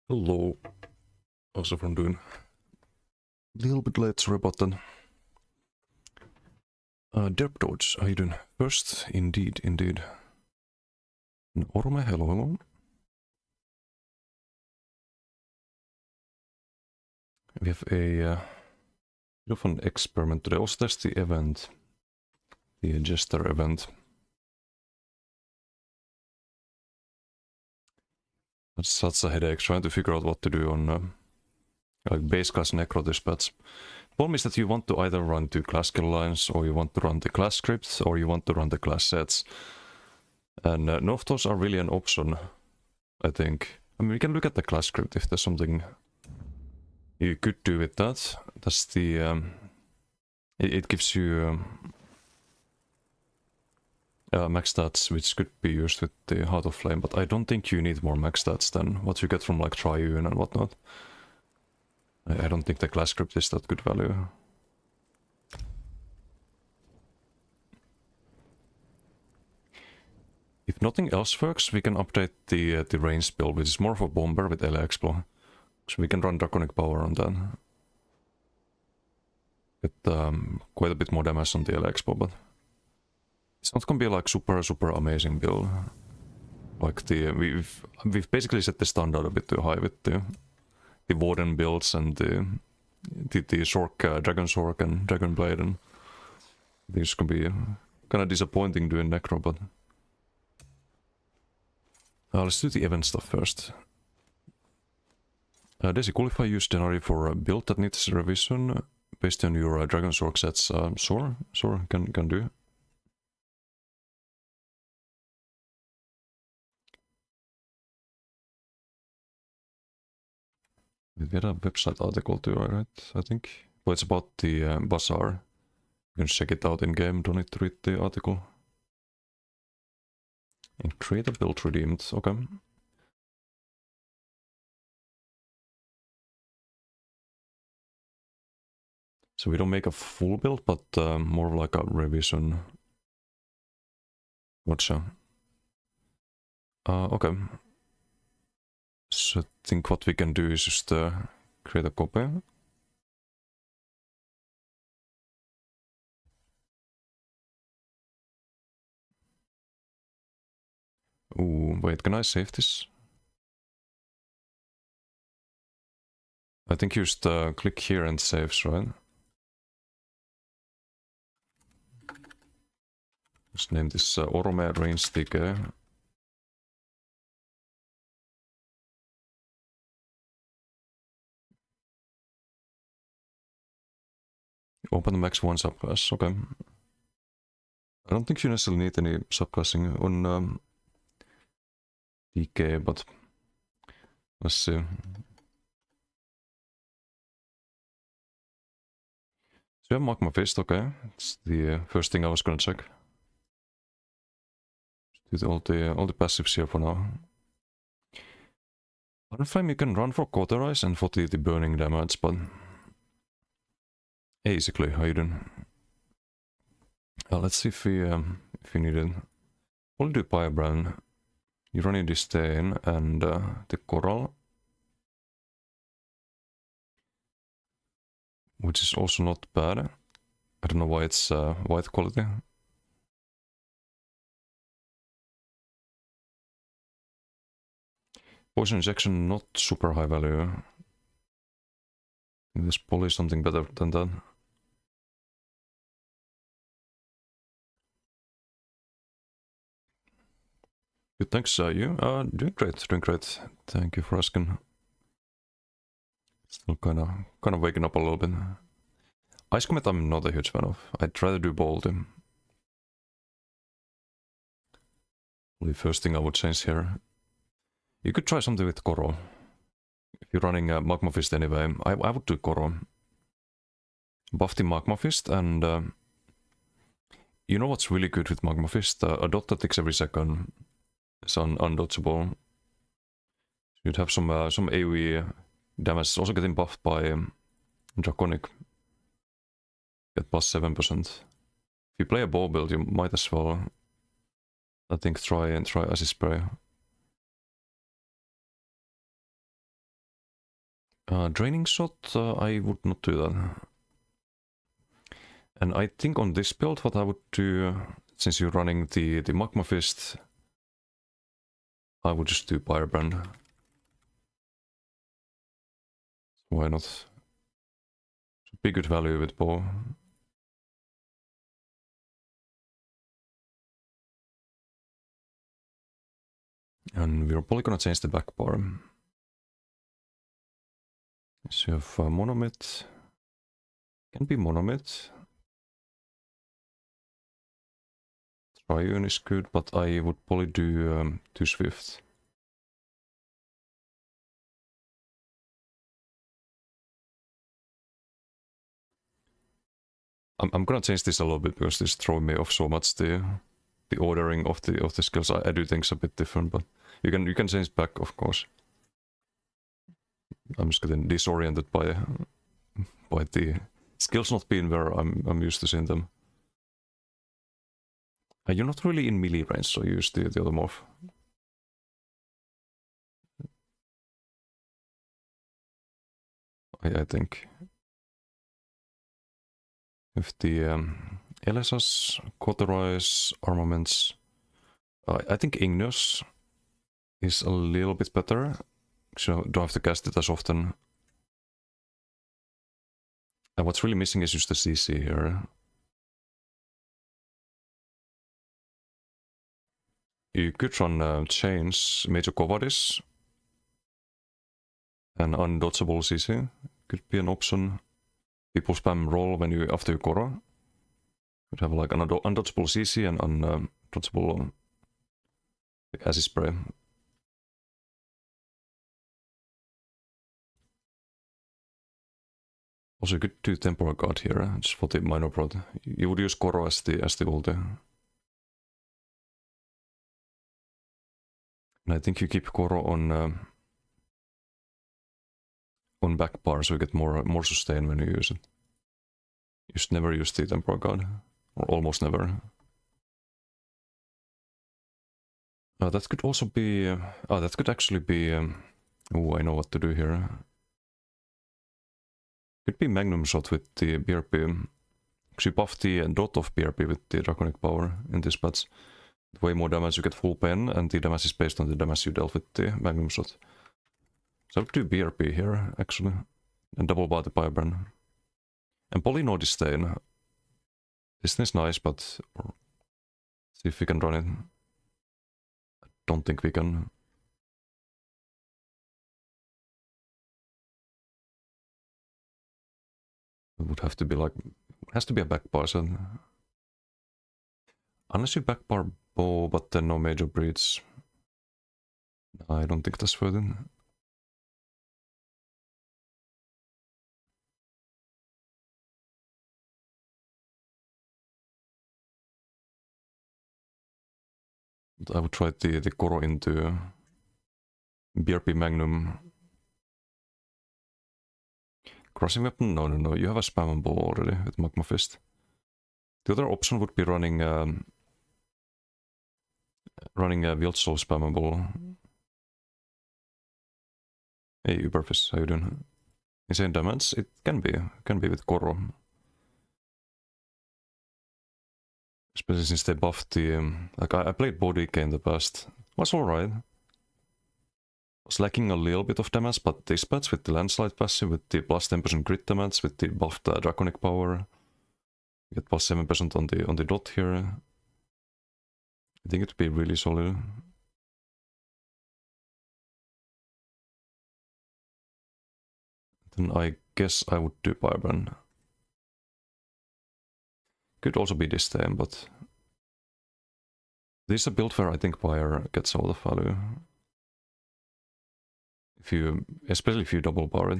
Hello. Also from doing a little bit late, sorry about that. Derp Dodge, how you doing? First, indeed. And Orme, hello. We have a bit of an experiment today. Also, there's the event, the Jester event. That's such a headache trying to figure out what to do on like base class Necro dispatch. Problem is that you want to either run 2 class kill lines, or you want to run the class scripts, or you want to run the class sets. And none of those are really an option, I think. I mean, we can look at the class script if there's something you could do with that. That's the... it gives you max stats, which could be used with the Heart of Flame, but I don't think you need more max stats than what you get from like Triune and whatnot. I don't think the class script is that good value. If nothing else works, we can update the range build, which is more of a bomber with LA Explo. So we can run Draconic Power on that. Get quite a bit more damage on the LA Expo, but it's not gonna be like super amazing build. Like we've basically set the standard a bit too high with the Warden builds and the Sork, Dragon Sork and Dragon Blade, and I think it's gonna be kind of disappointing doing Necro, but let's do the event stuff first. Desi, cool if I use Denari for a build that needs revision based on your Dragon Sork sets. Sure, can do. We had a website article too, right? I think. Well, it's about the bazaar. You can check it out in game, don't need to read the article. And create a build redeemed, okay. So we don't make a full build, but more like a revision. Gotcha. Okay. So I think what we can do is just create a copy. Ooh, wait, can I save this? I think you just click here and saves, right? Just name this Orome range sticker. Open the max 1 subclass, okay. I don't think you necessarily need any subclassing on DK, but let's see. So you have Magma Fist, okay. It's the first thing I was gonna check. Just do all the passives here for now. Unflame you can run for Cauterize and for the burning damage, but basically, how you doing? Let's see if we need it. We'll do Pyre-Brand. You run in Disdain and the Coral, which is also not bad. I don't know why it's white quality. Poison injection, not super high value. There's probably something better than that. Good, thanks. You doing great. Thank you for asking. Still kind of waking up a little bit. Ice Comet I'm not a huge fan of. I'd rather do Bolt. The first thing I would change here. You could try something with Koro. If you're running Magma Fist anyway, I would do Koro. Buff the Magma Fist, and you know what's really good with Magma Fist? A dot that ticks every second is undodgeable. You'd have some AoE damage. It's also getting buffed by Draconic. Get plus 7%. If you play a ball build, you might as well, I think, try Acid Spray. Draining shot, I would not do that. And I think on this build what I would do, since you're running the Magma Fist, I would just do Firebrand. Why not? Should be good value with bow. And we're probably gonna change the back bar. So you have Monomid. Can be Monomid. Triune is good, but I would probably do 2 Swift. I'm gonna change this a little bit because this throwing me off so much. The ordering of the skills I do things a bit different, but you can change back, of course. I'm just getting disoriented by the skills not being where I'm used to seeing them. You're not really in melee range, so you use the other morph. I think. With the LSS, Cauterize, Armaments, I think Igneous is a little bit better, so don't have to cast it as often. And what's really missing is just the CC here. You could run Chains, Major Covardice, and Undodgeable CC could be an option. People spam roll when you after you Koro. You'd have like an undodgeable CC and undodgeable acid spray. Also, you could do Temporal Guard here, just for the minor prod. You would use Koro as the ulti. And I think you keep Koro on back bar, so you get more sustain when you use it. You just never use the Temporal Guard, or almost never. That could also be. That could actually be. Oh, I know what to do here. Could be Magnum Shot with the BRP. Because you buff the dot of BRP with the Draconic Power in this patch. Way more damage, you get full pen, and the damage is based on the damage you dealt with the Magnum Shot. So I'll do BRP here, actually. And double bar the Firebrand. And Polino Disdain. Disdain is nice, but see if we can run it. I don't think we can. It would have to be like, it has to be a back bar, so unless you back bar bow, but then no major breeds. I don't think that's worth it. But I would try the Koro into BRP Magnum. Crossing weapon? No, you have a spammable already with Magma Fist. The other option would be running a Wild Soul spammable. Hey Uberfist, how you doing? Insane damage? It can be with Koro. Especially since they buffed the... like I played Boudica in the past. Was alright. Was lacking a little bit of damage, but this patch with the Landslide passive, with the plus 10% crit damage, with the buffed Draconic Power, you get plus 7% on the dot here. I think it would be really solid. Then I guess I would do Firebrand. Could also be this time, but this is a build where I think Fire gets all the value. Especially if you double bar it.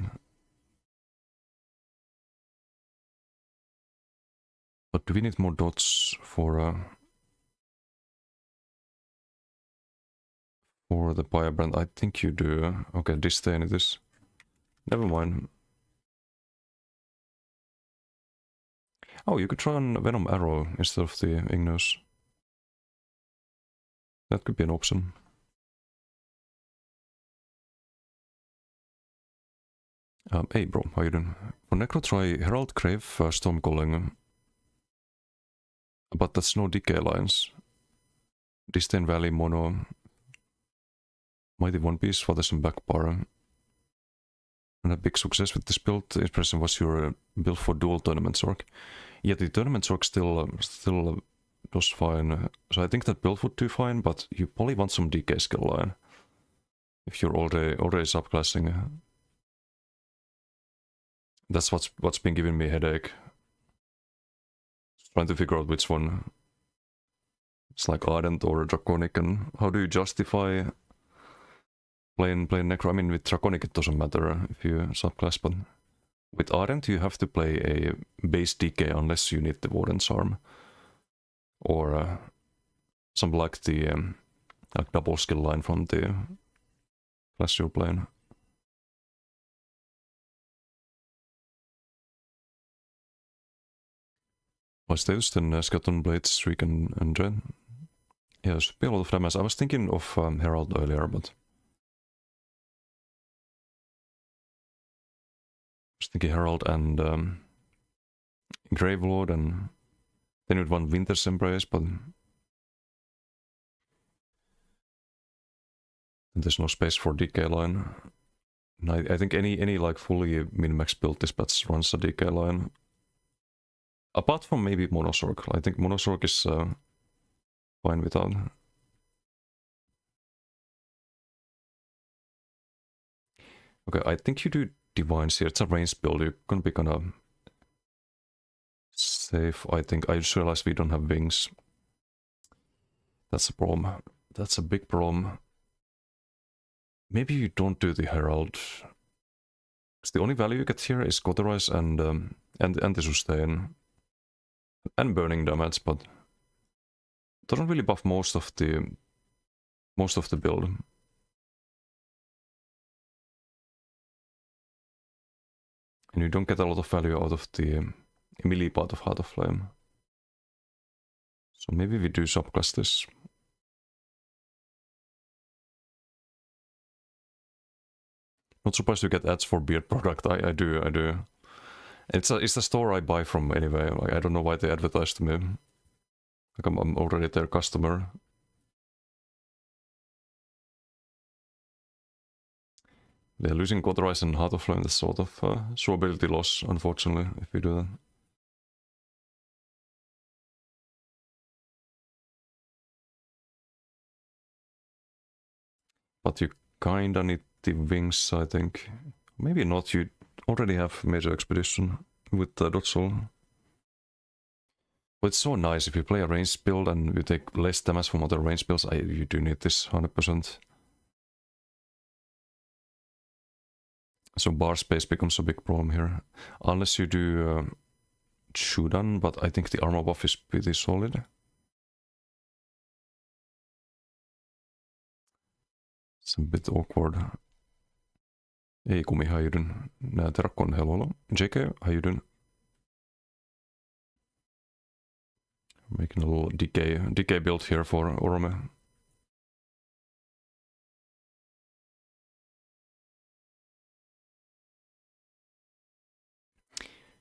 But do we need more dots for the Firebrand? I think you do. Okay, Disdain it is. Never mind. Oh, you could try on Venom Arrow instead of the Igneous. That could be an option. Hey bro, how you doing? For Necro, try Herald Crave, Stormcalling. But that's no Decay Alliance. Disdain Valley, Mono. Mighty One Piece, Fathers and Backbar. And a big success with this build. The impression was your build for dual Tournament Orc. Yeah, the Tournament Orc still does fine. So I think that build would do fine, but you probably want some DK skill line. If you're already subclassing. That's what's been giving me a headache. Trying to figure out which one. It's like Ardent or Draconic, and how do you justify playing Necro? I mean, with Draconic it doesn't matter if you subclass, but with Ardent you have to play a base DK unless you need the Warden's Arm. Or something like the like double skill line from the class you're playing. I stay used in Skeleton Blade, Streak and Dread. Yeah, there should be a lot of damage. I was thinking of Herald earlier, but I was thinking Herald and Gravelord, and then you'd want Winter's Embrace, but there's no space for DK line. I think any like fully min-max build this patch runs a DK line. Apart from maybe Monosorg. I think Monosorg is fine without. Okay, I think you do Divines here. It's a range build. You're gonna be kinda safe, I think. I just realized we don't have wings. That's a problem. That's a big problem. Maybe you don't do the Herald. Because the only value you get here is Cauterize and the Sustain. And burning damage, but it doesn't really buff most of the build. And you don't get a lot of value out of the melee part of Heart of Flame. So maybe we do subclass this. Not surprised you get ads for beard product. I do. It's a store I buy from anyway. Like, I don't know why they advertise to me. Like I'm already their customer. They're losing Cauterize and Heart of Flame. That's sort of survivability loss, unfortunately, if we do that. But you kinda need the wings, I think. Maybe not. You already have Major Expedition with Dotsol. But it's so nice if you play a ranged build and you take less damage from other ranged builds. You do need this 100%. So bar space becomes a big problem here. Unless you do Shudan, but I think the armor buff is pretty solid. It's a bit awkward. Hey Kumi, how you doing? Terakon, hello. JK, how you doing? Making a little decay build here for Orome.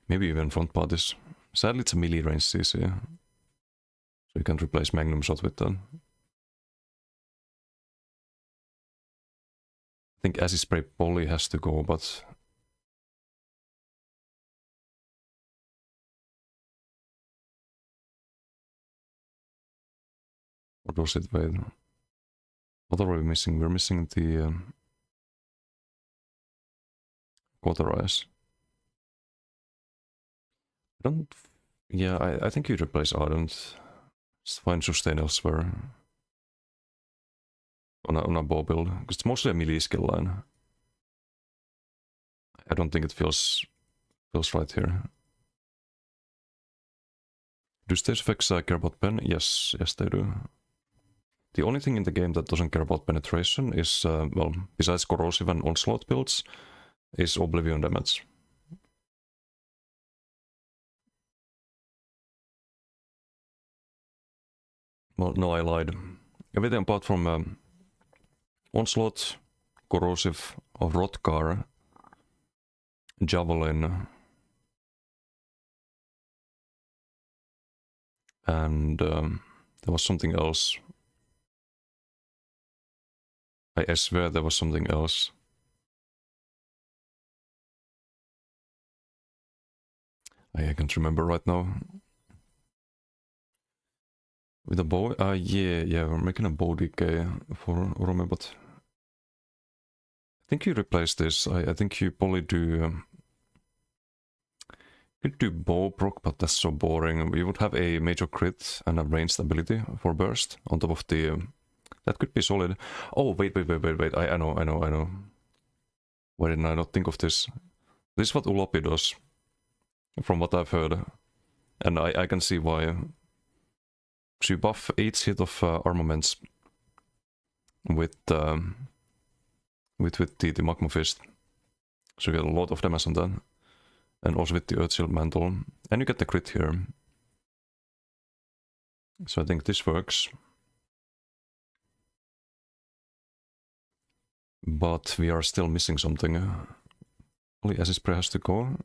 Maybe even front parties. Sadly, it's a melee range CC. So you can't replace Magnum Shot with that. I think Acid Spray Polly has to go, but... Or does it wait? What are we missing? We're missing the... Cauterize. I don't... Yeah, I think you replace Ardent. Just find Sustain elsewhere. On a bow build. Because it's mostly a melee skill line. I don't think it feels right here. Do stage effects care about pen? Yes, they do. The only thing in the game that doesn't care about penetration is, well, besides corrosive and onslaught builds, is oblivion damage. Well, no, I lied. Everything apart from onslaught, corrosive, or Rotgar Javelin, and there was something else. I swear there was something else. I can't remember right now. With a bow? Yeah, we're making a bow DK for Oromi, but I think you replace this. I think you probably do... could do bow proc, but that's so boring. We would have a major crit and a ranged ability for burst on top of the... that could be solid. Oh, wait. I know. Why didn't I not think of this? This is what Ulapi does, from what I've heard. And I can see why. So you buff each hit of armaments with the Magma Fist. So you get a lot of damage on that. And also with the Earthshield Mantle. And you get the crit here. So I think this works. But we are still missing something. Only Acid Spray has to go.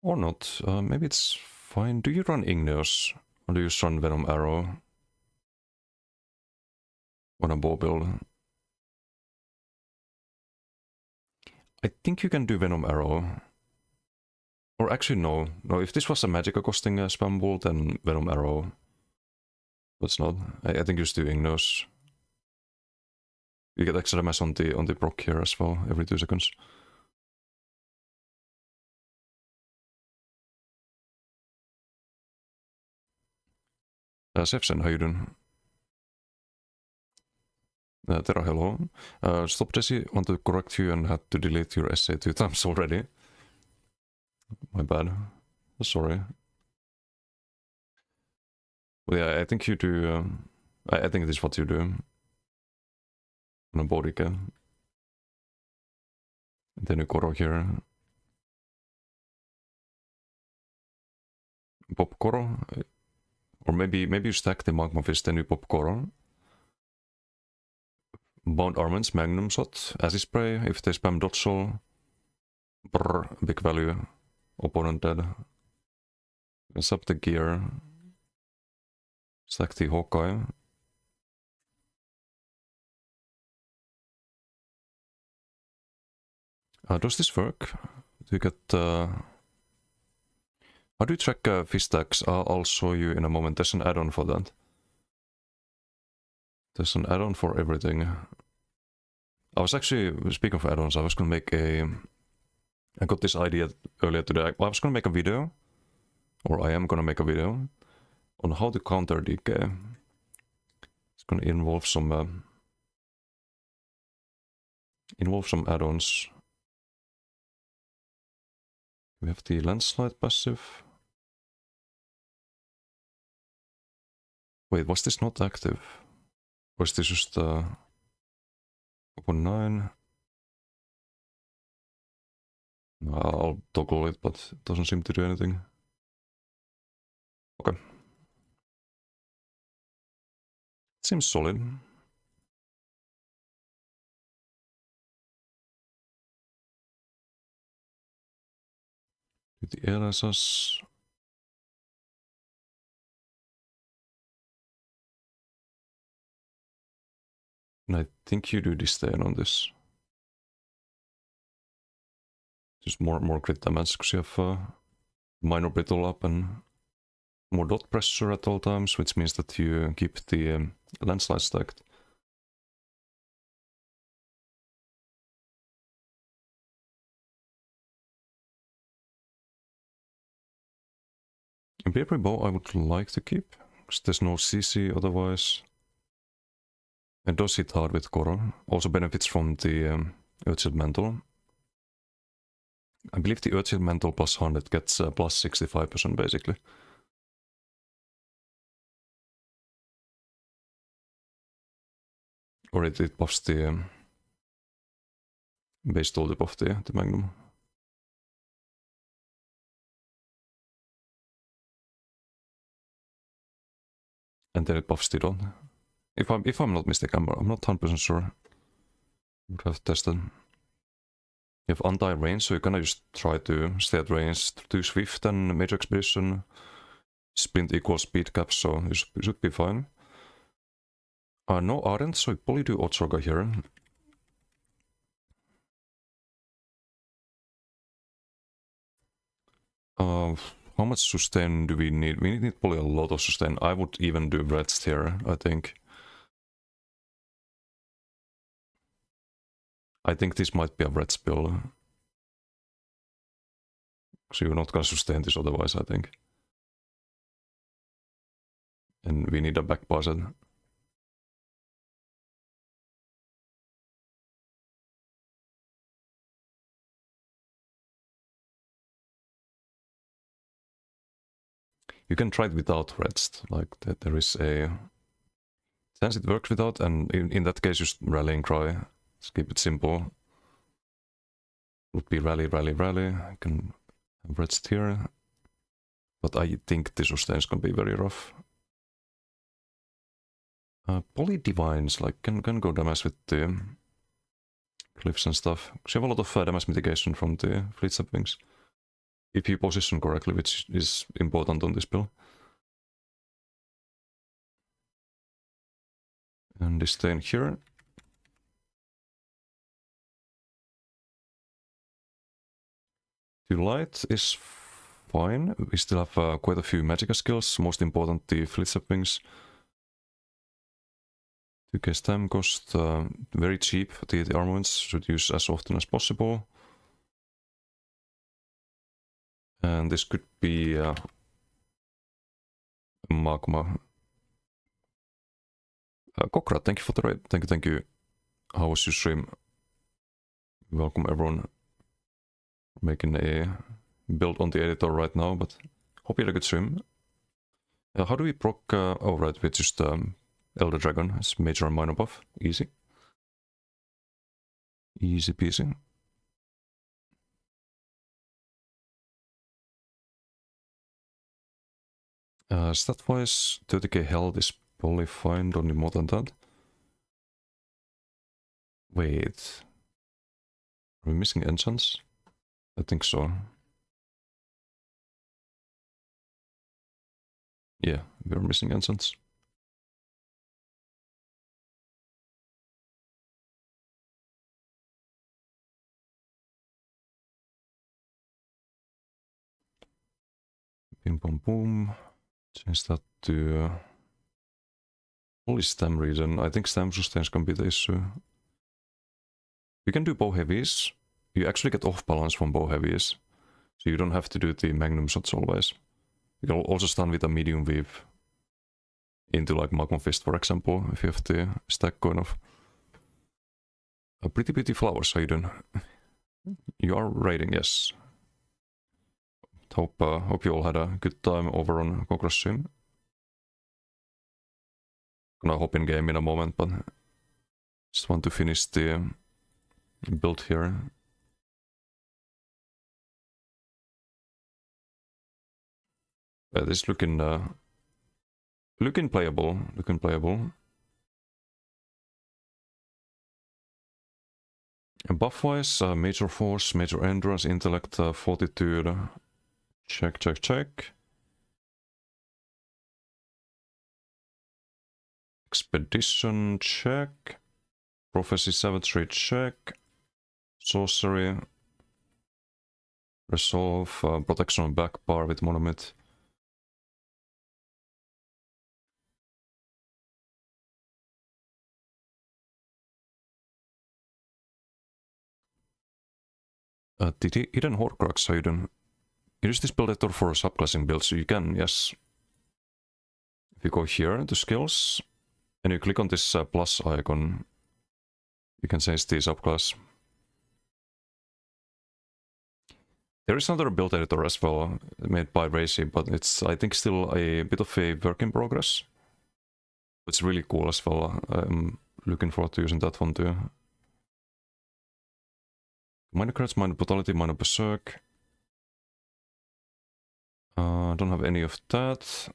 Or not. Maybe it's fine. Do you run Igneous? Or do you run Venom Arrow? On a bow build? I think you can do Venom Arrow. Or actually no. No, if this was a Magicka costing spam bull, then Venom Arrow. But it's not. I think you just do Igneous. You get extra damage on the proc here as well, every 2 seconds. Sevsen, how you doing? Terra, hello. Stop Jesse, want to correct you and had to delete your essay 2 times already. My bad. Sorry. Well, yeah, I think you do... I think this is what you do. On a Bodica. And then you Koro here. Pop Koro. Or maybe you stack the Magma Fist, then you pop Koro. Bound Armaments, Magnum Shot, Acid Spray, if they spam Dodgel. Brrr, big value. Opponent dead. Sub the gear. Stack the Hawkeye. Does this work? Do you get... How do you track fist stacks? I'll show you in a moment. There's an add-on for that. There's an add-on for everything. I was actually, speaking of add-ons, I was gonna make a... I got this idea earlier today. I was gonna make a video, or I am gonna make a video, on how to counter DK. It's gonna involve some add-ons. We have the Landslide passive. Wait, was this not active? Was this just open 9? I'll toggle it, but it doesn't seem to do anything. Okay. Seems solid. Do the LSS. And I think you do disdain on this. Just more crit damage because you have minor brittle up and more dot pressure at all times, which means that you keep the landslide stacked. Vapory Bow I would like to keep, because there's no CC otherwise. It does hit hard with Koro, also benefits from the Earthshield Mantle. I believe the Earthshield Mantle plus 100 gets plus 65% basically. Or it buffs the base tooltip of the Magnum. And then it buffs the dot. If I'm not mistaken, I'm not 100% sure. Would have tested. You have anti-range, so you can just try to stay at range, do Swift and Major Expedition. Sprint equals speed cap, so you should be fine. No Ardent, so you probably do Otsroga here. How much sustain do we need? We need probably a lot of sustain. I would even do Breadst here, I think. I think this might be a red spill. So you're not gonna sustain this otherwise, I think. And we need a back pocket. You can try it without Redst, like that there is a chance it works without, and in that case just Rallying Cry. Just keep it simple. Would be rally, rally, rally. I can have Redst here. But I think the sustain is gonna be very rough. Poly Divines, like, can go damage with the cliffs and stuff. Because you have a lot of damage mitigation from the Fleet Step Wings. If you position correctly, which is important on this build. And this stay in here. Too light is fine. We still have quite a few magic skills. Most important, the Fleet Step Wings. 2k stam cost, very cheap. The armaments should use as often as possible. And this could be Magma. Kokrat, thank you for the raid. Thank you. How was your stream? Welcome everyone. Making a build on the editor right now, but hope you had a good stream. How do we proc? Oh right, we just Elder Dragon. It's major and minor buff. Easy. Easy peasy. Stat-wise, 30k health is probably fine, don't need more than that. Wait. Are we missing enchants? I think so. Yeah, we're missing enchants. Bim bum boom. Change that to only stem region. I think stem sustain can be the issue. You can do bow heavies. You actually get off balance from bow heavies. So you don't have to do the magnum shots always. You can also stun with a medium weave into like Magma Fist, for example, if you have the stack going off. A pretty flowers, how you doing? You are raiding, yes. Hope you all had a good time over on Kokras stream. Gonna hop in game in a moment, but just want to finish the build here. This looking playable. Buff-wise, Major Force, Major Endurance, Intellect, Fortitude. Check. Expedition, check. Prophecy, Savagery, check. Sorcery. Resolve, Protection on back bar with Monomyth. The Hidden Horcrux, how you doing? Use this build editor for subclassing builds, so you can, yes. If you go here to skills, and you click on this plus icon, you can change the subclass. There is another build editor as well, made by Racy, but it's, I think, still a bit of a work in progress. It's really cool as well. I'm looking forward to using that one too. Minor Crits, Minor Brutality, Minor Berserk. Don't have any of that.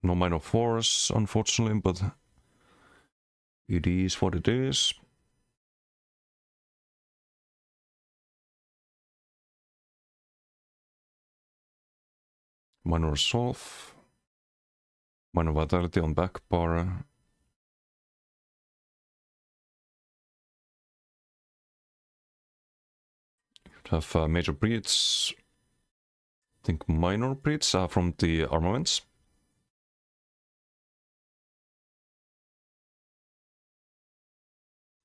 No minor force, unfortunately, but it is what it is. Minor resolve. Minor vitality on back bar. You'd have major breeds. I think minor breeds are from the armaments.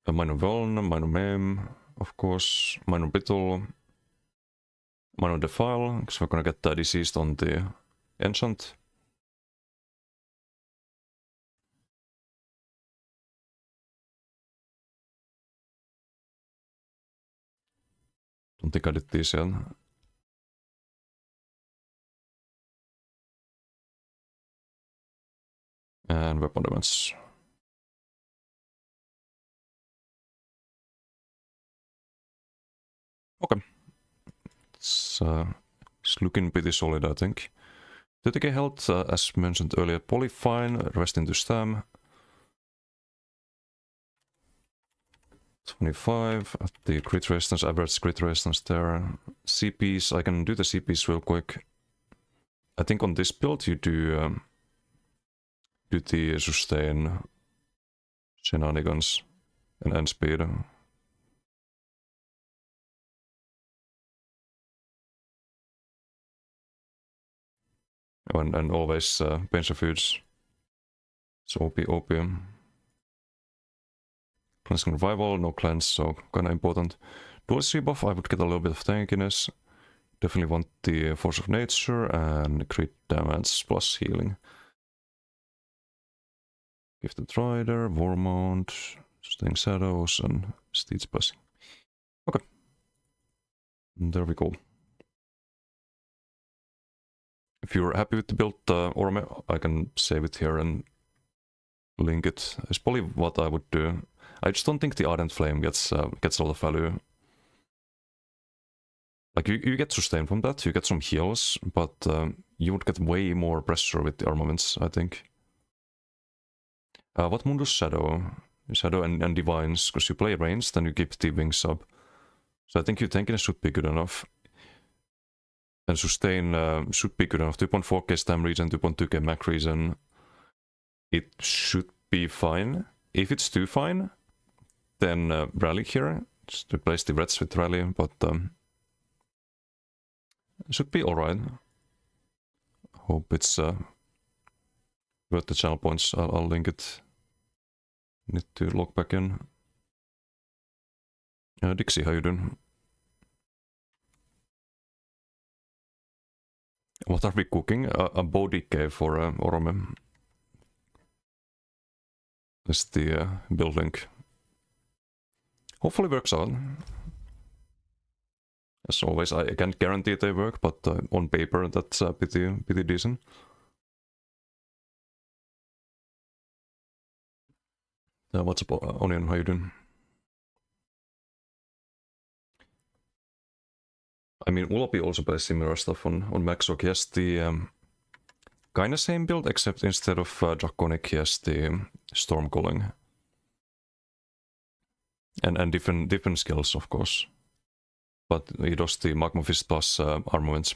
A minor Veln, minor Mem, of course, minor Bittle, minor Defile, because we're gonna get diseased on the enchant. Don't think I did this yet. And weapon damage. Okay. It's looking pretty solid, I think. 30k health, as mentioned earlier, Polyfine, rest into Stam. 25 at the crit resistance, average crit resistance there. CPs, I can do the CPs real quick. I think on this build you do the sustain shenanigans and end speed. And always Pension Foods. So OP. Cleansing Revival, no cleanse, so kinda important. Duelist rebuff, I would get a little bit of tankiness. Definitely want the Force of Nature and crit damage plus healing. Gifted Rider, Warmount, Staying Shadows, and Steed's Blessing. Okay. There we go. If you're happy with the build, Orome, I can save it here and link it. It's probably what I would do. I just don't think the Ardent Flame gets a lot of value. Like, you get sustain from that, you get some heals, but you would get way more pressure with the armaments, I think. What Mundus Shadow? Shadow and Divines, because you play ranged, then you keep the wings up. So I think your tankiness should be good enough. And sustain should be good enough. 2.4k stam regen, 2.2k mac regen. It should be fine. If it's too fine, then rally here. Just replace the reds with rally, but it should be alright. Hope it's worth the channel points. I'll link it. Need to log back in. Dixie, how you doing? What are we cooking? A bow decay for Orome. That's the build link. Hopefully works out. As always, I can't guarantee they work, but on paper that's pretty decent. What's up, Onion? How you doing? I mean, Ulopi also plays similar stuff on Maxog. He has the kinda same build, except instead of Draconic, he has the Storm Calling. And different skills, of course. But he does the Magma Fist plus armaments.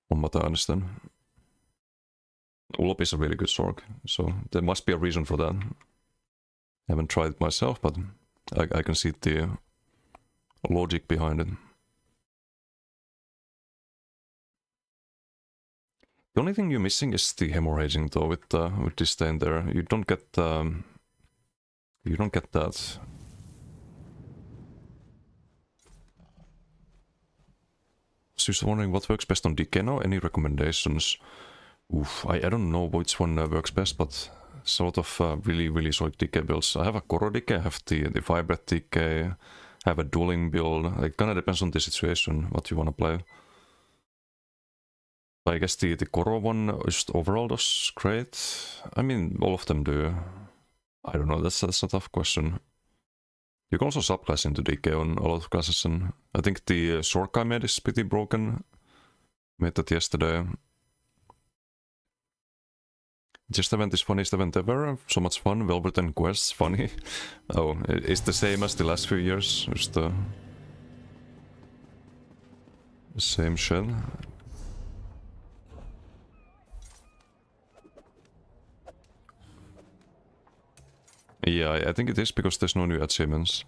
From what I understand. Ulopi is a really good Sorg, so there must be a reason for that. I haven't tried it myself, but I can see the logic behind it. The only thing you're missing is the hemorrhaging, though, with this stain there. You don't get that. So just wondering what works best on DK now. Any recommendations? Oof, I don't know which one works best, but sort of really solid DK builds. I have a Koro DK, I have the Vibrat DK, I have a dueling build. It kind of depends on the situation, what you want to play. I guess the Koro one just overall does great. I mean, all of them do. I don't know, that's a tough question. You can also subclass into DK on a lot of classes, and I think the Sorkai made is pretty broken. Made that yesterday. This event is funniest event ever. So much fun. Velvet and quests, funny. Oh, it's the same as the last few years. Just the same shit. Yeah, I think it is because there's no new achievements.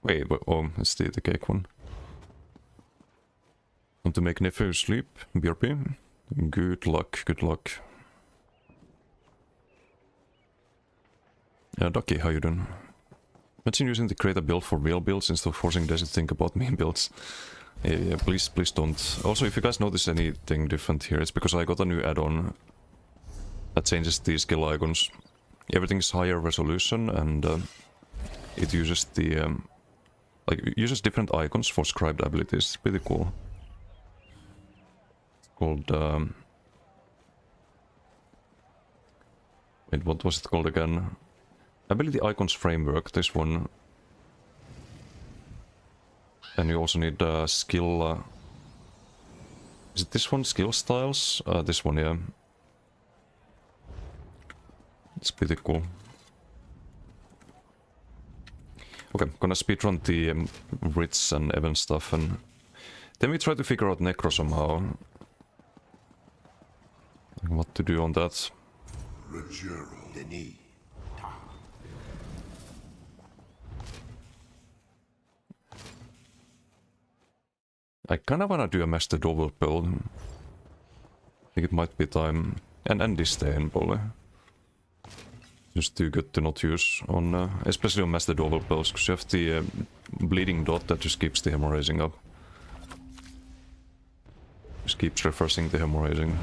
Wait, oh, it's the cake one. Want to make nephew sleep? BRP? Good luck, good luck. Ducky, how you doing? Imagine using the create a build for real builds instead of forcing Desi to think about meme builds. Yeah, please don't. Also, if you guys notice anything different here, it's because I got a new add-on that changes the skill icons. Everything's higher resolution and it uses the uses different icons for scribed abilities. It's pretty cool. It's called wait, what was it called again? Ability icons framework. This one. And you also need skill. Is it this one? Skill styles. This one, yeah. It's pretty cool. Okay, gonna speedrun the Ritz and event stuff, and then we try to figure out Necro somehow. What to do on that. I kinda wanna do a Master Double build. I think it might be time. And disdain, probably. Just too good to not use on, especially on Master Double builds, because you have the bleeding dot that just keeps the hemorrhaging up. Just keeps reversing the hemorrhaging.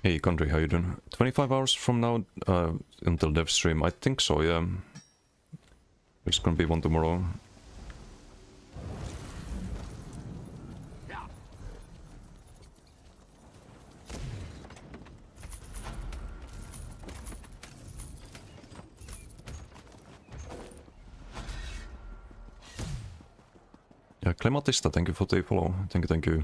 Hey country, how you doing? 25 hours from now until dev stream, I think so, yeah. There's gonna be one tomorrow. Yeah, Clematista, thank you for the follow. Thank you.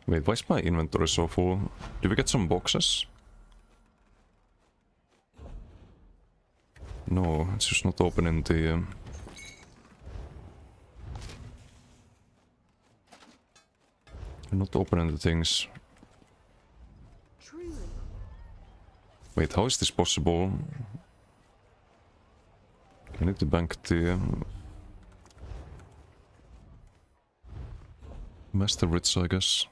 Wait, why is my inventory so full? Do we get some boxes? No, it's just not opening the... not opening the things. Wait, how is this possible? I need to bank the... Master Ritz, I guess.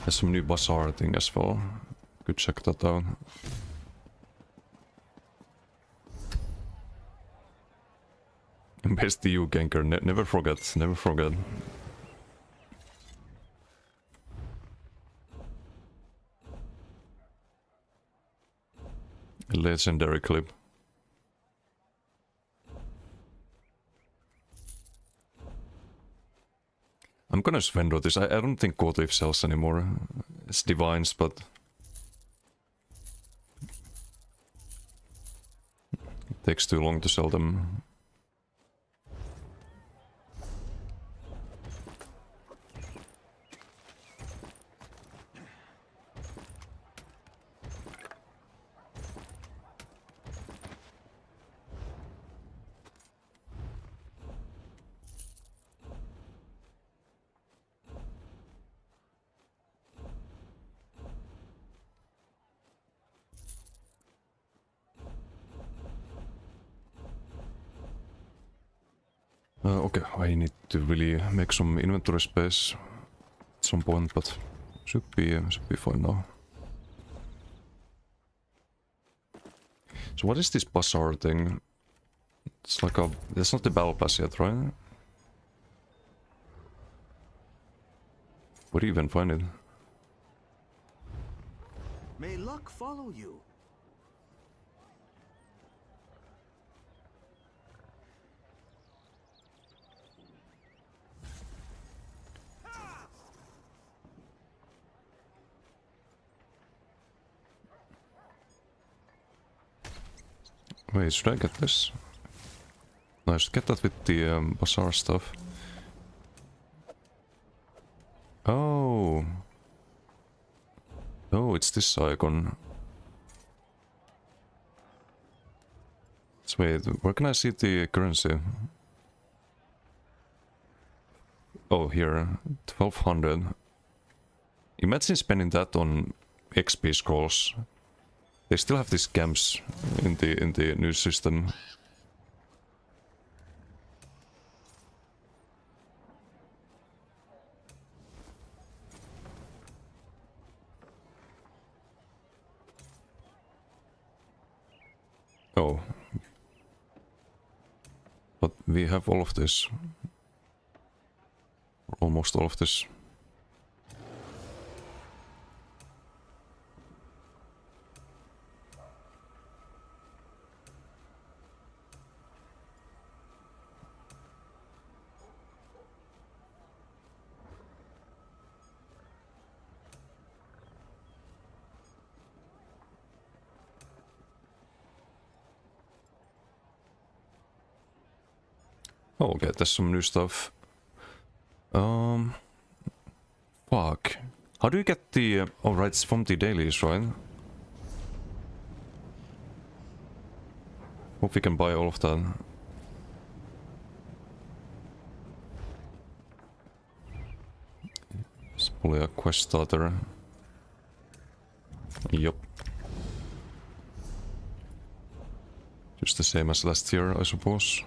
There's some new bazaar thing as well. Could check that out. Best you, Genker. Never forget. Never forget. A legendary clip. I'm gonna Svendor this. I don't think Goatleaf sells anymore. It's Divines, but... it takes too long to sell them. Okay, I need to really make some inventory space at some point, but should be fine now. So what is this bazaar thing? It's like a... that's not the battle pass yet, right? Where do you even find it? May luck follow you. Wait, should I get this? No, I should get that with the bazaar stuff. Oh. Oh, it's this icon. So wait, where can I see the currency? Oh, here. 1200. Imagine spending that on XP scrolls. They still have these scams in the new system. Oh. But we have all of this. Almost all of this. Oh, okay, there's some new stuff. Fuck. How do you get the... oh, right, it's from the dailies, right? Hope we can buy all of that. It's probably a quest starter. Yup. Just the same as last year, I suppose.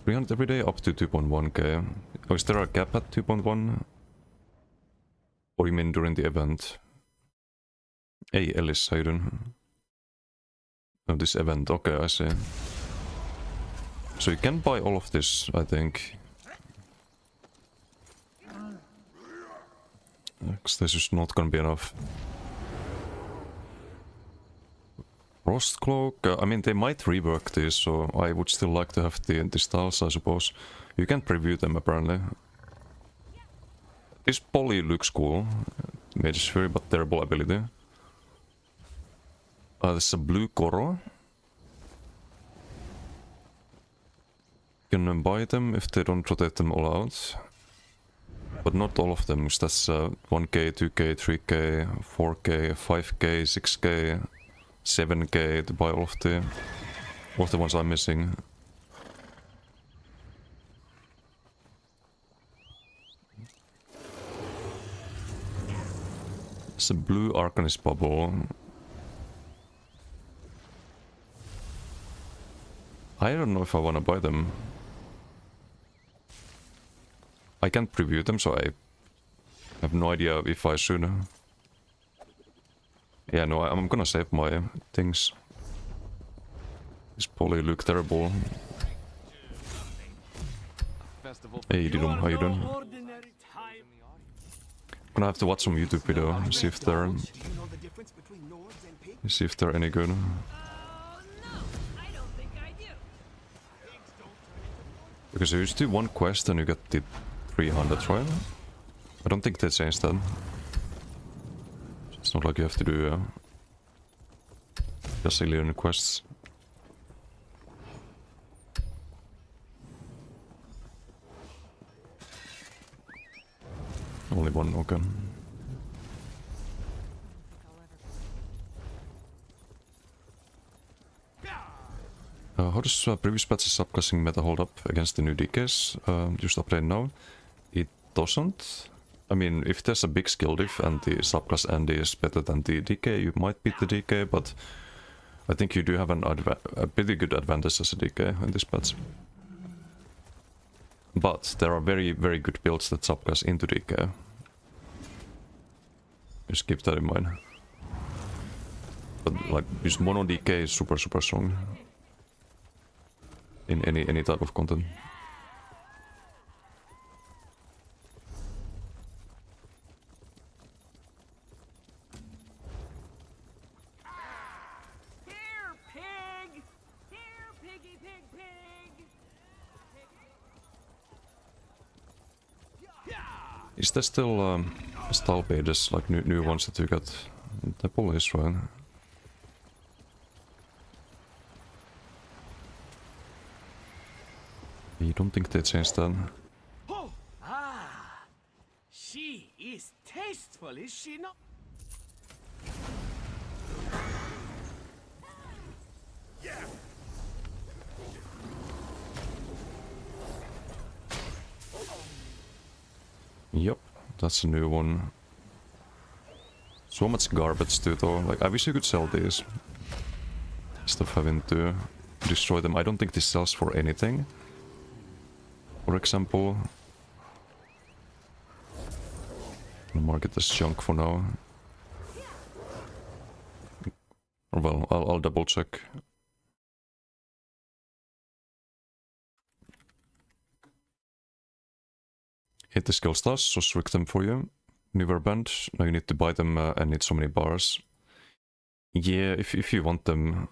300 every day up to 2.1k. Oh, is there a cap at 2.1? Or you mean during the event? Hey Ellis, how you doing? Oh, this event, okay, I see. So you can buy all of this, I think. Because this is not gonna be enough. Frost Cloak, I mean they might rework this, so I would still like to have the styles, I suppose. You can preview them apparently. This Poly looks cool. Mage Fury, but terrible ability. There's a blue Koro. You can buy them if they don't rotate them all out. But not all of them, because that's 1k, 2k, 3k, 4k, 5k, 6k, 7k to buy all of the ones I'm missing. It's a blue Arcanist bubble. I don't know if I want to buy them. I can't preview them, so I have no idea if I should. Yeah, no, I'm gonna save my things. This probably look terrible. Hey Didum, how you doing? Gonna have to watch some YouTube video, see if they're any good. Because you just do one quest and you get the 300, right? I don't think they changed that. It's not like you have to do a gazillion quests. Only one, okay. How does previous patch's subclassing meta hold up against the new DKs? Just update now. It doesn't. I mean, if there's a big skill diff and the subclass Andy is better than the DK, you might beat the DK, but I think you do have a pretty good advantage as a DK in this patch. But there are very, very good builds that subclass into DK. Just keep that in mind. But like, just mono DK is super, super strong. In any type of content. Is there still Stalbedes, like new ones that you got? There probably is, right? I don't think they changed that. Oh, ah, she is tasteful, is she not? Yep, that's a new one. So much garbage too, though. Like, I wish you could sell these. Instead of having to destroy them. I don't think this sells for anything. For example. I'll mark it as junk for now. Or well, I'll double check. Hit the skill stars, so rig them for you. Newer band, now you need to buy them and need so many bars. Yeah, if you want them,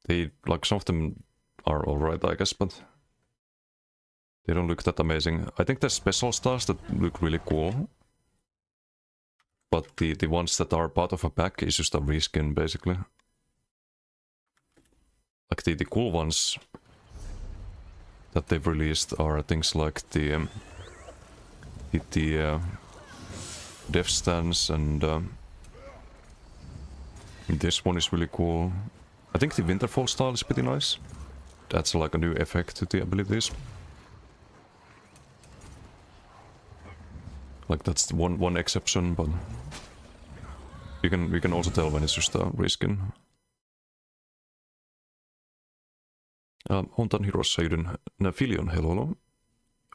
they, like, some of them are alright, I guess, but they don't look that amazing. I think there's special stars that look really cool. But the ones that are part of a pack is just a reskin, basically. Like the cool ones that they've released are things like the Death Stance, and this one is really cool. I think the Winterfall style is pretty nice. That's like a new effect to the abilities. Like that's the one exception, but we can also tell when it's just a reskin. Hontan Heroes Sayuden Naphilion, hello.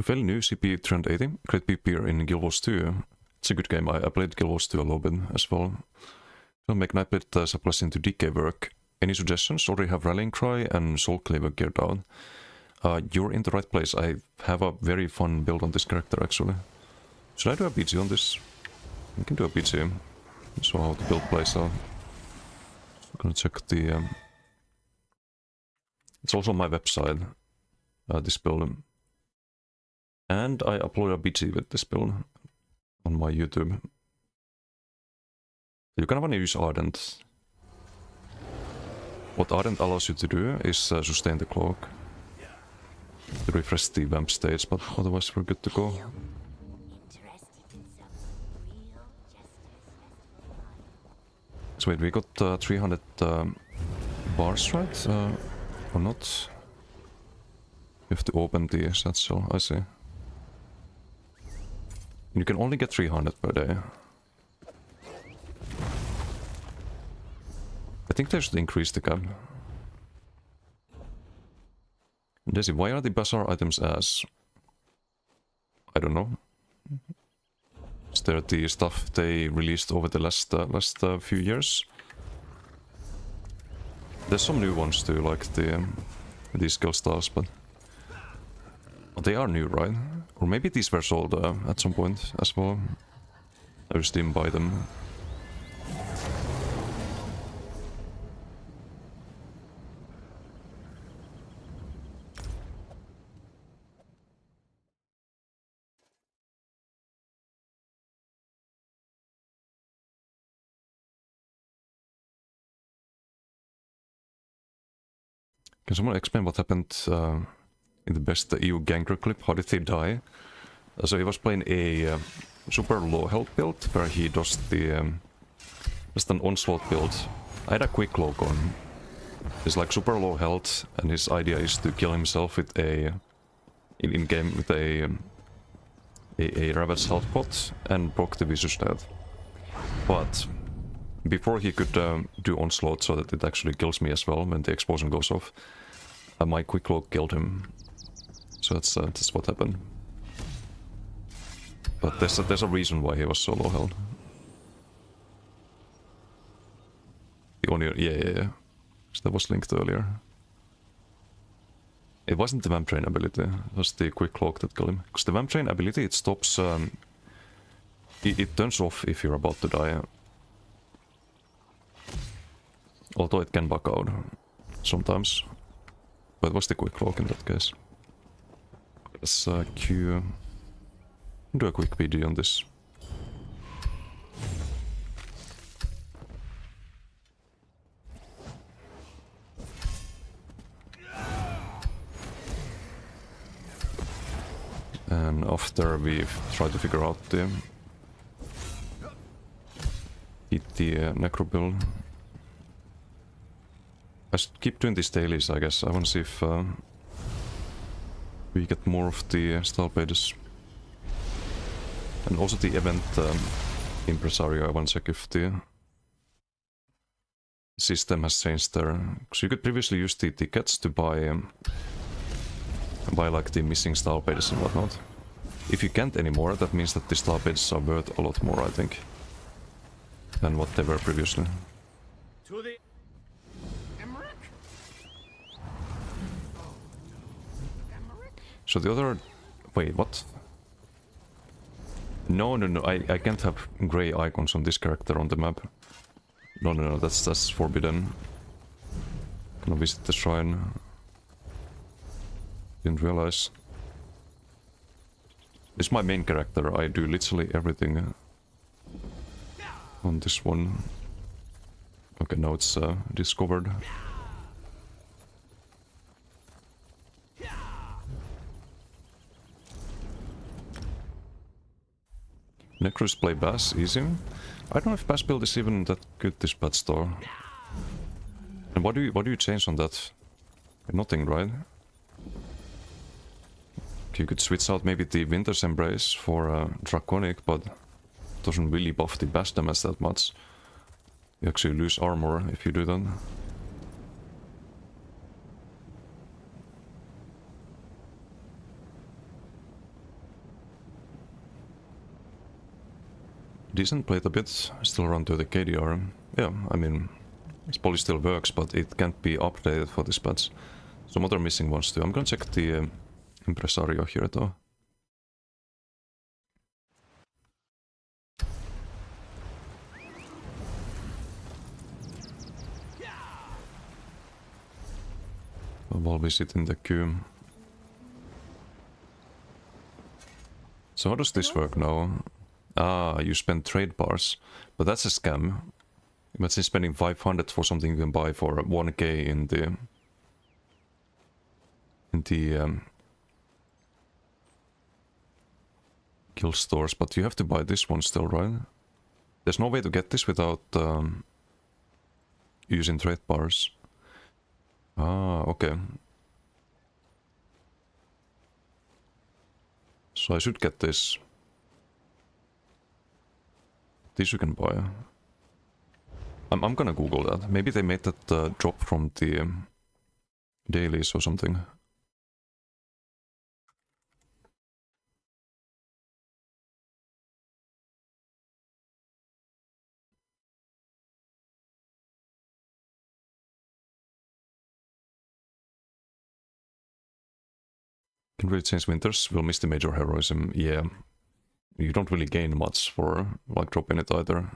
Fairly new CP 380, great PP in Guild Wars 2. It's a good game, I played Guild Wars 2 a little bit as well. I'll make Nightblade supplies into DK work. Any suggestions? Already have Rallying Cry and Soul Cleaver geared out. You're in the right place. I have a very fun build on this character actually. Should I do a BG on this? I can do a BG. So how the build plays out. I'm gonna check the... It's also on my website, this build. And I upload a BG with this build on my YouTube. You can wanna use Ardent. What Ardent allows you to do is sustain the cloak. To refresh the vamp stage, but otherwise we're good to go. So wait, we got 300 bars, right? Or not? You have to open the satchel, I see. You can only get 300 per day. I think they should increase the cap. Desi, why are the bazaar items as... I don't know. Is there the stuff they released over the last few years? There's some new ones too, like these skill styles, but they are new, right? Or maybe these were sold at some point as well. I just didn't buy them. Can someone explain what happened in the best EU Gangrel clip? How did he die? So he was playing a super low health build where he does the just an onslaught build. I had a quick lock on. He's like super low health, and his idea is to kill himself with a in game with a Ravage health pot and proc the Vicious Death. But before he could do onslaught so that it actually kills me as well when the explosion goes off, my quick lock killed him. So that's what happened. But there's a reason why he was so low health. The only yeah. So that was linked earlier. It wasn't the Vamp Train ability, it was the quick cloak that killed him. Because the Vamp Train ability, it stops... it turns off if you're about to die. Although it can bug out sometimes. But it was the quick cloak in that case. Let's Q... do a quick video on this. And after we've tried to figure out the necro build. I should keep doing these dailies, I guess. I want to see if we get more of the style pages. And also the event impresario, I want to check if the system has changed there. Because you could previously use the tickets to buy like the missing style pages and whatnot. If you can't anymore, that means that the style pages are worth a lot more, I think, than what they were previously. To the Emmerich? So the other... Wait, what? No, I can't have grey icons on this character on the map. No, that's forbidden. Gonna visit the shrine. Didn't realize. This is my main character, I do literally everything on this one. Okay, now it's discovered. Necros play Bass, easy. I don't know if Bass build is even that good this patch though. And what do you change on that? Nothing, right? You could switch out maybe the Winter's Embrace for Draconic, but doesn't really buff the Bass damage that much. You actually lose armor if you do that. Decent played a bit, still around to the KDR. Yeah, I mean, it probably still works, but it can't be updated for this patch. Some other missing ones too. I'm gonna check the Impresario here though. While we sit in the queue. So how does this work now? Ah, you spend trade bars, but that's a scam. Imagine spending 500 for something you can buy for 1k in the guild stores, but you have to buy this one still, right? There's no way to get this without using trade bars. Ah, okay. So I should get this. This you can buy. I'm gonna Google that. Maybe they made that drop from the dailies or something. Can really change winters, will miss the major heroism, yeah. You don't really gain much for like dropping it either.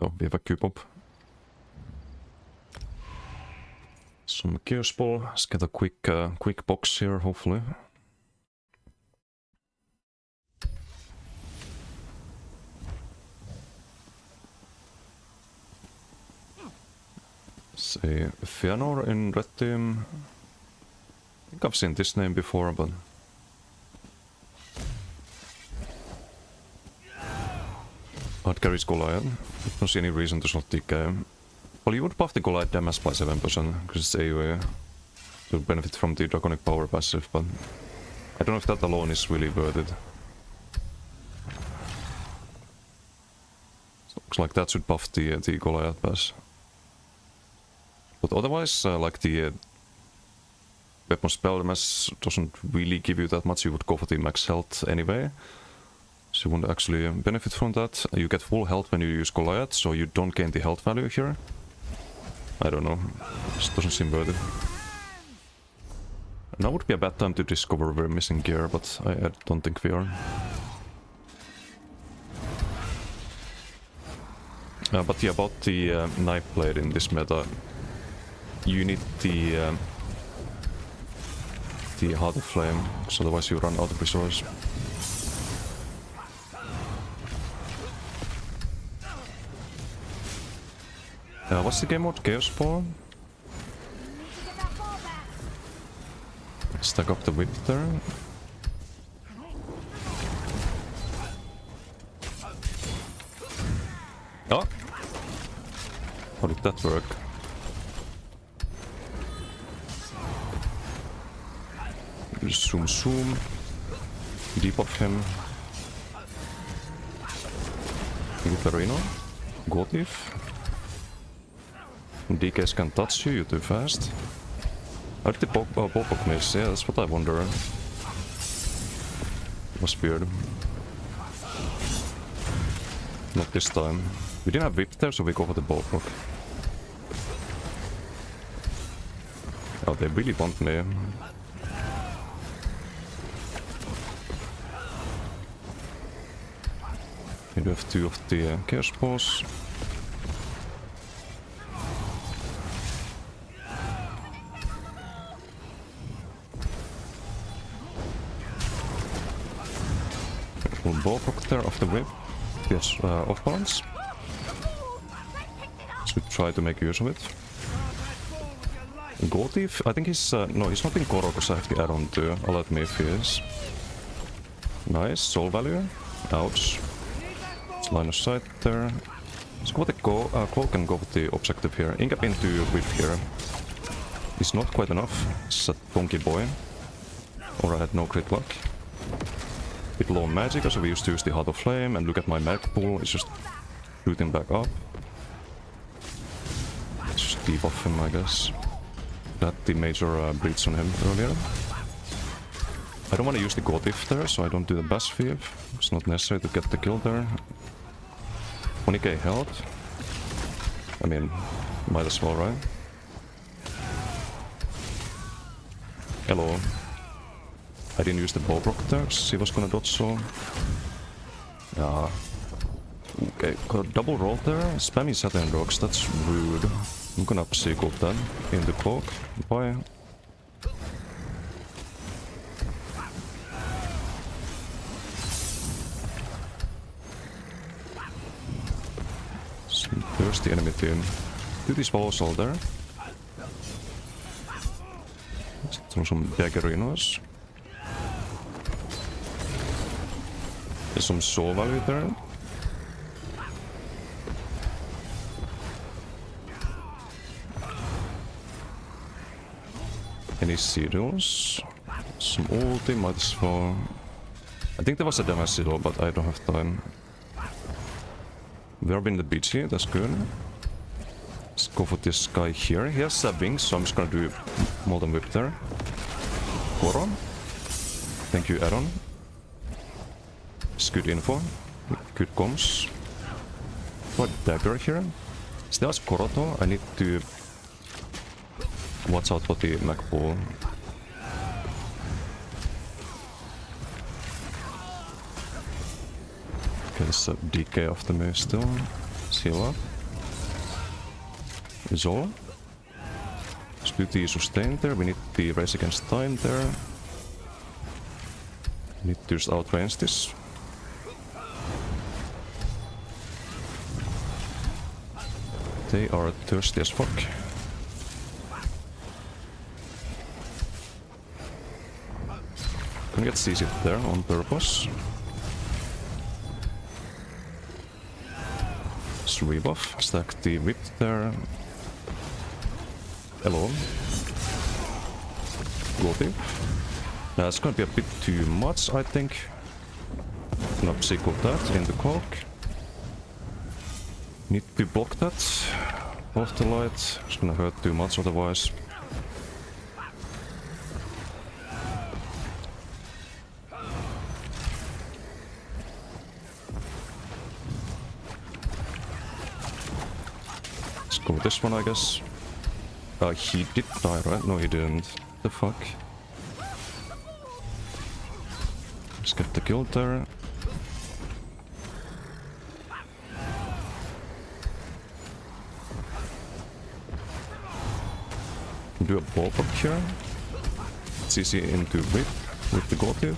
Oh, we have a cube up. Some Chaos Ball, let's get a quick box here, hopefully. Say Fëanor in red team. I think I've seen this name before, but hard carries Goliath. I don't see any reason to not take well, you would buff the Goliath damage by 7% because it's AoE. To benefit from the Draconic Power passive, but I don't know if that alone is really worth it. So looks like that should buff the Goliath pass. But otherwise, like the weapon spell damage doesn't really give you that much. You would go for the max health anyway. So you won't actually benefit from that. You get full health when you use Goliath, so you don't gain the health value here. I don't know. This doesn't seem worth it. Now would be a bad time to discover we're missing gear, but I don't think we are. But yeah, about the knife blade in this meta, you need the Heart of Flame, because otherwise you run out of resource. What's the game mode? Chaos Ball? Stack up the whip there. Oh! How did that work? Zoom zoom. Debuff him. Luperino. Gotif. DKs can't touch you, you're too fast. How did the Bopok miss? Yeah, that's what I wonder. It was weird. Not this time. We didn't have whip there, so we go for the Bopok. Oh, they really want me. We do have 2 of the Chaos Balls. Ballrock there off the whip. Yes, off balance. Should try to make use of it. Gotif, I think he's... no, he's not in Koro because I have the add-on too. I'll admit if he is. Nice, soul value. Ouch. It's line of sight there. Let's go with the cloak and go with the objective here. Incap into whip here. It's not quite enough. It's a donkey boy. Or I had no crit luck. Bit low magic, so we used to use the Heart of Flame, and look at my mag pool, it's just shooting back up. Let's just debuff him, I guess. Got the major breach on him earlier. I don't want to use the Gotif there, so I don't do the Bass Thief. It's not necessary to get the kill there. 20k health. I mean, might as well, right? Hello. I didn't use the Bobrock there, because he was gonna dodge, so... Yeah. Okay, got a double roll there. Spammy Saturn Rocks, that's rude. I'm gonna psycho that in the cloak. Bye. Some thirsty enemy team. Do this walls all there. Let's throw some Jaggerinos. There's some soul value there. Any cereals? Some ulti, might as well. I think there was a damage zero, but I don't have time. We are in the BG, that's good. Let's go for this guy here. He has wings, so I'm just gonna do Molten Whip there. Koro. Thank you, Aaron. It's good info. Good comms. What dagger here? Still has Koroto. I need to watch out for the Mac Ball. Okay, there's a DK after me still. Seal up. Zol. Let's do the sustain there. We need the race against time there. Need to just outrange this. They are thirsty as fuck. Gonna get CC there on purpose. Just rebuff, stack the whip there. Hello. Gothi. That's gonna be a bit too much, I think. Gonna psycho that in the cloak. Need to block that. Off the light. It's gonna hurt too much otherwise. Let's go with this one, I guess. He did die, right? No, he didn't. The fuck? Let's get the kill there. Do a ball up here. CC into whip with the Gotif.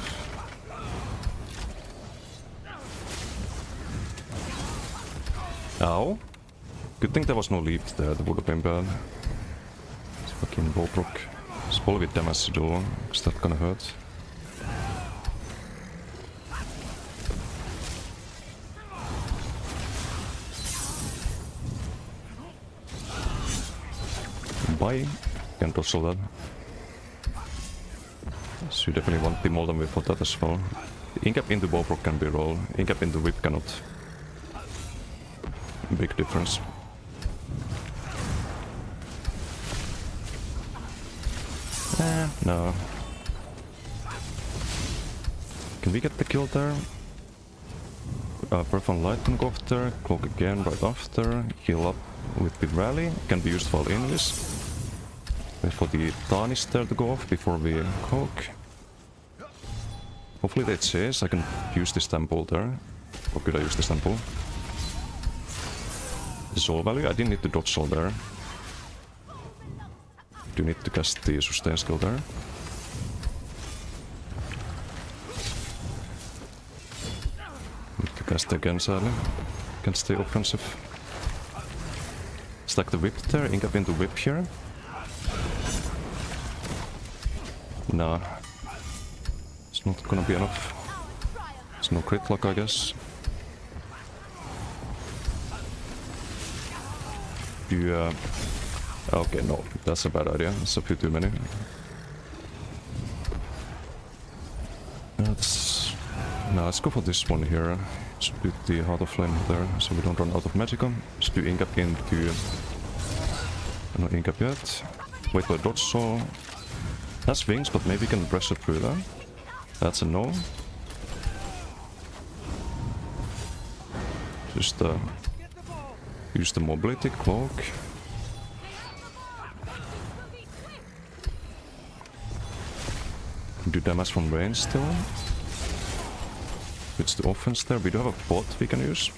Ow. Good thing there was no leap there, that would have been bad. It's fucking Bobrok. Spell with damage to do, because that gonna hurt. Bye. Can tossle that. So you definitely want the Molten Whip for that as well. The Incap into Bobrok can be rolled. Incap into Whip cannot. Big difference. No. Can we get the kill there? Profound Lightning go after, Cloak again right after, heal up with the rally, can be used while invis. Wait for the Tarnish there to go off before we coke. Hopefully they chase, I can use this temple there. Or could I use this temple? The soul value, I didn't need to dodge soul there. Do need to cast the sustain skill there. Need to cast again sadly. Can stay offensive. Stack the whip there, Incap into whip here. Nah. It's not gonna be enough. It's no crit luck, I guess. Do okay, no, that's a bad idea. It's a few too many. Let's go for this one here. Split the Heart of Flame there, so we don't run out of Magicka. Just do Incap into... No Incap yet. Wait for a dodge saw. Has wings, but maybe we can pressure through that. That's a no. Just use the mobility cloak. Do damage from range still. It's the offense there. We do have a bot we can use.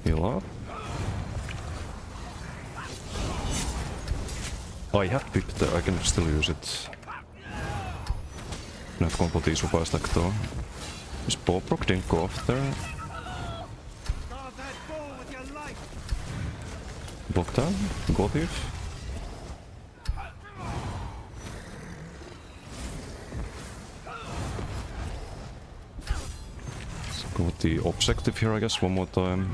Heal up. Oh, I have Pip there. I can still use it. I have combo these super stack though. This Bobrok didn't go off there. Block down. Go thief. Go with the objective here, I guess, one more time.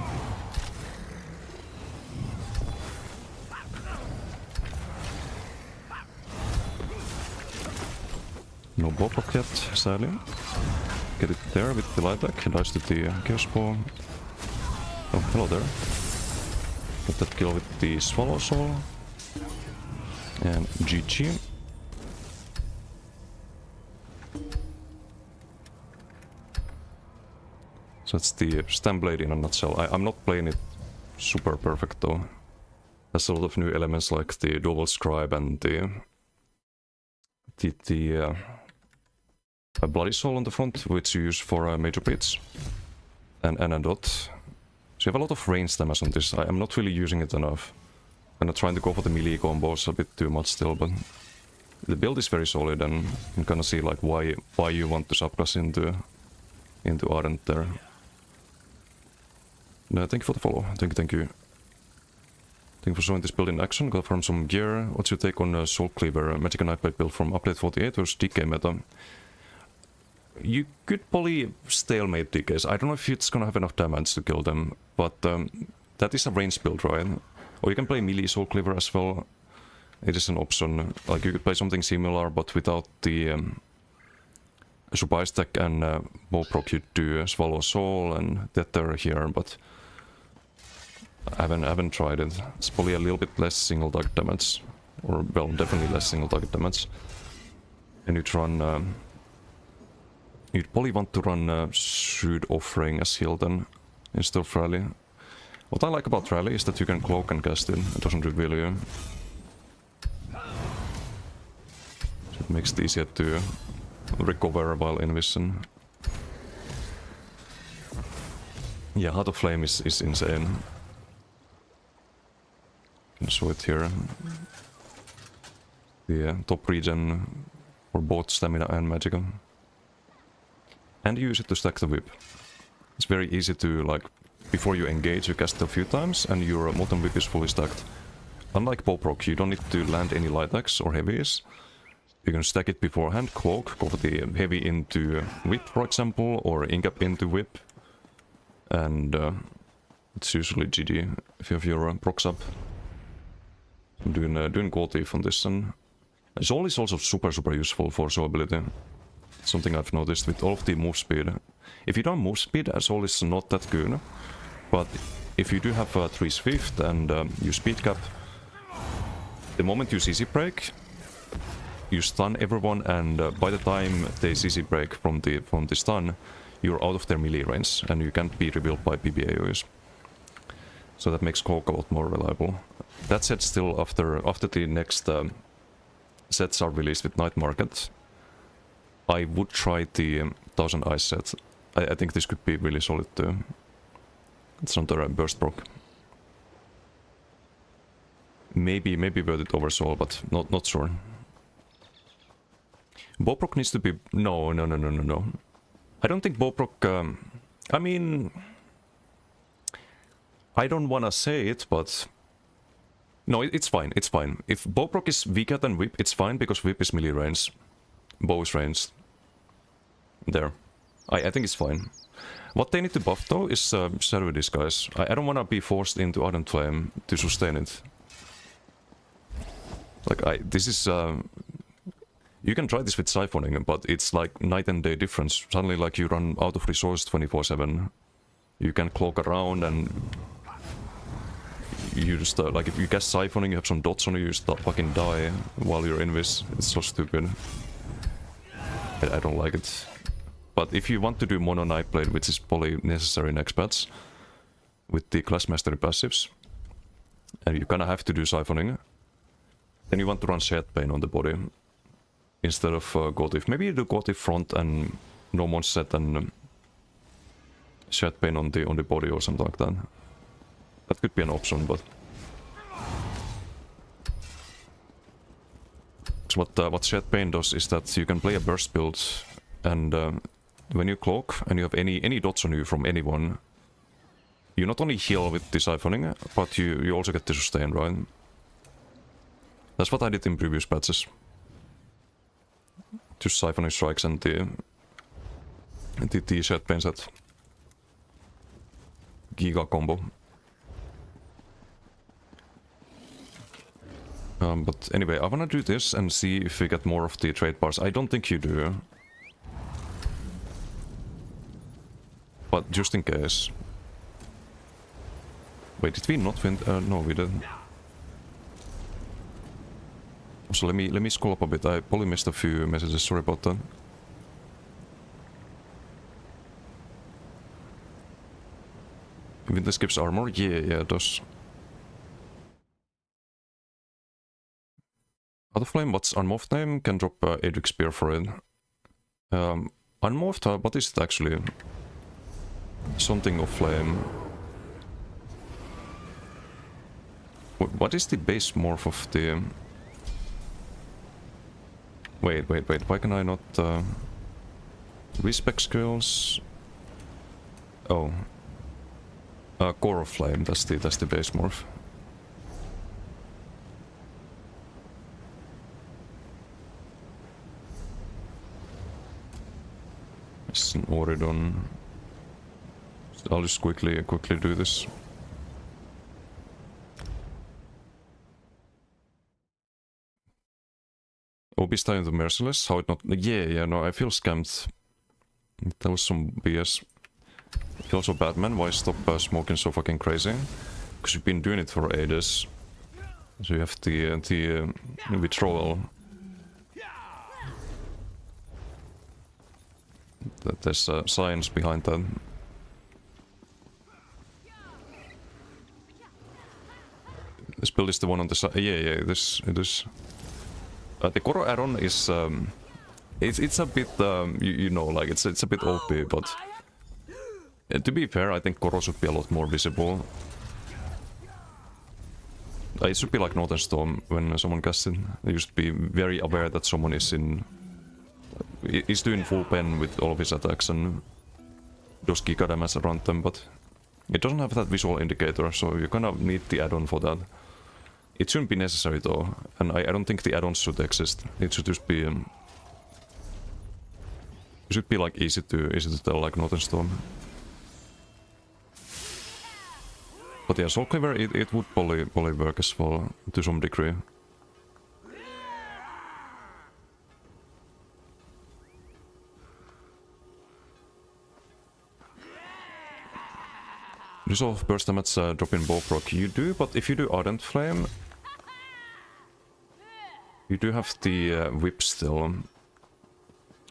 No Bobrok yet, sadly. Get it there with the light back, dies to the Chaos Ball. Oh, hello there. Get that kill with the Swallow Soul. And GG. So that's the Stamblade in a nutshell. I'm not playing it super perfect though. There's a lot of new elements like the Dual Scribe and the Bloody Soul on the front, which you use for major beats. And a dot. So you have a lot of range damage on this. I'm not really using it enough. I'm not trying to go for the melee combos a bit too much still, but the build is very solid and you can kind of see like why you want to subclass into Ardent there. No, thank you for the follow. Thank you. Thank you for showing this build in action. Got from some gear. What's your take on Soul Cleaver, Magicka Nightblade build from update 48 versus DK meta? You could probably stalemate DKs. I don't know if it's gonna have enough damage to kill them, but that is a range build, right? Or you can play melee Soul Cleaver as well. It is an option. Like you could play something similar, but without the Supply Stack and Bobrok, you do Swallow Soul and Tether here, but I haven't tried it. It's probably a little bit less single target damage, or well, definitely less single target damage. And you'd run, you'd probably want to run Shrewd Offering as heal then instead of Rally. What I like about Rally is that you can cloak and cast it. It doesn't reveal you. So it makes it easier to recover while in vision. Yeah, Heart of Flame is insane. You can show it here. The top regen for both stamina and magicka. And you use it to stack the whip. It's very easy to like before you engage, you cast it a few times, and your Molten Whip is fully stacked. Unlike Boproc, you don't need to land any light axe or heavies. You can stack it beforehand, cloak, go for the heavy into whip, for example, or incap into whip. And it's usually GG if you have your procs up. I'm doing gold thief on this one. Soul is also super useful for showability. Something I've noticed with all of the move speed. If you don't move speed, Soul is not that good. But if you do have 3's fifth and you speed cap, the moment you CC break, you stun everyone, and by the time they CC break from the stun, you're out of their melee range, and you can't be revealed by PB-AoEs. So that makes Cloak a lot more reliable. That said, still after the next sets are released with Night Market, I would try the 1000 Eyes set. I think this could be really solid too. It's not a burst proc. Maybe worth it over Soul, but not sure. Boproc needs to be... No. I don't think Boproc... I mean... I don't wanna say it, but... No, it's fine, it's fine. If Boproc is weaker than Whip, it's fine, because Whip is melee range. Bow is ranged. There. I think it's fine. What they need to buff though is Shadow Disguise. I don't wanna be forced into Ardent Flame to sustain it. Like, this is... You can try this with siphoning, but it's like night and day difference. Suddenly, like, you run out of resource 24/7. You can cloak around and... You just, like, if you cast siphoning, you have some dots on you, you just fucking die while you're in this. It's so stupid. I don't like it. But if you want to do mono Nightblade, which is probably necessary next patch, with the class mastery passives, and you kinda have to do siphoning, then you want to run Shed Pain on the body instead of Gold Thief. Maybe you do Gold Thief front and no mon set and Shed Pain on the body or something like that. That could be an option, but so what Shed Pain does is that you can play a burst build, and when you cloak and you have any dots on you from anyone, you not only heal with the siphoning, but you also get to sustain, right? That's what I did in previous patches. Just siphoning strikes and the Shed Pain set. Giga combo. But anyway, I wanna do this and see if we get more of the trade bars. I don't think you do. But just in case. Wait, did we not win? No, we didn't. So let me scroll up a bit. I probably missed a few messages, sorry about that. Witness gives armor? Yeah, it does. Out of Flame, what's Unmorphed name? Can drop Aedric Spear for it. Unmorphed, what is it actually? Something of Flame. What is the base morph of the... Wait, why can I not... Respec skills... Oh. Core of Flame, that's the base morph. It's an Auridon. I'll just quickly do this. Obis tie into Merciless? How it not... Yeah, no, I feel scammed. That was some BS. I feel so bad, man. Why stop smoking so fucking crazy? Because you've been doing it for ages. So you have the withdrawal. There's science behind that. This build is the one on the side. Yeah, it is. The Koro add-on is it's a bit you know, like it's a bit OP, but to be fair, I think Koro should be a lot more visible. It should be like Northern Storm when someone casts it. You should be very aware that someone is doing full pen with all of his attacks and does giga damage around them, but It doesn't have that visual indicator, so you kind of need the add-on for that. It shouldn't be necessary though, and I don't think the add-ons should exist. It should just be... it should be like easy to tell, like Northern Storm. But yeah, Soul Cleaver, it would probably work as well, to some degree. Resolve burst damage drop in bow proc. You do, but if you do Ardent Flame, you do have the whip still.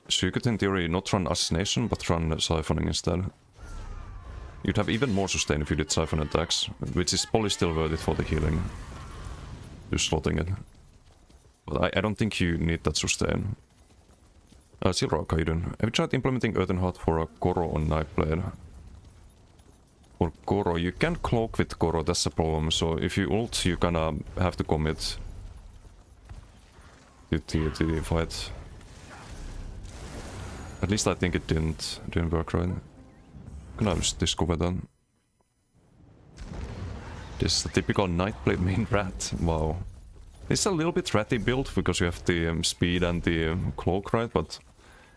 So you could in theory not run Assassination, but run Siphoning instead. You'd have even more sustain if you did Siphon attacks, which is probably still worth it for the healing. Just slotting it. But I don't think you need that sustain. Silra Kaiden. Have you tried implementing Earthen Heart for a Koro on Nightblade? For Koro, you can cloak with Koro, that's the problem. So if you ult, you kinda have to commit to the fight. At least I think it didn't work right. Gonna just discover that. This is a typical Nightblade main rat. Wow. It's a little bit ratty build because you have the speed and the cloak, right? But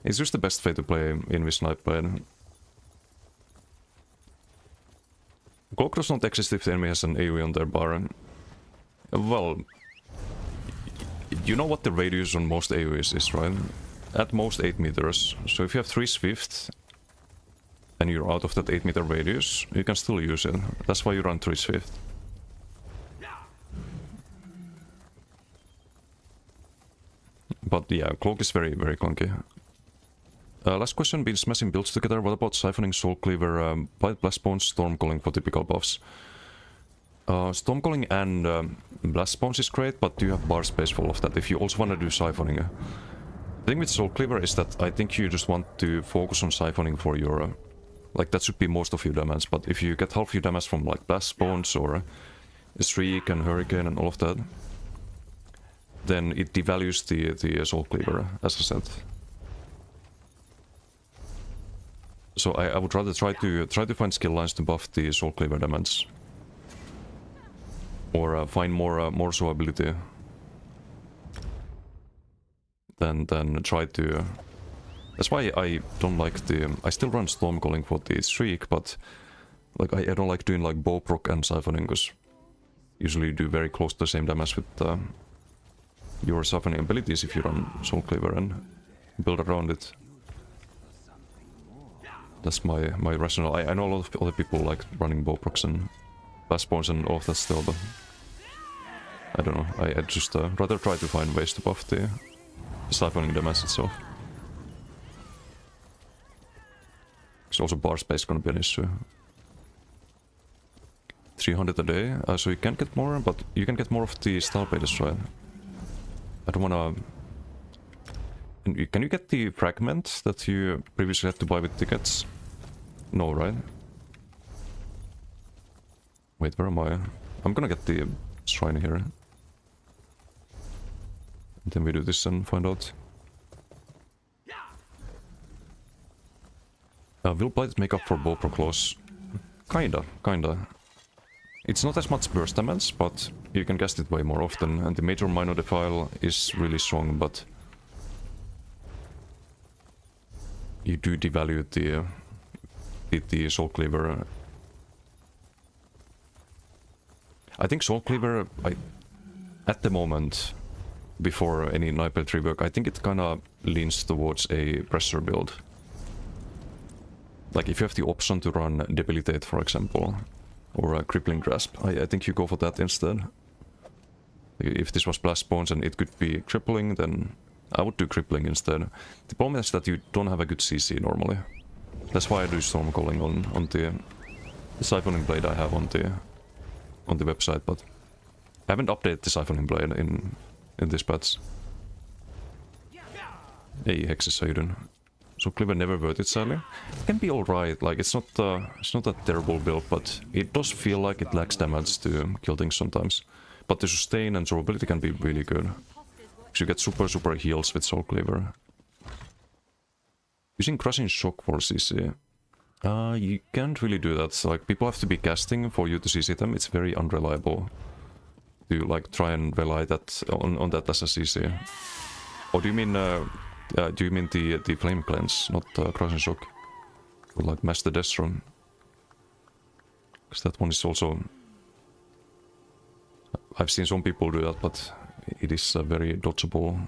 it's just the best way to play Invis Nightblade. Cloak does not exist if the enemy has an AoE on their bar. Well, you know what the radius on most AoEs is, right? At most 8 meters. So if you have 3 Swift and you're out of that 8 meter radius, you can still use it. That's why you run 3 Swift. But yeah, Cloak is very, very clunky. Last question, been smashing builds together. What about Siphoning, Soul Cleaver, Bite, Blast Bones, Storm Calling for typical buffs? Storm Calling and Blast Bones is great, but you have bar space full of that if you also want to do Siphoning. The thing with Soul Cleaver is that I think you just want to focus on Siphoning for your... like, that should be most of your damage, but if you get half your damage from, like, Blast Bones or Streak and Hurricane and all of that, then it devalues the Soul Cleaver, as I said. So I would rather try to find skill lines to buff the Soul Cleaver damage. Or find more soul ability. Than try to... That's why I don't like the... I still run Storm Calling for the Streak, but... like I don't like doing like Bow Proc and Siphoning, because usually you do very close to the same damage with your Siphoning abilities if you run Soul Cleaver and build around it. That's my rationale. I know a lot of other people like running Bow Procs and Blast Bones and all of that still, but... I don't know, I just rather try to find ways to buff the Siphoning damage itself. Because also bar space is gonna be an issue. 300 a day, so you can get more, but you can get more of the Style Blade Destroyer. I don't wanna... Can you get the fragment that you previously had to buy with tickets? No, right? Wait, where am I? I'm gonna get the shrine here. And then we do this and find out. Will Blight make up for Bow Proc loss? Kinda. It's not as much burst damage, but you can cast it way more often, and the Major Minor Defile is really strong, but... you do devalue the Soul Cleaver. I think Soul Cleaver, at the moment, before any Nightblade rework, I think it kinda leans towards a pressure build. Like if you have the option to run Debilitate, for example, or a Crippling Grasp, I think you go for that instead. If this was Blast Bones and it could be Crippling, then I would do Crippling instead. The problem is that you don't have a good CC normally. That's why I do Storm Calling on the Siphoning Blade I have on the website, but I haven't updated the Siphoning Blade in this patch. Hey, Hexes, how you doing? So Cleaver never worth it, sadly. It can be alright, like it's not a terrible build, but it does feel like it lacks damage to kill things sometimes. But the sustain and durability can be really good. You get super heals with Soul Cleaver. Using Crushing Shock for CC. You can't really do that. Like, people have to be casting for you to CC them. It's very unreliable to like try and rely that on that as a CC. Or do you mean the flame cleanse, not crushing shock? Or like mash the Destron? Because that one is also. I've seen some people do that, but it is very dodgeable.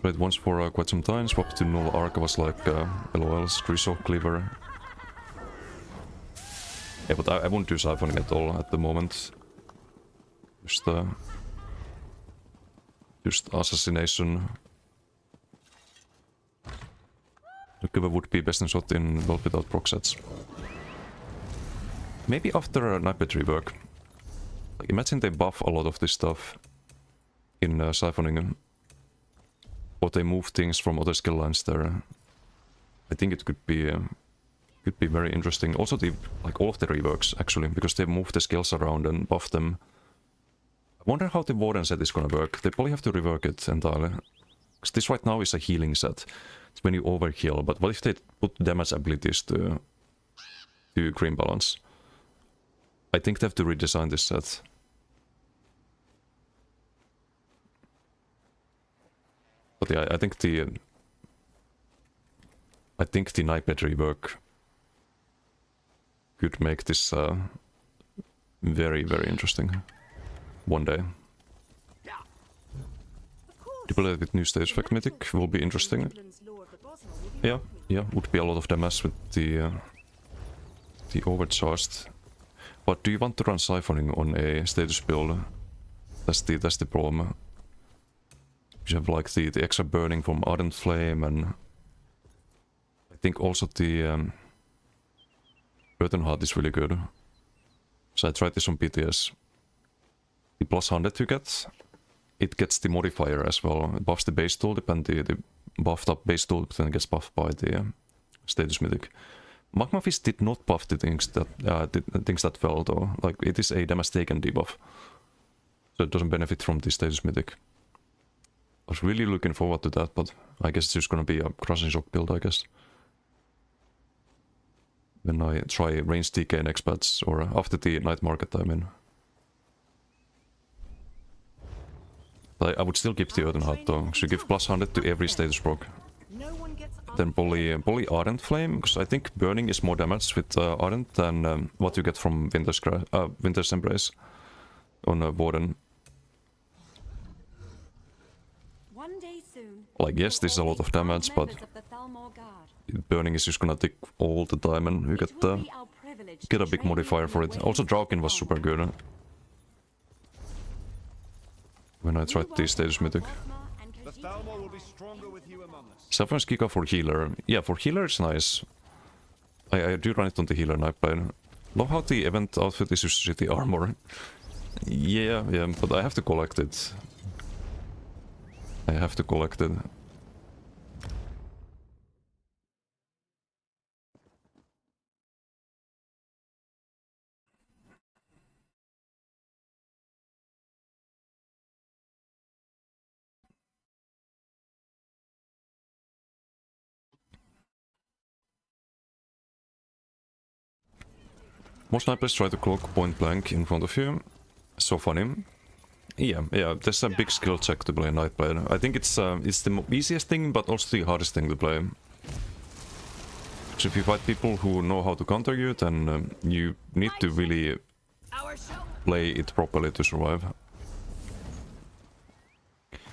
Played once for quite some time, swapped to Null Arc, was like LOL, Screw Cleaver. Yeah, but I won't do siphoning at all at the moment. Just assassination. Recover would be best in shot in world without proc sets. Maybe after Nightblade rework. Like, imagine they buff a lot of this stuff in siphoning. Or they move things from other skill lines there. I think it could be very interesting. Also, like all of the reworks actually, because they move the skills around and buff them. I wonder how the Warden set is gonna work. They probably have to rework it entirely. Because this right now is a healing set. It's when you overheal. But what if they put damage abilities to Green Balance? I think they have to redesign this set. But yeah, I think the Nightblade rework could make this very, very interesting one day. Deployed with new stage effect mythic will be interesting. Yeah, would be a lot of damage with the overcharged. But do you want to run siphoning on a status build? That's the problem. You have like the extra burning from Ardent Flame, and I think also the Earthen Heart is really good. So I tried this on BTS. The plus 100 you get, it gets the modifier as well. It buffs the base tooltip, and the buffed up base tooltip then gets buffed by the status mythic. Magma Fist did not buff the things that fell though. Like, it is a damage taken debuff, so it doesn't benefit from the status mythic. I was really looking forward to that, but I guess it's just gonna be a Crushing Shock build, I guess. When I try range DK next patch, or after the night market, I mean. But I would still keep the Earthen Heart though. Should give plus 100 to every status proc. Then probably Ardent Flame, because I think burning is more damage with Ardent than what you get from Winter's Embrace on Warden. Like, yes, this is a lot of damage, but burning is just gonna take all the time, and you get a big modifier for it. Also, Draukin was super good when I tried the status mythic. Sapphire's Giga for healer. Yeah, for healer it's nice. I do run it on the healer Nightblade. Love how the event outfit is just the armor. Yeah, but I have to collect it. Most snipers try to cloak point blank in front of you. So funny. Yeah, there's a big skill check to play Nightblade. I think it's the easiest thing, but also the hardest thing to play. So if you fight people who know how to counter you, then you need to really play it properly to survive.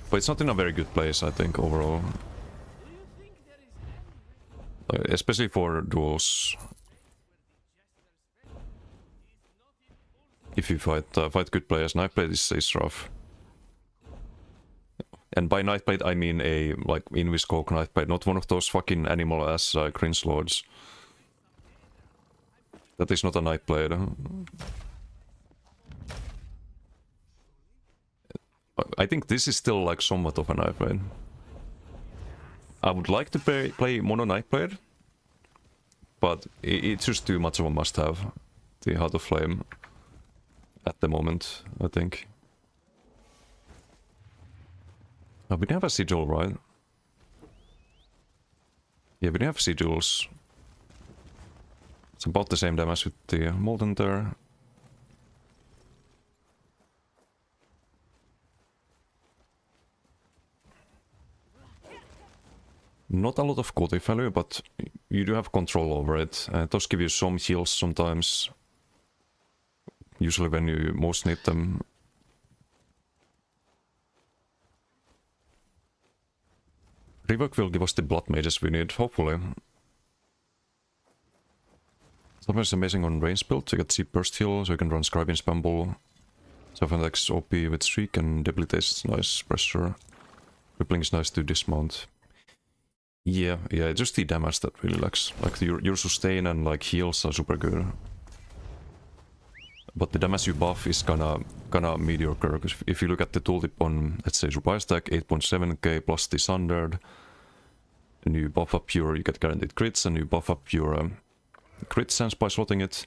But it's not in a very good place, I think, overall. Especially for duels. If you fight good players, Nightblade is rough. And by Nightblade I mean a like Inviscope Nightblade, not one of those fucking animal ass cringe lords. That is not a Nightblade. I think this is still like somewhat of a Nightblade. I would like to play mono Nightblade, but it's just too much of a must-have. The Heart of Flame. At the moment, I think. We have a sigil, right? Yeah, we do have sigils. It's about the same damage with the Molten there. Not a lot of quality value, but you do have control over it. Those give you some heals sometimes. Usually when you most need them. Rework will give us the blood mages we need, hopefully. Sometimes amazing on range build to get cheap burst heal, so you can run Scribe in Spamble. 7x OP with Streak and Debilitate is nice, pressure. Crippling is nice to dismount. Yeah, just the damage that really lacks. Like your sustain and like heals are super good. But the damage you buff is kinda mediocre, because if you look at the tooltip on, let's say, Surprise Attack, 8.7k plus the Sundered, and you buff up you get guaranteed crits, and you buff up your crit sense by slotting it.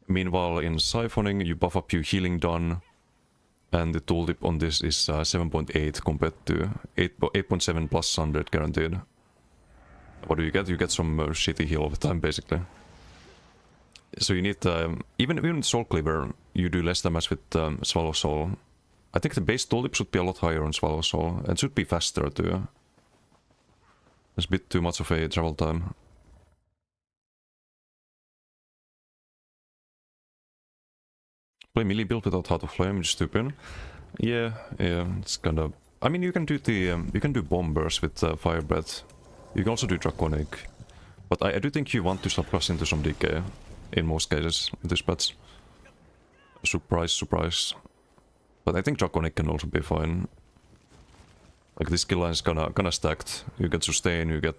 Meanwhile, in Siphoning, you buff up your healing done, and the tooltip on this is 7.8 compared to 8.7 plus Sundered guaranteed. What do you get? You get some shitty heal all the time, basically. So you need, even with Soul Cleaver, you do less damage with Swallow Soul. I think the base tooltip should be a lot higher on Swallow Soul, and should be faster too. There's a bit too much of a travel time. Play melee build without Heart of Flame, which is stupid. Yeah, it's kind of. I mean, you can do Bomb Burst with Fire Breath. You can also do Draconic, but I do think you want to surplus into some DK in most cases with this patch. Surprise, surprise. But I think Draconic can also be fine. Like this skill line is kinda stacked. You get sustain, you get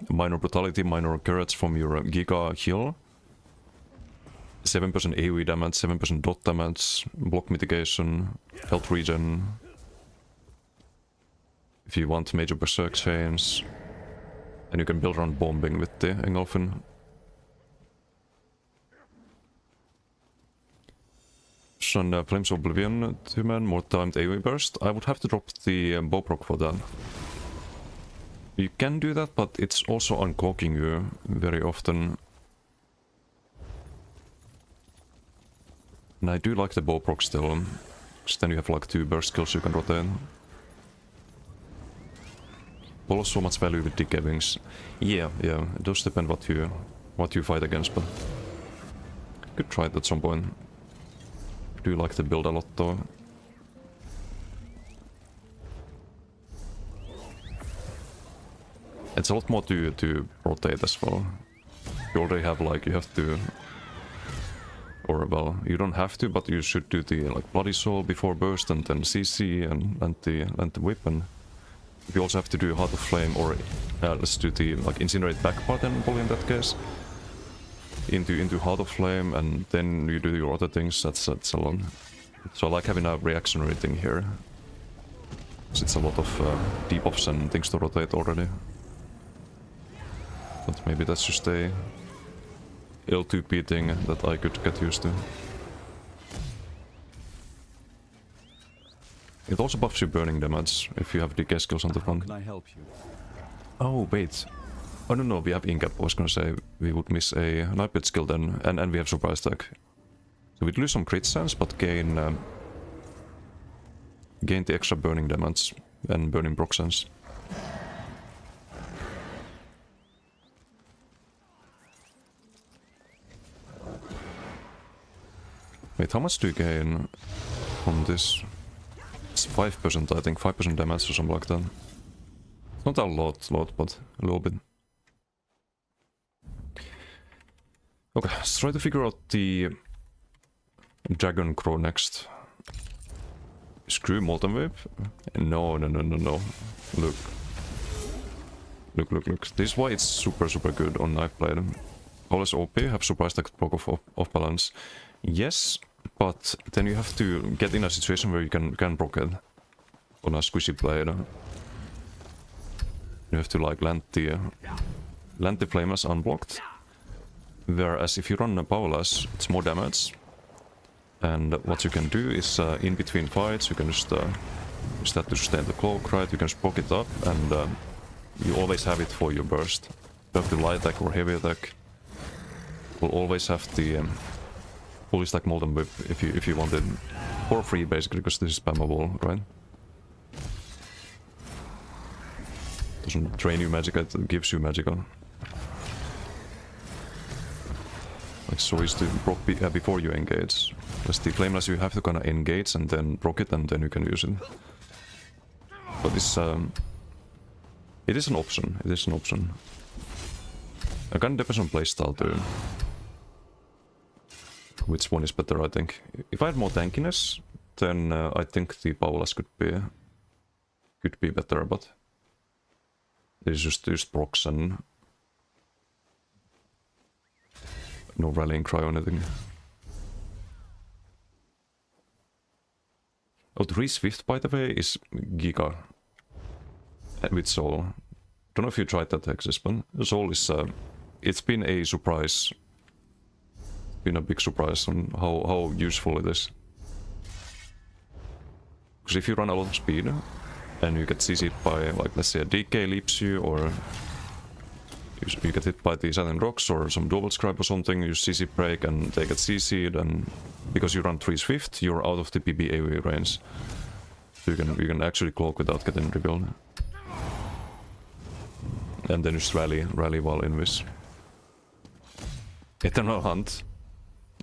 minor brutality, minor courage from your Giga heal. 7% AoE damage, 7% dot damage, block mitigation, health regen. If you want major berserk chains. And you can build around bombing with the Engolfin. Sun Flames of Oblivion, 2-man, more timed AoE burst. I would have to drop the bow proc for that. You can do that, but it's also uncloaking you very often. And I do like the bow proc still, because then you have like 2 burst skills you can rotate. Follows so much value with DK wings. Yeah, it does depend what you fight against, but could try it at some point. Do you like to build a lot though? It's a lot more to rotate as well. You already have like, you have to, or well, you don't have to, but you should do the like Bloody Soul before burst and then CC and the whip, and you also have to do Heart of Flame, or let's do the like Incinerate back part then probably in that case. Into Heart of Flame, and then you do your other things. That's a lot. So I like having a reactionary thing here. It's a lot of debuffs and things to rotate already. But maybe that's just a L2P thing that I could get used to. It also buffs you burning damage if you have DK skills on the front. Can I help you? Oh wait. Oh no, we have Incap. I was gonna say we would miss a Nightblade skill then, and we have Surprise Attack. So we'd lose some crit sense, but gain the extra burning damage and burning proc sense. Wait, how much do you gain from this? It's 5%, I think, 5% damage or something like that. Not a lot, but a little bit. Okay, let's try to figure out the Dragon Crow next. Screw Molten Whip? No. Look. This is why it's super good on Nightblade. Always OP, have Surprise Attack proc off balance. Yes, but then you have to get in a situation where you can proc it on a squishy blade. You have to like land the flame as unblocked. Whereas if you run a Powerless, it's more damage. And what you can do is, in between fights, you can just use that to sustain the cloak, right? You can just poke it up and You always have it for your burst. You have the light attack or heavy attack. Will always have the fully stack Molten Whip if you want it for free basically, because this is spammable, right? Doesn't drain you magicka, it gives you magicka. Like so is to proc before you engage. Whereas the Flameless you have to kinda engage and then proc it and then you can use it. But this it is an option, it is an option. It kinda depends on playstyle too. Which one is better, I think. If I had more tankiness, then I think the Paulas could be better, but this is just procs and no rallying cry or anything. Oh, the Swift, by the way, is Giga with Soul. Don't know if you tried that, Hexis, but Soul is it's been a surprise. Been a big surprise on how useful it is. Because if you run a lot of speed and you get CC'd by, like, let's say a DK leaps you, or you get hit by the Silent Rocks or some double scribe or something, you CC break and they get CC'd, and because you run 3 Swift, you're out of the BB AoE range. So you can actually cloak without getting revealed. And then just rally while in this. Eternal Hunt.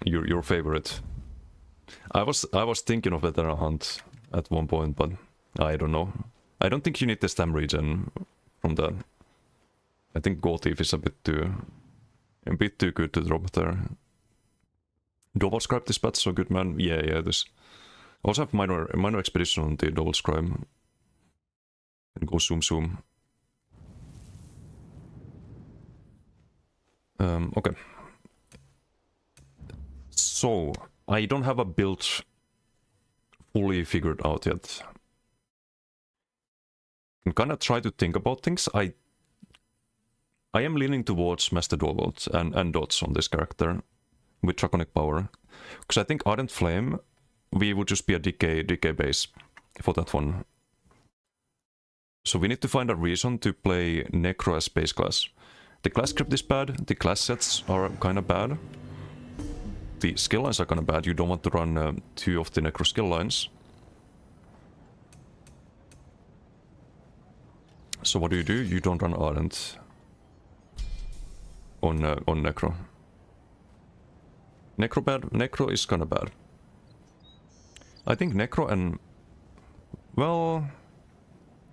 Your favorite. I was thinking of Eternal Hunt at one point, but I don't know. I don't think you need the stam regen from that. I think Gold Thief is a bit too good to drop there. Double Scribe this batch so good, man. Yeah, this. Also have minor expedition on the Double Scribe. And go zoom. Okay. So, I don't have a build fully figured out yet. I'm gonna try to think about things. I am leaning towards Master Dual and Dots on this character with Draconic Power. Because I think Ardent Flame, we would just be a DK base for that one. So we need to find a reason to play Necro as base class. The class script is bad, the class sets are kinda bad. The skill lines are kinda bad, you don't want to run 2 of the Necro skill lines. So what do? You don't run Ardent on Necro. Necro bad? Necro is kinda bad. I think Necro and... well...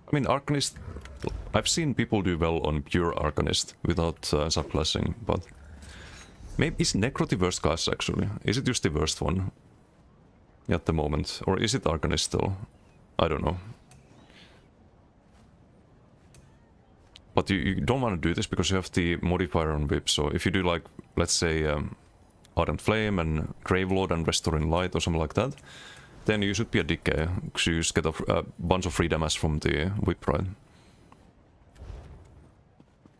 I mean, Arcanist... I've seen people do well on pure Arcanist without subclassing, but... maybe is Necro the worst class actually? Is it just the worst one? At the moment? Or is it Arcanist still? I don't know. But you don't want to do this because you have the modifier on Whip, so if you do like, let's say, Ardent Flame and Gravelord and Restoring Light or something like that, then you should be a DK, because you just get a bunch of free damage from the Whip, right?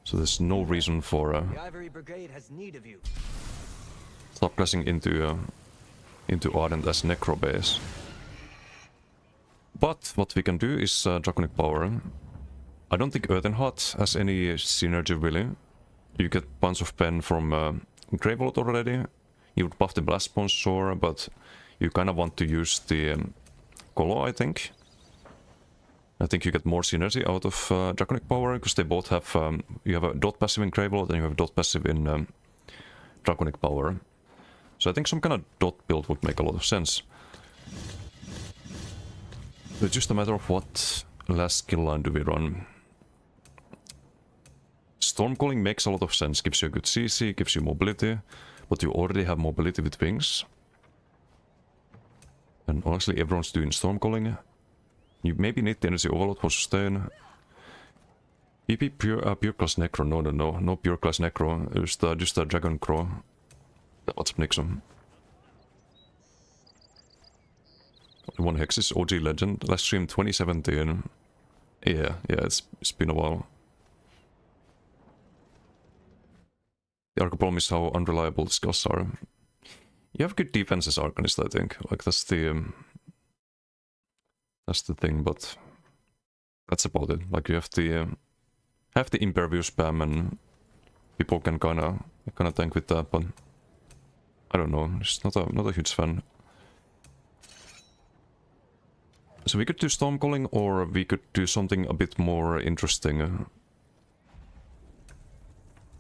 So there's no reason for The Ivory Brigade has need of you. subclassing into Ardent as Necro base. But what we can do is Draconic Power. I don't think Earthenheart has any synergy really. You get Punch of Pen from Gravelord already. You would buff the Blast Sponsor, but you kind of want to use the Colo, I think. I think you get more synergy out of Draconic Power, because they both have... you have a dot passive in Gravelord and you have a dot passive in Draconic Power. So I think some kind of dot build would make a lot of sense. It's just a matter of what last skill line do we run. Stormcalling makes a lot of sense, gives you a good CC, gives you mobility, but you already have mobility with wings. And honestly, everyone's doing Stormcalling. You maybe need the Energy Overload for sustain. PP pure class Necro, no pure class Necro, just a Dragon Crow. What's up, Nixon? One Hexis, OG Legend, last stream 2017. Yeah, it's been a while. The Arco problem is how unreliable the skills are. You have good defense as Arcanist, I think. Like, that's the thing, but that's about it. Like, you have the have the Impervious spam and people can kinda tank with that, but I don't know, it's not a huge fan. So we could do Stormcalling, or we could do something a bit more interesting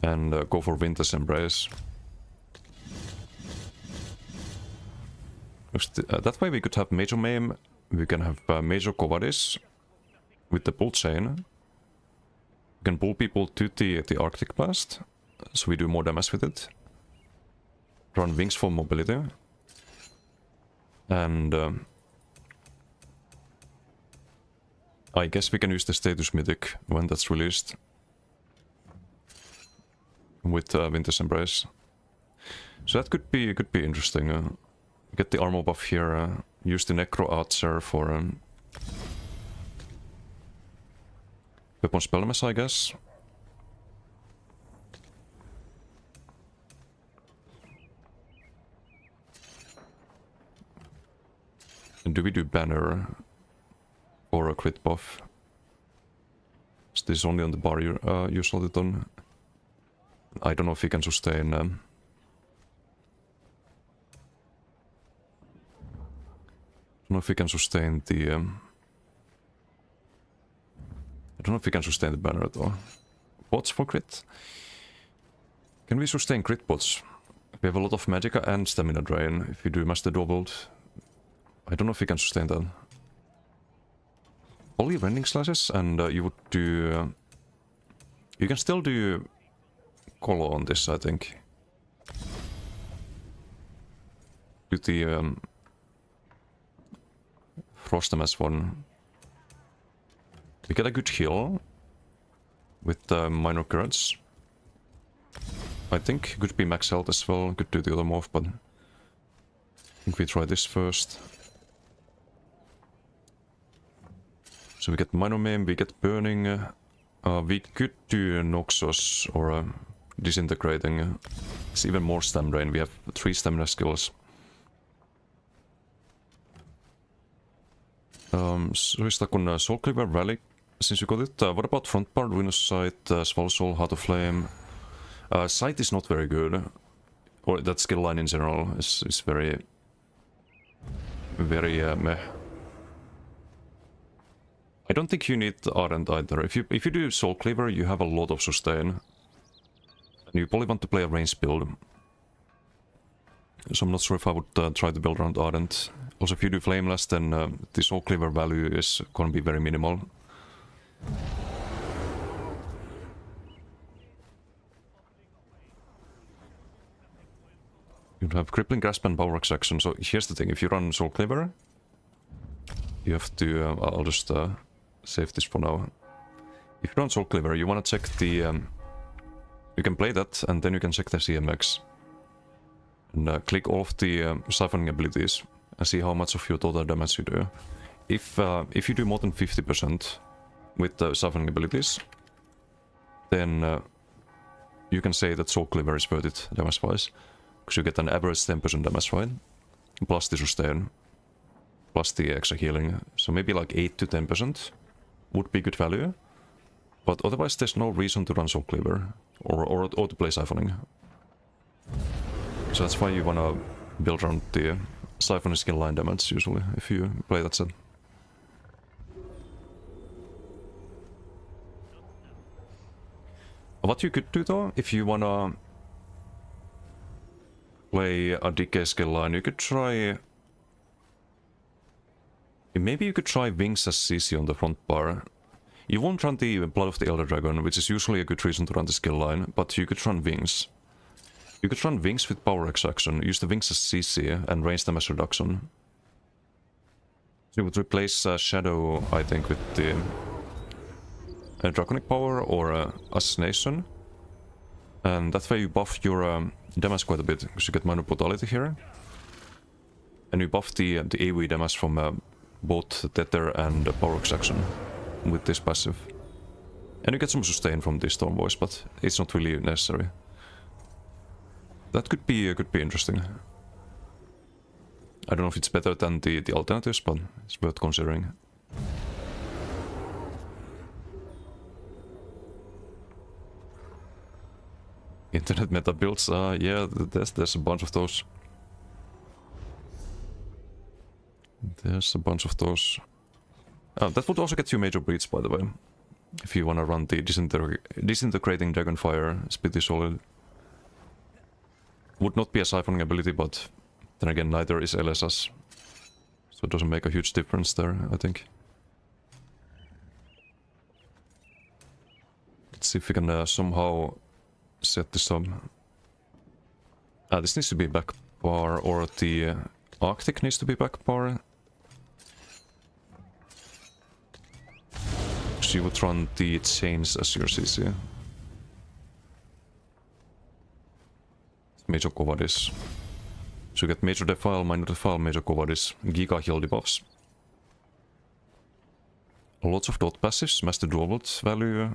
and go for Winter's Embrace. That way we could have Major Maim, we can have Major Kovadis with the Bull Chain. We can pull people to the Arctic Blast, so we do more damage with it. Run Wings for mobility. And I guess we can use the Status Mythic when that's released. With Winter's Embrace. So that could be interesting. Get the armor buff here, use the Necro Archer for Weapon Spellmass, I guess. And do we do Banner or a crit buff? Is this only on the bar usually done? I don't know if he can sustain. I don't know if he can sustain the. I don't know if we can sustain the banner at all. Bots for crit? Can we sustain crit bots? We have a lot of Magicka and Stamina Drain. If we do Master Doubled, I don't know if we can sustain that. Only Rending Slashes, and you would do. You can still do Colo on this, I think. Do the Frostamas one. We get a good heal with minor currents. I think could be max health as well. Could do the other morph, but I think we try this first. So we get minor maim, we get burning. We could do Noxus or disintegrating. It's even more stam drain. We have 3 stamina skills. Suista kun Soul Cleaver Rally, since you got it. What about front part, Ruinous Sight, Swallow Soul, Heart of Flame? Sight is not very good. Or that skill line in general is very meh. I don't think you need Ardent either. If you do Soul Cleaver, you have a lot of sustain. And you probably want to play a range build. So I'm not sure if I would try to build around Ardent. Also, if you do Flameless, then the Soul Cleaver value is gonna be very minimal. You have Crippling Grasp and Power Axe action. So here's the thing: if you run Soul Cleaver, you have to. I'll just save this for now. If you run Soul Cleaver, you want to check the. You can play that, and then you can check the CMX. And click all of the siphoning abilities and see how much of your total damage you do. If you do more than 50% with the siphoning abilities, then you can say that Soul Cleaver is worth it damage-wise. Because you get an average 10% damage, right? Plus the sustain. Plus the extra healing. So maybe like 8 to 10% would be good value. But otherwise there's no reason to run Soul Cleaver. Or to play siphoning. So that's why you wanna build around the siphoning skill line damage usually, if you play that set. What you could do though, if you wanna play a decay skill line, you could try... Maybe you could try Wings as CC on the front bar. You won't run the Blood of the Elder Dragon, which is usually a good reason to run the skill line, but you could run Wings. You could run Wings with Power Axe action, use the Wings as CC and range damage reduction. So you would replace Shadow, I think, with the Draconic Power or Assassination. And that way you buff your damage quite a bit, because you get minor brutality here. And you buff the AoE damage from both Tether and Power Axe action with this passive. And you get some sustain from the Storm Voice, but it's not really necessary. That could be interesting. I don't know if it's better than the alternatives, but it's worth considering. Internet meta builds, yeah, there's a bunch of those. There's a bunch of those. That would also get you major breeds, by the way. If you wanna run the Disintegrating Dragonfire, it's pretty solid. Would not be a siphoning ability, but then again, neither is LSS. So it doesn't make a huge difference there, I think. Let's see if we can somehow set this up. This needs to be back par, or the Arctic needs to be back par. So you would run the chains as your CC. Major Kovadis. So you get Major Defile, Minor Defile, Major Kovadis, Giga Heal debuffs. Lots of dot passives, Master Dualbolt value.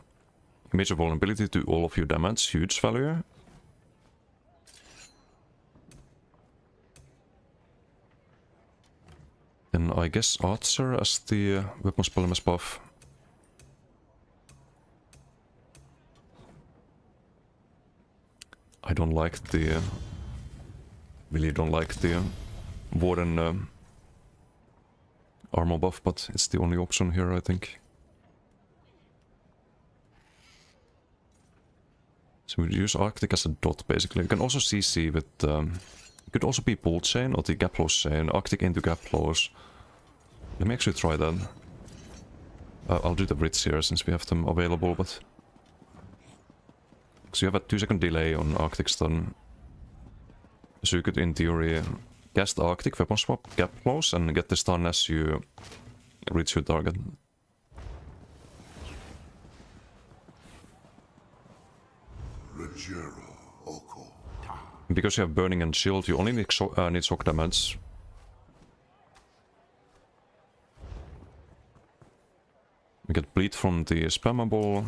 Major vulnerability to all of your damage, huge value. Then I guess Archer as the weapon spell buff. I don't like the... really don't like the Warden armor buff, but it's the only option here, I think. So we use Arctic as a dot, basically. You can also CC with... it could also be Bolt Chain or the Gap Close Chain. Arctic into Gap Close. Let me actually try that. I'll do the Brits here, since we have them available, but... So you have a 2-second delay on Arctic stun. So you could, in theory, cast Arctic, weapon swap, Gap Close, and get the stun as you reach your target. Because you have Burning and Shield, you only need shock damage. We get Bleed from the Spammable.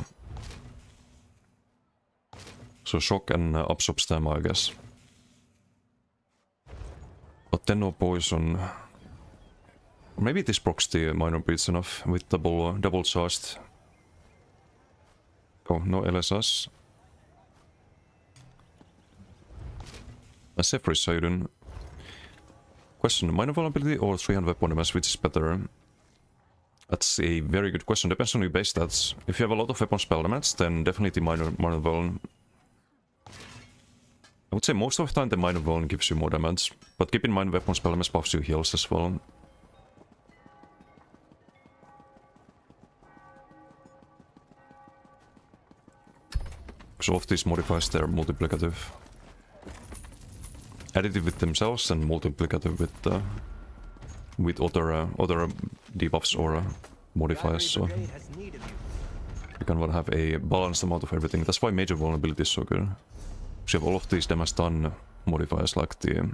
So shock and absorb stamina, I guess. But then no poison. Maybe this procs the minor beats enough with double charged. Oh, no LSS. A Zephyr Sidon. Question, minor vulnerability or 300 weapon damage, which is better? That's a very good question, depends on your base stats. If you have a lot of weapon spell damage, then definitely minor vuln. I would say most of the time the minor vuln gives you more damage, but keep in mind weapon spell damage buffs you heals as well. So all of these modifiers, they're multiplicative. Additive with themselves and multiplicative with other debuffs or modifiers. So you can have a balanced amount of everything. That's why major vulnerability is so good. So you have all of these damage done modifiers, like the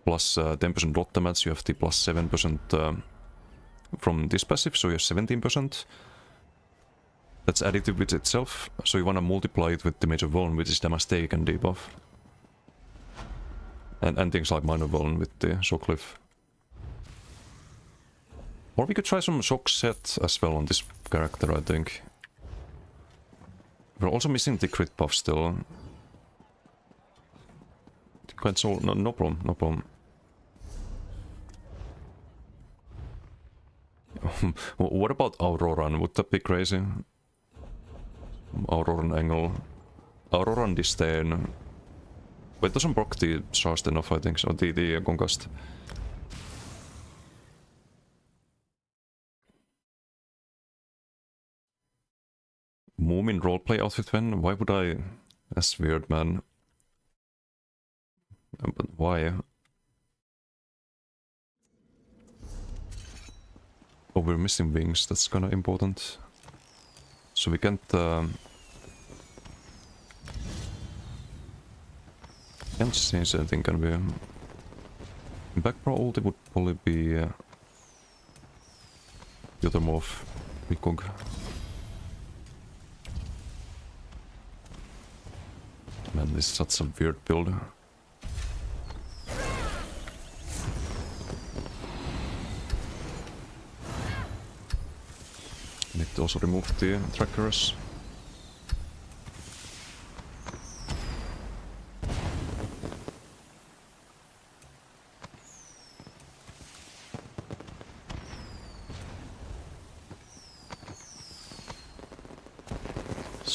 plus 10% dot damage, you have the plus 7% from this passive, so you have 17%. That's additive with itself, so you want to multiply it with the major vuln, which is damage taken debuff. And things like minor vuln with the shock cliff. Or we could try some shock set as well on this character, I think. We're also missing the crit buff still. No problem, no problem. What about Auroran? Would that be crazy? Auroran Angle. Auroran Disdain. But it doesn't proc the charged enough, I think, so the Concussed. Moomin roleplay outfit when? Why would I? That's weird, man. But why? Oh, we're missing wings, that's kinda important. So we can't change anything, can we? Back pro ulti would probably be the other move, Recog. Man, this is such a weird build. Need to also remove the trackers.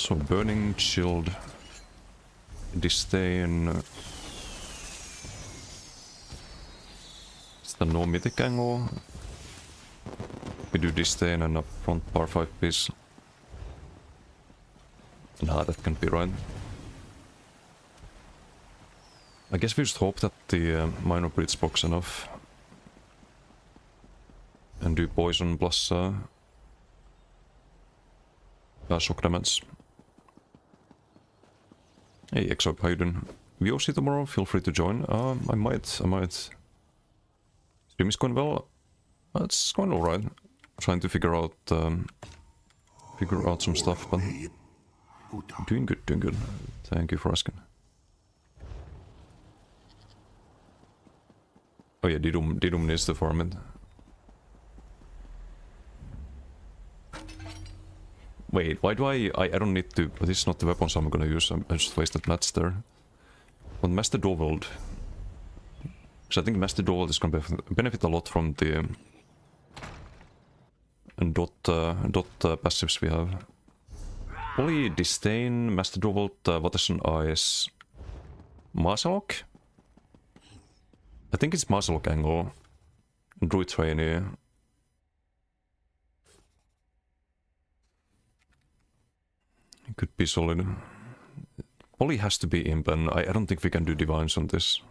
So burning, chilled, disdain. Is there no mythic angle? We do disdain and a front par 5 piece. Nah, that can't be right. I guess we just hope that the minor bridge box enough. And do poison plus shock damage. Hey Exo, how you doing? VOC tomorrow, feel free to join. I might. Stream is going well. It's going alright. Trying to figure out some stuff, but doing good. Thank you for asking. Oh yeah, Didum needs to farm it. Wait, why do I don't need to, but this is not the weapons I'm gonna use, I just wasted mats there. But Master Doveld. Because I think Master Doveld is gonna benefit a lot from the dot passives we have. Holy Disdain, Master Doveld, Waterson Eyes, Masalok? I think it's Masalok angle. Druid Trainee. It could be solid. Poly has to be imp, and I don't think we can do divines on this.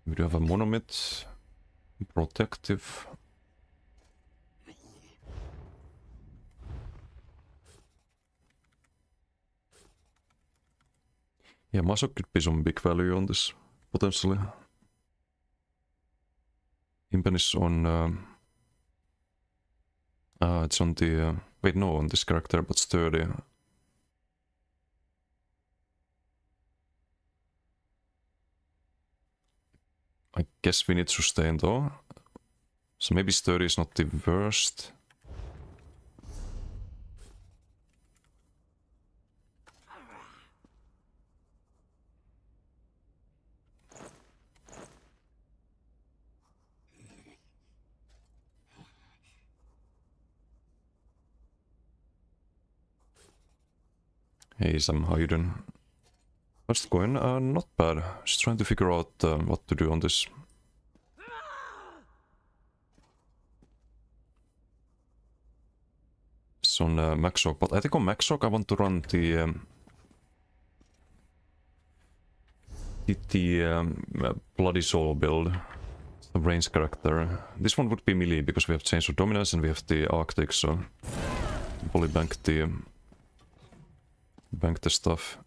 We do have a monomyth, protective. Yeah, Masok could be some big value on this, potentially. Impen is on... it's on the... wait, no, on this character, but sturdy. I guess we need sustain though. So maybe sturdy is not the worst. Hey Sam, how you doing? How's it going? Not bad. Just trying to figure out what to do on this. It's on Maxoc, but I think on Maxoc I want to run the Bloody Soul build. The range character. This one would be melee because we have Chains of Dominance and we have the Arctic, so probably bank the stuff.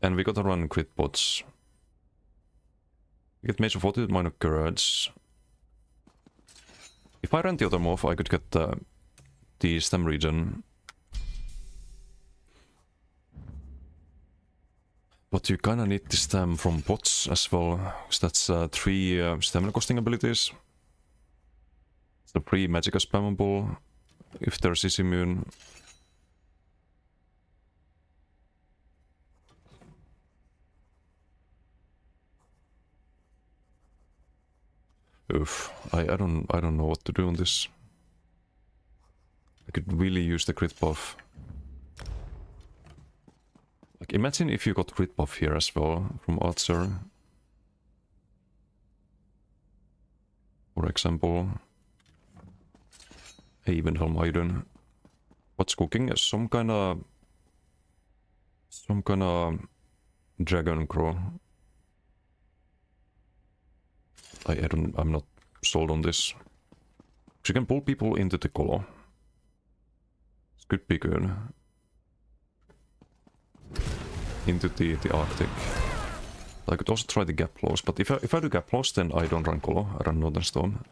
And we gotta run crit bots. We get Mage of Fortitude, Minor Courage. If I ran the other morph, I could get the stem regen. But you kinda need the stem from bots as well, because that's 3 stamina costing abilities. It's the pre-Magicka spammable, if there's is immune. Oof, I don't know what to do on this. I could really use the crit buff. Like, imagine if you got crit buff here as well from Archer. For example. Hey, Evenhelm, how you doing? What's cooking? Some kinda dragon crow. I'm not sold on this. You can pull people into the color. This could be good. Into the Arctic. I could also try the gap close, but if I do gap close, then I don't run color. I run Northern Storm.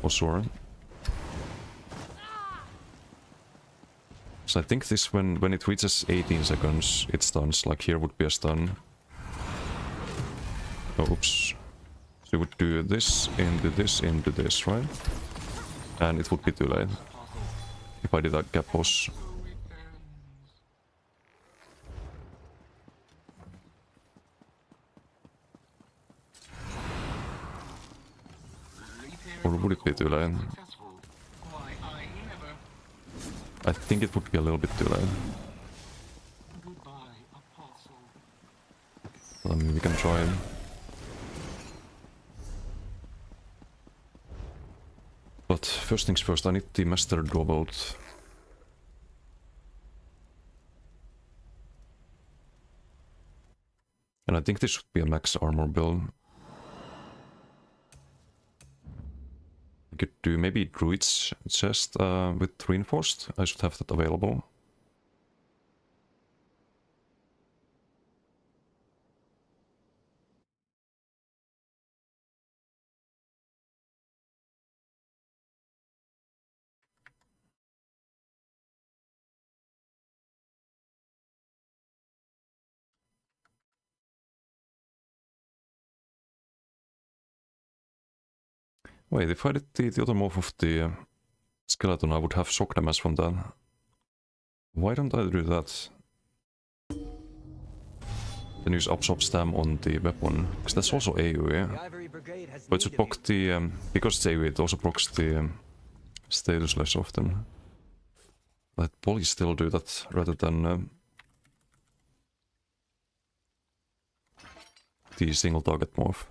For sure. So I think this when it reaches 18 seconds, it stuns. Like here would be a stun. Oh, oops. we would do this, into this, right? And it would be too late if I did a gap boss. Or would it be too late? I think it would be a little bit too late. I mean, we can try. But first things first, I need the Master Drawbolt. And I think this should be a max armor build. I could do maybe Druid's chest with reinforced. I should have that available. Wait, if I did the other move of the skeleton, I would have shock damage from that. Why don't I do that? Then use absorb stam on the weapon, because that's also AoE. But it should block the... because it's AoE, it also blocks the status less often. Let Polly still do that, rather than the single target move.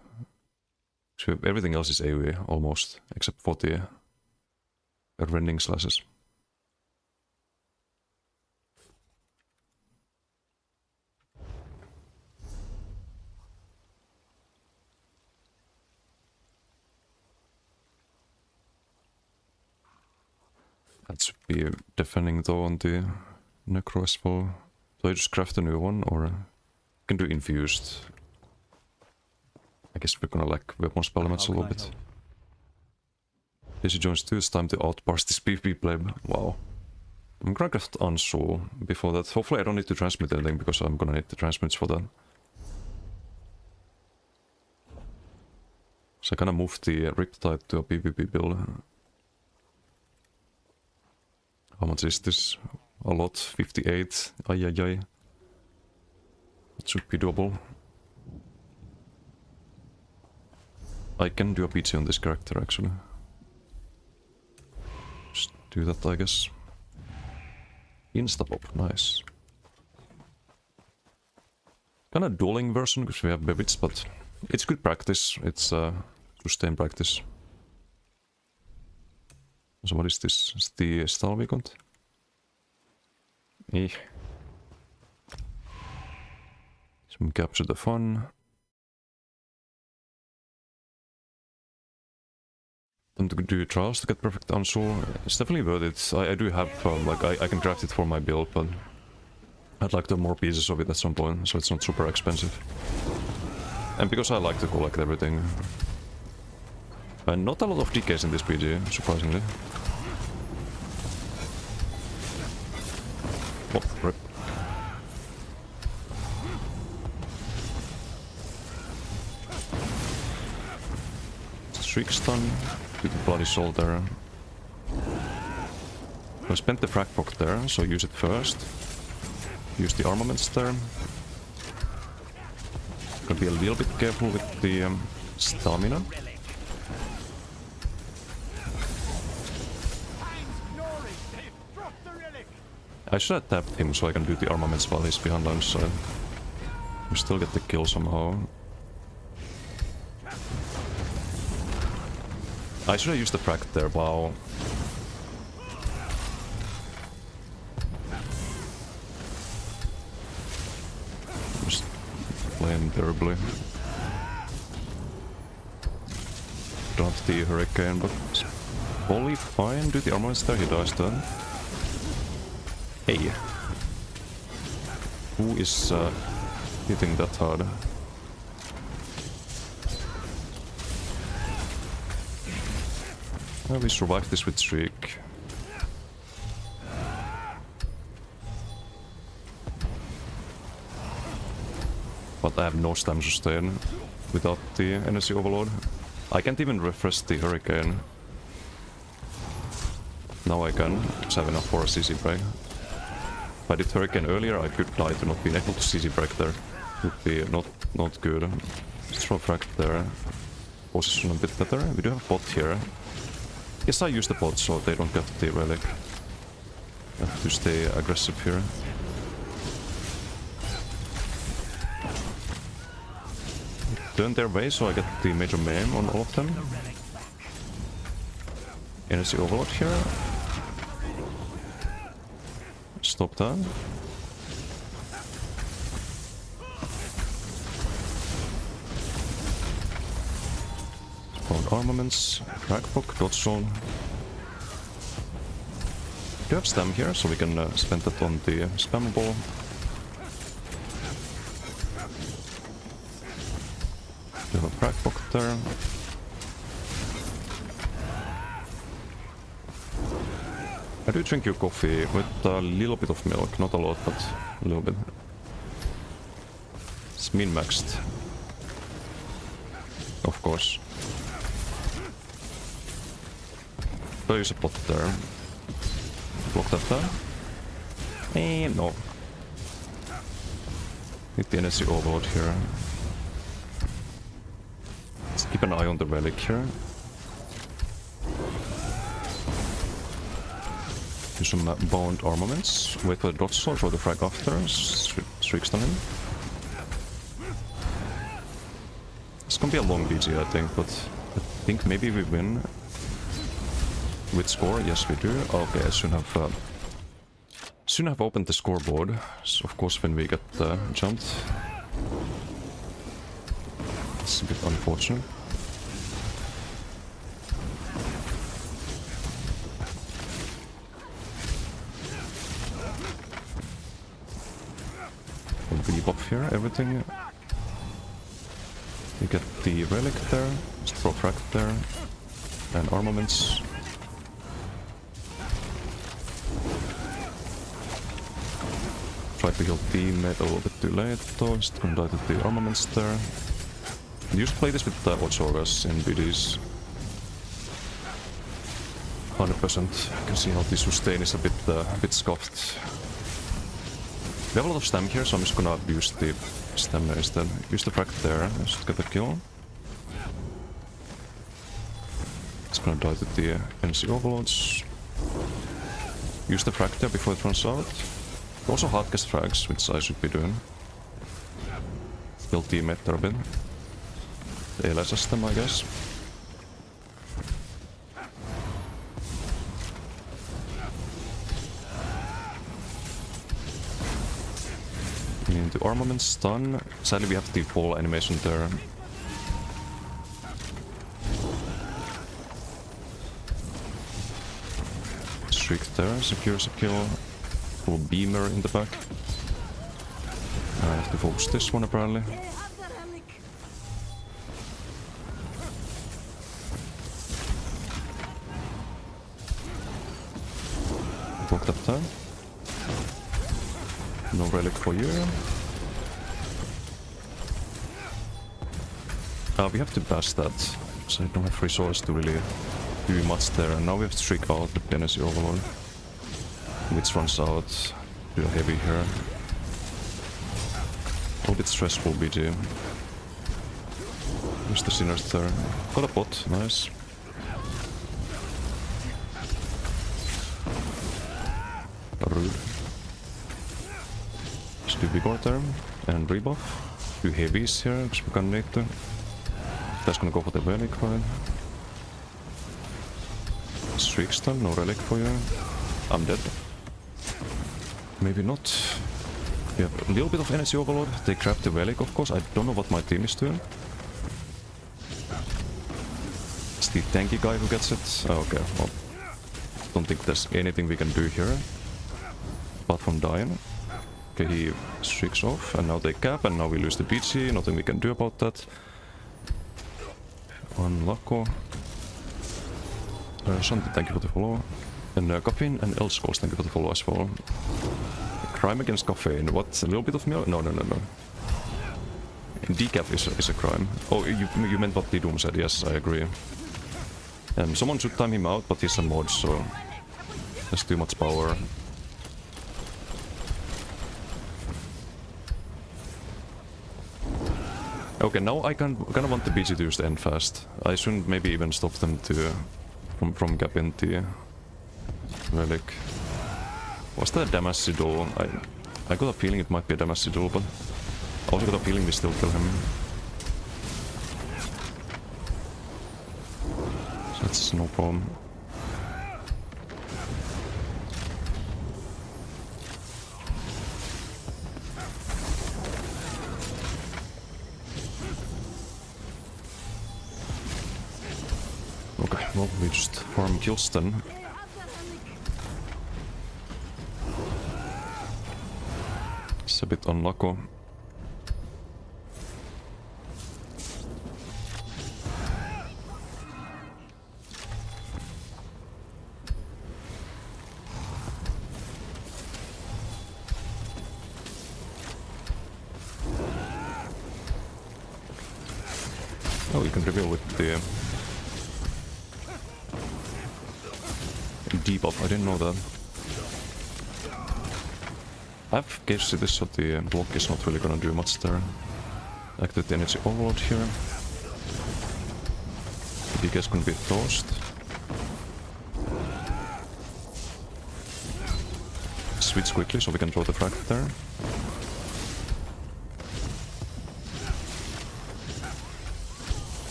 So everything else is AoE, almost, except for the rending slashes. That should be defending though on the Necro as well. So I just craft a new one, or can do infused. I guess we're gonna lack weapon spell elements a little bit. Daisy joins 2, it's time to outburst this PvP pleb. Wow. I'm gonna craft Ansu before that. Hopefully I don't need to transmit anything, because I'm gonna need the transmits for that. So I kinda moved the Riptide to a PvP build. How much is this? A lot, 58. Ay ay ay. It should be doable. I can do a PC on this character actually. Just do that, I guess. Instapop, nice. Kinda dueling version because we have Bevits, but it's good practice. It's sustained practice. So what is this? It's the Stalvikont? Eh. Some capture the fun. Time to do trials to get perfect Ansu. It's definitely worth it. I do have, like, I can craft it for my build, but I'd like to have more pieces of it at some point, so it's not super expensive. And because I like to collect everything. And not a lot of decays in this PG, surprisingly. Oh, rip. Shriek stun with the Bloody Soul there. I spent the frag proc there, so use it first. Use the armaments there. Gotta be a little bit careful with the stamina. I should have tapped him so I can do the armaments while he's behind line side. We still get the kill somehow. I should have used the frag there, wow. Just playing terribly. Don't have the Hurricane, but it's probably fine. Do the armaments there, he dies then. Hey. Who is hitting that hard? Well, we survived this with Shriek. But I have no stam sustain without the energy overload. I can't even refresh the Hurricane. Now I can, because I have enough for a CC break. If I did Hurricane earlier, I could die to not being able to CC break there. Would be not good. Let's throw frag there. Position a bit better. We do have bot here. Yes, I use the bot so they don't get the relic. Have to stay aggressive here. Turn their way so I get the major maim on all of them. Energy overload here. Stop that. Found armaments, crackbook, dodge zone. We do have stam here, so we can spend that on the spammable. We have a crackbook there. I do drink your coffee with a little bit of milk, not a lot, but a little bit. It's min-maxed. Of course. There is a pot there. Block that there. No. Need the energy overload here. Let's keep an eye on the relic here. Do some bound armaments. Wait for the dodge sword, throw the frag after. Streaks on him. It's gonna be a long BG, I think, but I think maybe we win. With score, yes we do. Okay, I soon have opened the scoreboard. So of course when we get jumped. It's a bit unfortunate. We'll buff here, everything. You get the relic there, just throw frag there, and armaments. Try to heal teammate a little bit too late though, just gonna die to the armaments there. You used to play this with Watchorgas in BDs. 100%. You can see how the sustain is a bit scuffed. We have a lot of stam here, so I'm just gonna use the stamina instead. Use the frag there, just get the kill. Just gonna die to the energy overloads. Use the frag there before it runs out. Also hardcast frags, which I should be doing. Kill teammate there a bit. The ALS system, I guess. Into armament stun. Sadly we have the full animation there. Streak there, secures a kill. Full beamer in the back. I have to focus this one apparently. Block that time. No relic for you. We have to bash that, so I don't have resource to really do much there. And now we have to streak out the energy overload, which runs out. Do a heavy here. A little bit stressful BG. There's the sinners there. Got a bot, nice. Rude. Just do Vigor there and rebuff. Do heavies here, because we can need to. That's gonna go for the relic, right? Streak stun, no relic for you. I'm dead. Maybe not. We have a little bit of energy overload. They grab the relic, of course. I don't know what my team is doing. It's the tanky guy who gets it. Oh, okay, well, don't think there's anything we can do here. Apart from dying. Okay, he streaks off, and now they cap, and now we lose the BG. Nothing we can do about that. On Lako. Shanti, thank you for the follow. And Caffeine and Elscalls, thank you for the follow as well. Crime against Caffeine. What? A little bit of milk? No. Decap is a crime. Oh, you meant what the Doom said, yes, I agree. Someone should time him out, but he's a mod, so there's too much power. Okay, now I kinda want the BG2s to end fast. I shouldn't maybe even stop them to from gapping the relic. Was that a Damacy duel? I got a feeling it might be a Damacy duel, but I also got a feeling we still kill him. So that's no problem. Okay, well, we just farm kills then. It's a bit unlucky. Oh, you can reveal with the debuff. I didn't know that. I've gauged this, so the block is not really gonna do much there. Activate the energy overload here. The DK is gonna be toast. Switch quickly so we can draw the frag there.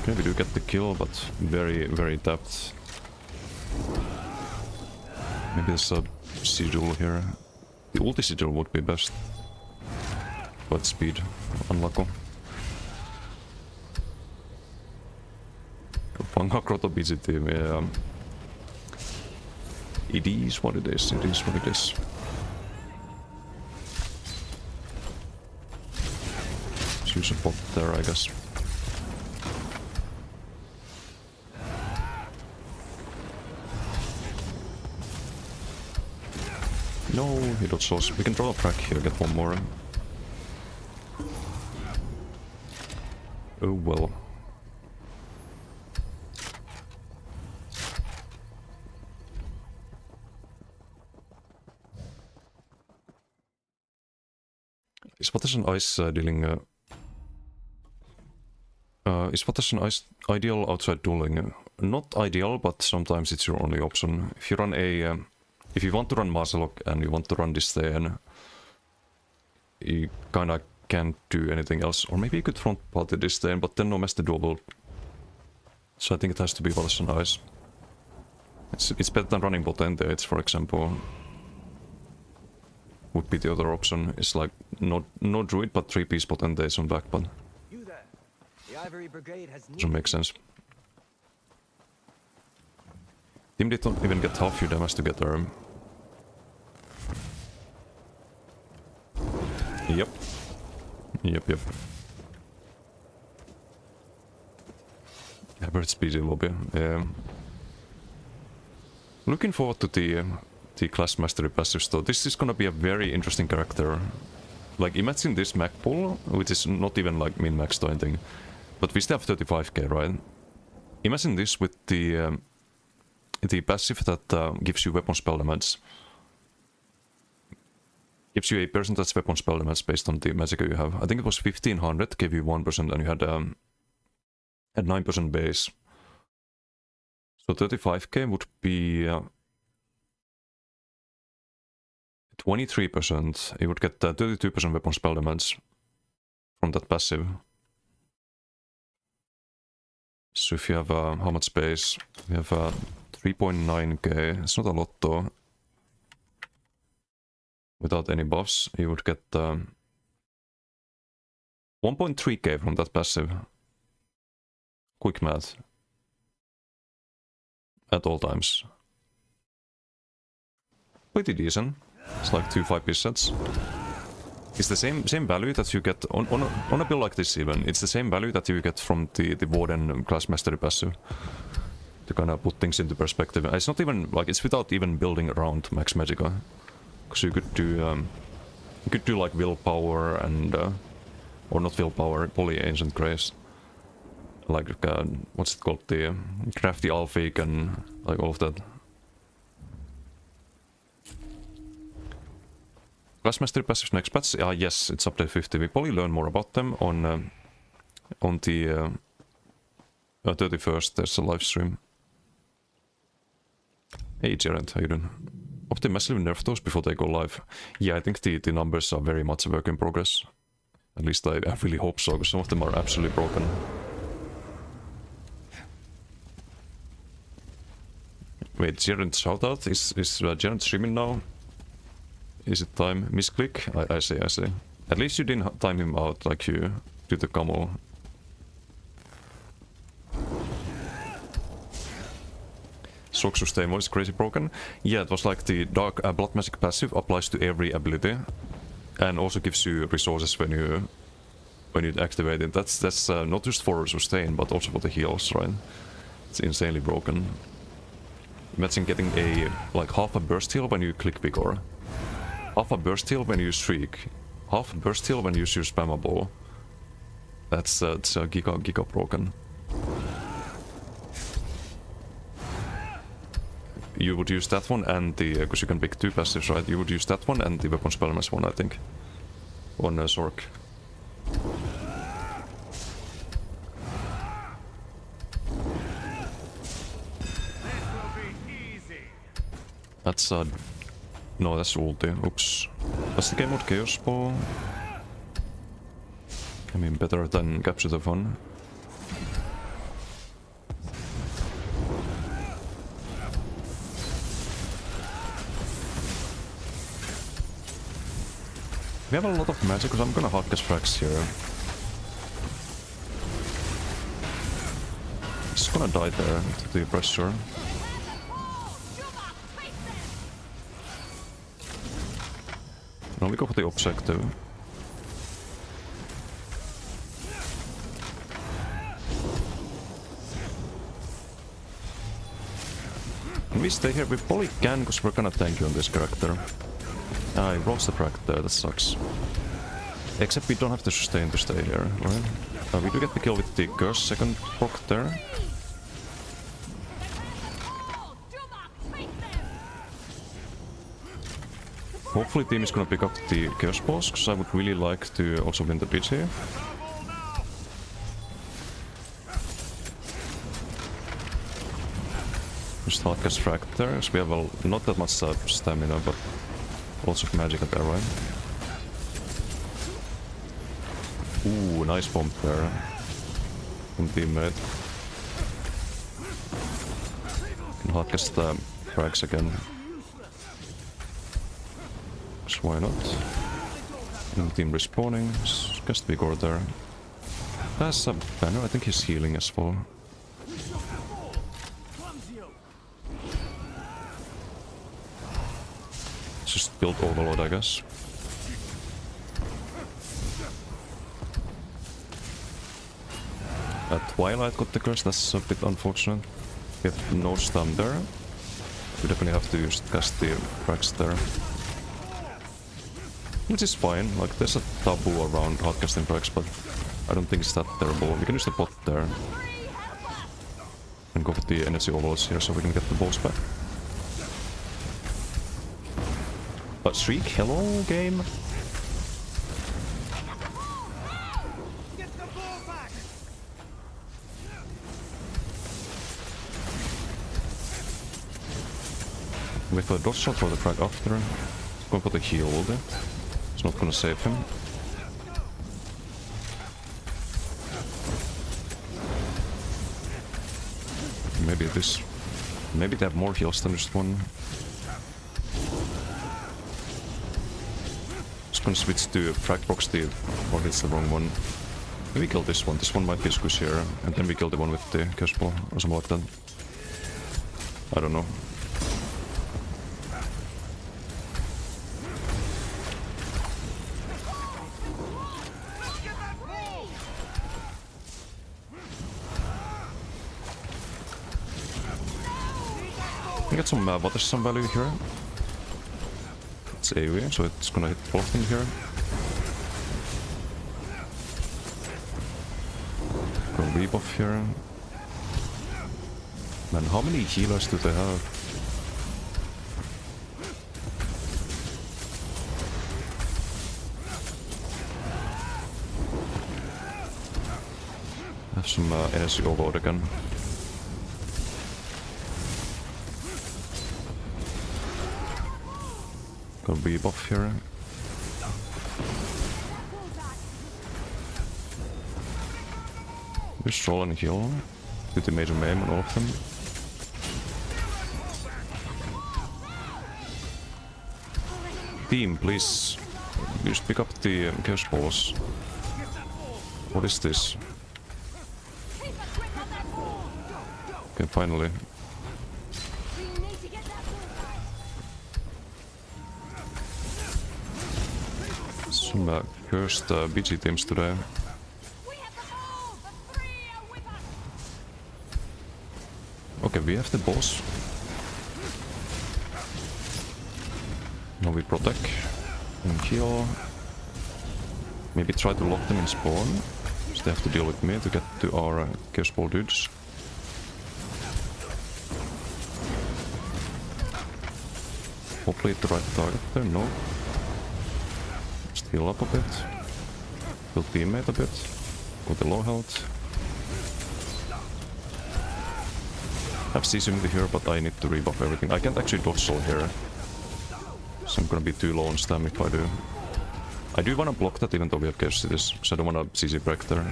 Okay, we do get the kill, but very, very tapped. Maybe there's a sigil here. The ulti sigil would be best. But speed, unlucky. Panga Grotto BG team, yeah. It is what it is, it is what it is. Let's use a bot there, I guess. No, he dodged sauce. We can draw a frack here, get one more. Oh well. Is Patterson Ice dealing... is Patterson Ice ideal outside dueling? Not ideal, but sometimes it's your only option. If you run a... if you want to run Marcelok and you want to run Disdain, you kinda can't do anything else. Or maybe you could front party Disdain, but then no Master Duel will... So I think it has to be Patterson Ice. It's better than running Potentates, for example. Would be the other option. It's like no Druid, but 3-piece Potentates on back, but doesn't make sense. Team didn't even get half your damage together. Yep. Yep. Average BG lobby, yeah. Looking forward to the class mastery passives though. This is gonna be a very interesting character. Like, imagine this Mac pool, which is not even like min-maxed or anything. But we still have 35k, right? Imagine this with the passive that gives you weapon spell damage. Gives you a percentage weapon spell damage based on the magic you have. I think it was 1500, gave you 1%, and you had 9% base. So 35k would be 23%. You would get 32% weapon spell damage from that passive. So if you have how much base? We have 3.9k. It's not a lot though. Without any buffs, you would get 1.3k from that passive. Quick math. At all times. Pretty decent. It's like 2 5-piece sets. It's the same value that you get on a build like this even. It's the same value that you get from the Warden class mastery passive. To kind of put things into perspective. It's not even like it's without even building around Max Magica. Because you could do like willpower and Or not willpower, poly ancient grace. Like, what's it called? The crafty Alphig and like all of that. Class Mastery passives next patch? Yes, it's update 50. We probably learn more about them on the 31st. There's a live stream. Hey Gerard, how you doing? Hope they massively nerf those before they go live. Yeah, I think the numbers are very much a work in progress. At least I really hope so, because some of them are absolutely broken. Wait, Gerard shoutout? Is Gerard streaming now? Is it time? Misclick? I see. At least you didn't time him out like you did the Camo. Soxus Demo is crazy broken. Yeah, it was like the Dark Blood Magic passive applies to every ability. And also gives you resources when you activate it. That's not just for sustain, but also for the heals, right? It's insanely broken. Imagine getting a like half a burst heal when you click Vigor. Half a burst heal when you shriek. Half a burst heal when you use your spammable. It's giga broken. You would use that one and the... because you can pick 2 passives, right? You would use that one and the Weapon Spellmass one, I think. On Zork. That's no, that's ulti. Oops. What's the game mode? Chaos Ball? I mean, better than Capture the Fun. We have a lot of magic, because I'm gonna hardcast frags here. Just gonna die there to the pressure. No, we go for the objective. Can we stay here? We probably can, because we're gonna tank you on this character. He rolls the frag there, that sucks. Except we don't have to sustain to stay here, right? We do get the kill with the Curse second proc there. Hopefully team is gonna pick up the Chaos Balls, because I would really like to also win the bridge here. Just hardcast frag there, so we have not that much stamina, but lots of magic at there, right? Ooh, nice bomb there from teammate. Can hardcast the frags again. So why not? And team respawning. Cast Vigor there. That's a banner. I think he's healing as well. Just build Overload, I guess. Twilight got the curse, that's a bit unfortunate. We have no stun there. We definitely have to cast the frags there. Which is fine, like there's a taboo around hardcasting frags, but I don't think it's that terrible. We can use the bot there. And go for the energy overloads here so we can get the balls back. But Shriek, hello game! With a dodge shot for the frag after. Going for the heal ulti. It's not gonna save him. Maybe this... Maybe they have more heals than just one. Just gonna switch to frag box the... or it's the wrong one. Maybe kill this one. This one might be squishier. And then we kill the one with the curse ball or something like that. I don't know. We get some water some value here. It's AoE, so it's gonna hit both in here. rebuff here. Man, how many healers do they have? Have some energy overload again. Got a rebuff here. Just roll and heal. Do the major maim on all of them. Team, please. Just pick up the chaos balls. What is this? Okay, finally. Some cursed BG teams today. Okay, we have the boss. Now we protect and heal. Maybe try to lock them in spawn. So they have to deal with me to get to our Chaos Ball dudes. Hopefully the right target there, no. Just heal up a bit. Heal teammate a bit. With the low health. I have CC with here, but I need to rebuff everything. I can't actually dodge soul here. So I'm gonna be too low on stam if I do. I do wanna block that even though we have Chaos Cities, so I don't wanna CC break there.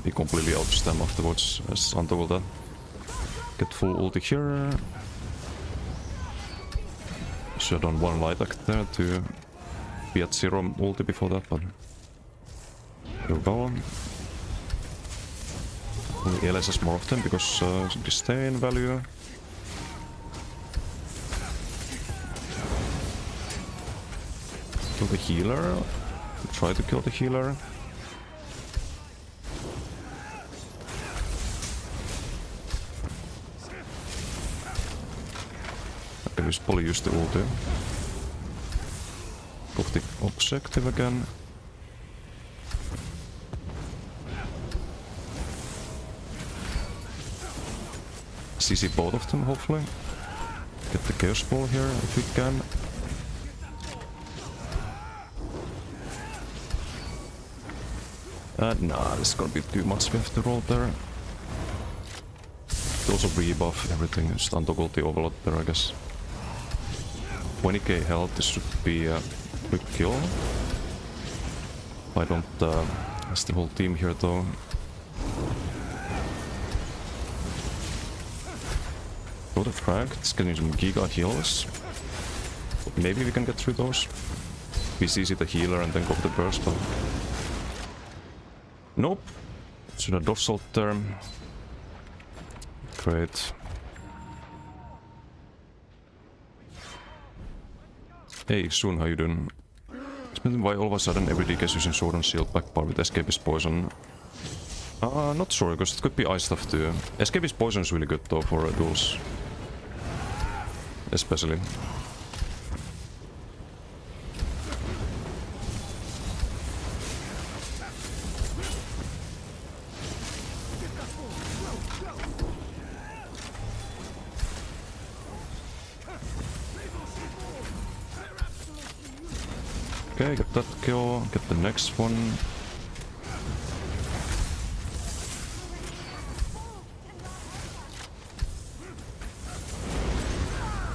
Be completely out of stam afterwards, as Anto will then. Get full ulti here. Should have done one light act there to be at 0 ulti before that, but here we go. Only LSS more often because disdain value. Kill the healer. Try to kill the healer. Okay, we should probably use the ulti. Got the objective again. CC both of them, hopefully. Get the Chaos Ball here if we can. Nah, this is gonna be too much we have to roll there. Also rebuff everything, just untoggle the overload there, I guess. 20k health, this should be a quick kill. I don't that's the whole team here though. Go to frag, it's getting some giga heals. Maybe we can get through those. We CC the healer and then go for the burst, but... Nope. Should have dodge salt there. Great. Hey, Soon, how you doing? Explain why all of a sudden every DK is using sword and shield backbar with escapist poison. Not sure, because it could be ice stuff too. Escapist poison is really good though for duels. Especially. Okay, get that kill, get the next one.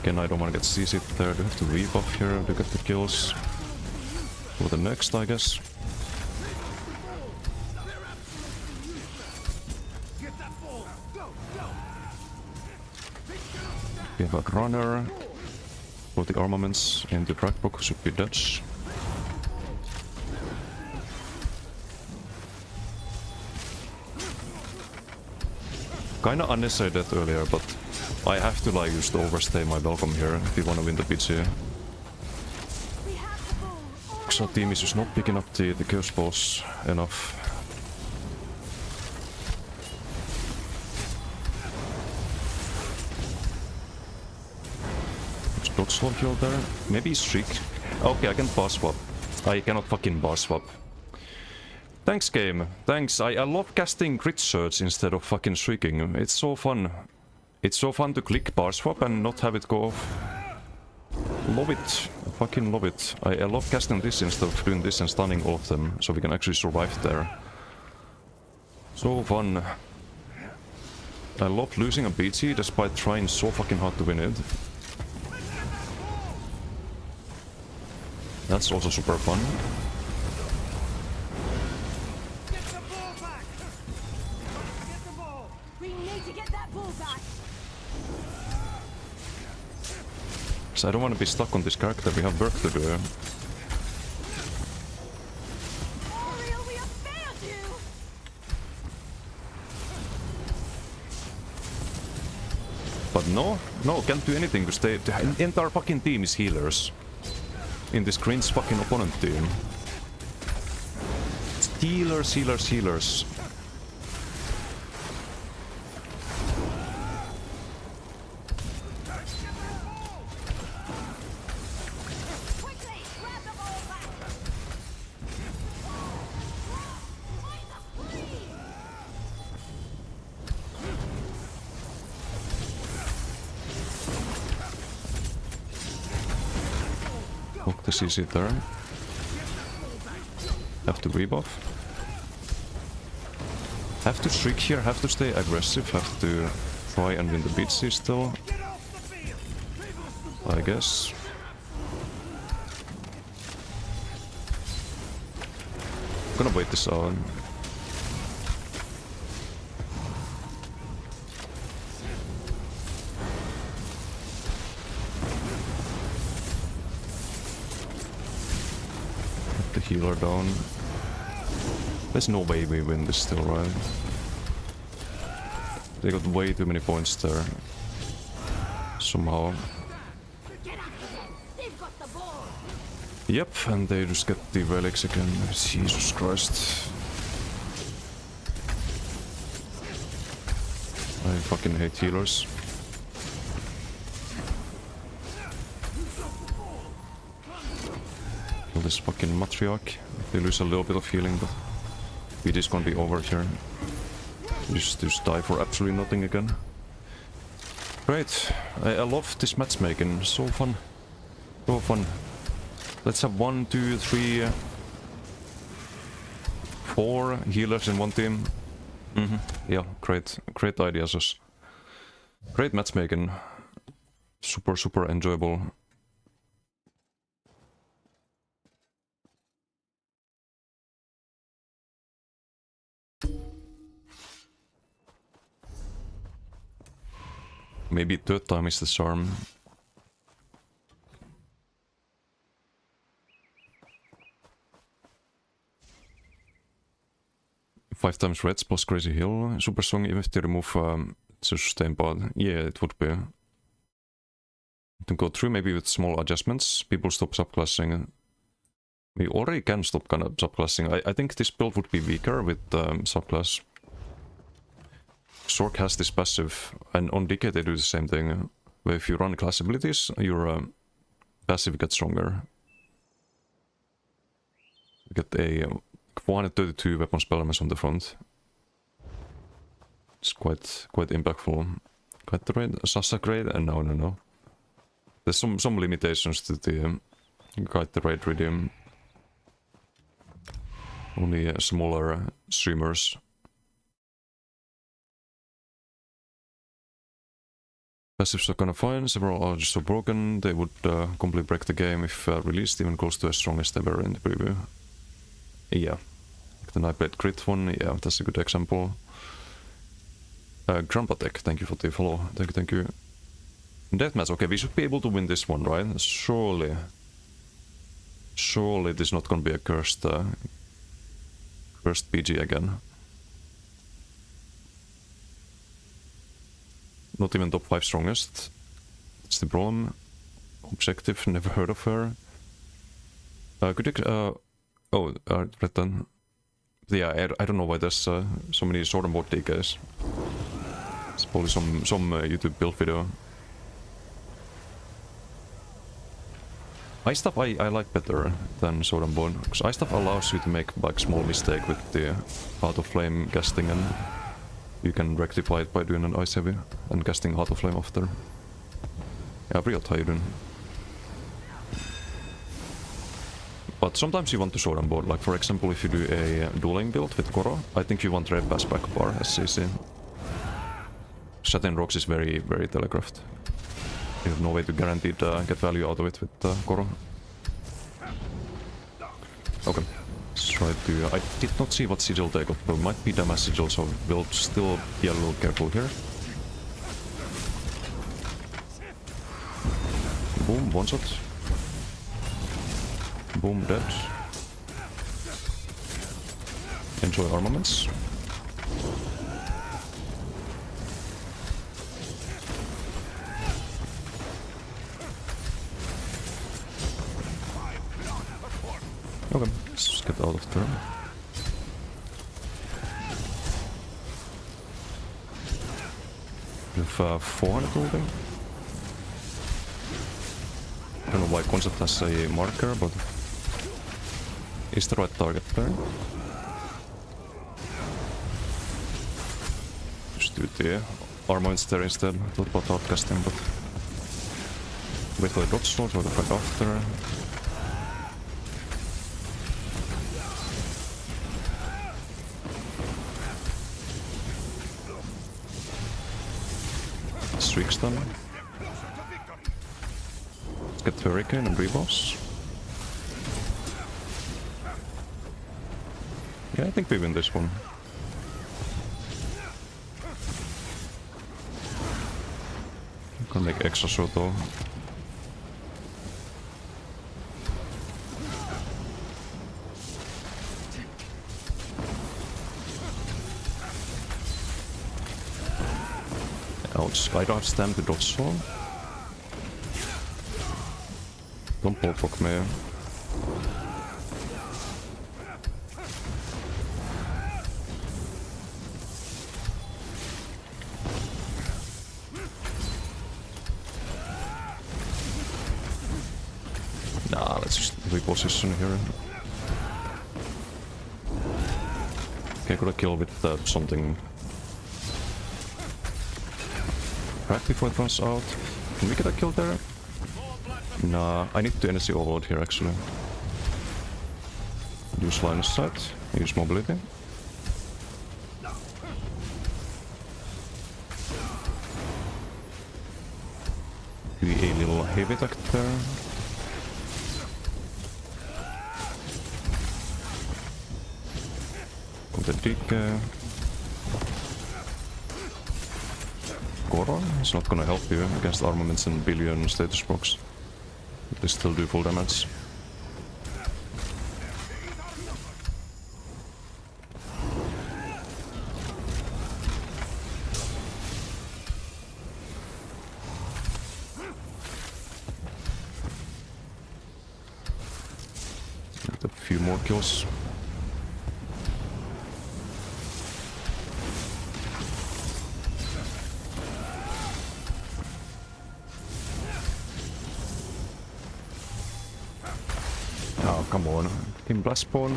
Again, I don't want to get CC'd there, do have to rebuff here to get the kills. For the next, I guess. We have a runner. For the armaments in the Dragbook should be Dutch. Kinda unnecessary death earlier, but I have to like just overstay my welcome here if we wanna win the PG. So team is just not picking up the Chaos Balls enough. Just dodge swap heal there. Maybe Shriek. Okay, I can boss swap. I cannot fucking boss swap. Thanks, game. Thanks. I love casting crit surge instead of fucking shrieking. It's so fun. It's so fun to click bar swap and not have it go off. Love it. I fucking love it. I love casting this instead of doing this and stunning all of them, so we can actually survive there. So fun. I love losing a BT despite trying so fucking hard to win it. That's also super fun. Get the ball back! Get the ball! We need to get that ball back. So I don't want to be stuck on this character, we have work to do. Oriel, we have failed you. But no, can't do anything because the entire fucking team is healers. In this cringe fucking opponent team. It's healers, healers, healers. Quickly, grab the ball back. Find the free. Hook the CC there. Have to rebuff. Have to shriek here, have to stay aggressive, have to try and win the BC still. Get off the field! I guess. Gonna wait this out. Get the healer down. There's no way we win this still, right? They got way too many points there. Somehow. Get after them. They've got the ball. Yep, and they just get the relics again. Jesus Christ. I fucking hate healers. Kill this fucking matriarch. They lose a little bit of healing, but it is gonna be over here. Just die for absolutely nothing again. Great. I love this matchmaking. So fun. So fun. Let's have 1, 2, 3, 4 healers in one team. Yeah, great. Great ideas. Great matchmaking. Super, super enjoyable. Maybe third time is the charm. Five times reds plus crazy heal. Super strong even if they remove sustain pod. Yeah, it would be. To go through maybe with small adjustments. People stop subclassing. We already can stop kind of subclassing. I think this build would be weaker with subclass. Sork has this passive, and on Decay they do the same thing. Where if you run class abilities, your passive gets stronger. You get a 432 weapon spell damage on the front. It's quite impactful. Guide the raid, Sasa grade, and no. There's some limitations to the Guide the raid redeem. Only smaller streamers. Passives are kinda fine, several are just so broken, they would completely break the game if released, even close to as strongest ever in the preview. Yeah. Like the Nightblade crit one, yeah, that's a good example. Grandpa Tech, thank you for the follow, thank you. Deathmatch, okay, we should be able to win this one, right? Surely. Surely this is not gonna be a cursed PG again. Not even top 5 strongest. That's the problem. Objective, never heard of her. Retten. Yeah, I don't know why there's so many sword and board DKs. It's probably some YouTube build video. Ice Staff I like better than Sword and Bone, because Ice Staff allows you to make like small mistake with the Heart of Flame casting, and you can rectify it by doing an Ice Heavy and casting Heart of Flame after. Yeah, real tired. But sometimes you want to Sword and Bone, like for example if you do a dueling build with Koro, I think you want Red Pass back bar as CC. Satin Rocks is very, very telegraphed. You have no way to guaranteed get value out of it with Koro. Okay, let's try to... I did not see what sigil they got, but might be damage sigil, so we'll still be a little careful here. Boom, one shot. Boom, dead. Enjoy armaments. Okay, let's get out of turn. We have 400 holding. I don't know why Concept has a marker, but is the right target there? Just do the armaments there instead. Thought about outcasting, but wait for the dot sword or the fight after. Streak stun. Let's get Hurricane and Reboss. Yeah, I think we win this one. I'm gonna make extra shot though. Ouch, I don't have stamina to dodge so. Don't bullfuck me. Nah, let's just reposition here. Okay, got a kill with something. Right before it runs out. Can we get a kill there? Nah, I need to energy overload here actually. Use line of sight, use mobility. Do a little heavy attack there. The DK. Koro is not gonna help you against armaments and billion status box. They still do full damage. Get a few more kills. Oh, come on. Team Blast Spawn.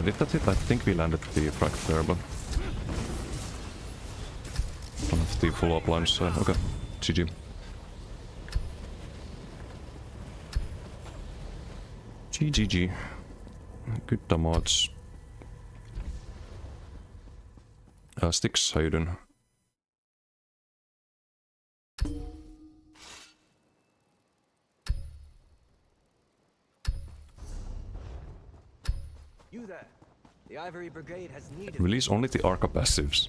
Did that hit? I think we landed the frag there, but don't have the full up line side. Okay, GG. GGG. Good damage. Styx, how you doing? You there. The Ivory Brigade has needed. Release only the Arca passives.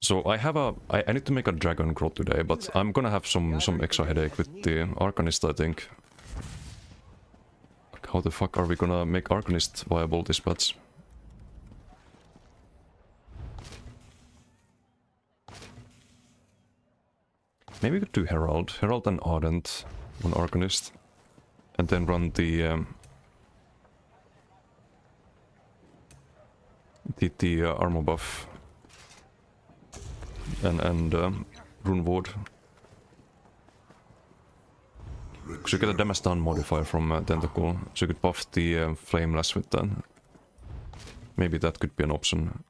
So I have I need to make a Dragon Growth today, but I'm gonna have some extra headache with the Arcanist, I think. Like, how the fuck are we gonna make Arcanist viable this patch? Maybe we could do Herald and Ardent on Arcanist, and then run the the armor buff and rune ward. Because you get a damage down modifier from Tentacle, so you could buff the Flameless with that. Maybe that could be an option.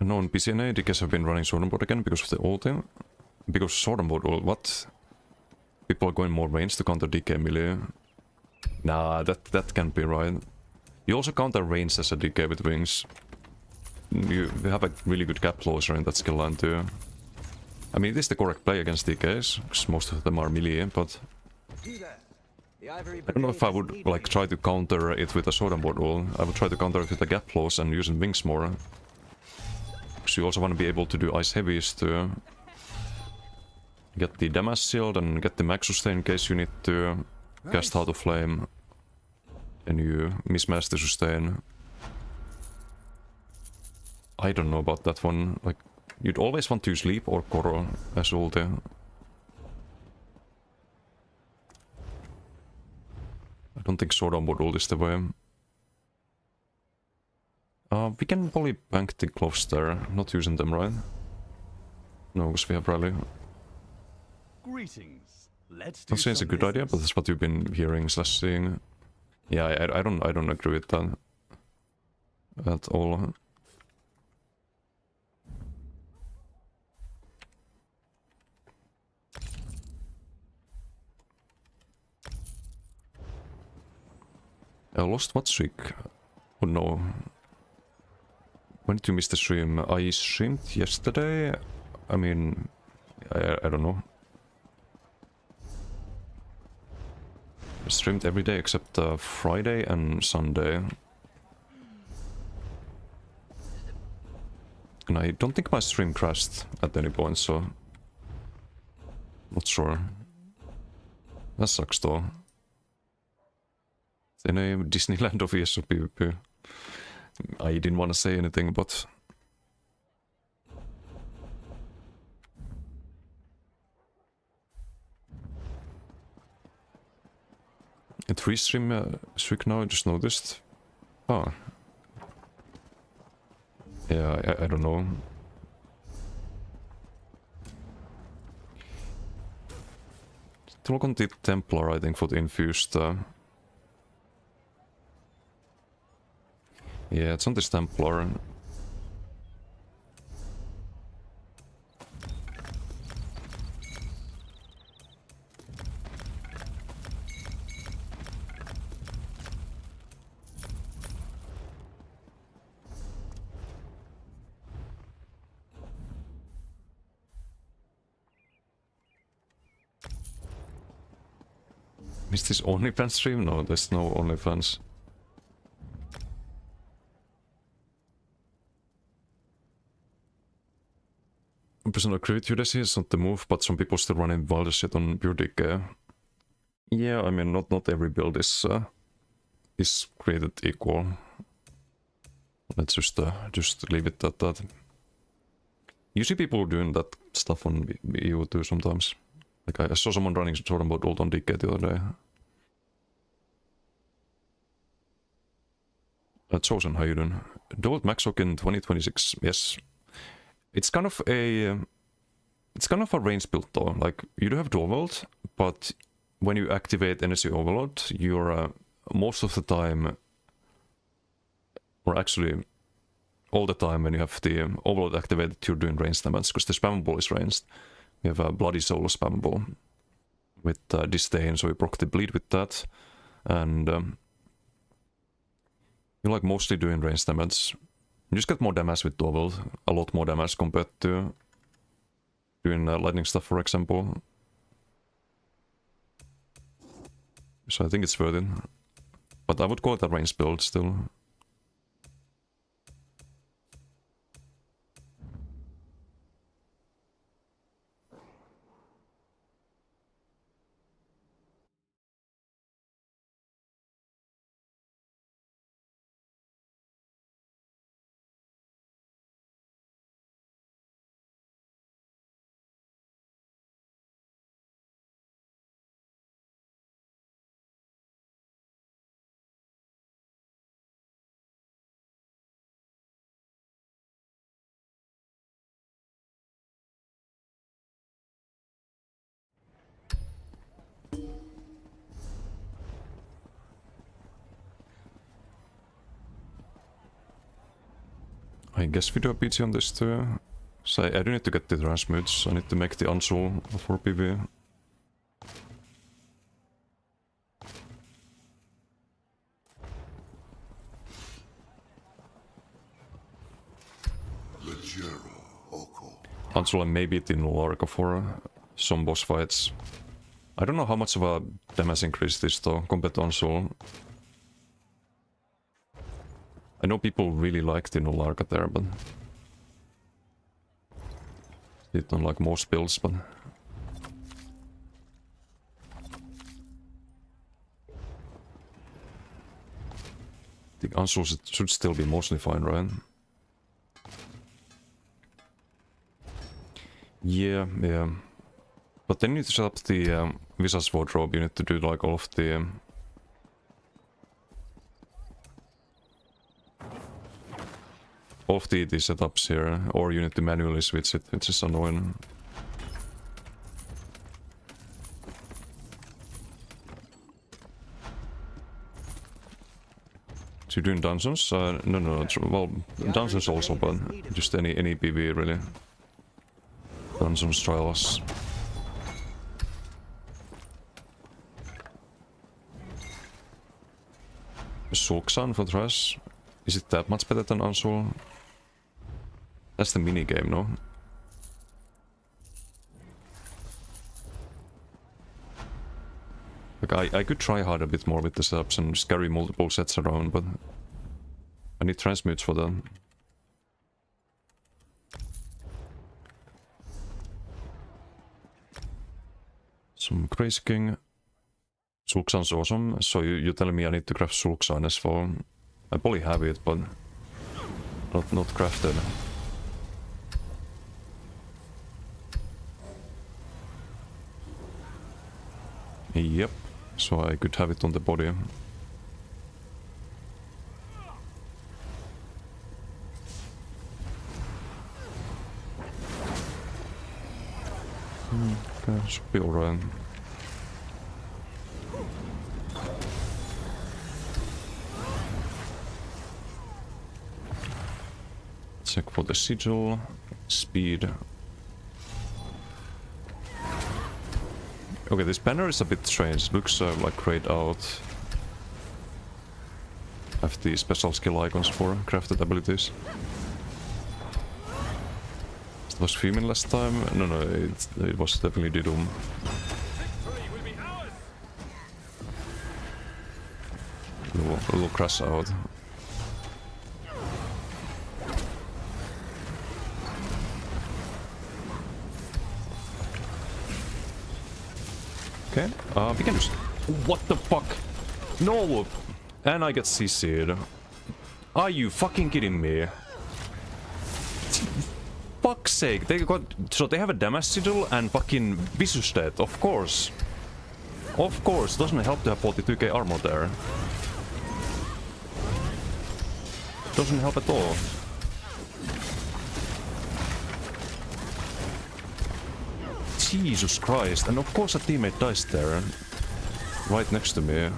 No, on PCNA, DKs have been running Sword and Board again because of the ulti. Because Sword and Board ult, what? People are going more range to counter DK melee. Nah, that can't be right. You also counter range as a DK with wings. You have a really good gap closer in that skill line too. I mean, it is the correct play against DKs, because most of them are melee, but... I don't know if I would like try to counter it with a Sword and Board ult. I would try to counter it with a gap close and using wings more. Because you also want to be able to do ice heavies to get the damage shield and get the max sustain in case you need to cast Heart of Flame and you mismatch the sustain. I don't know about that one. Like, you'd always want to use Leap or Koro as ulti. I don't think Sword and Board ult is the way. We can probably bank the gloves there, not using them, right? No, because we have rally. Greetings. Let's do Not saying it's a good idea, but that's what you've been hearing slash seeing. Yeah, I don't agree with that at all. I lost what streak? Oh no. When did you miss the stream? I streamed yesterday. I mean, I don't know. I streamed every day except Friday and Sunday. And I don't think my stream crashed at any point, so... Not sure. That sucks though. In a Disneyland of ESO PvP. I didn't want to say anything, but... A 3 stream streak now, I just noticed. Oh. Yeah, I don't know. To look on the Templar, I think, for the infused... Yeah, it's on this Templar. Is this OnlyFans stream? No, there's no OnlyFans. Personal creativity is not the move, but some people still running wild shit on pure DK. Yeah, I mean, not every build is created equal. Let's just leave it at that. You see people doing that stuff on EU too sometimes. Like I saw someone running Sword and Board ult on DK the other day. Chosen, how you doing? Double Maxoc in 2026, yes. It's kind of a range build though. Like you do have dual world, but when you activate Energy Overload, you're most of the time, or actually all the time when you have the Overload activated, you're doing range damage because the spammable is ranged. We have a Bloody Soul spammable with Disdain, so we proc the bleed with that, and you're like mostly doing range damage. You just get more damage with dual world, a lot more damage compared to doing lightning stuff, for example. So I think it's worth it. But I would call it a range build still. I guess we do a PG on this too. So I do need to get the transmutes. I need to make the Ansul for PV. Ansul and maybe the Nularca for some boss fights. I don't know how much of a damage increase this though compared to Ansul. I know people really like the Nularca there, but it don't like most builds, but the Ansul should still be mostly fine, right? Yeah. But then you need to set up the Visage wardrobe. You need to do like all of the setups here, or you need to manually switch it, which is annoying. So you're doing dungeons? No. Well, dungeons also, but just any PV really. Dungeons, trials. Sulksan for Thrash. Is it that much better than Ansul? That's the minigame, no? Like I could try hard a bit more with the setups and just carry multiple sets around, but I need transmutes for that. Some Crazy King. Sulksan's awesome, so you're telling me I need to craft Sulksan as well. I probably have it, but not crafted. Yep, so I could have it on the body. Okay, should be alright. Check for the sigil, speed. Okay, this banner is a bit strange. It looks like grayed out. I have the special skill icons for crafted abilities. It was Femin last time? No, it was definitely Didum. A little crash out. Okay, we can just... What the fuck? No! And I get CC'd. Are you fucking kidding me? Fuck's sake, they got... So they have a damage sigil and fucking Vicious Stat, of course. Of course, doesn't help to have 42k armor there. Doesn't help at all. Jesus Christ, and of course a teammate dies there. Right next to me.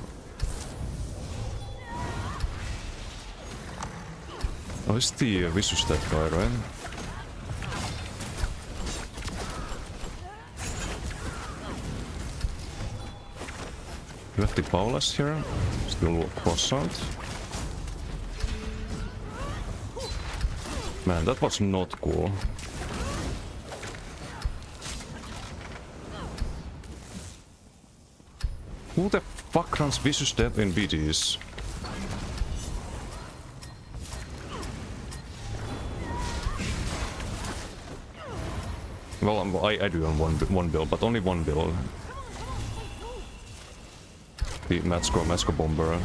Oh, it's the Vicious Stat guy, right? You have the Paulus here. Still cross out. Man, that was not cool. Who the fuck runs Vicious Death in BGs? Well, I do on one build, but only one build. The Matsko Bomber.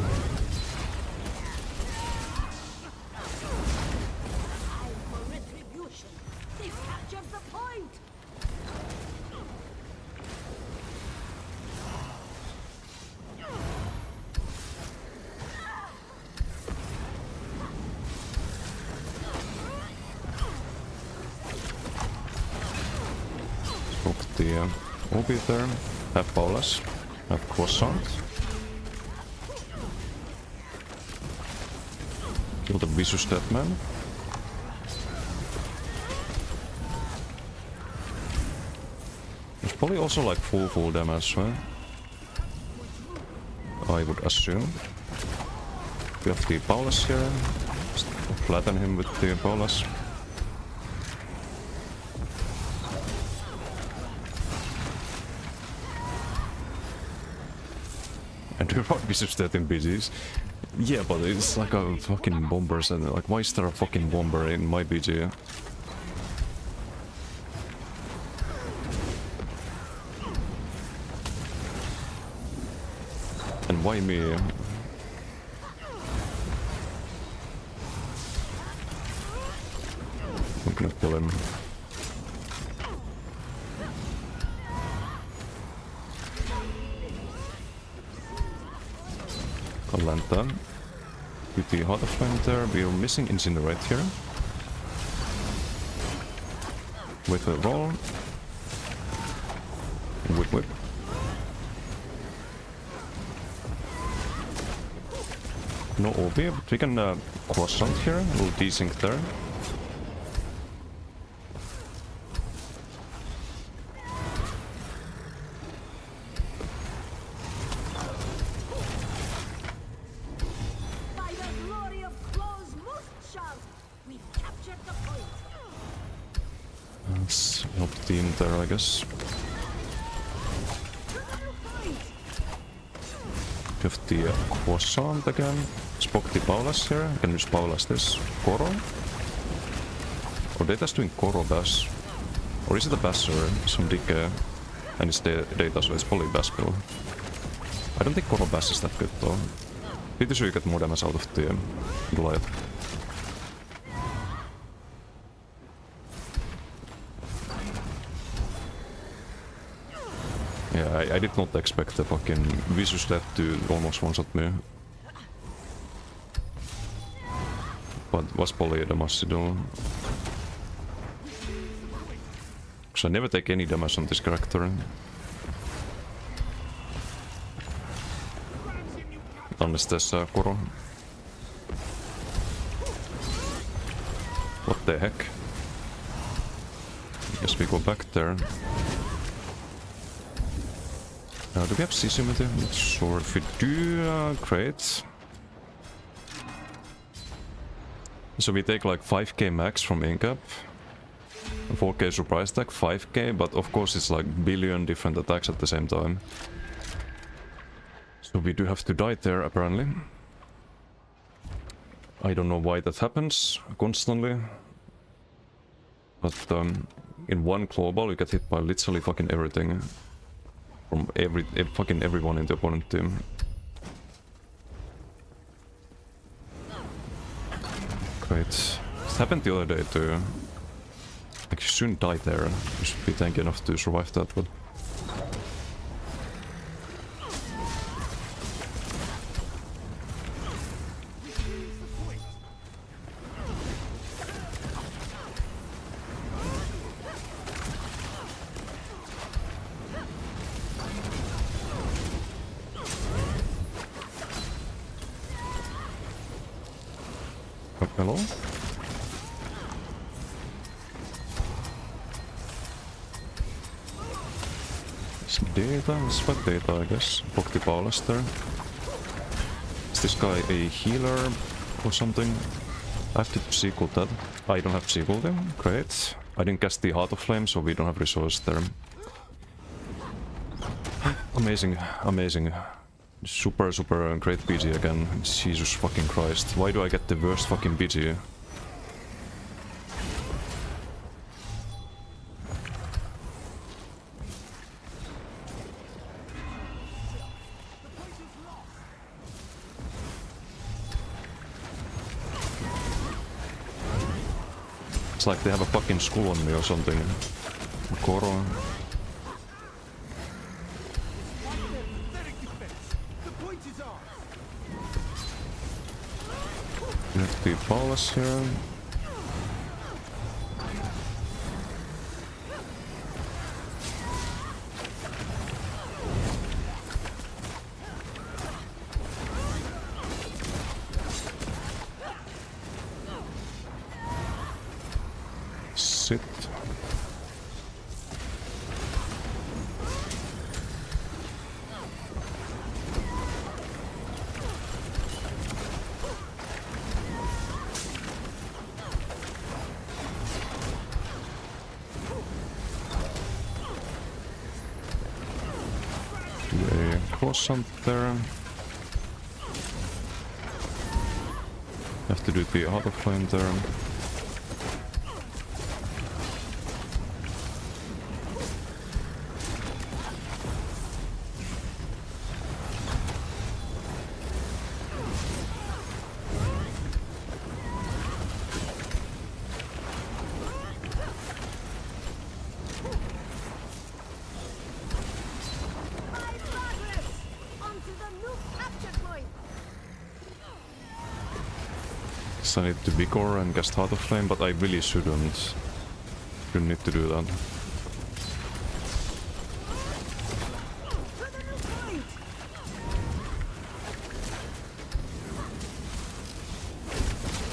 Obi there, have Paulus, have Croissant. Kill the Vicious Deathman. Probably also like full damage, right? I would assume. We have the Paulus here. Just flatten him with the Paulus. And we're not dead in BGs. Yeah, but it's like a fucking bombers and like why is there a fucking bomber in my BG? And why me? I'm gonna kill him. Atlanta. With the Heart of Flame there, we're missing Incinerate here. With a roll. Whip. No OB, but we can cross-hunt here, a little desync there. By the glory of Claw's most shout, we've captured the point. Let's help the team there, I guess. We have the croissant again. Spock the Paulus here. I can use Paulus this. Koro? Or Data's doing Koro Bass. Or is it a Bass or some decay? And it's Data, so it's probably Bass build. I don't think Koro Bass is that good though. Pretty sure you get more damage out of the Goliath. Yeah, I did not expect the fucking Vicious Death to almost one-shot me. But was probably the Massido. Because I never take any damage on this character. Unless there's Koro. What the heck? Guess we go back there. Do we have C-Symmetry? I'm not sure if we do. Great. So we take like 5k max from Incap. 4k surprise attack, 5k, but of course it's like billion different attacks at the same time. So we do have to die there apparently. I don't know why that happens constantly. But in one global you get hit by literally fucking everything. From fucking everyone in the opponent team. Great. This happened the other day too. Like you shouldn't die there. You should be tanky enough to survive that, but... Hello? It's Data, it's what Data I guess. Bhakti Paulus there. Is this guy a healer or something? I have to sequel that. I don't have to sequel them, great. I didn't cast the Heart of Flame, so we don't have resource there. Amazing, amazing. Super great BG again. Jesus fucking Christ. Why do I get the worst fucking BG? It's like they have a fucking skull on me or something. Koro. We have the Paulus here. Sit. croissant there. Have to do the auto flame there. My progress! Onto the new capture point! So I need to vigor and cast Heart of Flame, but I really shouldn't. Shouldn't need to do that. To the new point!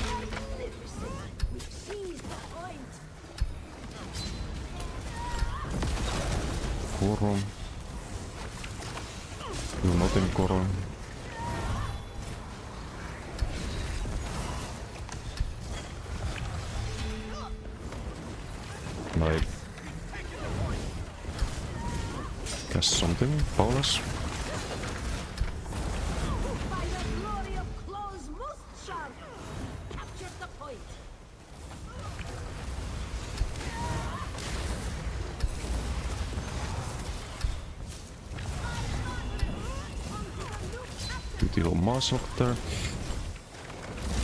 Magnificent! We've seized the point! Koro. Do nothing, Koro. Like... Cast something, Paulus. By the glory of Claw's most sharp! We captured the point! Pretty low muscle there.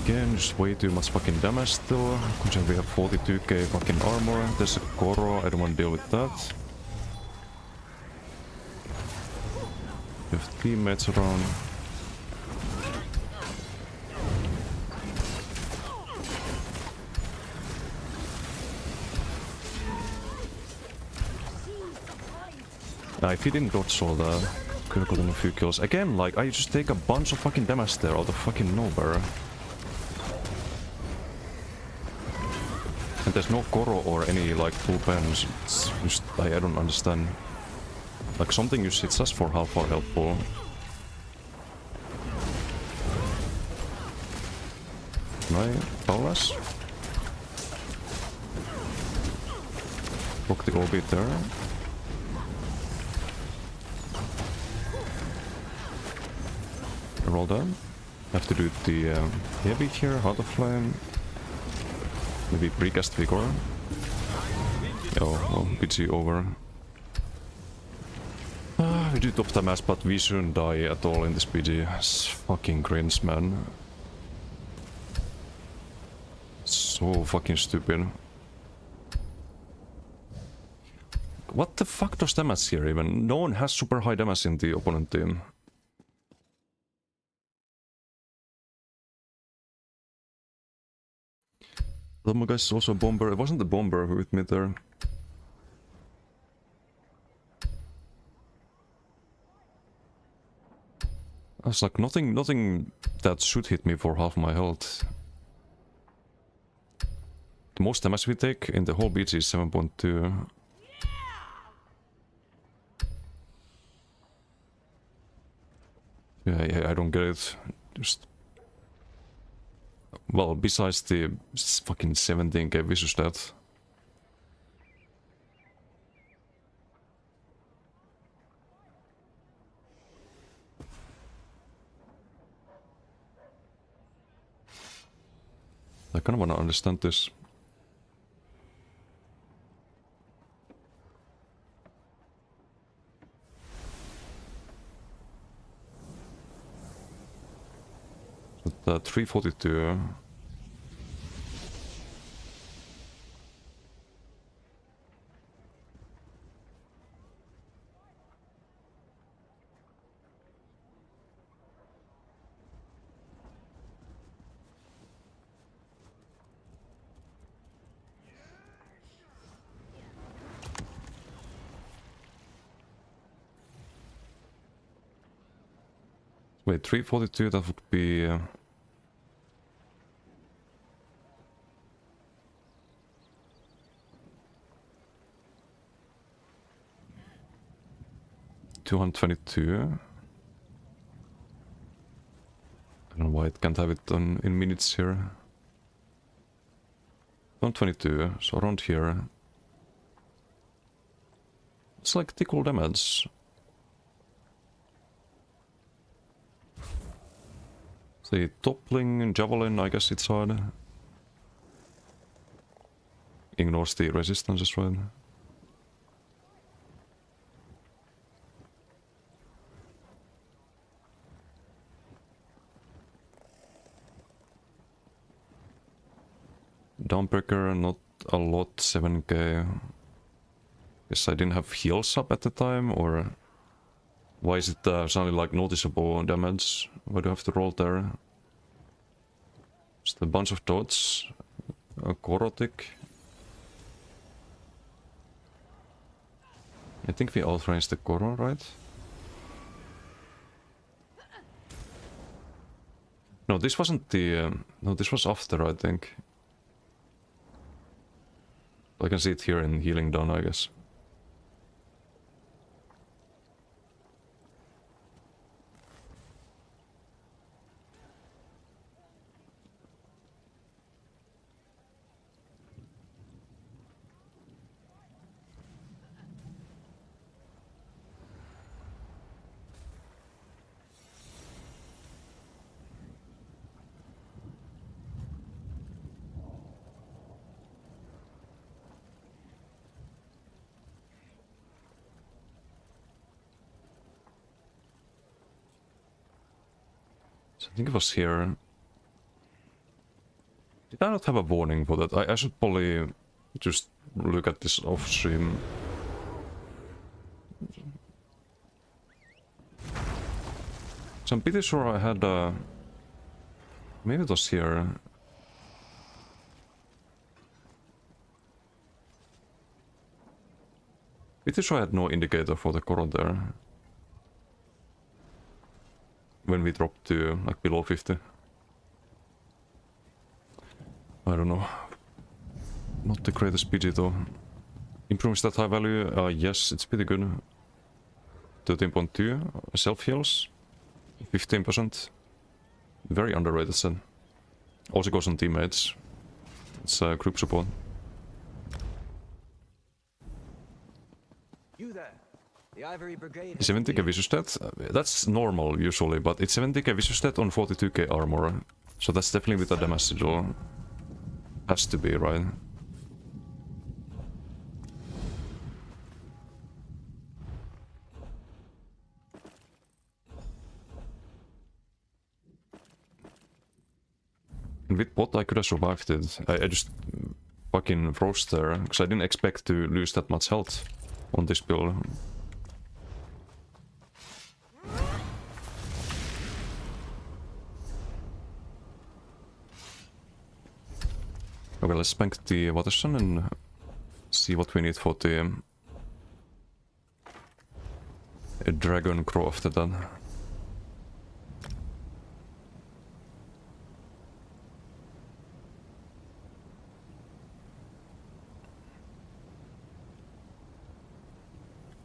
Again, just way too much fucking damage still. Considering we have 42k fucking armor. There's a Koro, I don't want to deal with that. We have teammates around. If he didn't dodge all that, could have gotten a few kills. Again, like, I just take a bunch of fucking damage there out of fucking nowhere. And there's no Koro or any, like, full pens. It's just, I don't understand. Like, something you hits us for half are helpful. Right, Paulus? Block the orbit there. Roll down. Have to do the heavy here, Heart of Flame. Maybe precast Vigor. Oh, well, PG over. We do top damage, but we shouldn't die at all in this PG. It's fucking cringe, man. So fucking stupid. What the fuck does damage here even? No one has super high damage in the opponent team. The other guy's also a bomber. It wasn't the bomber with me there. I was like, nothing that should hit me for half my health. The most damage we take in the whole beach is 7.2. Yeah, I don't get it. Just... Well, besides the fucking 17k vicious death. I kind of want to understand this. But 342. Wait, 342, that would be... 222. I don't know why it can't have it on in minutes here. 122, so around here. It's like tickle damage. The toppling javelin, I guess it's hard. Ignores the resistance as well. Dawnbreaker, not a lot, 7k. Guess I didn't have heals up at the time, or why is it suddenly like noticeable damage? Why do I have to roll there? Just a bunch of dots. A Korotik. I think we outranged the Koro, right? No, this wasn't the... no, this was after, I think. I can see it here in Healing Dawn, I guess. I think it was here. Did I not have a warning for that? I should probably just look at this off stream. So I'm pretty sure I had maybe it was here. Pretty sure I had no indicator for the Koro there. When we dropped to like below 50. I don't know. Not the greatest PG though. Improves that high value? Yes, it's pretty good. 13.2 self heals. 15%. Very underrated set. Also goes on teammates. It's group support. You there. The Ivory Brigade. 70k visual stat? That's normal usually, but it's 70k visual stat on 42k armor. So that's definitely with a damage sigil. Has to be, right? And with bot I could have survived it. I just fucking froze there, because I didn't expect to lose that much health on this build. Okay, let's bank the Watersun and see what we need for the Dragon Crow after that.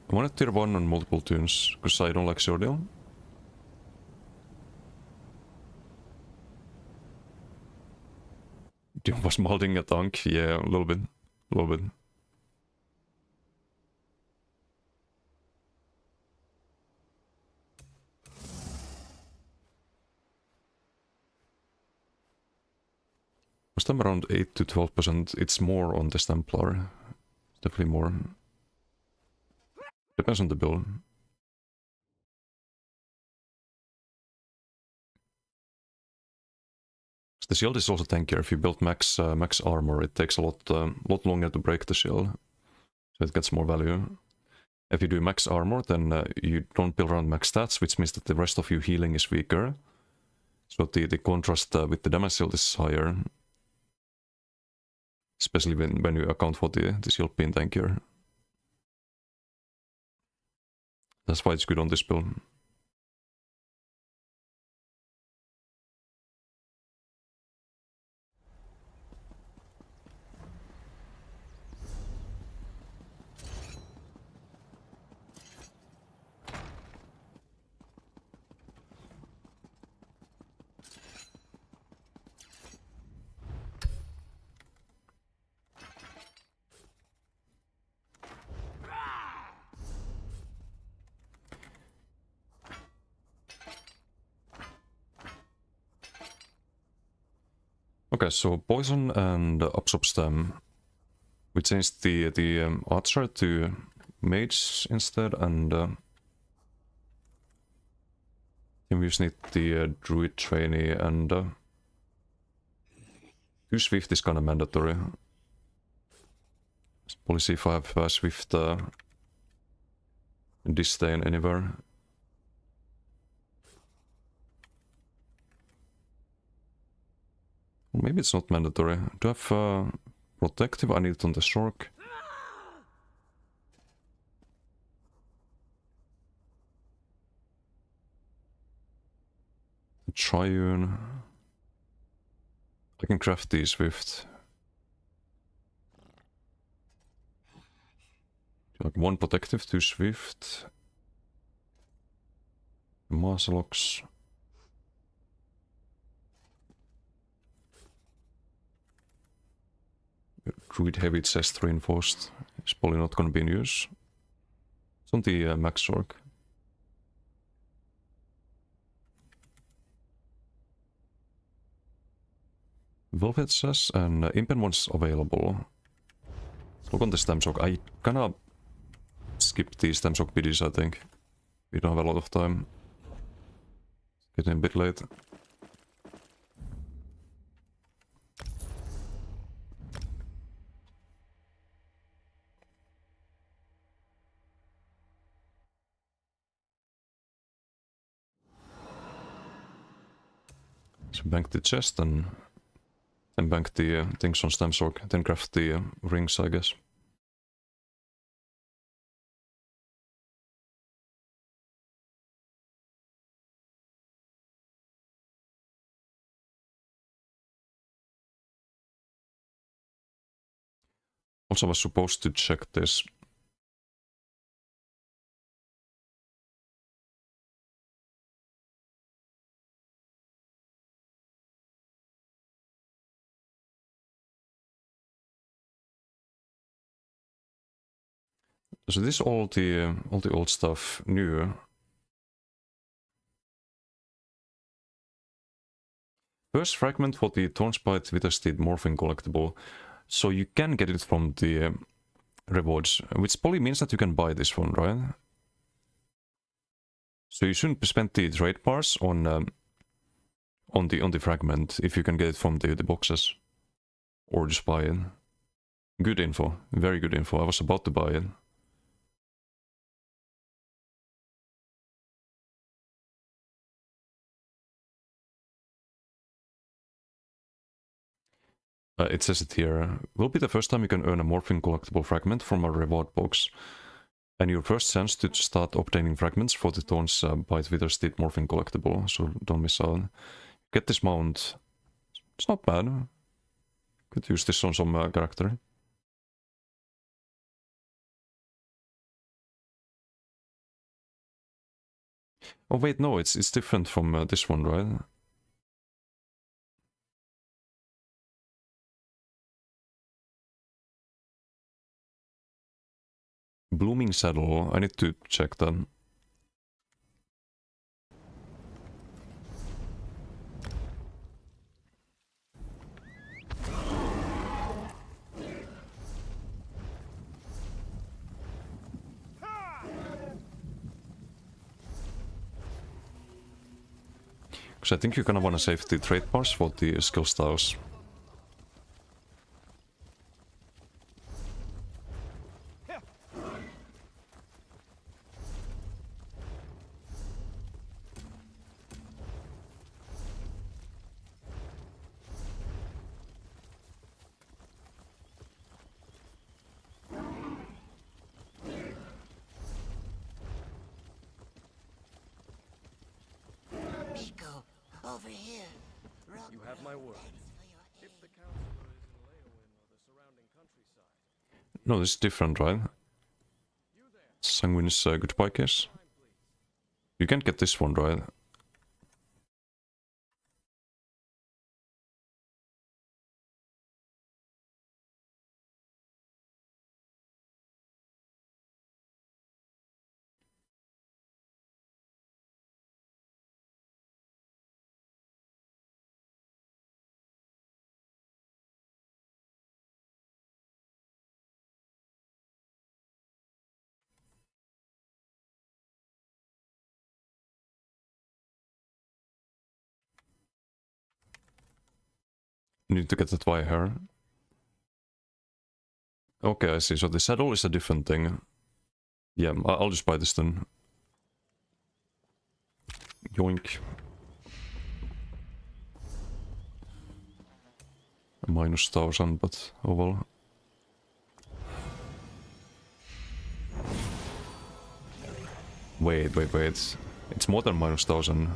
I want a tier 1 on multiple tunes, because I don't like Swordiel. Doom was molding a tank, yeah, a little bit. A little bit. Was them around 8 to 12%? It's more on the Templar. Definitely more. Depends on the build. The shield is also tankier. If you build max armor, it takes a lot longer to break the shield, so it gets more value. If you do max armor, then you don't build around max stats, which means that the rest of your healing is weaker. So the contrast with the damage shield is higher, especially when you account for the shield being tankier. That's why it's good on this build. Okay, so poison and absorb stem. We changed the archer to mage instead, and then we just need the druid trainee, and 2 swift is kind of mandatory. Let's see if I have swift disdain anywhere. Maybe it's not mandatory. Do I have protective? I need it on the Shork. Triune. I can craft these Swift. Like 1 protective, 2 Swift. Marsalox. Druid Heavy chest reinforced. It's probably not gonna be in use. It's on the Max Shork. Velvet says, and Impen one's available. Let's look on the Stem Shock. I kinda skipped the Stem Shock biddies, I think. We don't have a lot of time. It's getting a bit late. So bank the chest and then bank the things on Stem Shock, then craft the rings, I guess. Also, I was supposed to check this. So this is all the old stuff new. First fragment for the Thornspite Withersteed Morphing collectible. So you can get it from the rewards, which probably means that you can buy this one, right? So you shouldn't spend the trade bars on the fragment if you can get it from the boxes, or just buy it. Good info, very good info. I was about to buy it. It says it here. Will be the first time you can earn a morphing collectible fragment from a reward box. And your first chance to start obtaining fragments for the Thornspite Withersteed Morphing collectible, so don't miss out. Get this mount. It's not bad. Could use this on some character. Oh wait, no, it's different from this one, right? Blooming Saddle, I need to check that. Because I think you're gonna wanna save the trade bars for the skill styles. Miko, over here. You have my word. If the counselor is in Leowin or the surrounding countryside. No, this is different, right? Sanguine's goodbye case. You can't get this one, right? Need to get that wire here. Okay, I see. So the saddle is a different thing. Yeah, I'll just buy this then. Yoink. -1000, but oh well. Wait. It's more than -1000.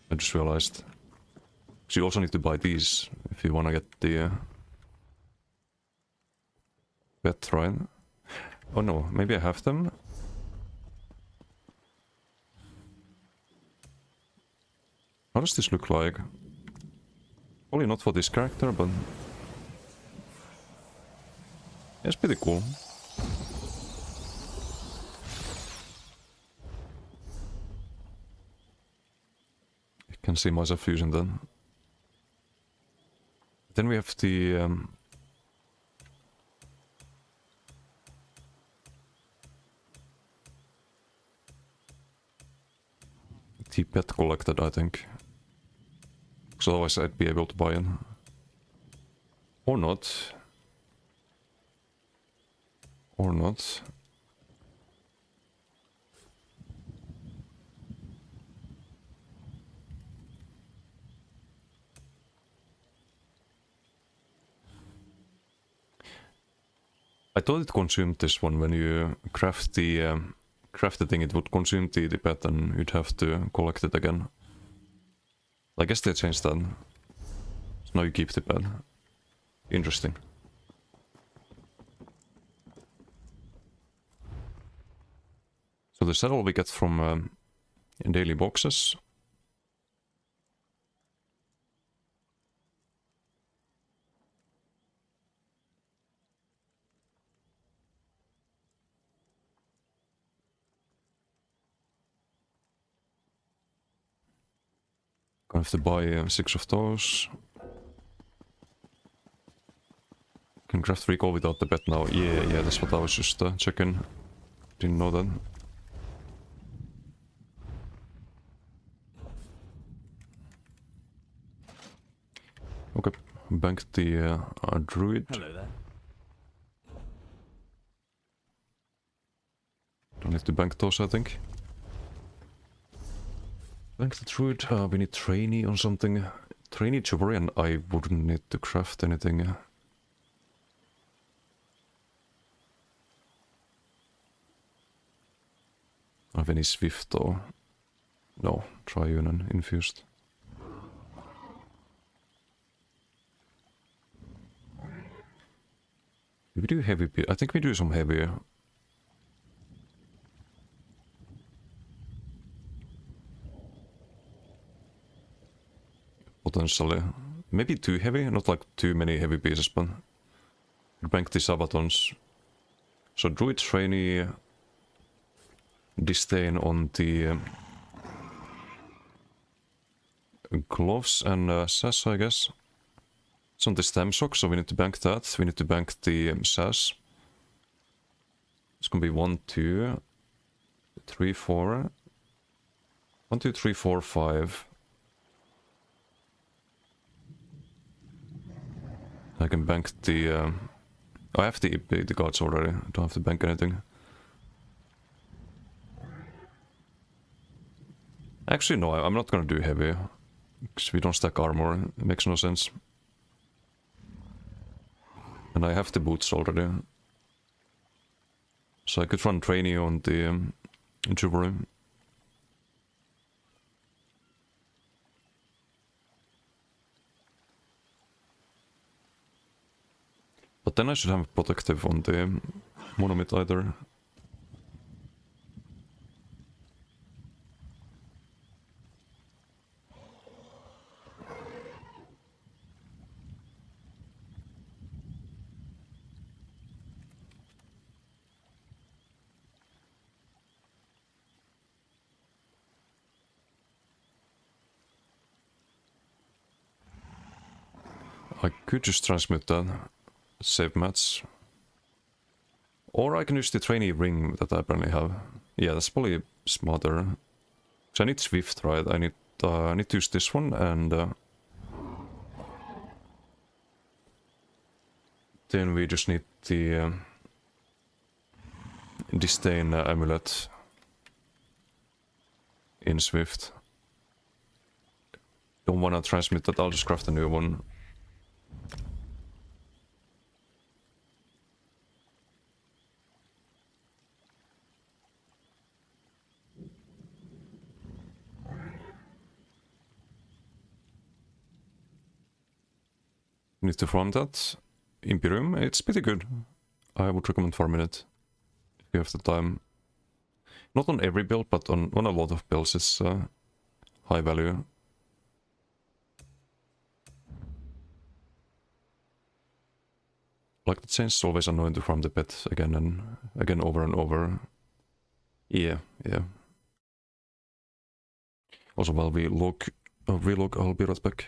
I just realized. So you also need to buy these if you wanna get the pet, right? Oh no, maybe I have them? How does this look like? Probably not for this character, but it's pretty cool. I can see myself using them. Then we have the pet collected, I think. Because otherwise I'd be able to buy it. Or not. Or not. I thought it consumed this one when you craft the thing, it would consume the pet and you'd have to collect it again. I guess they changed that. So now you keep the pet. Interesting. So the saddle we get from in daily boxes. Gonna have to buy 6 of those. Can craft recall without the pet now. Yeah, that's what I was just checking. Didn't know that. Okay, bank the druid. Hello there. Don't need to bank those, I think. Bank the druid. We need trainee on something. Trainee chivalry, and I wouldn't need to craft anything. I have any swift though. No, triune and infused. We do heavy. I think we do some heavy. Potentially. Maybe too heavy, not like too many heavy pieces, but bank the sabatons. So druid trainee disdain on the gloves and sash, I guess. It's on the stem sock, so we need to bank that. We need to bank the sash. It's gonna be 1, 2, 3, 4. 1, 2, 3, 4, 5. I can bank the... I have the cards already. I don't have to bank anything. Actually, no, I'm not gonna do heavy. Because we don't stack armor. It makes no sense. And I have the boots already. So I could run trainee on the chivalry. But then I should have protective on the monomyth either. I could just transmute that. Save mats. Or I can use the trainee ring that I apparently have. Yeah, that's probably smarter. So I need Swift, right? I need to use this one and... Then we just need the disdain amulet in Swift. Don't wanna transmit that, I'll just craft a new one. Need to farm that. Imperium, it's pretty good. I would recommend farming it if you have the time. Not on every build, but on a lot of builds it's high value. Like the change is always annoying to farm the pet again and again over and over. Yeah. Also while we relog, I'll be right back.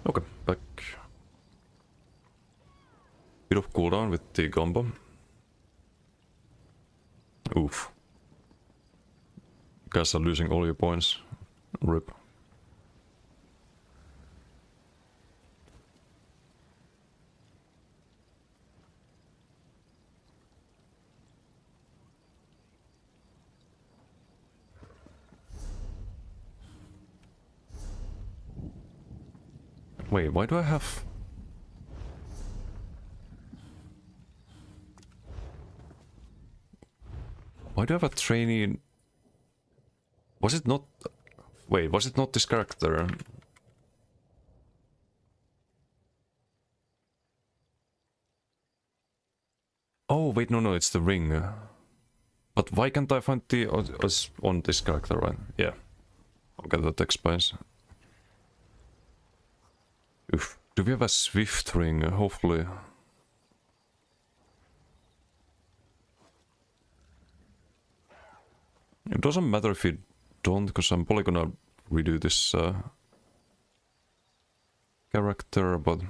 Okay, back. Bit of cooldown with the combo. Oof. You guys are losing all your points. RIP. Wait, why do I have... Why do I have a trainee... Was it not... Wait, was it not this character? Oh wait, no, it's the ring. But why can't I find the on this character, right? Yeah. Okay, that explains. Oof. Do we have a Swift ring? Hopefully. It doesn't matter if we don't, because I'm probably gonna redo this character, but...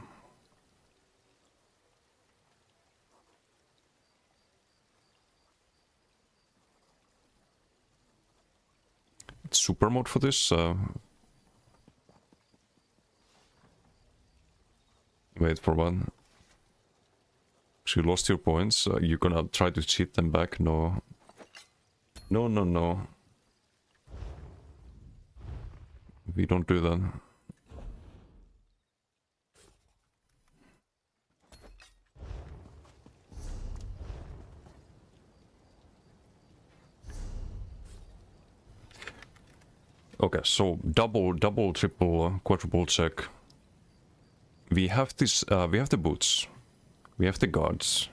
It's super mode for this. Wait for one. You lost your points. You're gonna try to cheat them back? No. No. We don't do that. Okay, so double, triple, quadruple check. We have this. We have the boots. We have the guards.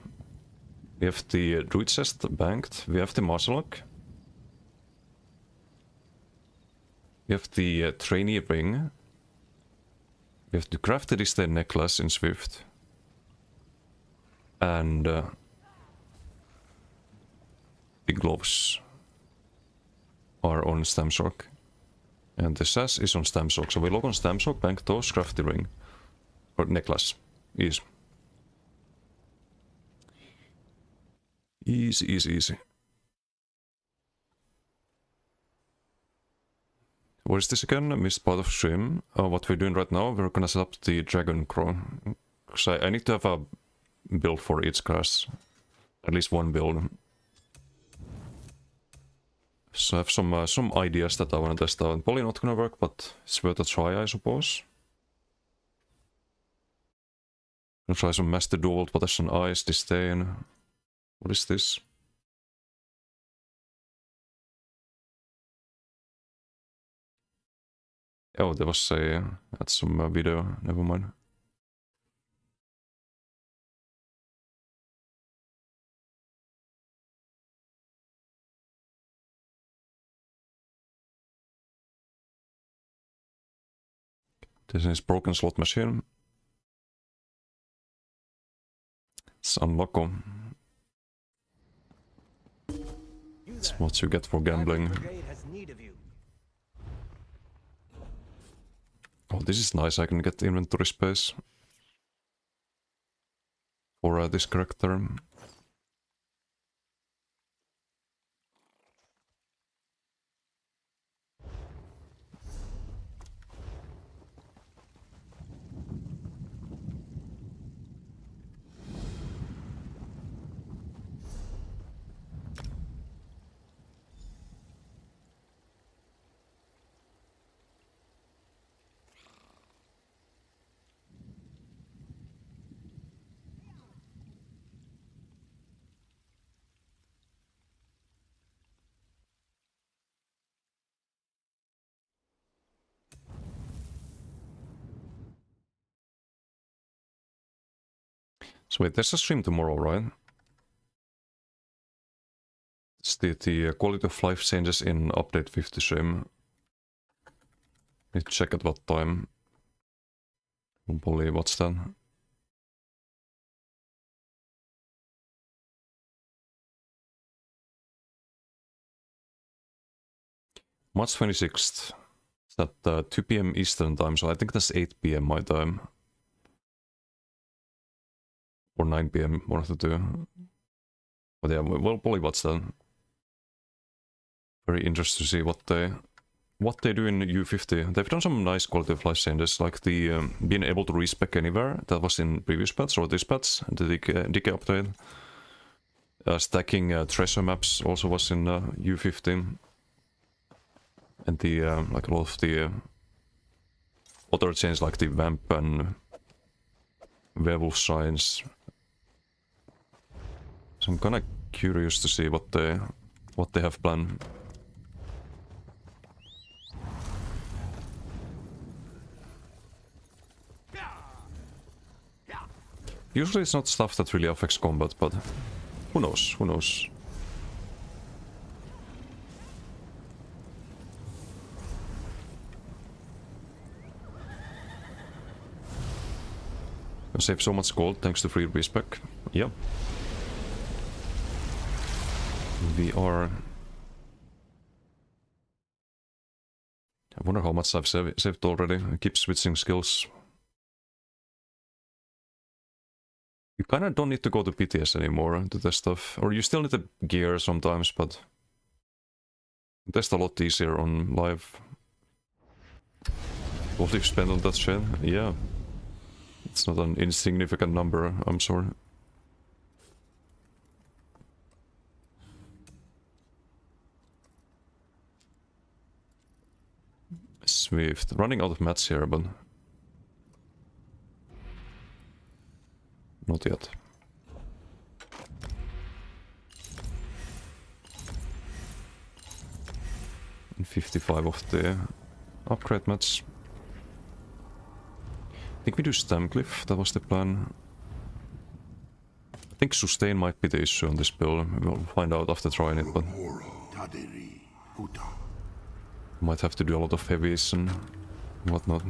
We have the druid chest banked. We have the Marshalock. We have the trainee ring. We have the crafted Istay necklace in Swift. And the gloves are on Stamshock. And the sash is on Stamshock. So we log on Stamshock, bank those, craft the ring. Or necklace. Easy. Easy. What is this again? I missed part of stream. What we're doing right now, we're gonna set up the Dragon Crow. Because I need to have a build for each class. At least one build. So I have some ideas that I wanna test out. Probably not gonna work, but it's worth a try, I suppose. Gonna try some Master Dual, Possession Ice, Disdain. What is this? Oh, there was that's some video, never mind. This is broken slot machine. It's unlockable. That's what you get for gambling. Oh, this is nice. I can get inventory space for this character. So wait, there's a stream tomorrow, right? It's the quality of life changes in update 50 stream. Need to check at what time. Don't believe what's that. March 26th. It's at 2 PM Eastern time, so I think that's 8 PM my time. Or 9 PM, one of the two. But yeah, we'll probably watch that. Very interested to see what they do in U50. They've done some nice quality of life changes, like the being able to respec anywhere. That was in previous patch or this patch, the decay update. Stacking treasure maps also was in U50. And the like a lot of the other changes, like the vamp and werewolf shrines. So I'm kinda curious to see what they have planned. Usually it's not stuff that really affects combat, but Who knows? Who knows? Save so much gold thanks to free respec. Yeah. We are... I wonder how much I've saved already. I keep switching skills. You kinda don't need to go to PTS anymore to test stuff. Or you still need the gear sometimes, but... Test a lot easier on live. What you've spent on that shit? Yeah. It's not an insignificant number, I'm sorry. Swift. Running out of mats here, but... Not yet. And 55 of the upgrade mats. I think we do Stamcliff, that was the plan. I think sustain might be the issue on this build. We'll find out after trying it, but... Might have to do a lot of heavies and whatnot.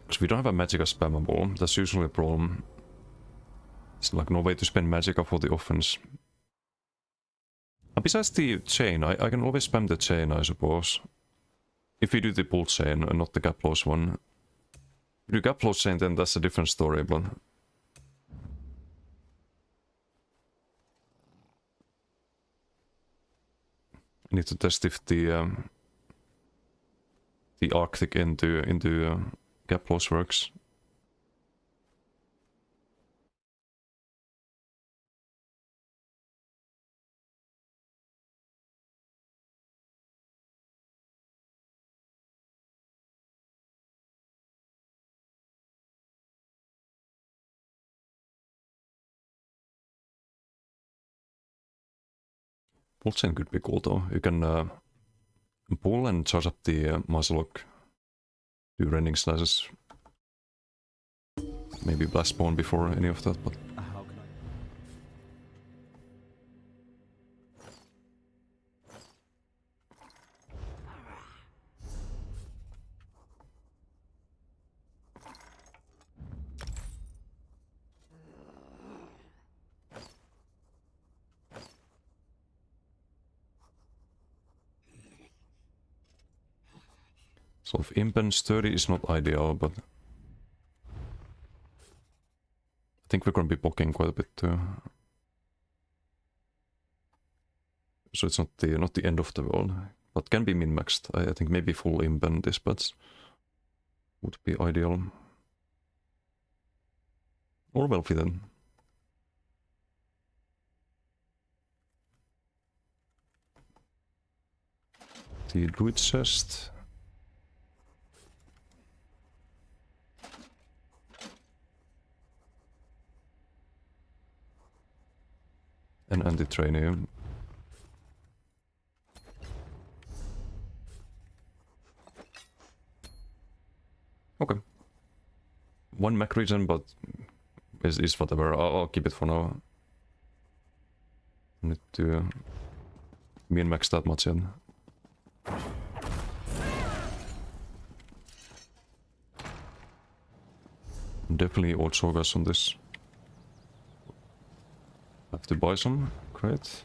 Because we don't have a Magicka spammable, that's usually a problem. It's like no way to spend Magicka for the offense. And besides the chain, I can always spam the chain, I suppose. If we do the pull chain and not the gap close one. If you gap close chain, then that's a different story, but... I need to test if the Arctic into gap close works. Pull chain could be cool though. You can pull and charge up the muzzle lock. Do rending slices. Maybe blast spawn before any of that, but... How can I? So if impens 30 is not ideal, but... I think we're gonna be blocking quite a bit too. So it's not the end of the world, but can be min-maxed. I think maybe full impen dispatch would be ideal. Or well fitted. The druid chest. And anti-training. Okay. One mech region, but is whatever. I'll keep it for now. I need to min-max that much yet. Definitely old Sogas on this. Have to buy some, great.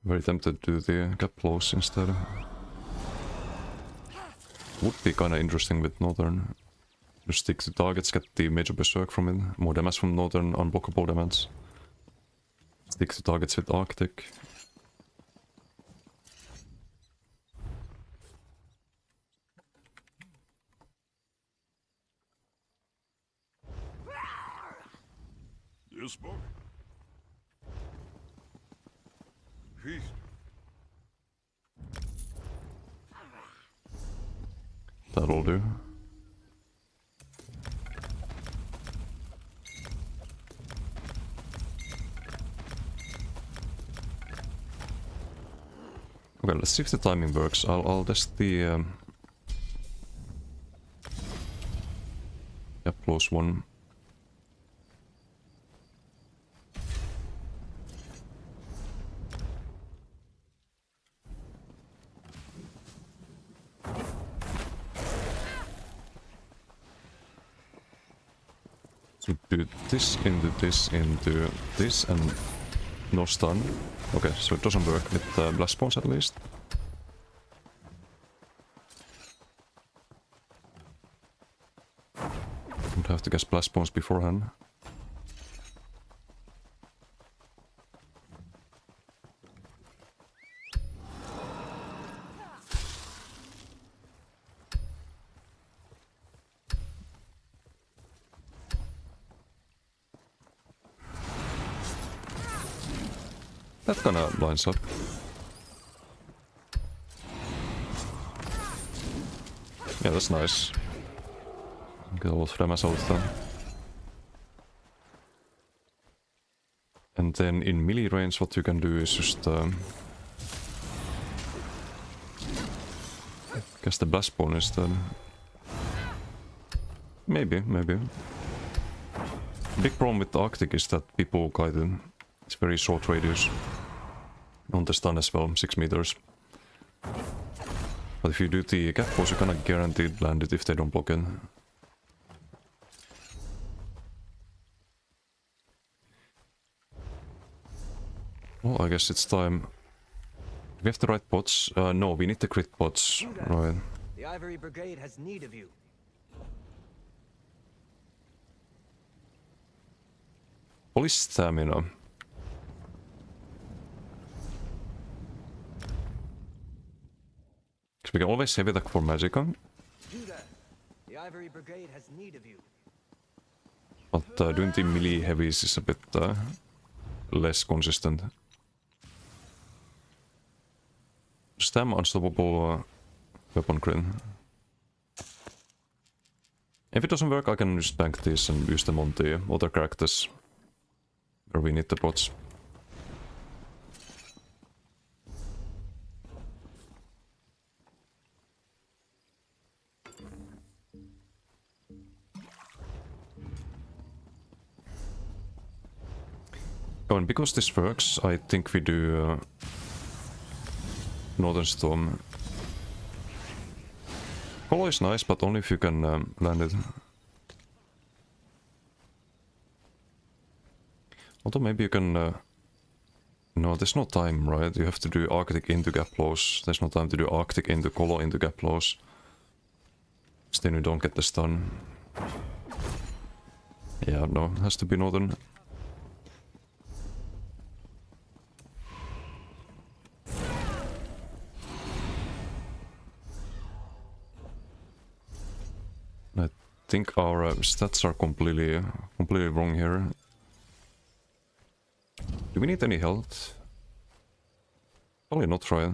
Very tempted to do the gap close instead. Would be kinda interesting with Northern. Just stick to targets, get the major berserk from it. More damage from Northern, unblockable damage. Stick to targets with Arctic. You spoke? Feast. That'll do. Okay, let's see if the timing works. I'll test the close one. So do this into this and no stun. Okay, so it doesn't work with blast spawns at least. Would have to guess blast spawns beforehand. That kinda lines up. Yeah, that's nice. Get all främmas out then. And then in melee range what you can do is just guess the blast spawn instead. Maybe. Big problem with the Arctic is that people kite in. It's very short radius. On the stun as well, 6 meters. But if you do the gap pose, you're kinda guaranteed land it if they don't block it. Well, I guess it's time. We have the right bots. No, we need the crit bots. Right. The Ivory Brigade has need of you. Police stamina. We can always heavy attack for Magicka, Do that. The Ivory Brigade has need of you. but doing the melee heavies is a bit less consistent. Stam unstoppable weapon crit. If it doesn't work, I can just bank this and use them on the other characters where we need the bots. Oh, and because this works, I think we do Northern Storm. Hollow is nice, but only if you can land it. Although maybe you can... No, there's no time, right? You have to do Arctic into gap close. There's no time to do Arctic into Colo into gap close. Because then you don't get the stun. Yeah, no, it has to be Northern. I think our stats are completely wrong here. Do we need any health? Probably not, right?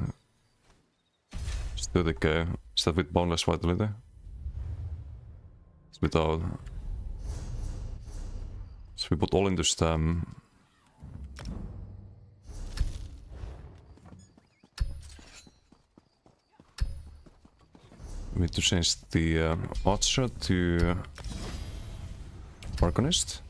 Just do the K. Is that with boundless vitality? It's without. So we put all into stam. We need to change the Archer to Arcanist.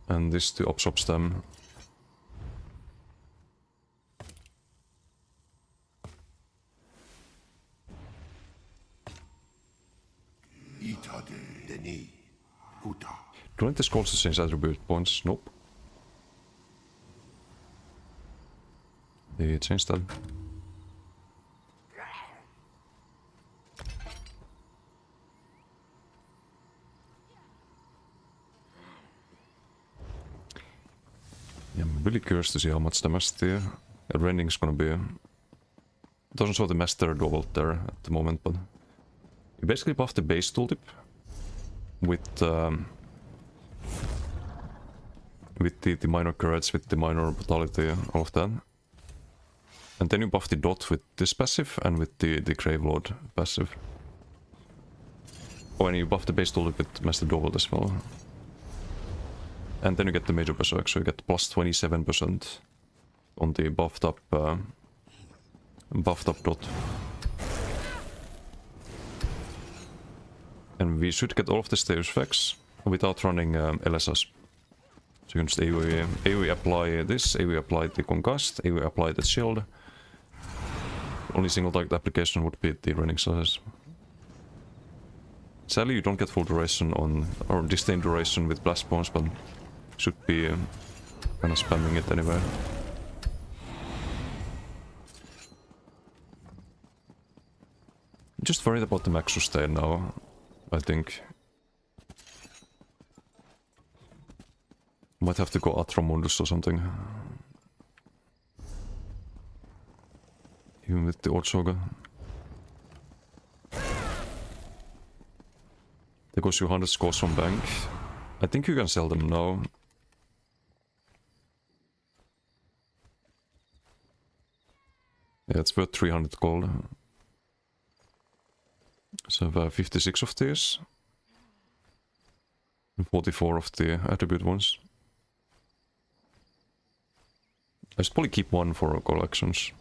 And this to absorb stem. Do I need the scrolls to change attribute points? Nope. They changed that. Yeah, I'm really curious to see how much damage the rending is gonna be. It doesn't show the master dual there at the moment, but you basically buff the base tooltip with the minor courage, with the minor brutality, all of that. And then you buff the dot with this passive and with the Gravelord passive. Oh, and you buff the base tooltip with Master Dual as well. And then you get the Major Berserk, so you get plus 27% on the buffed up dot. And we should get all of the Deus Ex without running LSS. So you can just AoE apply this, AoE apply the Concussed, AoE apply the shield. Only single target application would be the running size. Sadly you don't get full duration on, or disdain duration with Blast Bones, but should be kind of spamming it anyway. Just worried about the max sustain now, I think. Might have to go Atromundus or something. Even with the Ortsoga. There goes 200 scores from bank. I think you can sell them now. Yeah, it's worth 300 gold. So I have 56 of these. And 44 of the attribute ones. I should probably keep one for collections.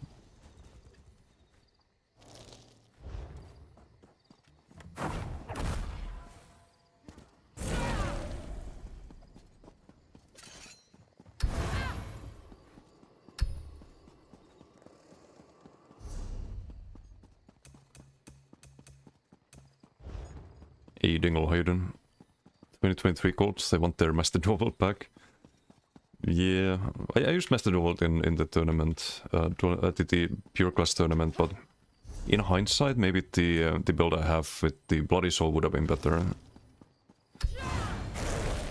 Hey, Dinglehayden. 2023 golds, they want their Master Duel pack. Yeah, I used Master Duel in the tournament, the Pure Class tournament, but in hindsight, maybe the build I have with the Bloody Soul would have been better.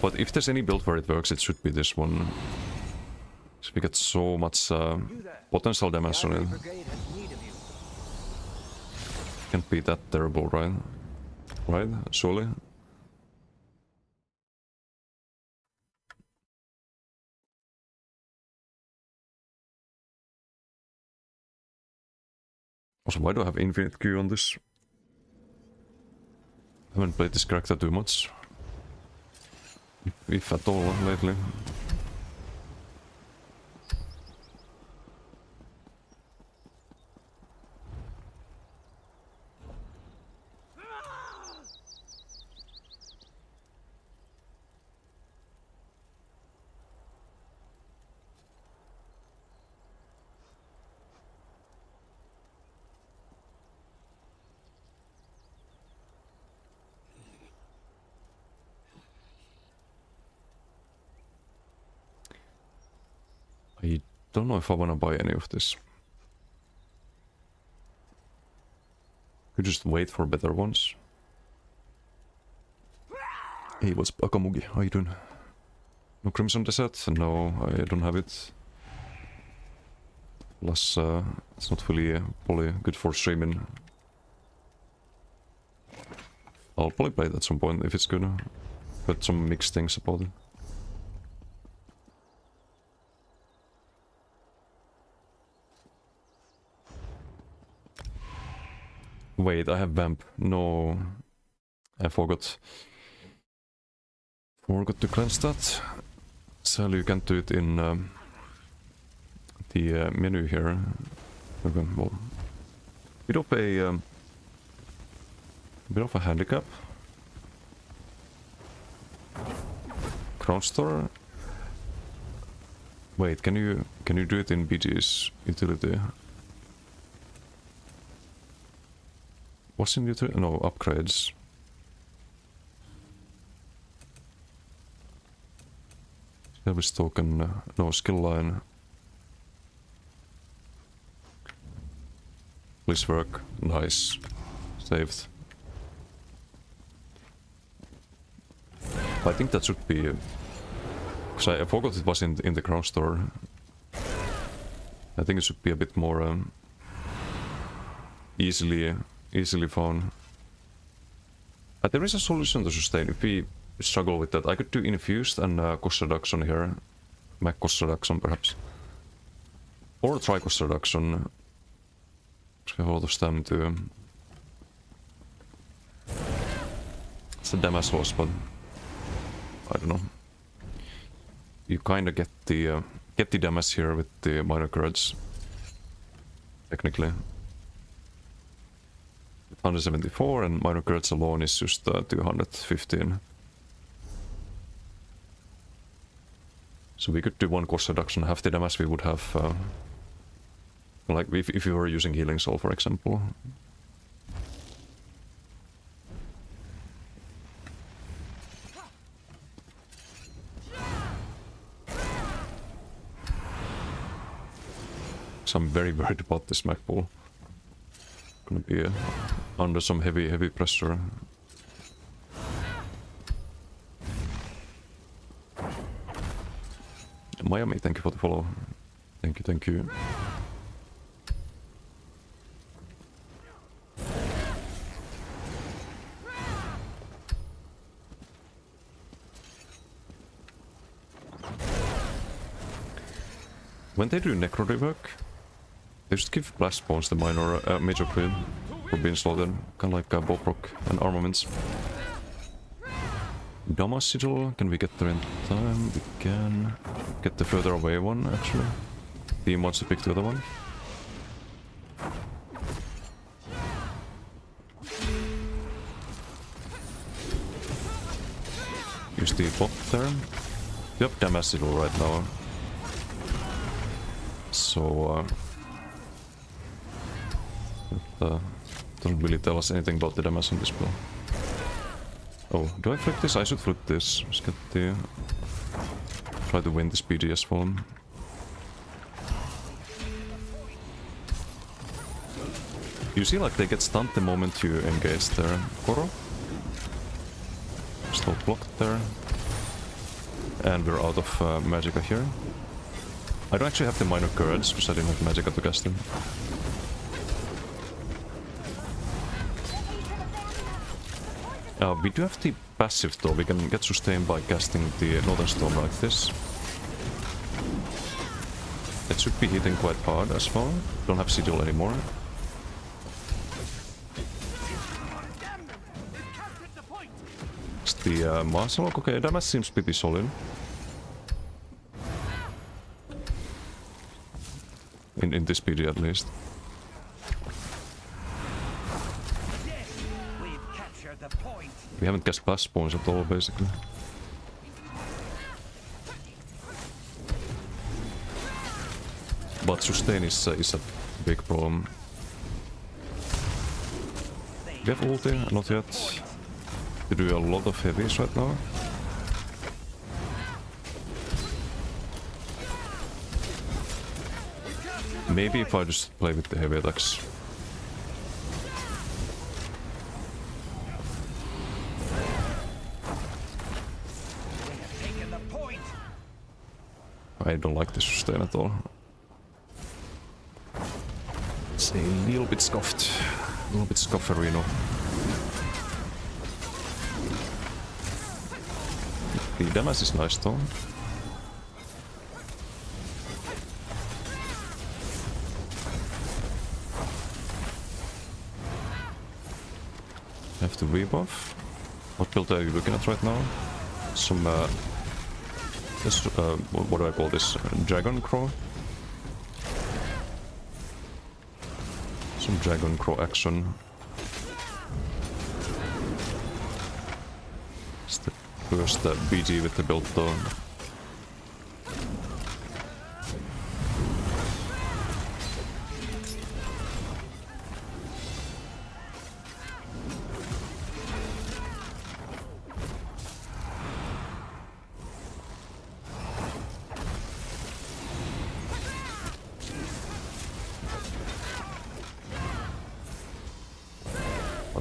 But if there's any build where it works, it should be this one. So we get so much potential damage on it. Can't be that terrible, right? Right? Surely? Also, why do I have infinite Q on this? I haven't played this character too much. If at all, lately. I don't know if I wanna buy any of this. Could just wait for better ones. Hey, what's Akamugi? How you doing? No Crimson Desert? No, I don't have it. Plus, it's not fully probably good for streaming. I'll probably play it at some point if it's good. Heard some mixed things about it. Wait, I have Vamp. No, I forgot. Forgot to cleanse that. So you can't do it in the menu here. Okay, well, bit of a handicap. Crown Store. Wait, can you do it in BG's utility? What's in utility? No, upgrades. Service token, no skill line. Please work. Nice. Saved. I think that should be... Because I forgot it was in the Crown Store. I think it should be a bit more easily found. But there is a solution to sustain if we struggle with that. I could do Infused and Cost Reduction here. Mac Cost Reduction perhaps. Or try Cost Reduction. Because we have a lot of stam too. It's a damage loss, but I don't know. You kinda get the damage here with the minor courage. Technically. 174 and minor courage alone is just 215. So we could do one cost reduction, half the damage we would have. Like if you were using Healing Soul, for example. So I'm very worried about this Mac pool. Gonna be under some heavy pressure. Miami, thank you for the follow. Thank you. When they do Necro rework, they should give Blast Spawns the minor major crit for being slaughtered, kind of like Bobrok and Armaments. Dama Sigil, can we get there in time? We can get the further away one actually. Team wants to pick the other one. Use the bot there. We have Dama Sigil right now. So doesn't really tell us anything about the damage on this spell. Oh, do I flip this? I should flip this. Let's get the... Try to win this BGS for him. You see like they get stunned the moment you engage their Koro. Still blocked there. And we're out of Magicka here. I don't actually have the minor courage because I didn't have Magicka to cast him. We do have the passive though, we can get sustained by casting the Northern Storm like this. It should be hitting quite hard as well. Don't have Sigil anymore. It's the Marshal. Okay, damage seems pretty solid. In this PD at least. We haven't cast Blast Spawns at all, basically. But sustain is a big problem. We have ulti, not yet. We do a lot of heavies right now. Maybe if I just play with the heavy attacks. I don't like the sustain at all. It's a little bit scuffed. A little bit scufferino. The damage is nice though. Have to rebuff. What build are you looking at right now? Some this, what do I call this? Dragon Crow? Some Dragon Crow action. It's the first BG with the build though.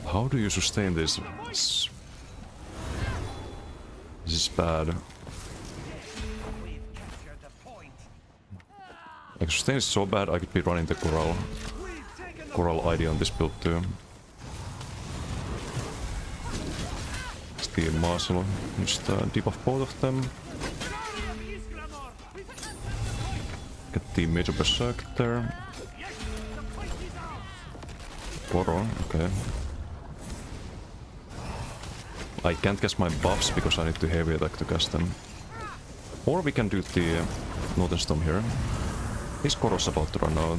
How do you sustain this? This is bad. Like, sustain is so bad, I could be running the Coral ID on this build too. The Marcel, just debuff both of them. Get the Major Berserk there. Goro, okay. I can't cast my buffs because I need to heavy attack to cast them. Or we can do the Northern Storm here. His Goro's about to run out.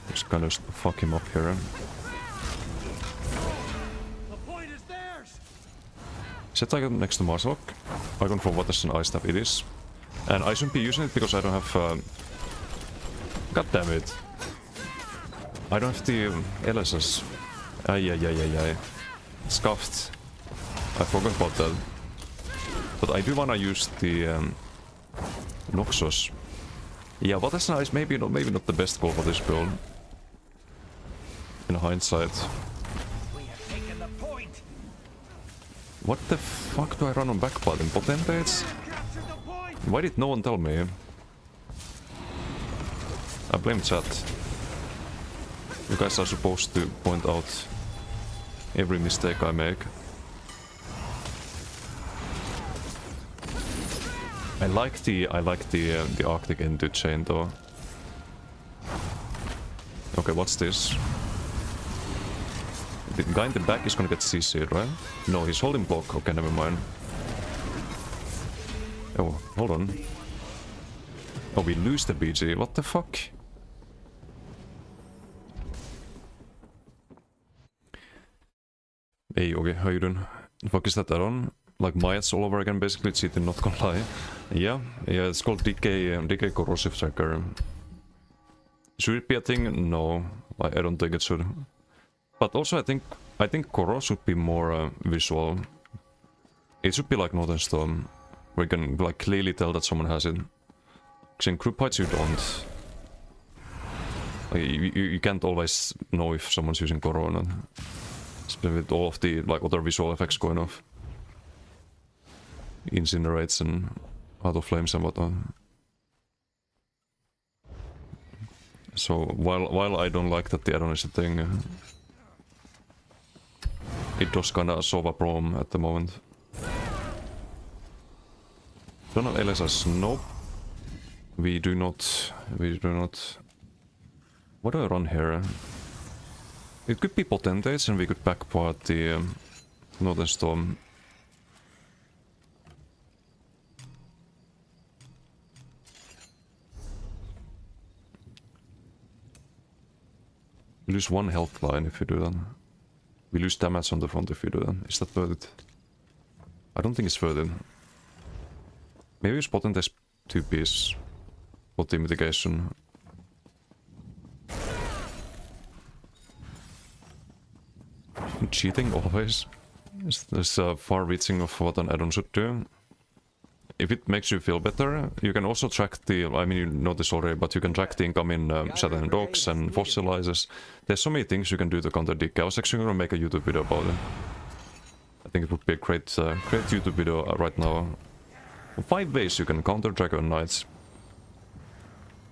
Just kind of fuck him up here. Set Icon next to Marshalock. Icon for Waters and Ice Staff it is. And I shouldn't be using it because I don't have... God damn it. I don't have the LSS. Yeah. Scuffed. I forgot about that. But I do wanna use the Noxus. Yeah, Waters and Ice maybe not the best call for this build. In hindsight. What the fuck do I run on back button? Potentates? Why did no one tell me? I blame chat. You guys are supposed to point out every mistake I make. I like the Arctic Endo chain though. Okay, what's this? The guy in the back is gonna get CC'd, right? No, he's holding block. Okay, never mind. Oh, hold on. Oh, we lose the BG. What the fuck? Hey, okay, how you doing? The fuck is that add-on? Like Mayats all over again, basically, cheating, not gonna lie. Yeah, it's called DK Corrosive Tracker. Should it be a thing? No, I don't think it should. But also I think Koro should be more visual. It should be like Northern Storm, where you can like clearly tell that someone has it. Because in group fights you don't. Like, you can't always know if someone's using Koro or not. Especially with all of the like other visual effects going off. Incinerates and Out of Flames and whatnot. So while I don't like that the add-on is a thing, it does kinda solve a problem at the moment. Don't have LSS, nope. We do not. What do I run here? It could be Potentates and we could backpart the Northern Storm. We lose one health line if you do that. We lose damage on the front if you do that. Is that worth it? I don't think it's worth it. Maybe use Potentates 2-piece for the mitigation. Cheating always. There's a far-reaching of what an add-on should do. If it makes you feel better, you can also track the... I mean, you know this already, but you can track the incoming Saturn Dogs and Fossilizers. There's so many things you can do to counter DK. I was actually gonna make a YouTube video about it. I think it would be a great YouTube video right now. 5 ways you can counter Dragon Knights.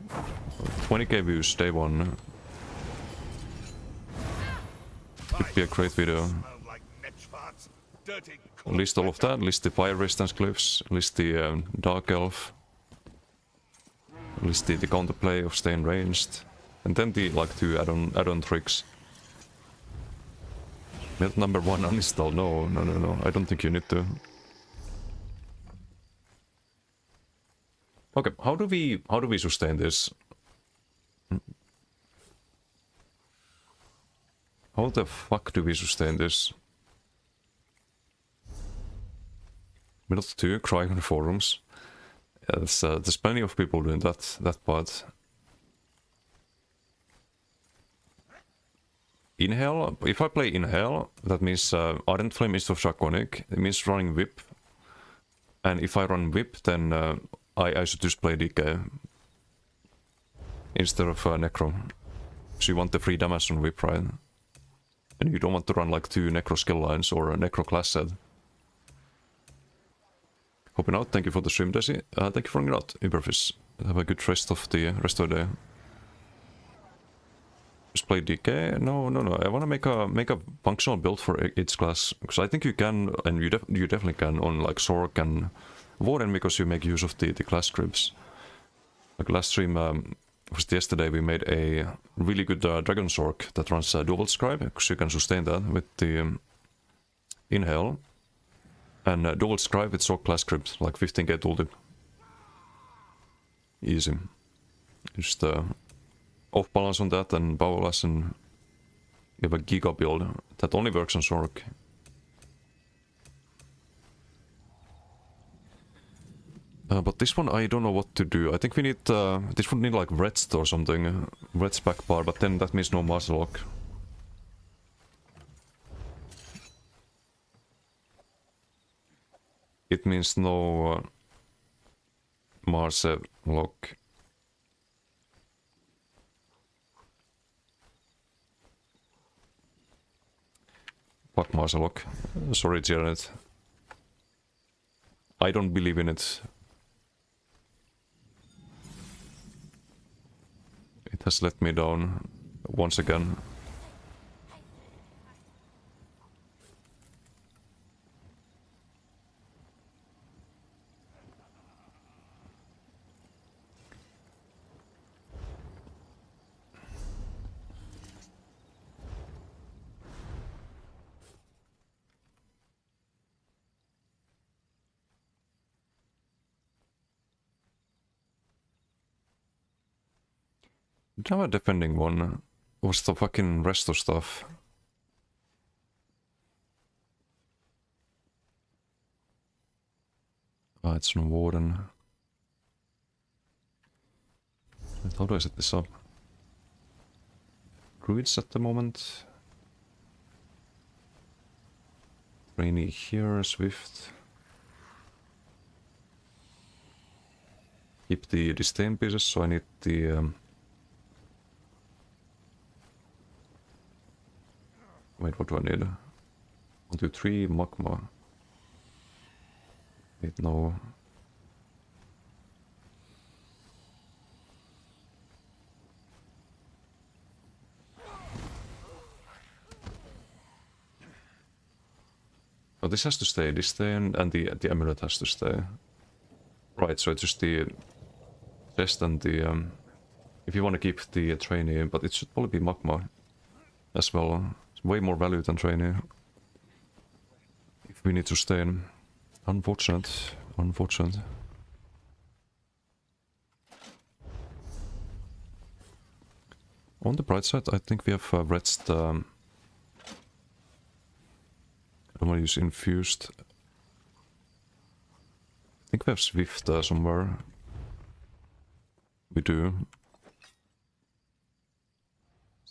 20k views day 1. Could be a great video. List all of that, list the fire resistance glyphs, list the Dark Elf, list the counterplay of staying ranged, and then the like 2 add-on tricks. Melt number 1 uninstall, no, I don't think you need to. Okay, how do we sustain this? How the fuck do we sustain this? Middle 2, cry on forums. Yeah, there's plenty of people doing that part. Inhale, if I play Inhale, that means Ardent Flame instead of Draconic. It means running Whip. And if I run Whip, then I should just play DK instead of Necro. So you want the free damage on Whip, right? And you don't want to run like 2 Necro skill lines or a Necro class set. Hopping out, thank you for the stream, Desi. Thank you for hanging out, Uberfish. have a good rest of the day. Just play DK? No. I want to make a functional build for each class, because I think you can, and you definitely can on like Sork and Warden, because you make use of the class scripts. Like last stream, was yesterday, we made a really good Dragon Sork that runs Dual Scribe, because you can sustain that with the Inhale. And Dual Scribe with Sork class script, like 15k tooltip. Easy. Just off balance on that and powerless, and you have a giga build that only works on Sork. But this one I don't know what to do. I think we need this would need like Wretched or something. Wretched back bar, but then that means no Martial Lock. It means no Marse Lock. Fuck Marse Lock. Sorry, Jared. I don't believe in it. It has let me down once again. Now a defending one. What's the fucking rest of stuff? Ah, it's no Warden. How do I set this up? Druids at the moment. Rainy here, Swift. Keep the disdain pieces, so I need the wait, what do I need? 1, 2, 3, magma. Wait, no. Oh, this has to stay. This stay, and the amulet has to stay. Right, so it's just the chest and the if you want to keep the trainee, but it should probably be magma as well. It's way more value than trainee. If we need to stay in. Unfortunate. Unfortunate. On the bright side, I think we have Wretched. I don't want to use Infused. I think we have Swift somewhere. We do.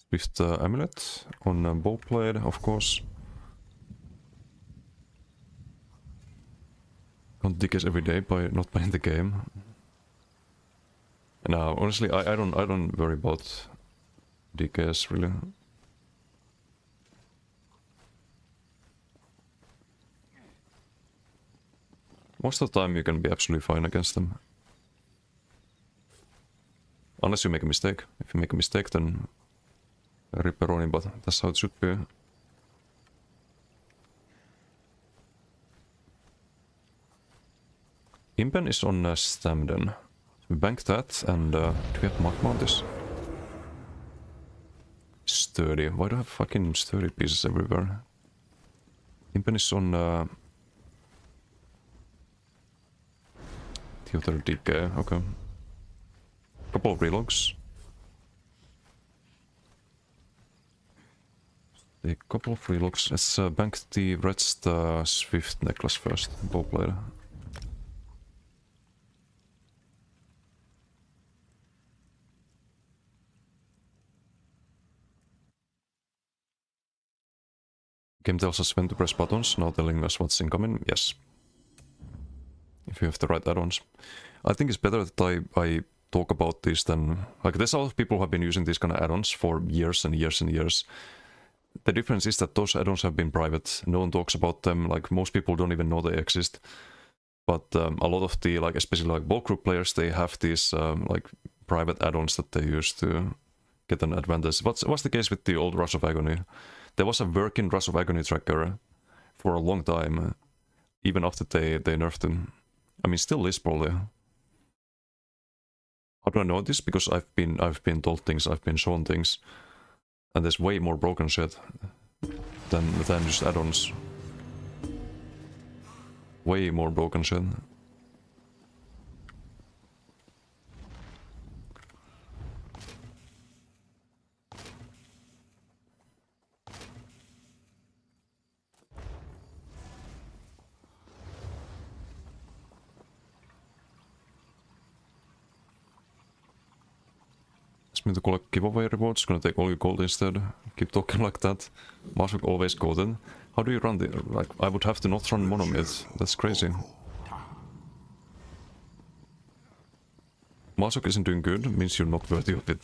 Swift Amulet on Bowblade, of course. Can't DKs every day by not playing the game. No, honestly, I don't worry about DKs really. Most of the time you can be absolutely fine against them. Unless you make a mistake. If you make a mistake, then ripperoni, but that's how it should be. Impen is on Stamden. We bank that, and do we have magma on this? Sturdy. Why do I have fucking sturdy pieces everywhere? Impen is on the other DK, okay. Couple of relogs. A couple of relogs. Let's bank the Wretched Swift necklace first. Bowblade. Game tells us when to press buttons, now telling us what's incoming. Yes. If you have the right add-ons. I think it's better that I talk about this than... Like, there's a lot of people who have been using these kind of add-ons for years and years and years. The difference is that those add-ons have been private. No one talks about them. Like, most people don't even know they exist. But a lot of the, like, especially like bulk group players, they have these like private add-ons that they use to get an advantage. What's the case with the old Rush of Agony? There was a working Rush of Agony tracker for a long time, even after they nerfed him. I mean, still is probably. How do I know this? Because I've been told things, I've been shown things, and there's way more broken shit than just add-ons. Way more broken shit. Me to collect giveaway rewards, gonna take all your gold instead. Keep talking like that. Marshock always golden. How do you run the, like, I would have to not run Monomyth. That's crazy. Marshock isn't doing good, means you're not worthy of it.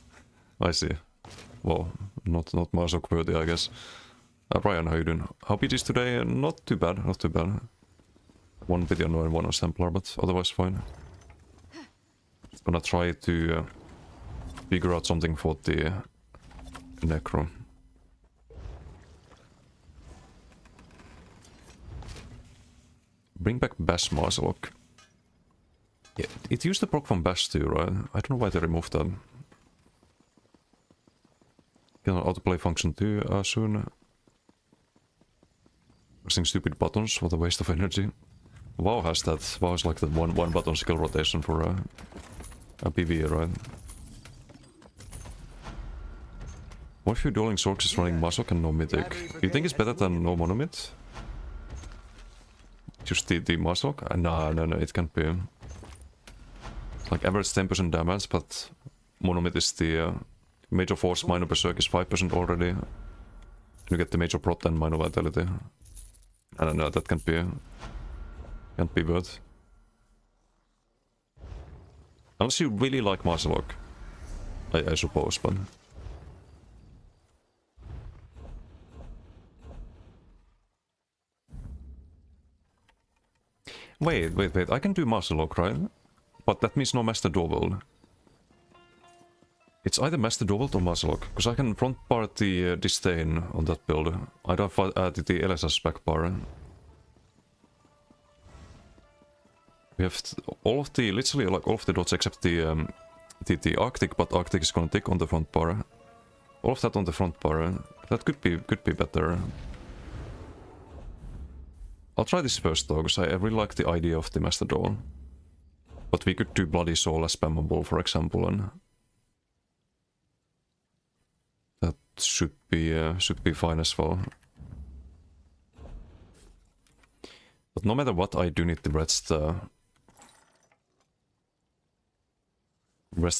I see. Well, not Marshock worthy, I guess. Ryan, how you doing? How beat is today? Not too bad, not too bad. One video annoying, one on Templar, but otherwise fine. Gonna try to figure out something for the Necro. Bring back Bash Marslock. Yeah, it used to proc from Bash too, right? I don't know why they removed that. Get an autoplay function too soon. Pressing stupid buttons, what a waste of energy. WoW has that. WoW is like that one button skill rotation for a PvE, right? What if your Dueling Swords is running Marshock and no Mythic? Do you think it's better than no Monomyth? Just the Marshock? No, it can't be. Like average 10% damage, but Monomyth is the Major Force, Minor Berserk is 5% already. You get the Major Prot and Minor Vitality. I don't know, that can't be worth. Unless you really like Marshock, I suppose, but... Wait, I can do Marshalok, right? But that means no Master Dual. It's either Master Dual or Marshalok, because I can front bar the Disdain on that build. I don't add the LSS back bar. We have all of the, literally like all of the dots except the Arctic, but Arctic is gonna tick on the front bar. All of that on the front bar. That could be better. I'll try this first though, because I really like the idea of the Master Duel. But we could do Bloody Soul as spammable, for example, and that should be fine as well. But no matter what, I do need the rest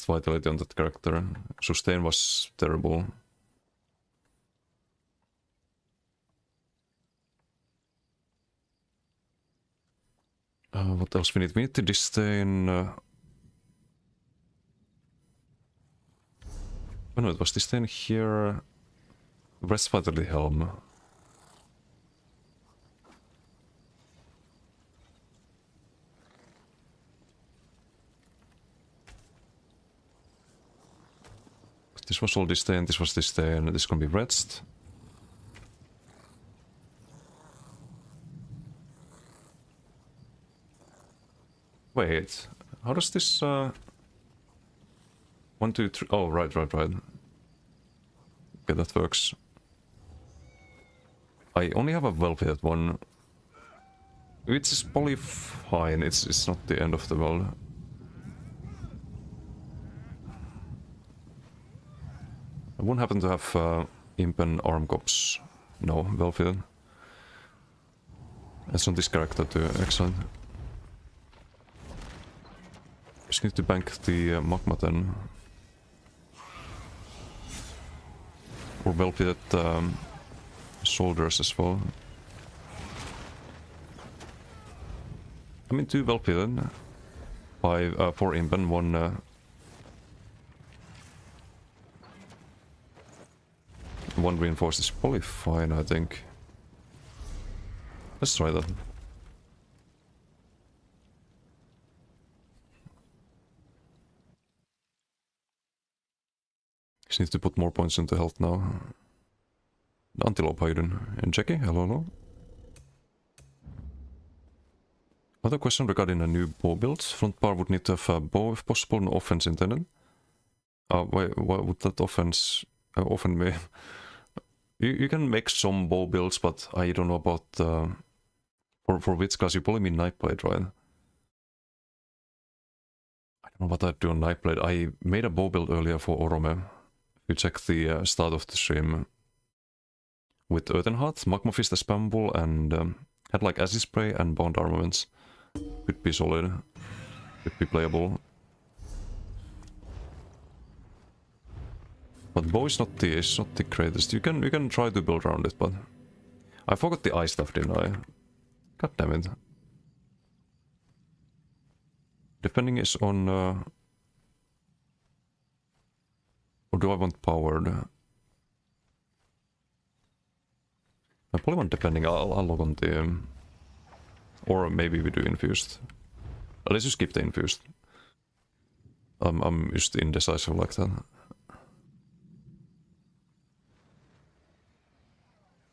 vitality on that character. Sustain was terrible. What else we need? We need to Disdain... Oh no, it was Disdain here... Rest Vitality Helm. This was all Disdain, this was Disdain, this is gonna be Rest. Wait, how does this 1, 2, 3... Oh, right. Okay, that works. I only have a well-fitted one. Which is probably fine, it's not the end of the world. I won't happen to have Imp and Arm Cops. No, well-fitted. It's on this character too, excellent. Just need to bank the Magma then. Or well-fitted soldiers as well. I mean, 2 well-fitted. 4 Imp and 1... one reinforced is probably fine, I think. Let's try that. Just need to put more points into health now. The Antelope, how you doing? And Jackie, hello. Another question regarding a new bow build. Front bar would need to have a bow if possible, no offense intended. Wait, what would that offense often be? You can make some bow builds, but I don't know about for which class. You probably mean Nightblade, right? I don't know what I'd do on Nightblade. I made a bow build earlier for Orome. If you check the start of the stream with Earthen Heart, Magma Fist as spammable, and had like Acid Spray and Bound Armaments. Could be solid. Could be playable. But bow is not the greatest. You can try to build around it, but I forgot the eye stuff, didn't I? God damn it. Defending is on or do I want powered? I probably want defending. I'll log on the or maybe we do infused. Let's just skip the infused. I'm just indecisive like that.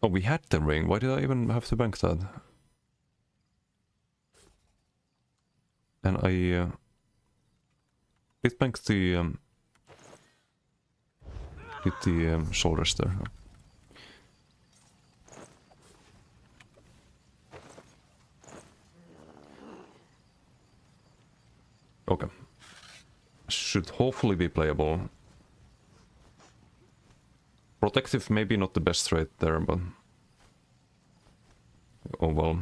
Oh, we had the ring. Why did I even have to bank that? And I did bank the shoulders there. Okay. Should hopefully be playable. Protective maybe not the best trait there, but oh well.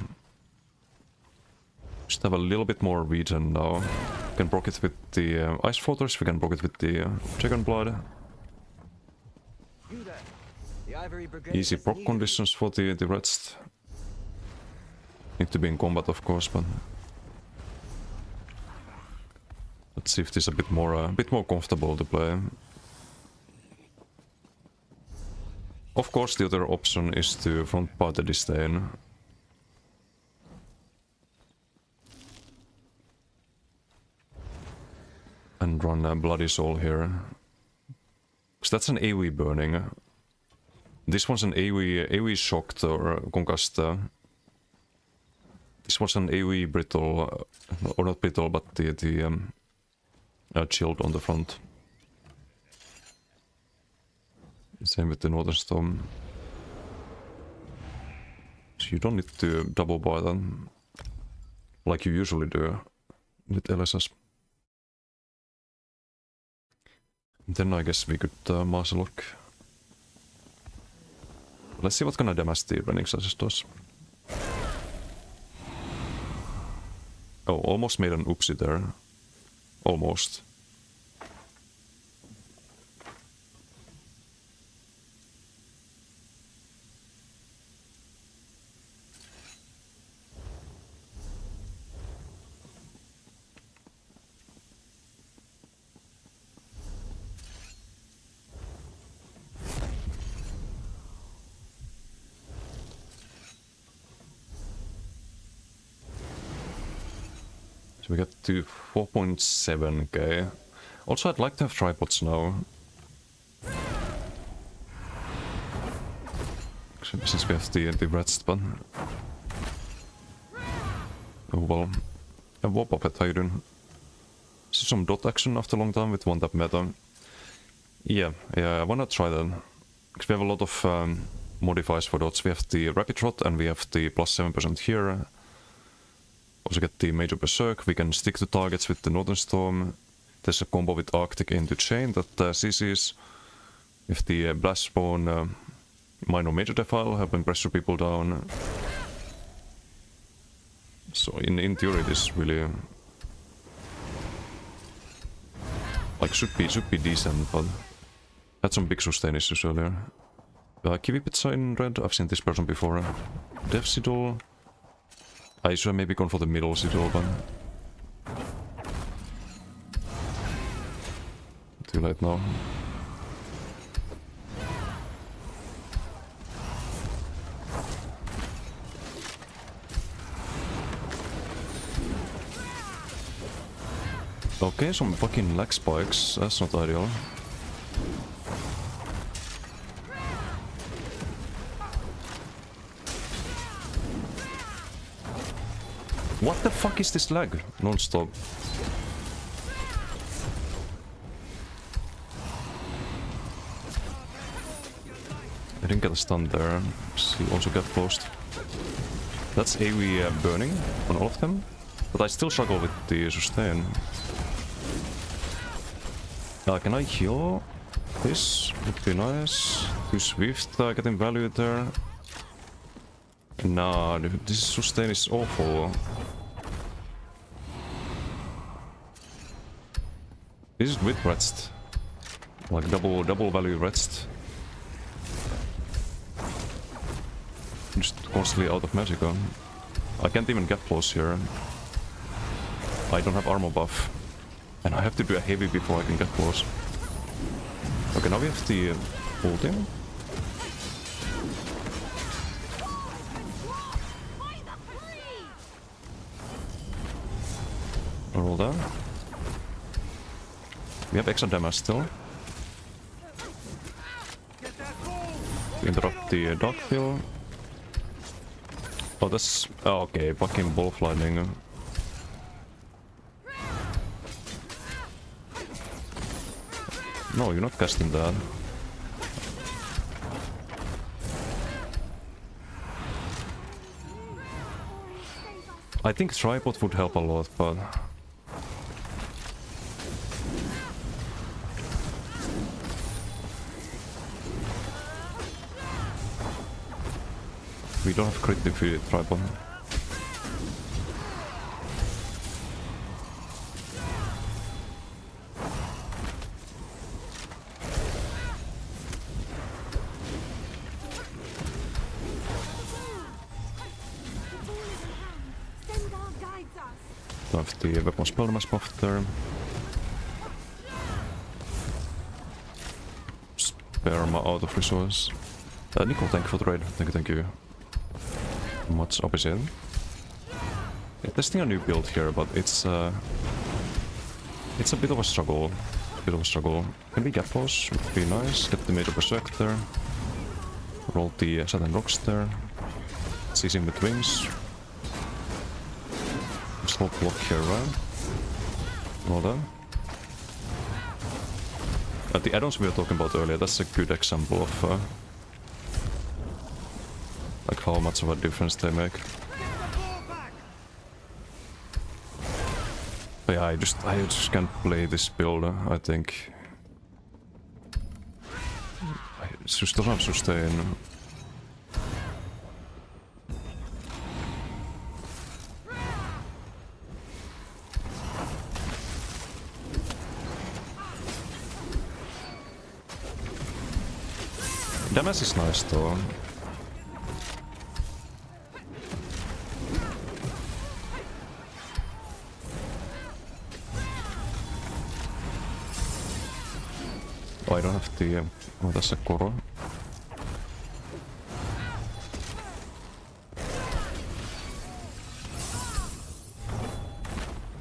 Just have a little bit more regen now. We can proc it with the Ice Floaters, we can proc it with the Dragon Blood. Easy proc conditions for the rest. Need to be in combat of course, but let's see if this is a bit more comfortable to play. Of course, the other option is to front part the Disdain. And run Bloody Soul here. Because that's an AoE burning. This one's an AoE shocked or concussed. This one's an AoE brittle, or not brittle, but the chilled on the front. Same with the Northern Storm. So you don't need to double bar them like you usually do with LSS. Then I guess we could Martial Lock. Let's see what kind of damage the Running Sizes does. Oh, almost made an oopsie there. Almost. We got to 4.7k. Also, I'd like to have tripods now. Since we have the red spot. Oh well. And War Puppet, how you doing? See some dot action after a long time with one tap meta. Yeah, I wanna try that. Because we have a lot of modifiers for dots. We have the Rapid Rot and we have the plus 7% here. Also get the Major Berserk, we can stick to targets with the Northern Storm. There's a combo with Arctic into Chain that CCs. If the Blast Spawn, minor Major Defile, helping pressure people down. So in theory this really like should be decent, but had some big sustain issues earlier. Kiwi Pizza in red, I've seen this person before. Dev Sidol. I should have maybe gone for the middle Sidol, but too late now. Okay, some fucking lag spikes, that's not ideal. What the fuck is this lag? Non-stop. I didn't get a stun there. She also got closed. That's AoE burning on all of them. But I still struggle with the sustain. Can I heal? This would be nice. Too swift, getting value there. Nah, this sustain is awful. This is with rest. Like double value rest. Just constantly out of magicka. I can't even get close here. I don't have armor buff. And I have to do a heavy before I can get close. Okay, now we have the ulti. Roll down. We have extra damage still. Interrupt the dark field. Oh, that's... Oh, okay, fucking ball of lightning. No, you're not casting that. I think tripod would help a lot, but... We don't have crit defeat tripod. Don't have the weapon spell damage buff there. Spare my out of resource. Nicole, thank you for the raid. Thank you. Much opposite. Yeah, testing a new build here, but it's a bit of a struggle. Can we get close? Would be nice. Get the Major Berserk there. Roll the Saturn Rocks there. Seize him with wings. Slow block here, right? Well done. The add-ons we were talking about earlier, that's a good example of like how much of a difference they make. But yeah, I just can't play this build, I think. It just doesn't have sustain. Damage is nice though. Oh, I don't have the... oh, that's a Koro.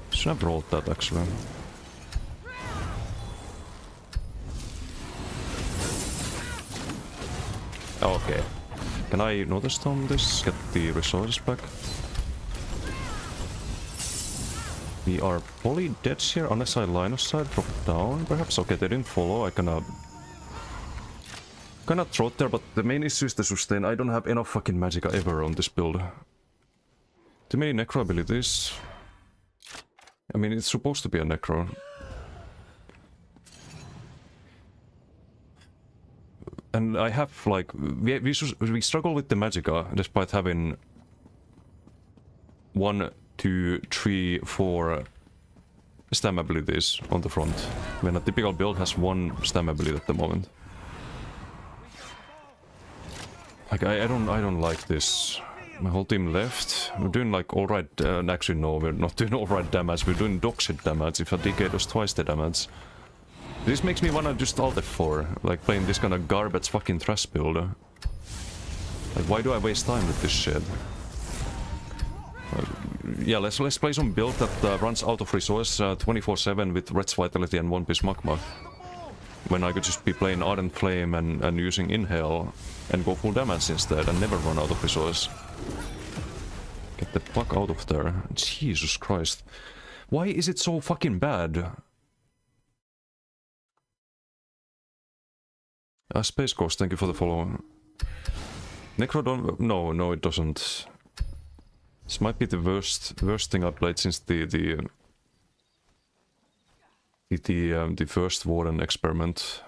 Should have rolled that actually. Okay. Can I notice on this? Get the resources back. We are fully dead here unless I line of sight drop down perhaps. Okay, they didn't follow. I kinda throw it there, but the main issue is the sustain. I don't have enough fucking magicka ever on this build. Too many necro abilities. I mean, it's supposed to be a necro. And I have like we struggle with the magicka despite having 1, 2, 3, 4 stam abilities on the front. When a typical build has 1 stam ability at the moment. Like I don't like this. My whole team left. We're doing like alright. Actually, no, we're not doing alright damage. We're doing dog shit damage. If a DK does twice the damage. This makes me wanna just alt F4, like playing this kind of garbage fucking trash build. Like, why do I waste time with this shit? Yeah, let's play some build that runs out of resource 24/7 with Red's Vitality and One Piece Magma. When I could just be playing Ardent Flame and using Inhale and go full damage instead and never run out of resource. Get the fuck out of there. Jesus Christ. Why is it so fucking bad? Space Ghost, thank you for the follow. Necrodon... No, it doesn't. This might be the worst thing I played since the first Warden experiment.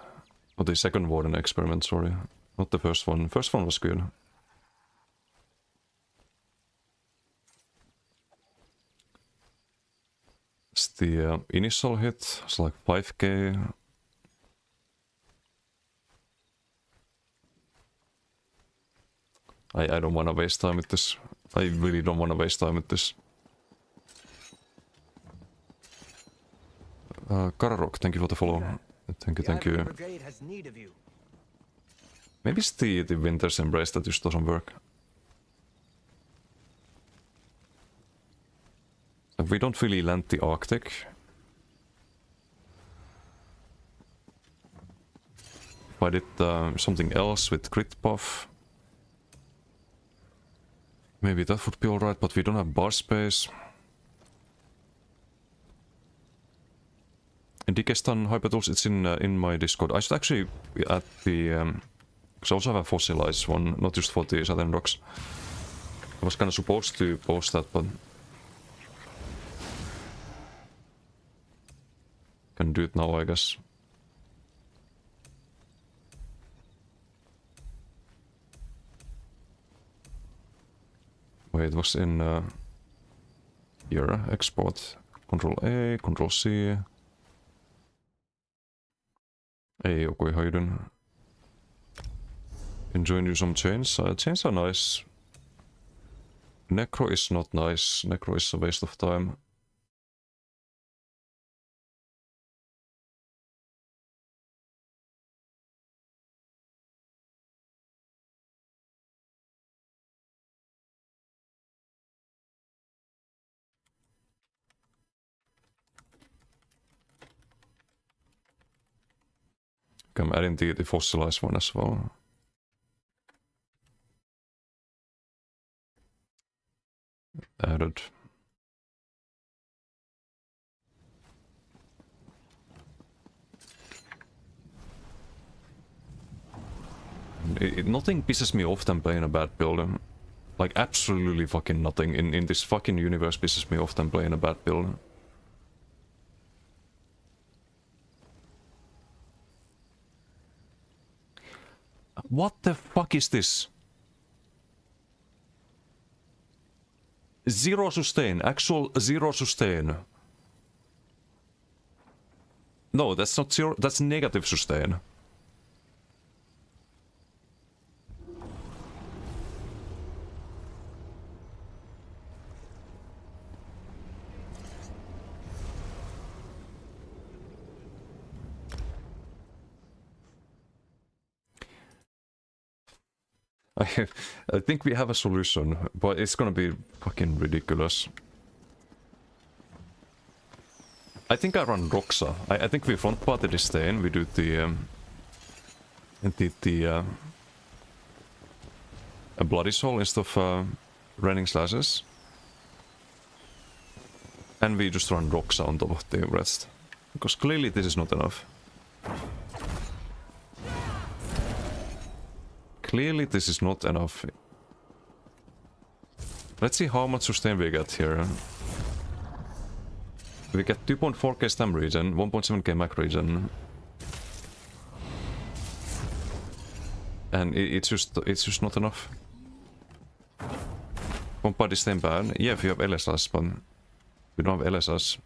Or the second Warden experiment, sorry. Not the first one. First one was good. It's the initial hit. It's like 5k. I don't wanna waste time with this. I really don't wanna waste time with this. Kararok, thank you for the follow. Thank you. Brigade has need of you. Maybe it's the Winter's Embrace that just doesn't work. We don't really land the Arctic. If I did something else with crit buff, maybe that would be alright, but we don't have bar space. And Dikestan Hypertools, it's in my Discord. I should actually add the... because I also have a fossilized one, not just for the Southern Rocks. I was kinda supposed to post that, but... can do it now, I guess. Wait, it was in... here, export. Control A, Control C. Ei joku ihan hidden. Enjoying you some chains. Chains are nice. Necro is not nice. Necro is a waste of time. I'm adding the fossilized one as well. Added. Nothing pisses me off than playing a bad build. Like absolutely fucking nothing in this fucking universe pisses me off than playing a bad build. What the fuck is this? Zero sustain, actual zero sustain. No, that's not zero, that's negative sustain. I think we have a solution, but it's gonna be fucking ridiculous. I think I run Roxa. I think we front part the disdain. We do the a bloody soul instead of running slashes, and we just run Roxa on top of the rest, because clearly this is not enough. Clearly this is not enough. Let's see how much sustain we get here. We get 2.4k stam regen, 1.7k mac regen. And it's just not enough. Combat is then bad. Yeah, if you have LSS, but we don't have LSS.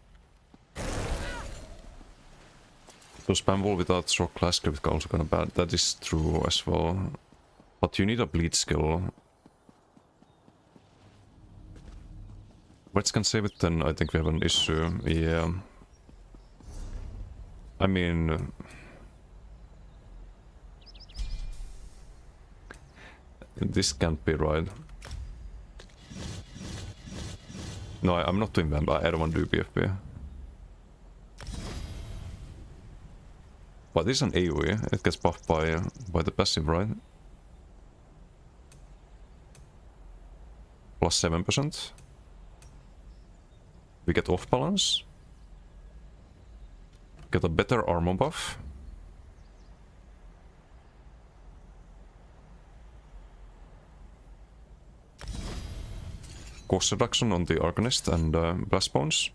So spam wall without shock class script also kinda bad. That is true as well. But you need a bleed skill. Reds can save it, then I think we have an issue. Yeah. I mean... this can't be right. No, I'm not doing vampire. I don't want to do BFB. But this is an AoE. It gets buffed by the passive, right? Plus 7%. We get off balance. Get a better armor buff. Cost reduction on the Arcanist and Blast Bones.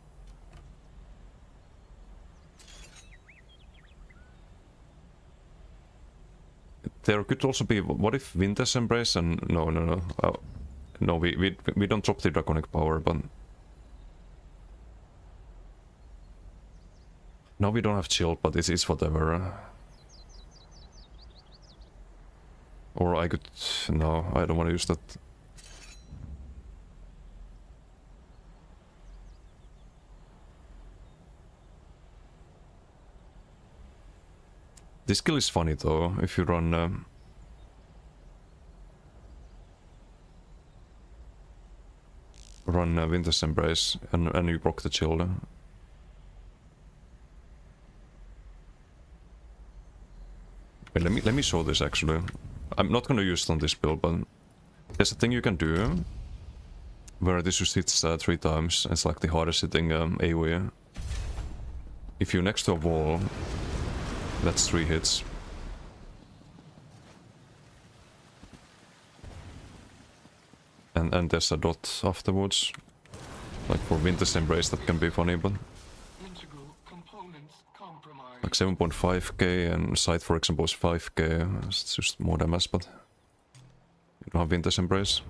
There could also be, what if Winter's Embrace and no, no, we don't drop the Draconic power, but now we don't have Shield, but it is whatever. Or I could, no, I don't want to use that. This skill is funny though, if you run Winter's Embrace and you proc the Chill. Wait, let me show this actually. I'm not gonna use it on this build, but there's a thing you can do where this just hits 3 times. It's like the hardest hitting AoE. If you're next to a wall, that's 3 hits. And there's a dot afterwards. Like for Winter's Embrace that can be funny, but like 7.5k and Sight for example is 5k. It's just more damage, but you don't have Winter's Embrace.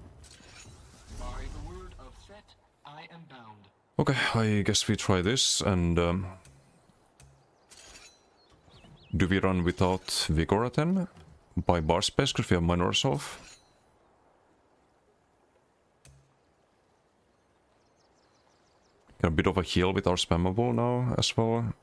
Okay, I guess we try this and do we run without Vigor then? By bar space because we have Minor Resolve? Get a bit of a heal with our spammable now as well.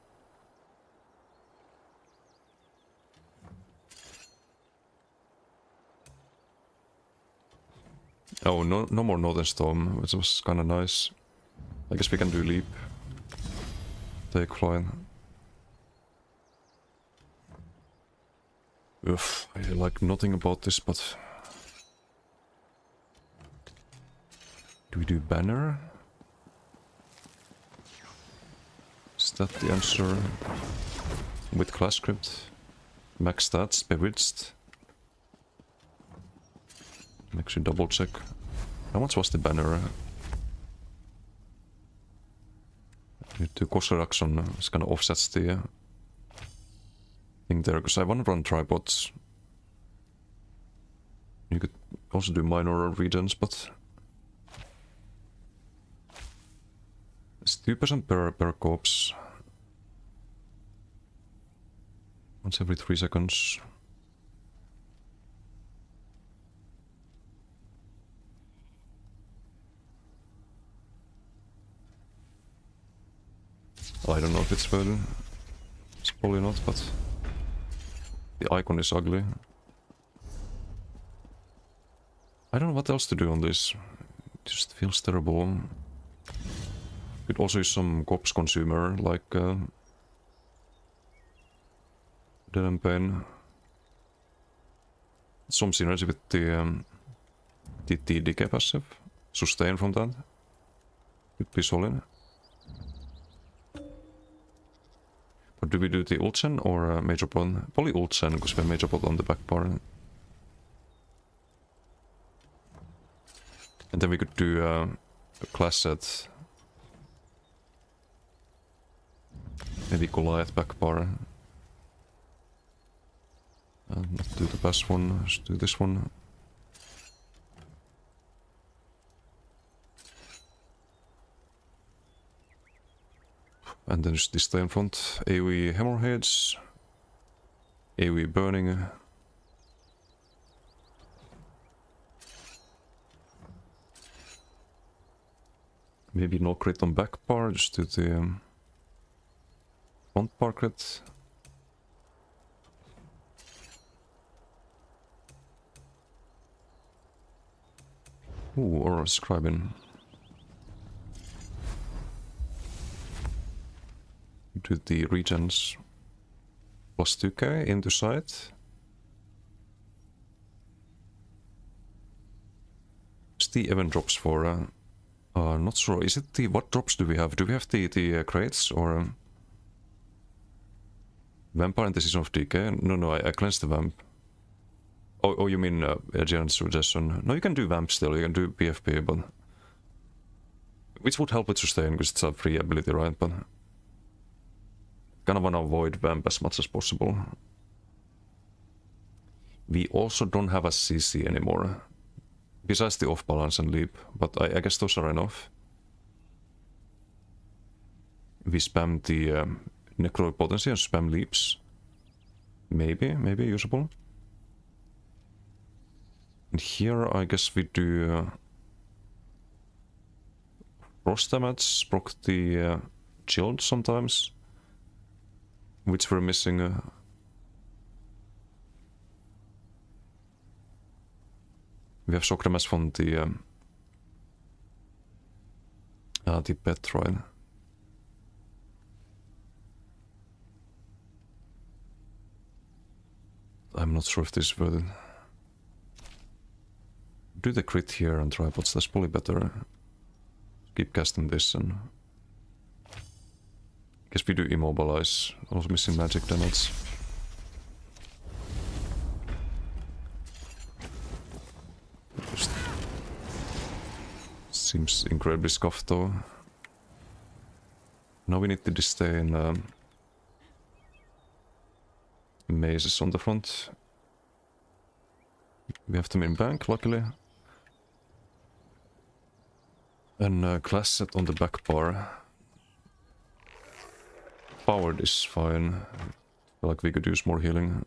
Oh, no more Northern Storm, which was kinda nice. I guess we can do Leap. Take flight. Ugh, I like nothing about this, but... Do we do Banner? Is that the answer? With Class Script? Max stats, Bewitched? Actually double check. How much was the Banner? To cost reduction, this kind of offsets the thing there, because I want to run tripods. You could also do minor regions, but it's 2% per corpse. Once every 3 seconds. I don't know if it's well. It's probably not, but the icon is ugly. I don't know what else to do on this. It just feels terrible. Could also use some corpse consumer, like Dead and Pain. Some synergy with the decay passive. Sustain from that. Could be solid. But do we do the Ulchen or Major Pod? Probably Ulchen, because we have Major Pod on the back bar. And then we could do a class set. Maybe Goliath back bar. Not do the best one, just do this one. And then just this in front. AoE Hemorrhage. AoE Burning. Maybe no crit on back bar, just do the front bar crit. Ooh, or Scribing. Do the regions plus 2k into sight. What's the event drops for Not sure. Is it the... What drops do we have? Do we have the crates or... Vampire and Decision of Decay? No, I cleansed the vamp. Oh, you mean Giant Suggestion? No, you can do vamp still. You can do PFP, but... Which would help with sustain, because it's a free ability, right? But... Kind of wanna avoid vamp as much as possible. We also don't have a CC anymore. Besides the off balance and leap, but I guess those are enough. We spam the necrotic potency and spam leaps. Maybe usable. And here I guess we do frost damage, proc the shield sometimes, which we're missing. We have shock damage from the pet, right? I'm not sure if this is worth it. Do the crit here on tripods, that's probably better. Keep casting this and... Guess we do immobilize, also missing magic damage. Just seems incredibly scuffed though. Now we need to disdain mazes on the front. We have them in bank, luckily. And class set on the back bar. Powered is fine. I feel like we could use more healing.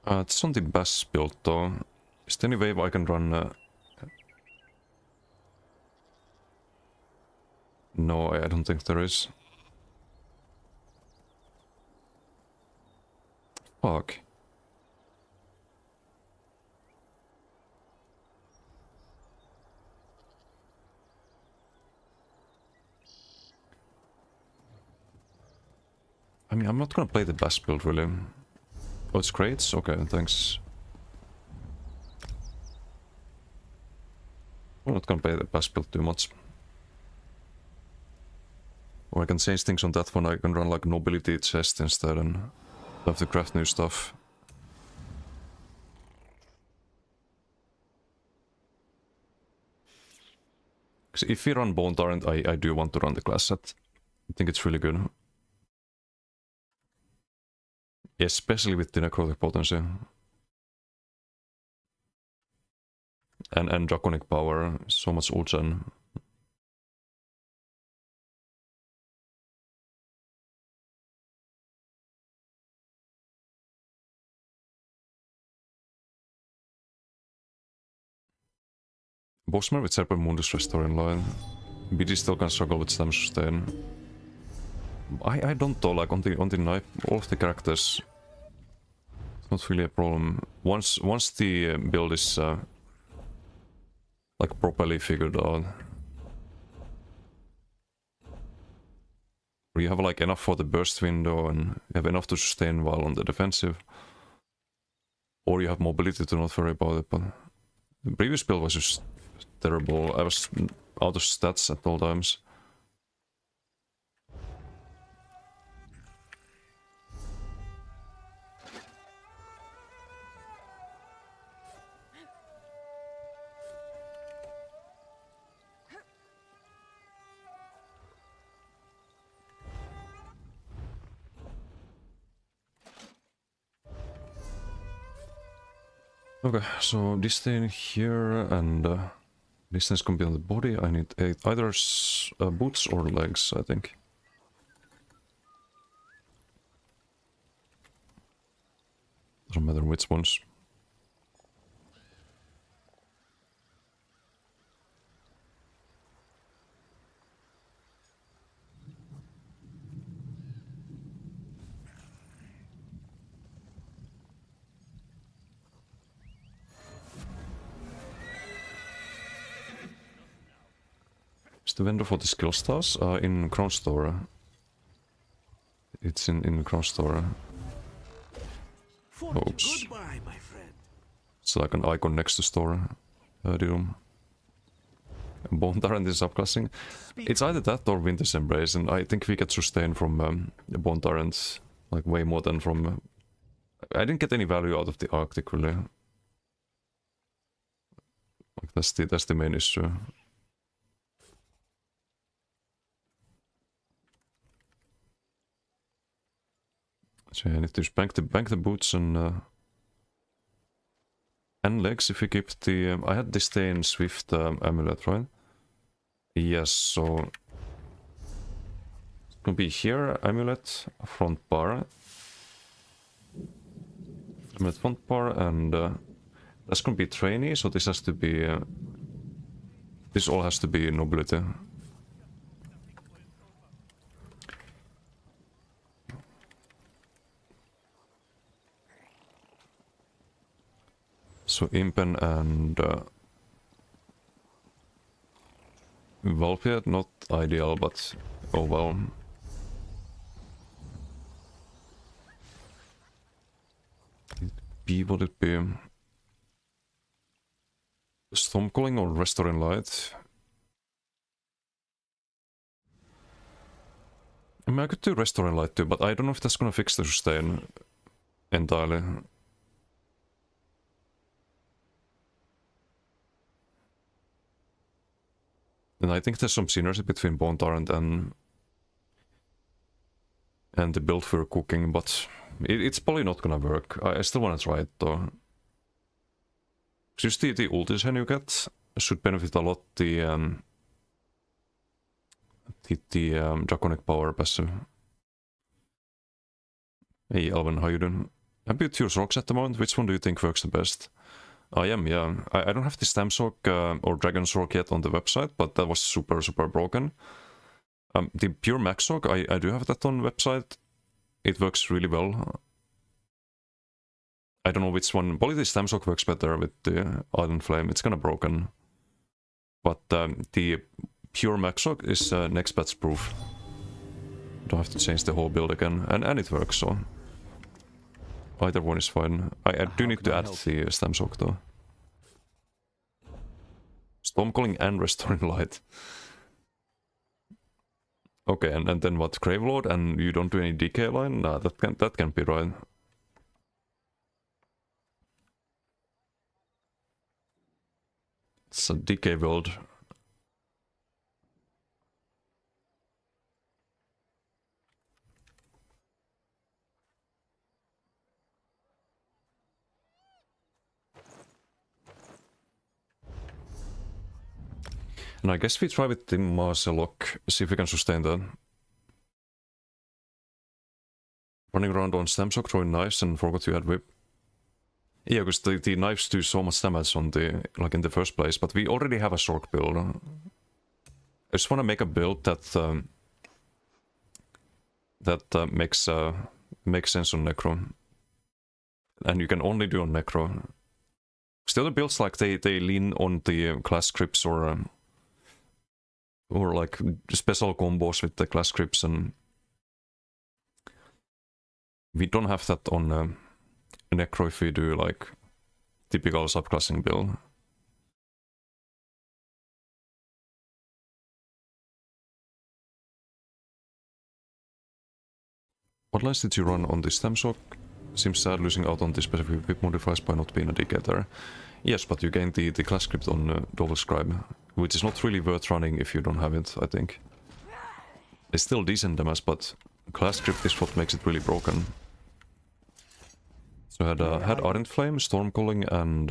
It's on the bass build though. Is there any way I can run... No, I don't think there is. Fuck. I mean, I'm not gonna play the bass build really. Oh, it's crates? Okay, thanks. I'm not gonna play the bass build too much. Or I can change things on that one. I can run like nobility chest instead and have to craft new stuff. Because if we run Bone Torrent, I do want to run the class set. I think it's really good. Especially with the necrotic potency. And draconic power, so much Ulchan. Bossman with Serpent Mundus Restore in line. BD still can struggle with stamina sustain. I don't know, like on the knife, all of the characters, it's not really a problem. Once the build is like properly figured out, where you have like enough for the burst window and you have enough to sustain while on the defensive, or you have mobility to not worry about it. But the previous build was just terrible. I was out of stats at all times. Okay, so disdain here and distance can be on the body. I need either boots or legs, I think. Doesn't matter which ones. It's the vendor for the skill stars in Crown Store. It's in Crown Store. Oops. Goodbye, my friend. It's like an icon next to store. Doom. Bone Tyrant is subclassing. It's either that or Winter's Embrace, and I think we get sustain from the Bone Tyrant like way more than from. I didn't get any value out of the Arctic really. Like that's the main issue. So yeah, I need to just bank the boots and legs if we keep the. I had the Stain Swift amulet, right? Yes, so it's gonna be here amulet front bar, amulet front bar, and that's gonna be trainee. So this has to be. This all has to be nobility. So Impen and Valpiet, not ideal, but oh well. Would it be Stormcalling or Restoring Light? I mean, I could do Restoring Light too, but I don't know if that's gonna fix the sustain entirely. And I think there's some synergy between Bone Tyrant and the build for cooking, but it's probably not gonna work. I still wanna try it though. Just the ultigen you get should benefit a lot the Draconic Power passive. Hey Alvin, how you doing? I built your rocks at the moment. Which one do you think works the best? I am, yeah. I don't have the Stamsork or Dragon's Rock yet on the website, but that was super broken. The pure Maxork, I do have that on website. It works really well. I don't know which one. Probably the Stamsork works better with the Island Flame. It's kinda broken. But the pure Maxork is next patch proof. Don't have to change the whole build again. And it works, so either one is fine. I do need to add the Stamsork though. Stormcalling and Restoring Light. Okay, and then what? Gravelord, and you don't do any decay line? Nah, that can't be right. It's a decay build. And I guess we try with the Marcelok, see if we can sustain that. Running around on Stamsork, throwing knives and forgot to add whip. Yeah, because the knives do so much damage on the, like in the first place, but we already have a Sork build. I just want to make a build that makes sense on Necro. And you can only do on Necro. The other builds, like they lean on the class scripts or like special combos with the class scripts, and we don't have that on Necro if we do like typical subclassing build. What lines did you run on the Stamsork? Seems sad losing out on the specific whip modifiers by not being a decatur. Yes, but you gain the class script on Double Scribe, which is not really worth running if you don't have it, I think. It's still decent damage, but class script is what makes it really broken. So I had Ardent Flame, Stormcalling, and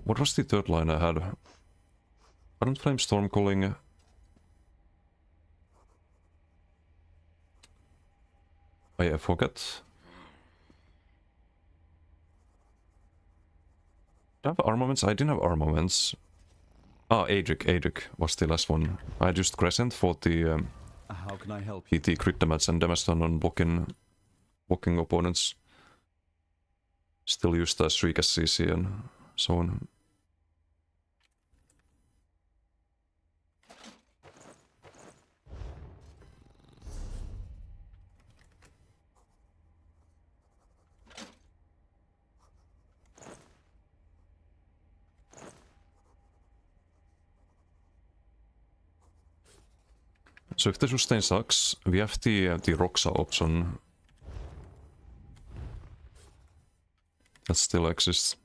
what was the third line I had? Ardent Flame, Stormcalling. I forget. Did I have armaments? I didn't have armaments. Ah, Adric was the last one. I used Crescent for the How can I help? PT crit damage and damage done on blocking opponents. Still used as Shriek as CC and so on. So if the sustain sucks, we have the Roxa option. That still exists.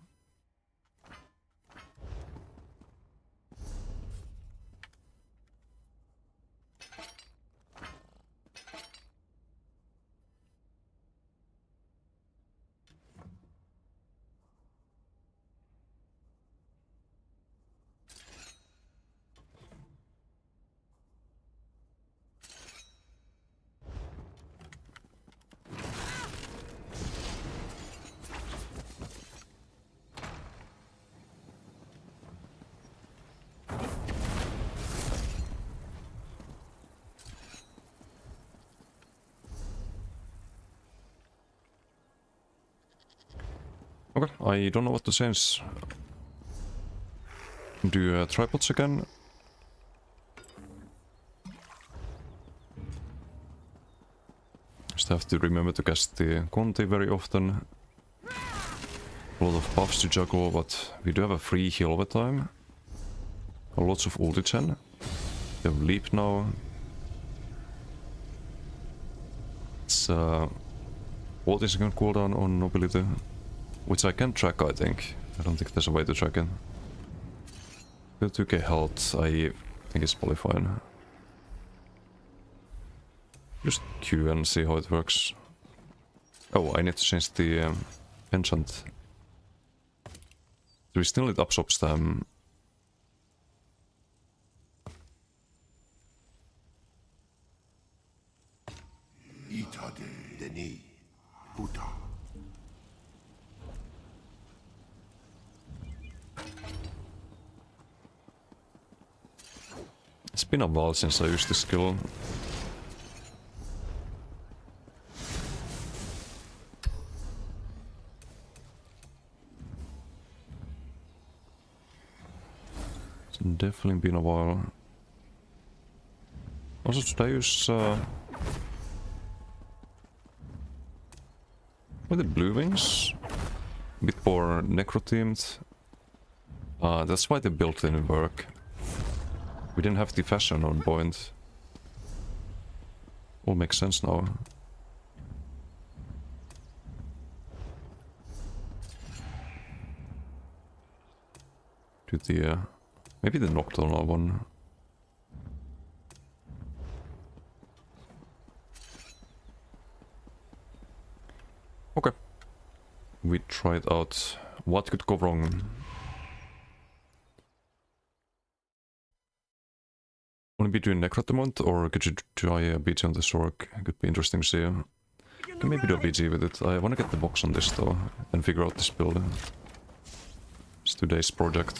Okay, I don't know what to change. Do tripods again? Just have to remember to cast the Conti very often. A lot of buffs to juggle, but we do have a free heal over time. Lots of ulti gen. We have leap now. It's 40 second cooldown on nobility. Which I can track, I think. I don't think there's a way to track it. 2k health, I think it's probably fine. Just Q and see how it works. Oh, I need to change the enchant. Do we still need absorb stam? Itade. Denis. Buta. It's been a while since I used this skill. It's definitely been a while. Also, should I use with the blue wings? A bit more necro themed. That's why the build didn't work. We didn't have the fashion on point. All makes sense now. Do the maybe the nocturnal one. Okay. We tried out what could go wrong. Want to be doing Necrotomont, or could you try a BG on this orc? It could be interesting to see. Can maybe do a BG with it. I want to get the box on this though, and figure out this build. It's today's project.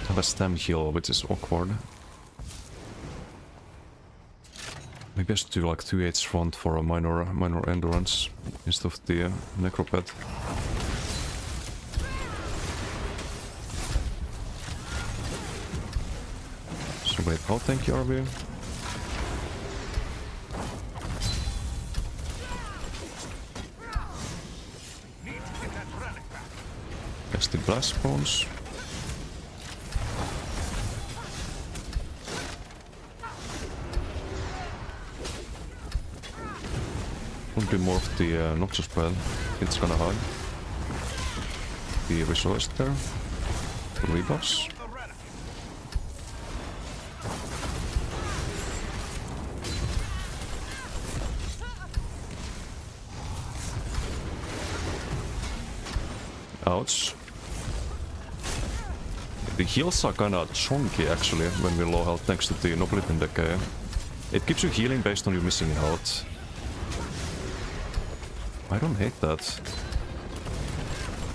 I have a stem heal, which is awkward. Maybe I should do like 2/8 front for a minor endurance instead of the necropet. So wait, how tanky are we? Guess the blast spawns. Won't do more of the Noxus spell. It's gonna hide. The resource there. Rebuffs. Ouch. The heals are kinda chunky actually when we're low health thanks to the Nobility Decay. It keeps you healing based on you missing health. I don't hate that.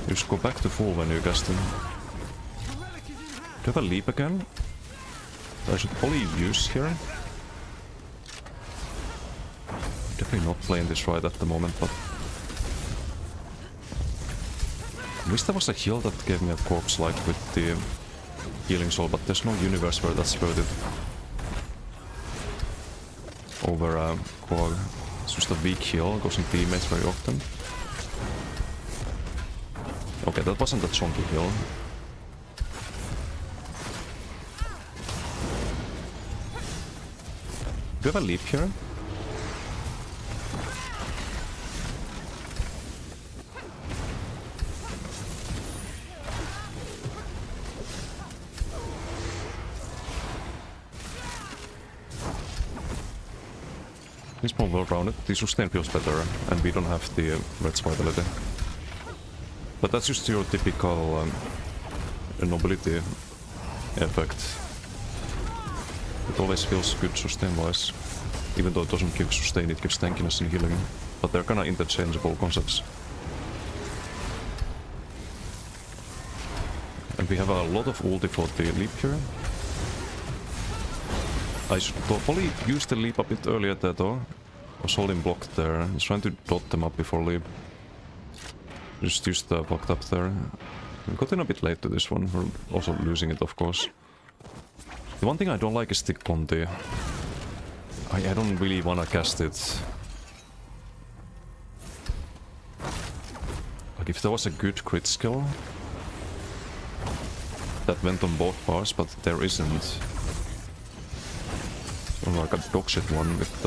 You just go back to full when you cast him. Do I have a leap again? I should probably use here. Definitely not playing this right at the moment, but... I wish there was a heal that gave me a corpse light with the healing soul, but there's no universe where that's worth it. Over Quag. It's just a weak heal, goes in teammates very often. Okay, that wasn't a chunky hill. Do you have a leap here? It's more well-rounded. The sustain feels better, and we don't have the red's vitality. But that's just your typical nobility effect. It always feels good sustain-wise. Even though it doesn't give sustain, it gives tankiness and healing. But they're kinda interchangeable concepts. And we have a lot of ulti for the leap here. I should probably use the leap a bit earlier there though. I was holding blocked there. I was trying to dot them up before leap. Just used the blocked up there. We got in a bit late to this one. We're also losing it, of course. The one thing I don't like is the Conti. I don't really wanna cast it. Like if there was a good crit skill that went on both bars, but there isn't. Or like a dogshit one with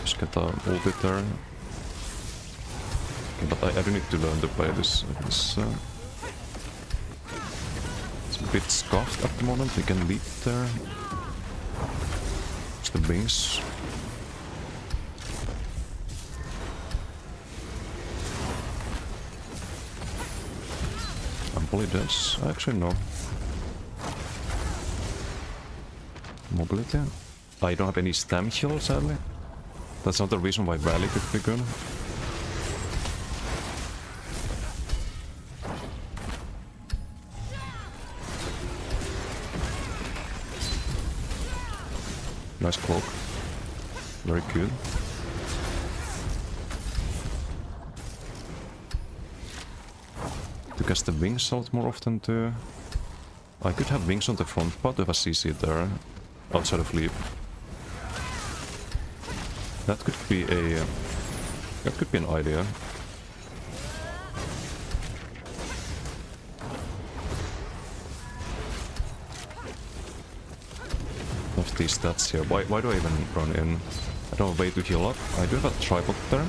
just get a ulti there. Okay, but I do need to learn to play this. It's a bit scuffed at the moment. We can leap there. The wings. I'm fully dead. Actually, no. Mobility. I don't have any stam heal, sadly. That's not the reason why rally could be good. Nice cloak. Very good. To cast the wings out more often too. I could have wings on the front part if I CC there, outside of leap. That could be a... that could be an idea. Of these stats here. Why do I even run in? I don't have a way to heal up. I do have a tripod there.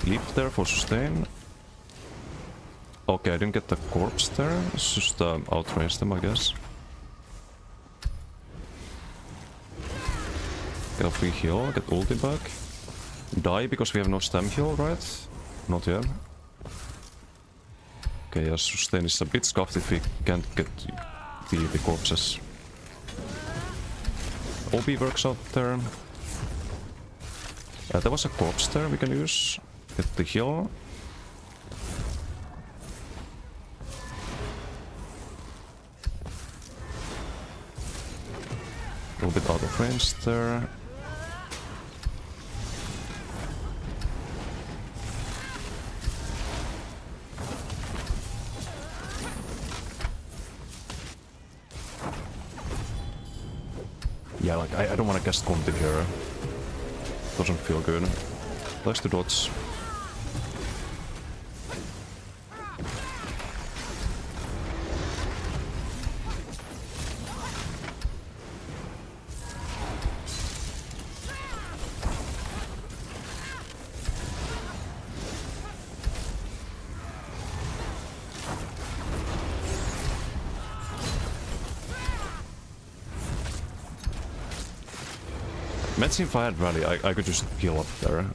Leap there for sustain. Okay, I didn't get the corpse there. It's just outrange them, I guess. Get a free heal, get ulti back. Die because we have no stam heal, right? Not yet. Okay, yeah, sustain is a bit scuffed if we can't get the corpses. OB works out there. There was a corpse there we can use. Get the heal. A little bit out of range there. Yeah, like, I don't want to cast Conti here. Doesn't feel good. Likes to dodge. Imagine if I had rally, I could just heal up there.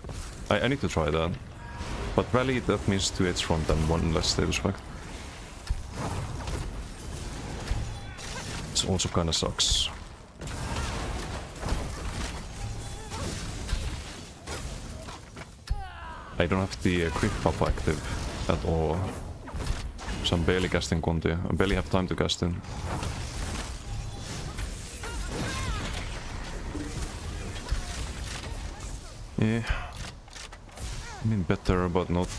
I need to try that. But rally, that means 2 H front and 1 less status effect. It also kinda sucks. I don't have the crit buff active at all. So I'm barely casting Conti. I barely have time to cast in. Yeah. I mean, better, but not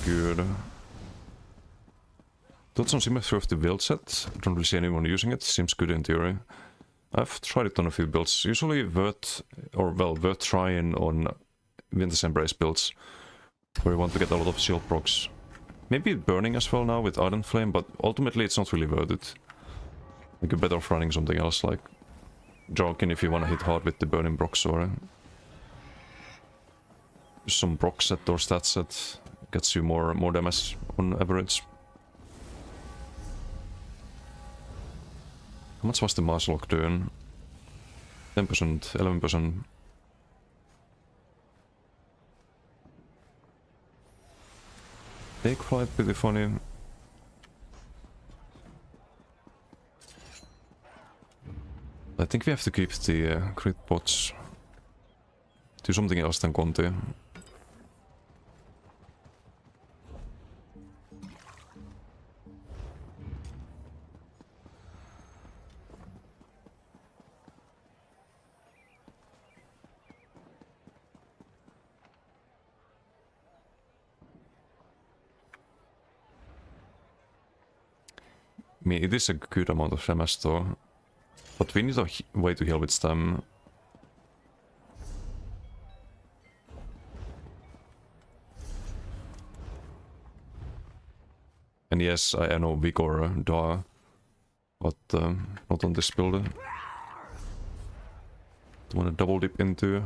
good. Thoughts on Symmetry of the build set? Don't really see anyone using it. Seems good in theory. I've tried it on a few builds. Usually worth trying on Winter's Embrace builds, where you want to get a lot of shield procs. Maybe burning as well now with Ardent Flame, but ultimately it's not really worth it. Like, you're better off running something else, like Jarkin if you want to hit hard with the burning procs, or some proc set or stat set gets you more damage on average. How much was the Marslock doing? 10%, 11%. Take flight, pretty funny. I think we have to keep the crit bots. Do something else than Conti. I mean, it is a good amount of damage though. But we need a way to heal with stem. And yes, I know Vigor Da, but not on this build. Don't want to double dip into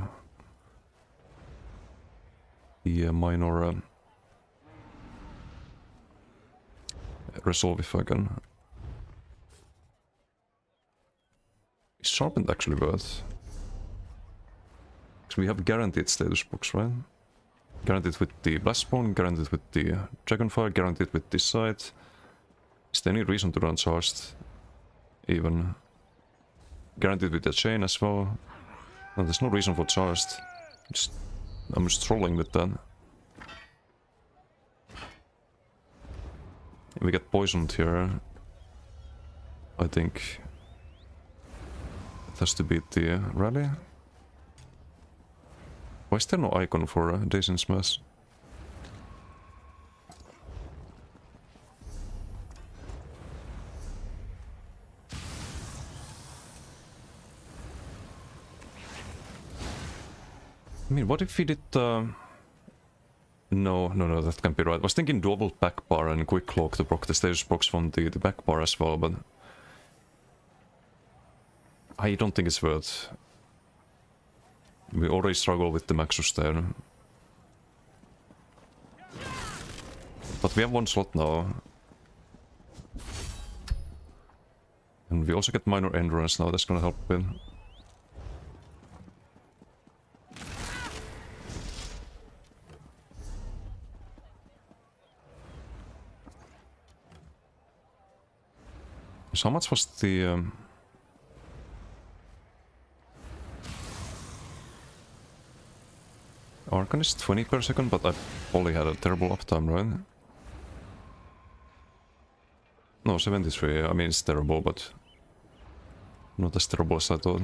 the minor resolve if I can. Is Sharpened actually worth? Because we have guaranteed status box, right? Guaranteed with the Blastbone, guaranteed with the Dragonfire, guaranteed with this side. Is there any reason to run charged? Even. Guaranteed with the chain as well. No, there's no reason for charged. I'm just trolling with that. We get poisoned here. I think it has to beat the rally. Why is there no icon for Days in Smash? I mean, what if we did No, that can't be right. I was thinking double back bar and quick cloak to proc the status box from the back bar as well, but I don't think it's worth. We already struggle with the Maxus there. But we have one slot now. And we also get minor endurance now, that's gonna help a bit. So how much was the Arcan is 20 per second, but I probably had a terrible uptime, right? No, 73. I mean, it's terrible, but not as terrible as I thought.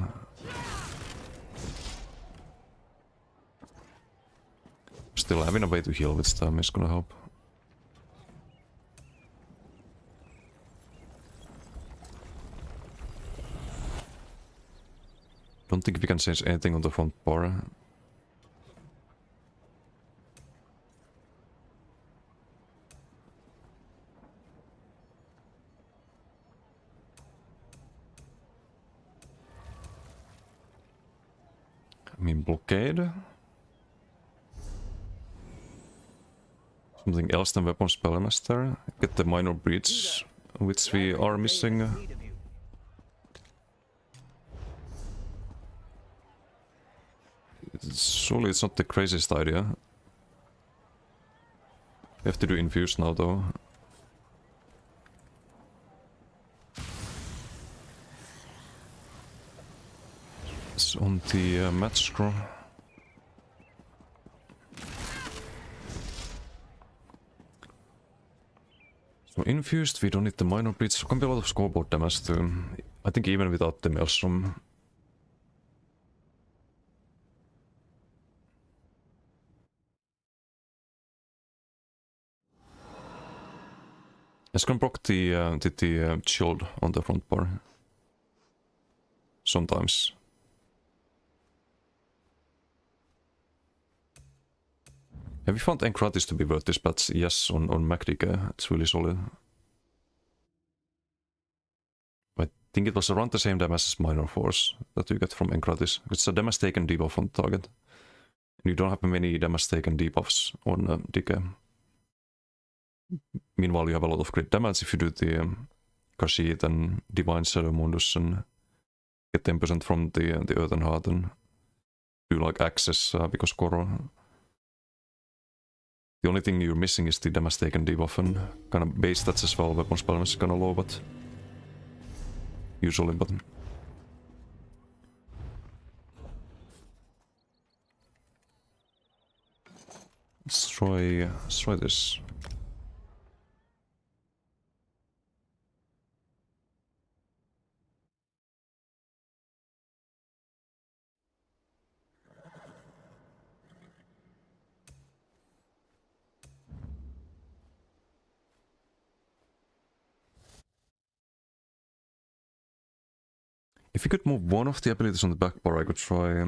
Still, having a way to heal with stam is gonna help. Don't think we can change anything on the front bar. I mean, blockade. Something else than Weapon Spellmaster. Get the minor breach, which we are missing. Surely it's not the craziest idea. We have to do infuse now though. It's on the match scroll. So infused, we don't need the minor bleeds. So can be a lot of scoreboard damage too. I think even without the Maelstrom. It's gonna block the shield on the front bar. Sometimes. Have you found Encratis to be worth this patch? Yes, on MacDK, it's really solid. I think it was around the same damage as Minor Force that you get from Encratis. It's a damage taken debuff on target. And you don't have many damage taken debuffs on DK. Meanwhile, you have a lot of crit damage if you do the Khajiit and Divine Shadow Mundus and get 10% from the Earthen Heart and do like access because Koro. The only thing you're missing is the damage taken debuff and kind of base stats as well. Weapon spell is kind of low, but usually, but let's try this. If you could move one of the abilities on the back bar, I could try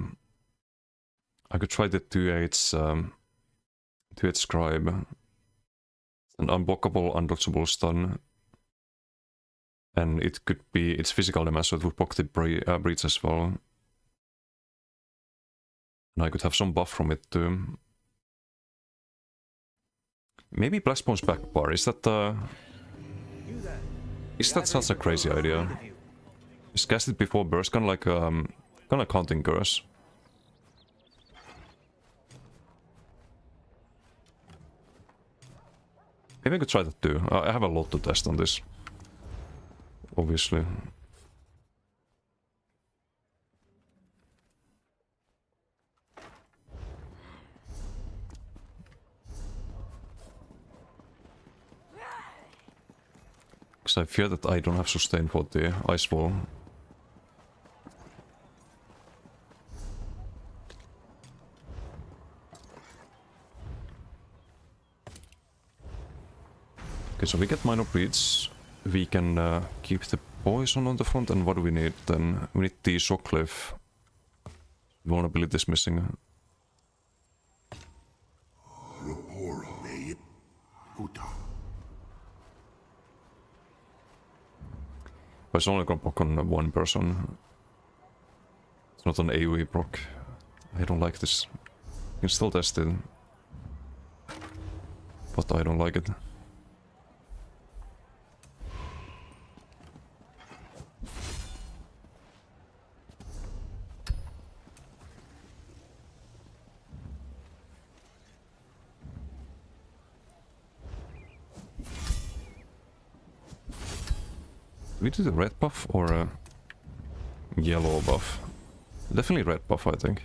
the 2-8 Scribe. An unblockable, undodgeable stun. And it could be its physical damage, so it would block the breach as well. And I could have some buff from it too. Maybe Blastbone's back bar. Is that such a crazy idea? Just cast it before burst, kind of counting curse. Maybe I could try that too. I have a lot to test on this, obviously. Because I fear that I don't have sustain for the Ice Wall. Okay, so we get Minor Breach. We can keep the poison on the front, and what do we need then? We need the Shock Cliff. Vulnerability is missing. But it's only gonna proc on one person. It's not an AoE proc. I don't like this. You can still test it. But I don't like it. We do the red buff or a yellow buff? Definitely red buff, I think.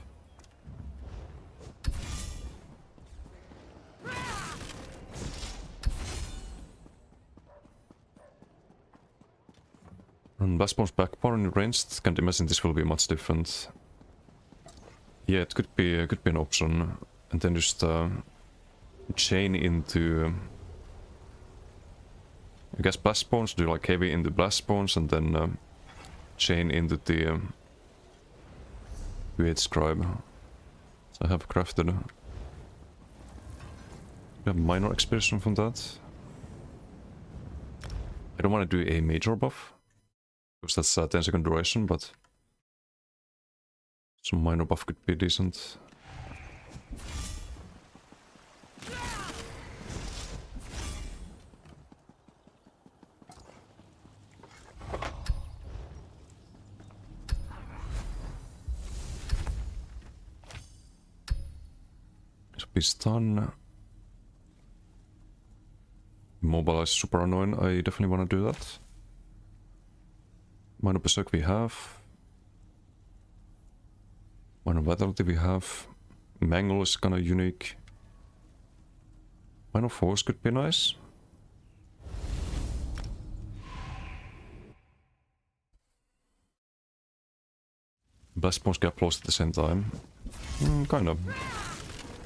And Blastbone's back bar in ranged, can't imagine this will be much different. Yeah, it could be an option, and then just chain into. I guess Blastbones, do like heavy into Blastbones and then chain into the 2-8 Scribe. So I have crafted. We have minor experience from that. I don't want to do a major buff, because that's 10-second duration, but some minor buff could be decent. Stun. Mobilize super annoying, I definitely want to do that. Minor Berserk we have. Minor Vitality we have. Mangle is kinda unique. Minor Force could be nice. Blastbones get close at the same time. Kind of.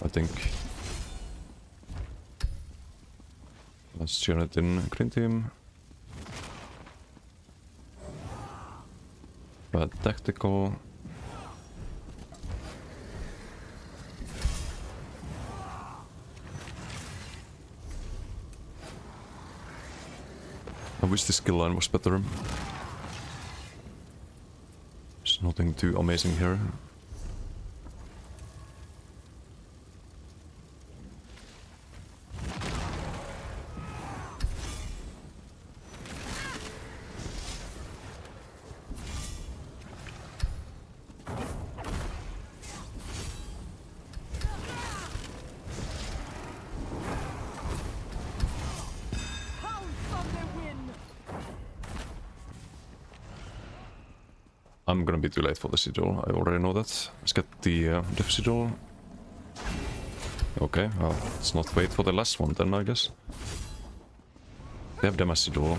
I think. That's Janet in green team. Bad tactical. I wish the skill line was better. There's nothing too amazing here. I'm gonna be too late for the sigil, I already know that. Let's get the def sigil. Okay, well, let's not wait for the last one then, I guess. They have damage sigil.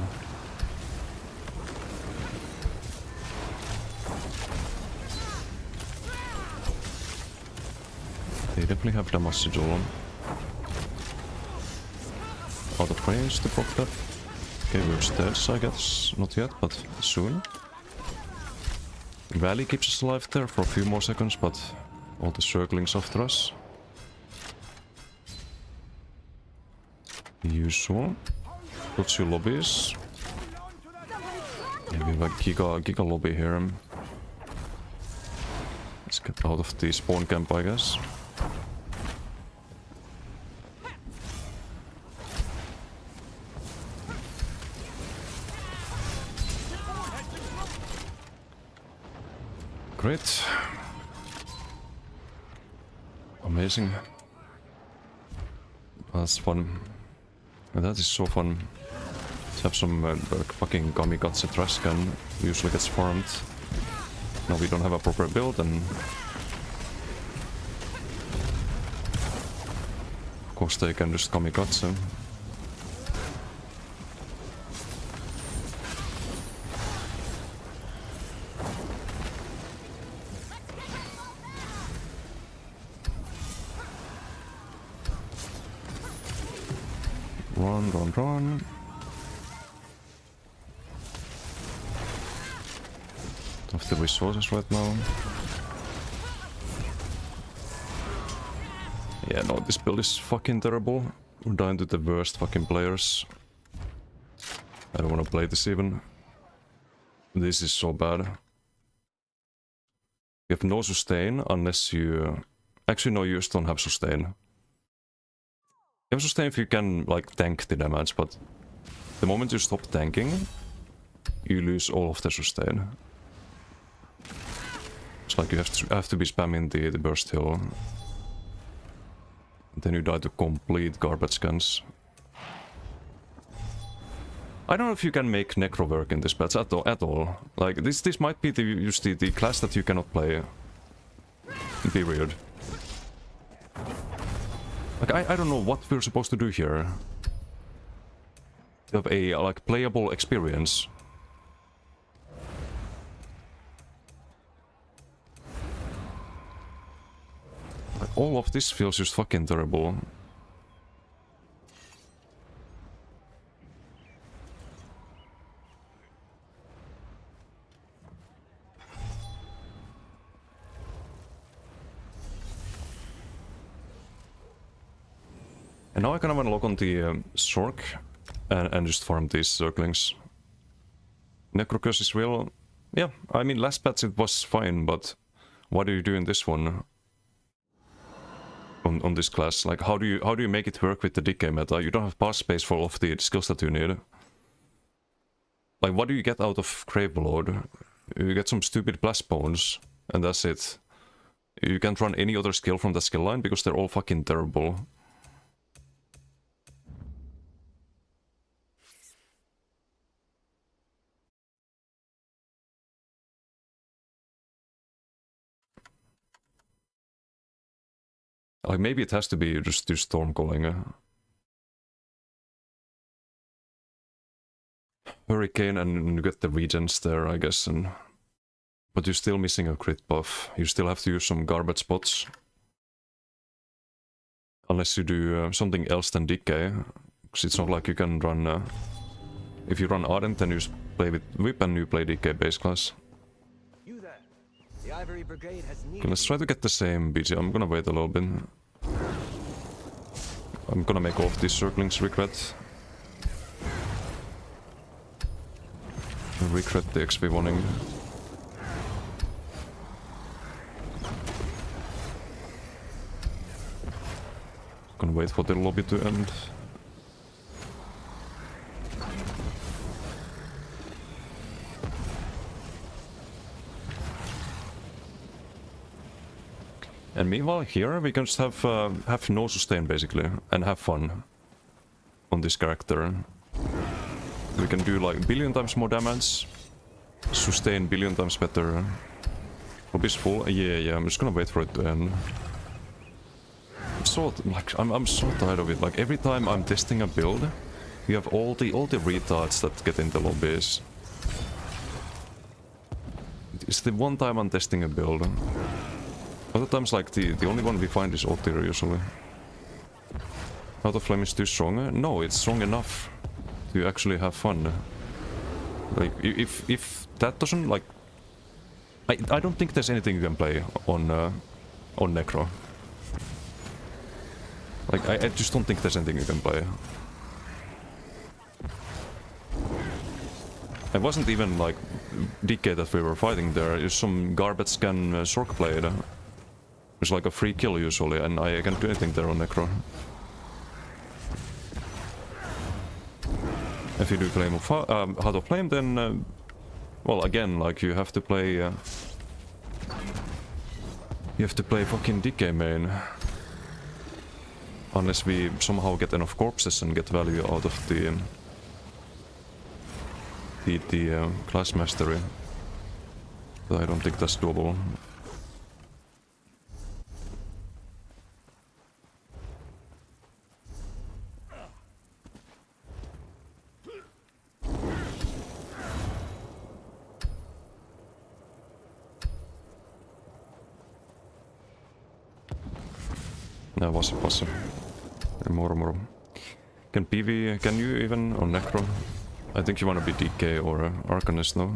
They definitely have damage sigil. Out of range to block that. Okay, we're stairs, I guess. Not yet, but soon. Rally keeps us alive there for a few more seconds, but all the circlings after us. Usual. Got two lobbies. Yeah, we have a giga lobby here. Let's get out of the spawn camp, I guess. Great. Amazing. That's fun. That is so fun. Let's have some fucking Kamikaze trash can. Usually gets farmed. Now we don't have a proper build and... Of course they can just Kamikaze. Run. Don't have the resources right now. Yeah, no, this build is fucking terrible. We're down to the worst fucking players. I don't want to play this even. This is so bad. You have no sustain unless you... Actually, no, you just don't have sustain. You have sustain if you can, like, tank the damage, but the moment you stop tanking, you lose all of the sustain. It's like you have to be spamming the burst heal. Then you die to complete garbage cans. I don't know if you can make Necro work in this patch at all. Like, this might be the class that you cannot play. Period. Like, I don't know what we're supposed to do here. To have a, like, playable experience. Like, all of this feels just fucking terrible. And now I kind of want to look on the Sork and just farm these circlings. Necrocurse is real. Yeah, I mean last patch it was fine, but what do you do in this one? On this class, like how do you make it work with the decay meta? You don't have pass space for all of the skills that you need. Like what do you get out of Gravelord? You get some stupid blast bones, and that's it. You can't run any other skill from the skill line because they're all fucking terrible. Like, maybe it has to be just do Stormcalling. Hurricane and you get the regens there, I guess, and... But you're still missing a crit buff. You still have to use some garbage spots. Unless you do something else than Decay. 'Cause it's not like you can run... if you run Ardent, then you just play with Whip and you play DK base class. You there. The Ivory Brigade has Okay, let's try to get the same BG. I'm gonna wait a little bit. I'm gonna make all of these circlings regret. Regret the XP warning. Gonna wait for the lobby to end. And meanwhile here we can just have no sustain basically and have fun on this character. We can do like 1 billion times more damage, sustain 1 billion times better. Lobby is full. Yeah. I'm just gonna wait for it to end. I'm so tired of it. Like every time I'm testing a build, you have all the retards that get in the lobbies. It's the one time I'm testing a build. Other times, like the only one we find is Otir usually. Heart of Flame is too strong? No, it's strong enough to actually have fun. Like if that doesn't like, I don't think there's anything you can play on Necro. Like I just don't think there's anything you can play. It wasn't even like DK that we were fighting there. It's some garbage can Sork blade. It's like a free kill usually, and I can't do anything there on Necro. If you do Flame of Heart of Flame, then well, again, like you have to play fucking DK main. Unless we somehow get enough corpses and get value out of the class mastery. But I don't think that's doable. No, was more. Can PV, can you even on Necro? I think you wanna be DK or Arcanist now.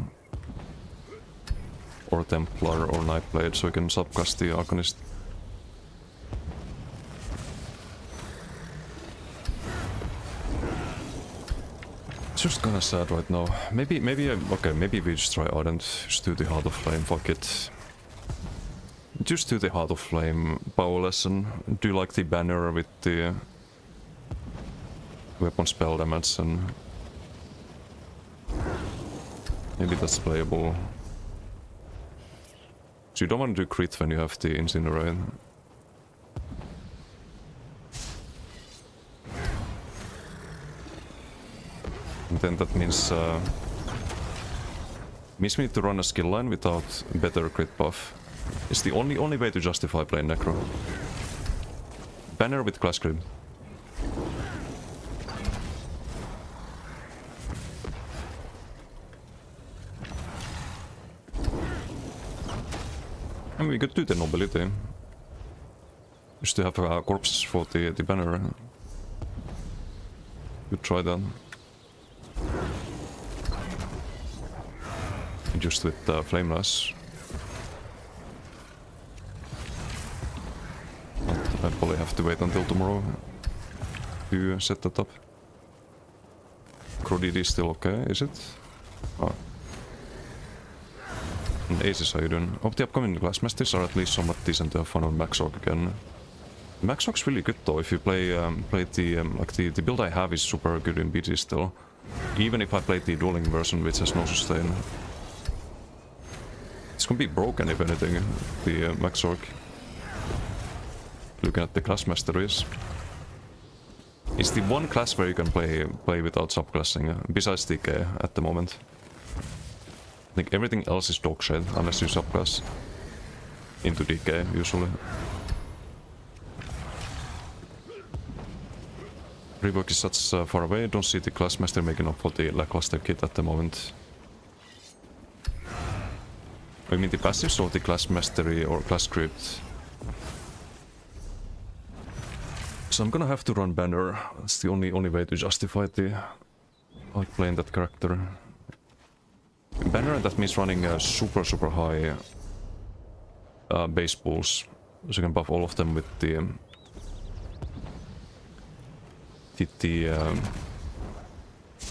Or Templar or Nightblade, so you can subcast the Arcanist. It's just kinda sad right now. Maybe we just try Ardent, just do the Heart of Flame, fuck it. Just do the Heart of Flame power lesson. Do like the banner with the weapon spell damage and maybe that's playable. So you don't want to do crit when you have the Incinerate. And then that means we need to run a skill line without better crit buff. It's the only way to justify playing Necro. Banner with class crit. I mean, we could do the nobility. Just to have a corpse for the banner. Could try that. Just with Flameless. I'd probably have to wait until tomorrow to set that up. Crodid is still okay, is it? Oh. And Aces, how you doing? Hope the upcoming class masters are at least somewhat decent to have fun on Max Orc again. Max Orc's really good though, if you play the build I have is super good in BG still. Even if I played the dueling version which has no sustain. It's gonna be broken if anything, the Max Orc. Looking at the class masteries. It's the one class where you can play without subclassing, besides DK at the moment. I think everything else is dog shit unless you subclass into DK usually. Rework is such far away, don't see the class master making up for the lackluster kit at the moment. I mean the passives or the class mastery or class script? So I'm gonna have to run Banner. It's the only way to justify like playing that character. Banner, that means running super high base pools. So you can buff all of them with the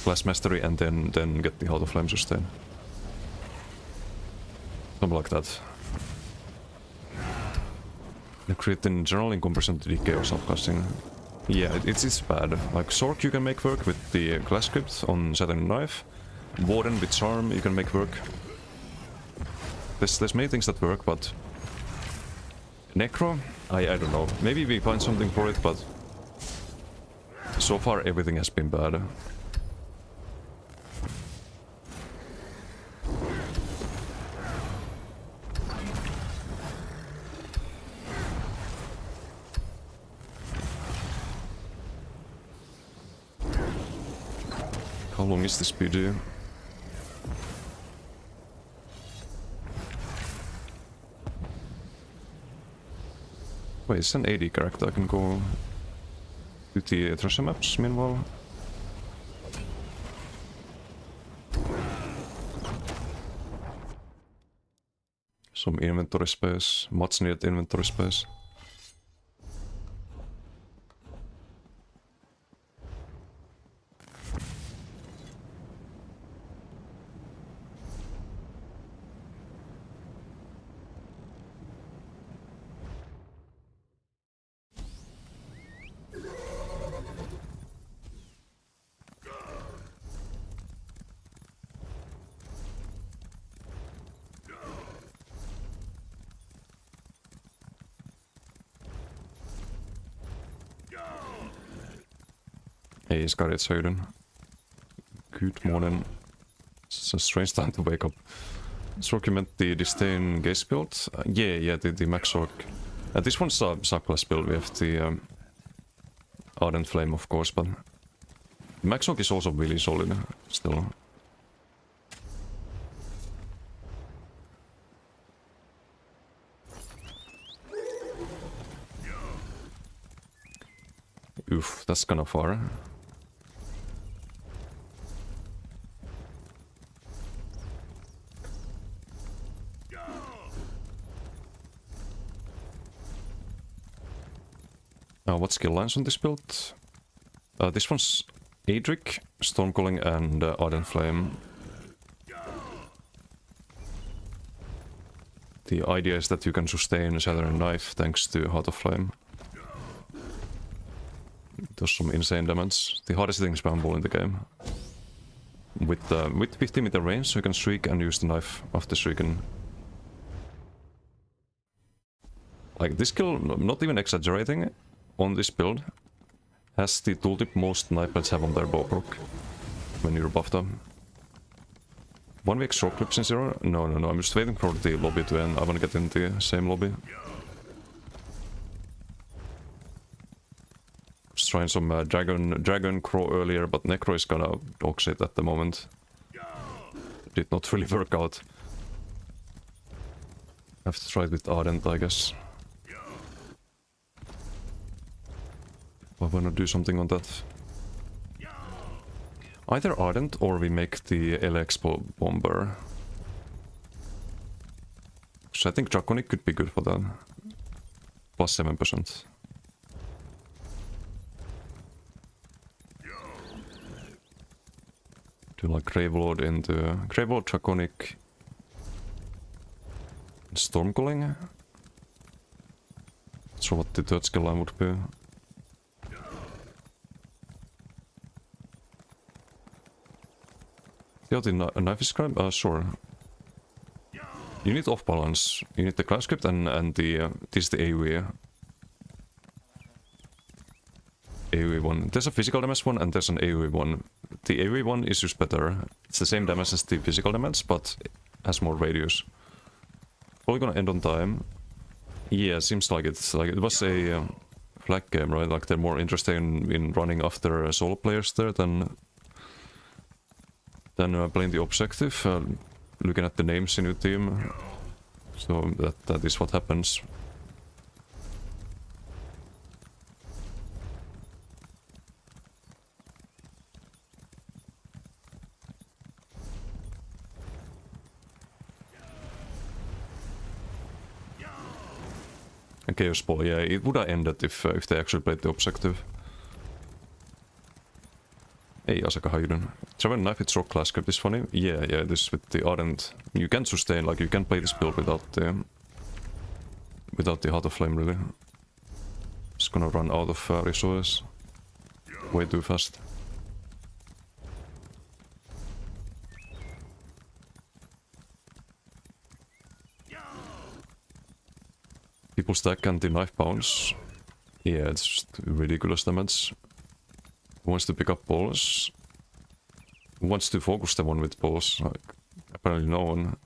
Class Mastery and then get the Heart of Flame sustain. Something like that. The crit in general in comparison to decay or subcasting. Yeah, it's bad. Like Sork you can make work with the class script on Saturn Knife. Warden with Charm you can make work. There's many things that work, but Necro, I don't know. Maybe we find something for it, but so far everything has been bad. How long is this video? Wait, it's an AD character. I can go to the treasure maps meanwhile. Some inventory space, much needed inventory space. Hey Scarlet, how you doing? Good morning. It's a strange time to wake up. Sork, you meant the Disdain Gaze build? Yeah, the Max Sork. This one's a subclass build. We have the Ardent Flame, of course, but Max Sork is also really solid still. Oof, that's kinda far. What skill lines on this build? This one's Adric, Stormcalling and Ardent Flame. The idea is that you can sustain Saturn Knife thanks to Heart of Flame. It does some insane damage. The hardest hitting spam ball in the game. With 50 meter range, so you can streak and use the knife after streaking. Like this skill, not even exaggerating, on this build, has the tooltip most knife blades have on their bow proc when you're buffed up. 1 week short clips in 0? No, I'm just waiting for the lobby to end. I wanna get in the same lobby. Was trying some Dragon Crow earlier, but Necro is kinda dog shit at the moment. Did not really work out. Have to try it with Ardent, I guess. I wanna do something on that. Either Ardent or we make the LX bomber. So I think Draconic could be good for that. Plus 7%. Do like Gravelord into Gravelord, Draconic, Stormcalling. So what the third skill line would be. Yeah, the knife is scribe? Sure. You need off balance. You need the class script and the this is the AoE. AoE one. There's a physical damage one and there's an AoE one. The AoE one is just better. It's the same damage as the physical damage, but it has more radius. Probably gonna end on time. Yeah, seems like it's like it was a flag game, right? Like they're more interested in running after solo players there than playing the objective, looking at the names in your team. So that is what happens. A chaos ball, yeah, it would have ended if they actually played the objective. Ei aseka Hayden. Traven knife with rock class script is funny. Yeah, this with the ardent. You can sustain, like you can play this build without the Heart of Flame really. Just gonna run out of resources way too fast. People stack anti-knife bounce. Yeah, it's just ridiculous damage. Who wants to pick up balls? Who wants to focus the one with balls? Like, apparently no one.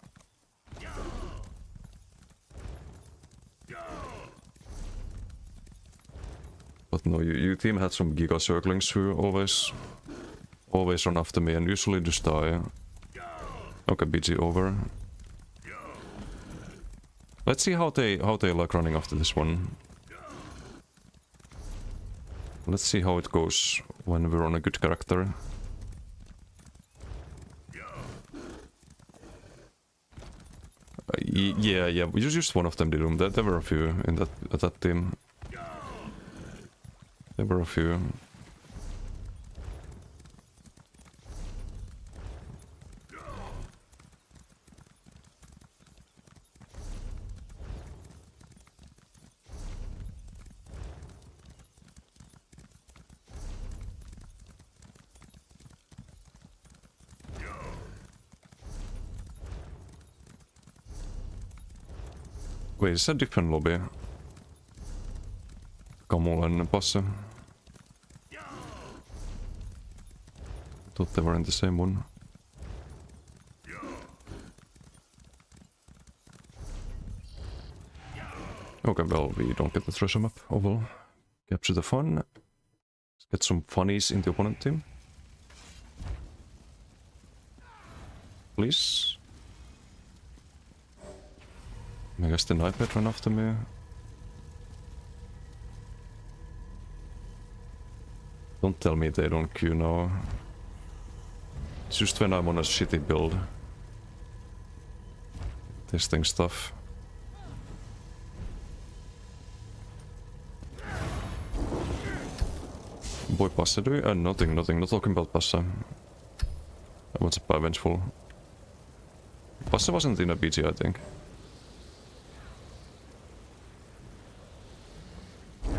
But no, your team had some Giga Circlings who always run after me and usually just die. Okay, BG over. Let's see how they like running after this one. Let's see how it goes when we're on a good character. Yeah, we just one of them did them. There were a few in that team. There were a few. Wait, it's a different lobby. Kamula and Passa. Thought they were in the same one. Okay, well, we don't get the treasure map. Oh well. Capture the fun. Let's get some funnies in the opponent team. Please. I guess the Nightmare ran after me. Don't tell me they don't queue now. It's just when I'm on a shitty build. Testing stuff. Boy Passa, do we? Nothing, not talking about Passa. I was a vengeful. Passa wasn't in a BG, I think.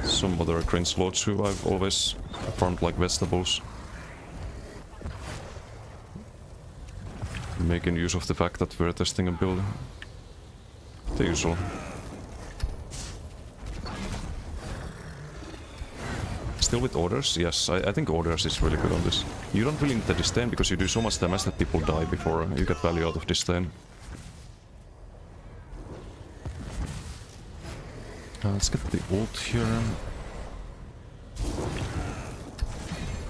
Some other cringe lords who I've always farmed like vegetables. Making use of the fact that we're testing a build. The usual. Still with orders? Yes, I think orders is really good on this. You don't really need the disdain because you do so much damage that people die before you get value out of disdain. Let's get the ult here.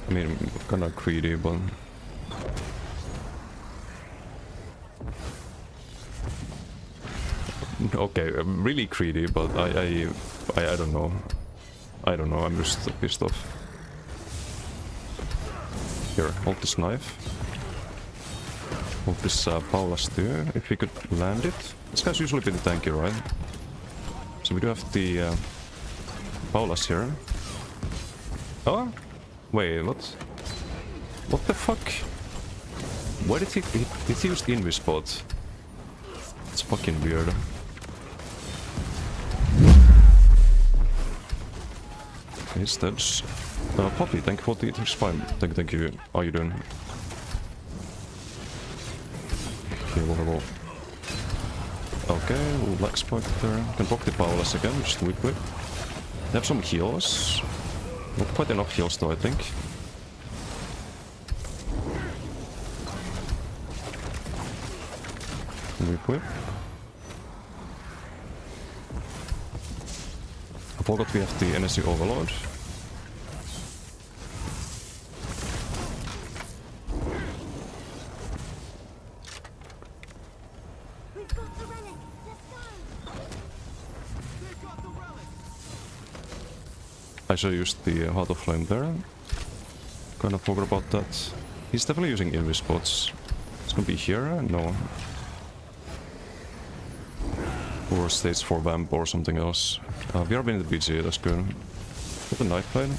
I mean, kinda greedy, but... Okay, really greedy, but I don't know. I don't know, I'm just pissed off. Here, hold this knife. Hold this Paula's too, if we could land it. This guy's usually pretty tanky, right? So we do have the Paula's here. Oh? Wait, what? What the fuck? Why did he use Invispot? It's fucking weird. Okay, stats. Poppy, thank you for the spine. Thank you. How are you doing? Okay, whatever. Okay, we'll black spike there. Can block the Paula's again, just quickly. They have some heals. Not quite enough heals though, I think. Whip. I forgot we have the NSC Overlord. We've got the relic. Let's go. They've got the relic. I should use the Heart of Flame there. Kinda forgot about that. He's definitely using Invispots. It's gonna be here? No. Or stage 4 vamp or something else. We are winning the BG, that's good. Get the Night Blade.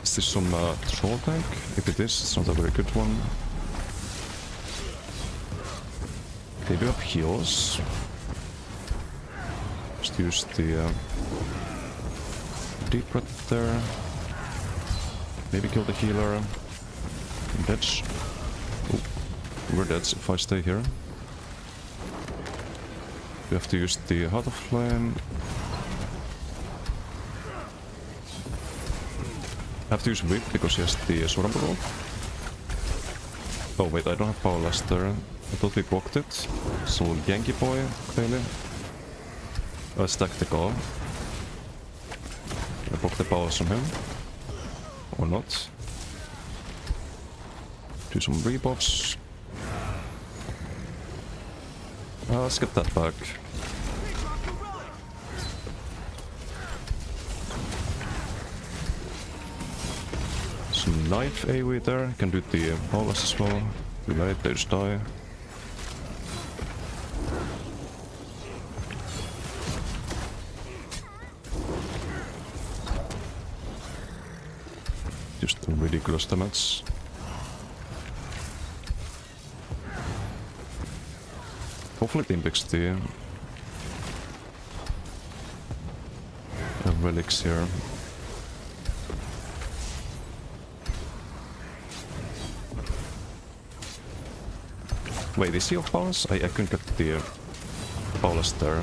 Is this some troll tank? If it is, it's not a very good one. They do have heals. Just use the deep breath there. Maybe kill the healer. Dead. Oh, we're dead if I stay here. We have to use the Heart of Flame. I have to use Whip because he has the Soraburo. Oh wait, I don't have Power Laster. I thought we blocked it. So Genki Boy, clearly. It's tactical. I block the powers from him. Or not. Do some rebuffs. Let's get that back. Some knife AoE there. Can do the powers as well. Too late, they just die. Just ridiculous damage. Hopefully team picks the relics here. Wait, is he off balance? I couldn't get the balance there.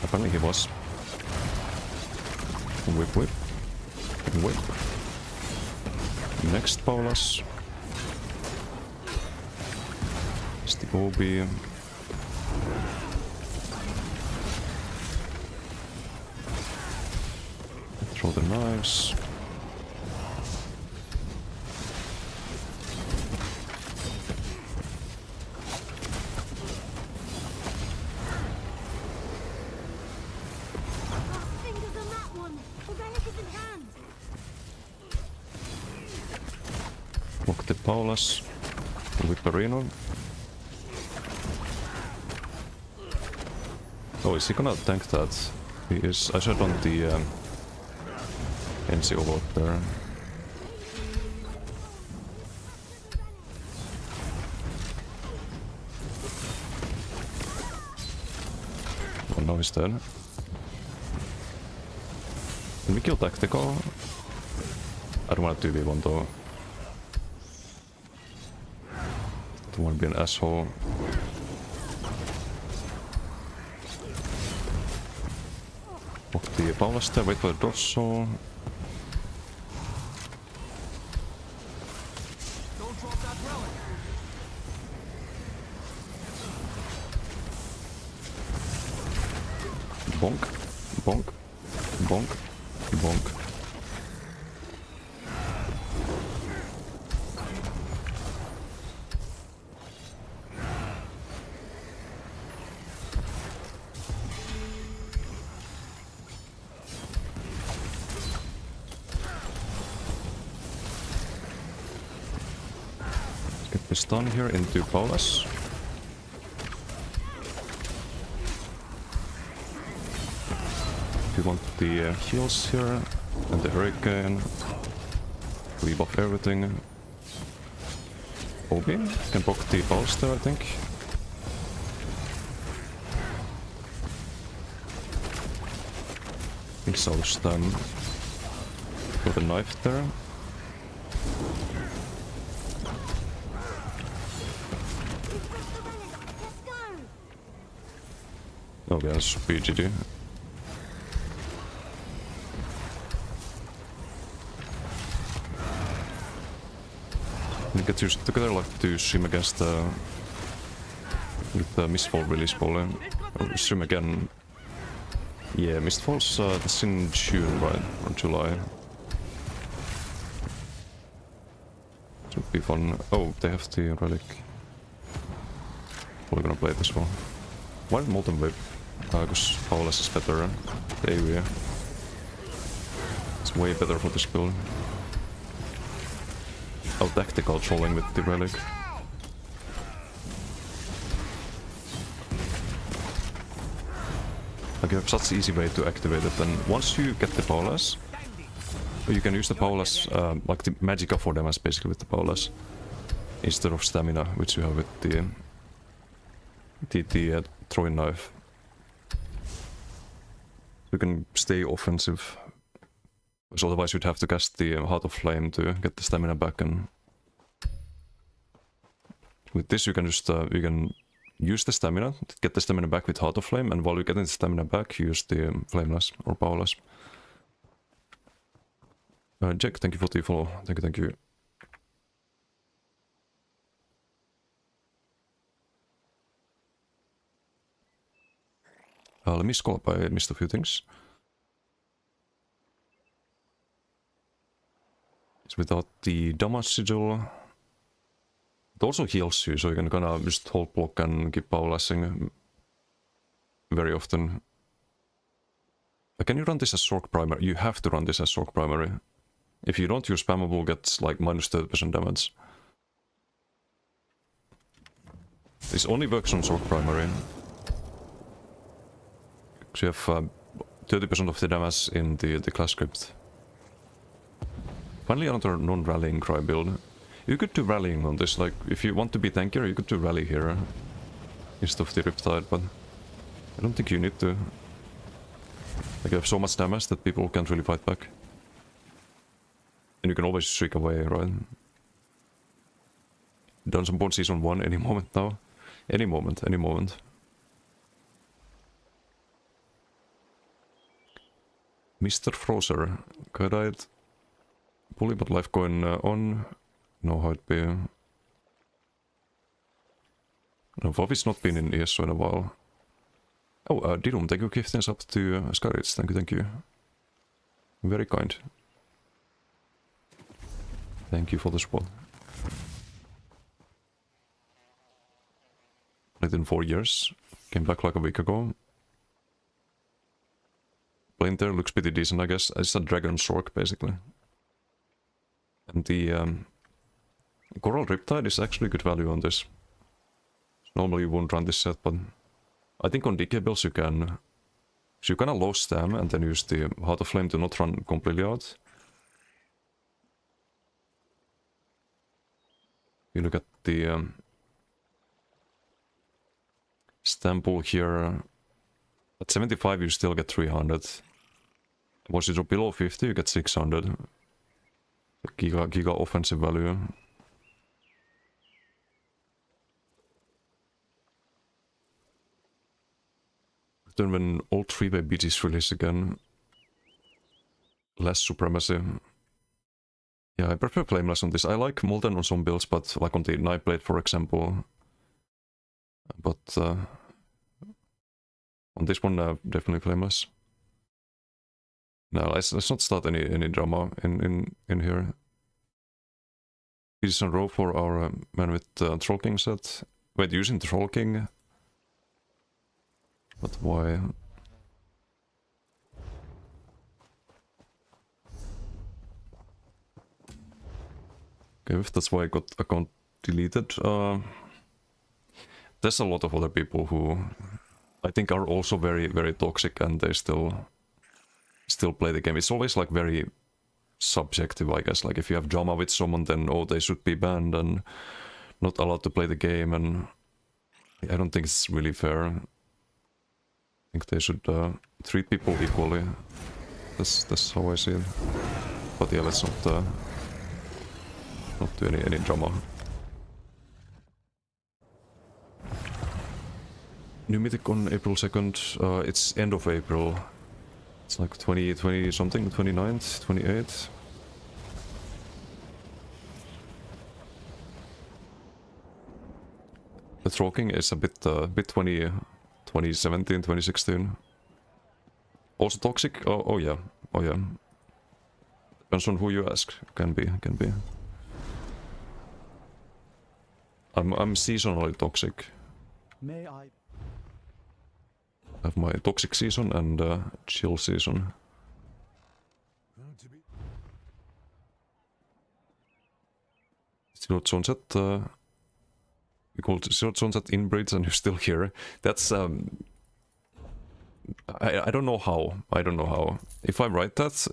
Apparently he was. Whip, whip. Whip. Next Paulus. It's the OB. Throw the knives. Fingers on that one. The relic is in hand. Lock the Paulus. Whipperino. Oh, is he gonna tank that? He is. I should on the NC overload there. Oh, now he's dead. Can we kill tactical? I don't want to 2v1 though. Don't want to be an asshole. Lock the Paulus there, wait for the dorsal. Don't drop that relic. Bonk, bonk, bonk, bonk. Get the stun here into Paulus. We want the heals here and the hurricane. We buff everything. OB can block the Paulus there, I think. I think so, stun. Got a knife there. We've got the relic. Let's go. Oh yeah, that's BGG. We get used together like to stream against with the Mistfall release probably. Or stream again. Yeah, Mistfall's that's in June, right? Or July. It would be fun. Oh, they have the relic. We're gonna play this one. Why Molten Whip? Because Paulus is better. The area. It's way better for this build. Oh, tactical trolling with the relic. Like you have such easy way to activate it, and once you get the Palas, you can use the Palas, like the Magicka for damage basically with the Palas, instead of stamina, which you have with the throwing knife. You can stay offensive, because otherwise you'd have to cast the Heart of Flame to get the stamina back, and with this you can just you can use the stamina, get the stamina back with Heart of Flame, and while you're getting the stamina back, use the Flameless or Powerless. Jack, thank you for the follow. Thank you, thank you. Let me scroll up, I missed a few things. It's without the damage sigil. It also heals you, so you can kinda just hold block and keep powerlessing very often. Can you run this as Sorc primary? You have to run this as Sorc primary. If you don't, your spammable gets like minus 30% damage. This only works on Sorc primary. So you have 30% of the damage in the class script. Finally another non-rallying cry build. You could do rallying on this, like if you want to be tankier, you could do rally here instead of the Riptide, but I don't think you need to. Like you have so much damage that people can't really fight back. And you can always streak away, right? Dungeon Born Season 1 any moment now. Any moment, any moment. Mr. Frozer, Kydite, Bully but life going on. No how it be. No, Vavi's not been in ESO in a while. Oh, Dirum, thank you giftings up to Skyrids, thank you, thank you. Very kind. Thank you for the support. Played in 4 years, came back like a week ago. Splinter looks pretty decent, I guess. It's a Dragon Sorc, basically. And the Coral Riptide is actually good value on this. Normally you won't run this set, but I think on DK builds you can. So you kinda low stam and then use the Heart of Flame to not run completely out. You look at the stam pool here. At 75 you still get 300. Once you drop below 50 you get 600. Giga offensive value. Then when all 3-way BGs release again, less supremacy. Yeah, I prefer Flameless on this. I like Molten on some builds, but like on the Nightblade for example. But on this one, definitely Flameless. No, let's not start any drama in here. Pieces in a row for our man with Troll King set. Wait, using Troll King? But why? Okay, if that's why I got account deleted. There's a lot of other people who I think are also very, very toxic and they still play the game. It's always like very subjective, I guess. Like if you have drama with someone, then oh, they should be banned and not allowed to play the game, and I don't think it's really fair. I think they should treat people equally. That's how I see it. But yeah, let's not do any drama. New Mythic on April 2nd. It's end of April. It's like 20 something, 29th, 28th. The Troll King is a bit 2017, 2016. Also toxic? Oh yeah, oh yeah. Depends on who you ask. Can be. I'm seasonally toxic. May I? I have my toxic season and chill season. Zero Sunset, we called Zero Sunset inbreeds and you're still here. That's, I don't know how. I don't know how. If I write that,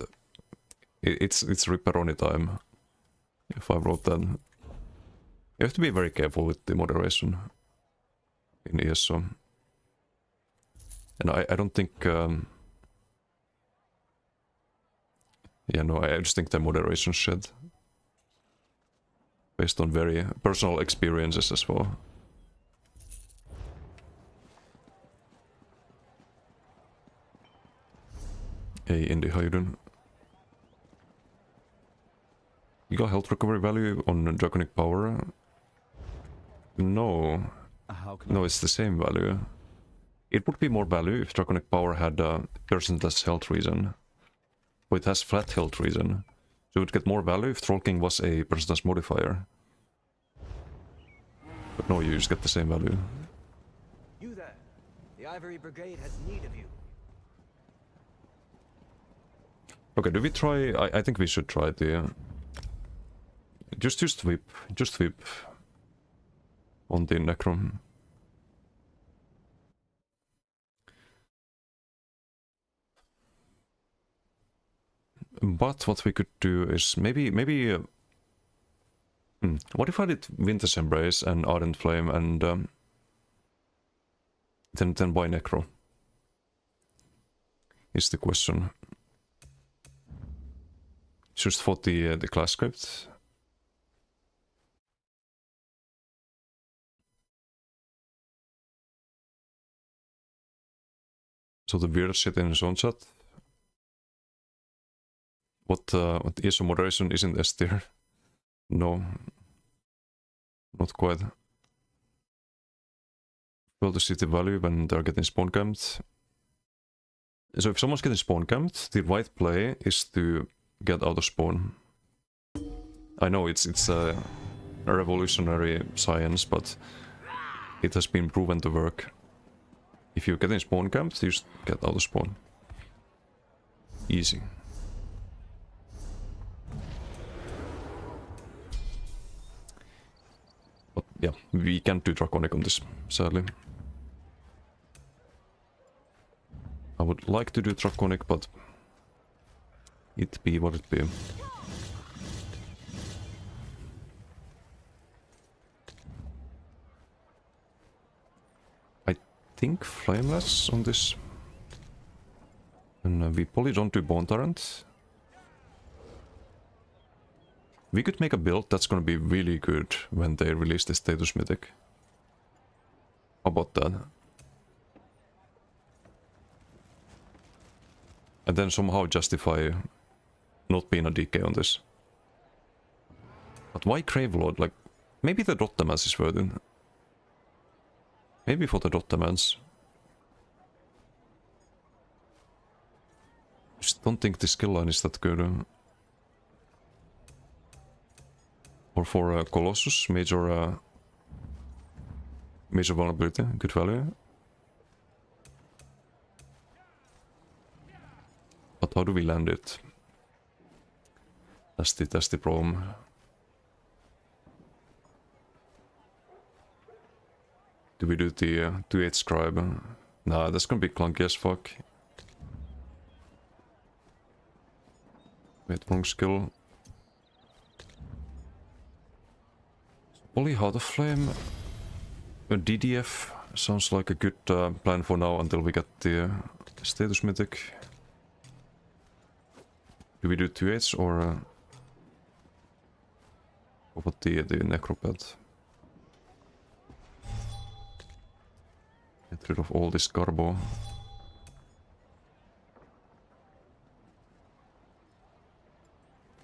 it's Ripperoni time. If I wrote that. You have to be very careful with the moderation in ESO. And I don't think... yeah, no, I just think the moderation shit. Based on very personal experiences as well. Hey, Indy, how you doing? You got health recovery value on Draconic Power? No. No, it's the same value. It would be more value if Draconic Power had a percentless health reason. But it has flat health reason. So it would get more value if Troll King was a percentage modifier. But no, you just get the same value. You there. The Ivory Brigade has need of you. Okay, do we try... I think we should try the... Just whip. Just whip. On the Necron. But what we could do is maybe... what if I did Winter's Embrace and Ardent Flame and... then buy Necro? Is the question. Just for the class script. So the weird shit in Sunset. What ESO moderation isn't S tier? No. Not quite. Well, to see the value when they're getting spawn camped. So if someone's getting spawn camped, the right play is to get out of spawn. I know it's a revolutionary science, but it has been proven to work. If you're getting spawn camped, you just get out of spawn. Easy. But yeah, we can't do Draconic on this, sadly. I would like to do Draconic, but it be what it be. I think Flameless on this. And we probably don't do Bone Torrent. We could make a build that's gonna be really good when they release the Status Mythic. How about that? And then somehow justify not being a DK on this. But why Gravelord? Like, maybe the Dot Demands is worth it. Maybe for the Dot Demands. Just don't think the skill line is that good. Or for Colossus, major vulnerability, good value. But how do we land it? That's the problem. Do we do the 2-8 scribe? Nah, that's gonna be clunky as fuck. Wait, wrong skill. Only Heart of Flame. DDF sounds like a good plan for now until we get the Status Mythic. Do we do 2-8s or what the Necropet? Get rid of all this Garbo.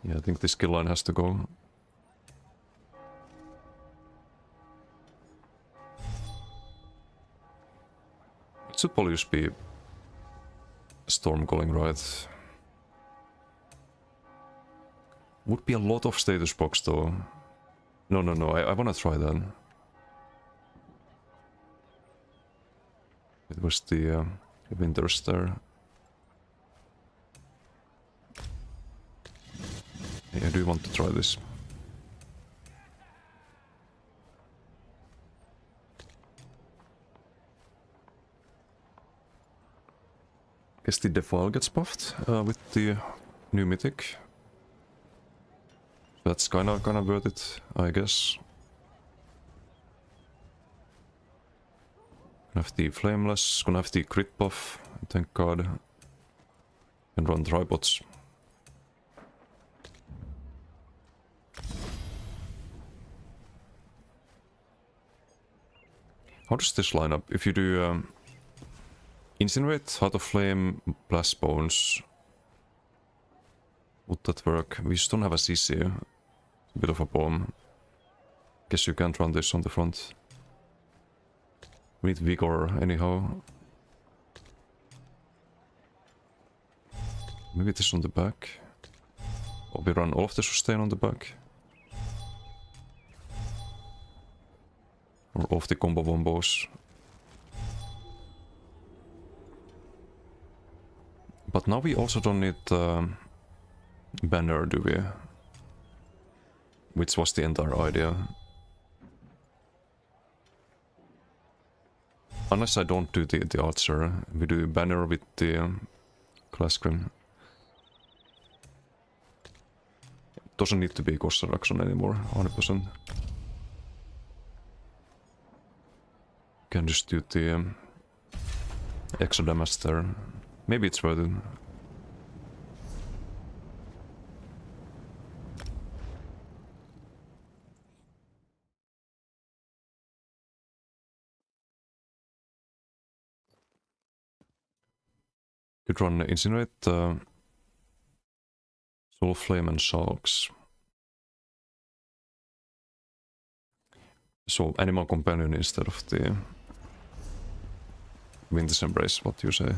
Yeah, I think this skill line has to go. It should probably just be Storm Calling, right? Would be a lot of status box though. No, I wanna try that. It was the Winter Star. Yeah, I do want to try this. Guess the Defile gets buffed with the new mythic. That's kinda worth it, I guess. Gonna have the Flameless, gonna have the crit buff, thank god. Can run tripods. How does this line up? If you do Incinerate, Heart of Flame, Blast Bones, would that work? We just don't have a CC. A bit of a bomb. Guess you can't run this on the front. We need Vigor anyhow. Maybe this on the back. Or we run all of the sustain on the back. Or off the combo bombos. But now we also don't need banner, do we? Which was the entire idea. Unless I don't do the archer, we do banner with the class scrim. Doesn't need to be cost reduction anymore, 100%. Can just do the extra damage there. Maybe it's worth it. Could run Incinerate, Soul Flame and Sharks. So Animal Companion instead of the Winter's Embrace, what you say?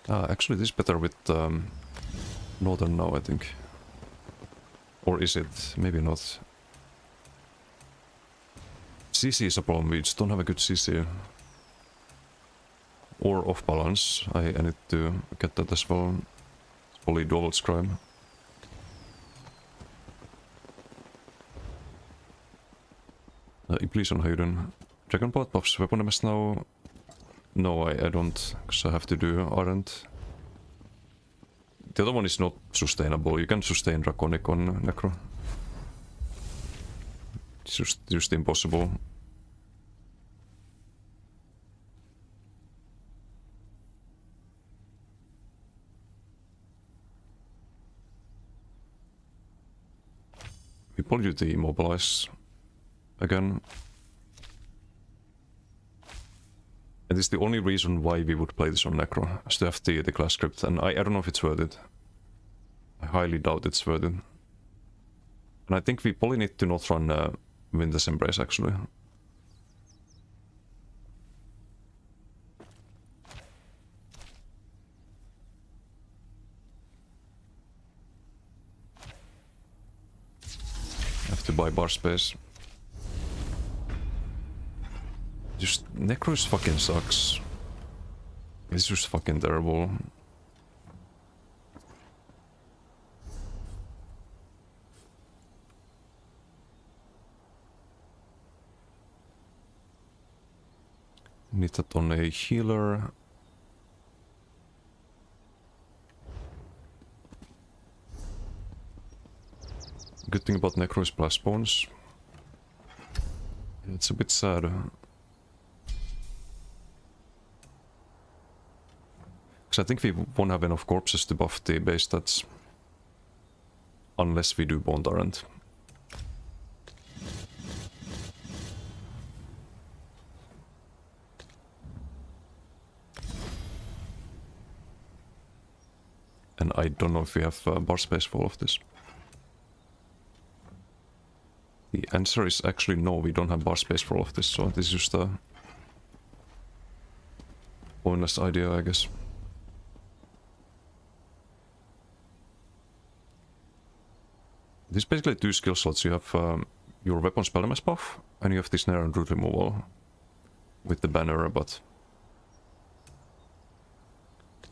Actually this is better with Northern now, I think. Or is it? Maybe not. CC is a problem, we just don't have a good CC. Or off balance, I need to get that as well. It's probably Dual Scribe. Please on Hayden. Dragon Path buffs weapon damage now. No, I don't, because I have to do Aren't. The other one is not sustainable. You can sustain Draconic on Necro. It's just impossible. We probably do the Immobilize again. And this is the only reason why we would play this on Necro, is to have the class script, and I don't know if it's worth it. I highly doubt it's worth it. And I think we probably need to not run Winter's Embrace, actually. Have to buy bar space. Just Necros fucking sucks. It's just fucking terrible. Need that on a healer. Good thing about Necro is Blast Bones. It's a bit sad. Because I think we won't have enough corpses to buff the base stats. Unless we do Bone Torrent. And I don't know if we have bar space for all of this. The answer is actually no, we don't have bar space for all of this, so this is just a pointless idea, I guess. This is basically two skill slots. You have your weapon spell damage buff, and you have the snare and root removal with the banner, but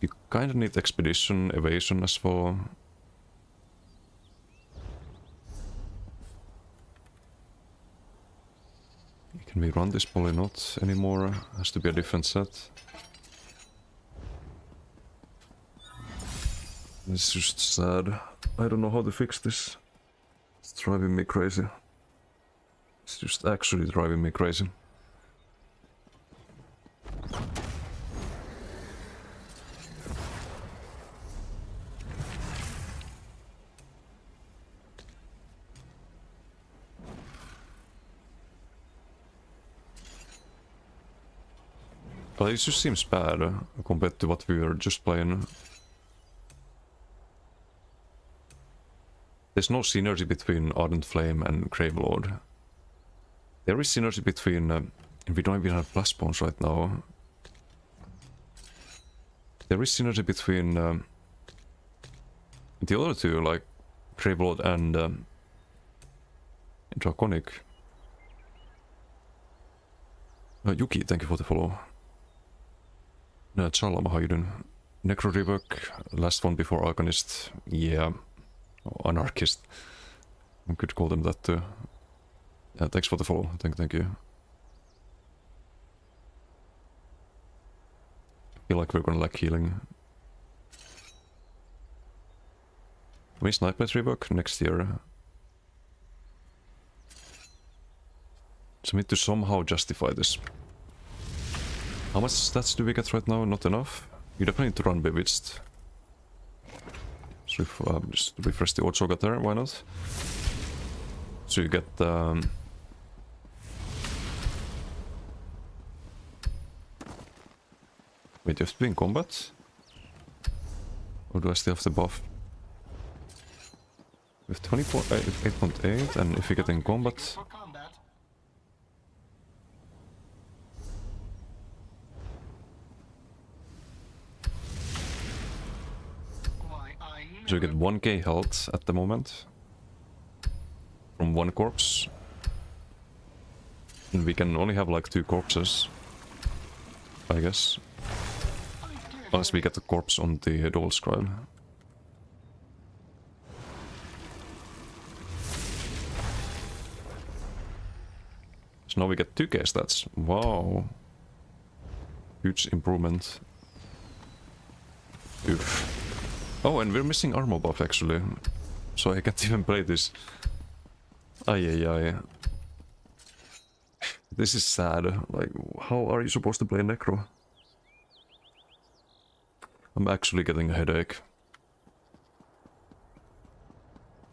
you kind of need expedition, evasion as well. You Can we run this? Probably not anymore. Has to be a different set. It's just sad. I don't know how to fix this. It's driving me crazy. It's just actually driving me crazy. But it just seems bad compared to what we were just playing. There's no synergy between Ardent Flame and Gravelord. There is synergy between... we don't even have Blast Bones right now. There is synergy between the other two, like Gravelord and Draconic. Yuki, thank you for the follow. Chalama, how you doing? Necro Rework, last one before Arcanist. Yeah. Oh, Anarchist. I could call them that too. Yeah, thanks for the follow. Thank you. Feel like we're gonna lack healing. When's Nightmare Rework? Next year. So we need to somehow justify this. How much stats do we get right now? Not enough. You definitely need to run Bewitched. So if, just refresh the Ortsoga there, why not? So you get wait, you have to be in combat? Or do I still have the buff? With 8.8, and if you get in combat... So you get 1k health at the moment from one corpse, and we can only have like 2 corpses, I guess, unless we get the corpse on the Dual Scribe. So now we get 2k stats. Wow, huge improvement. Oof. Oh, and we're missing armor buff actually, so I can't even play this. Ay. This is sad. Like, how are you supposed to play Necro? I'm actually getting a headache.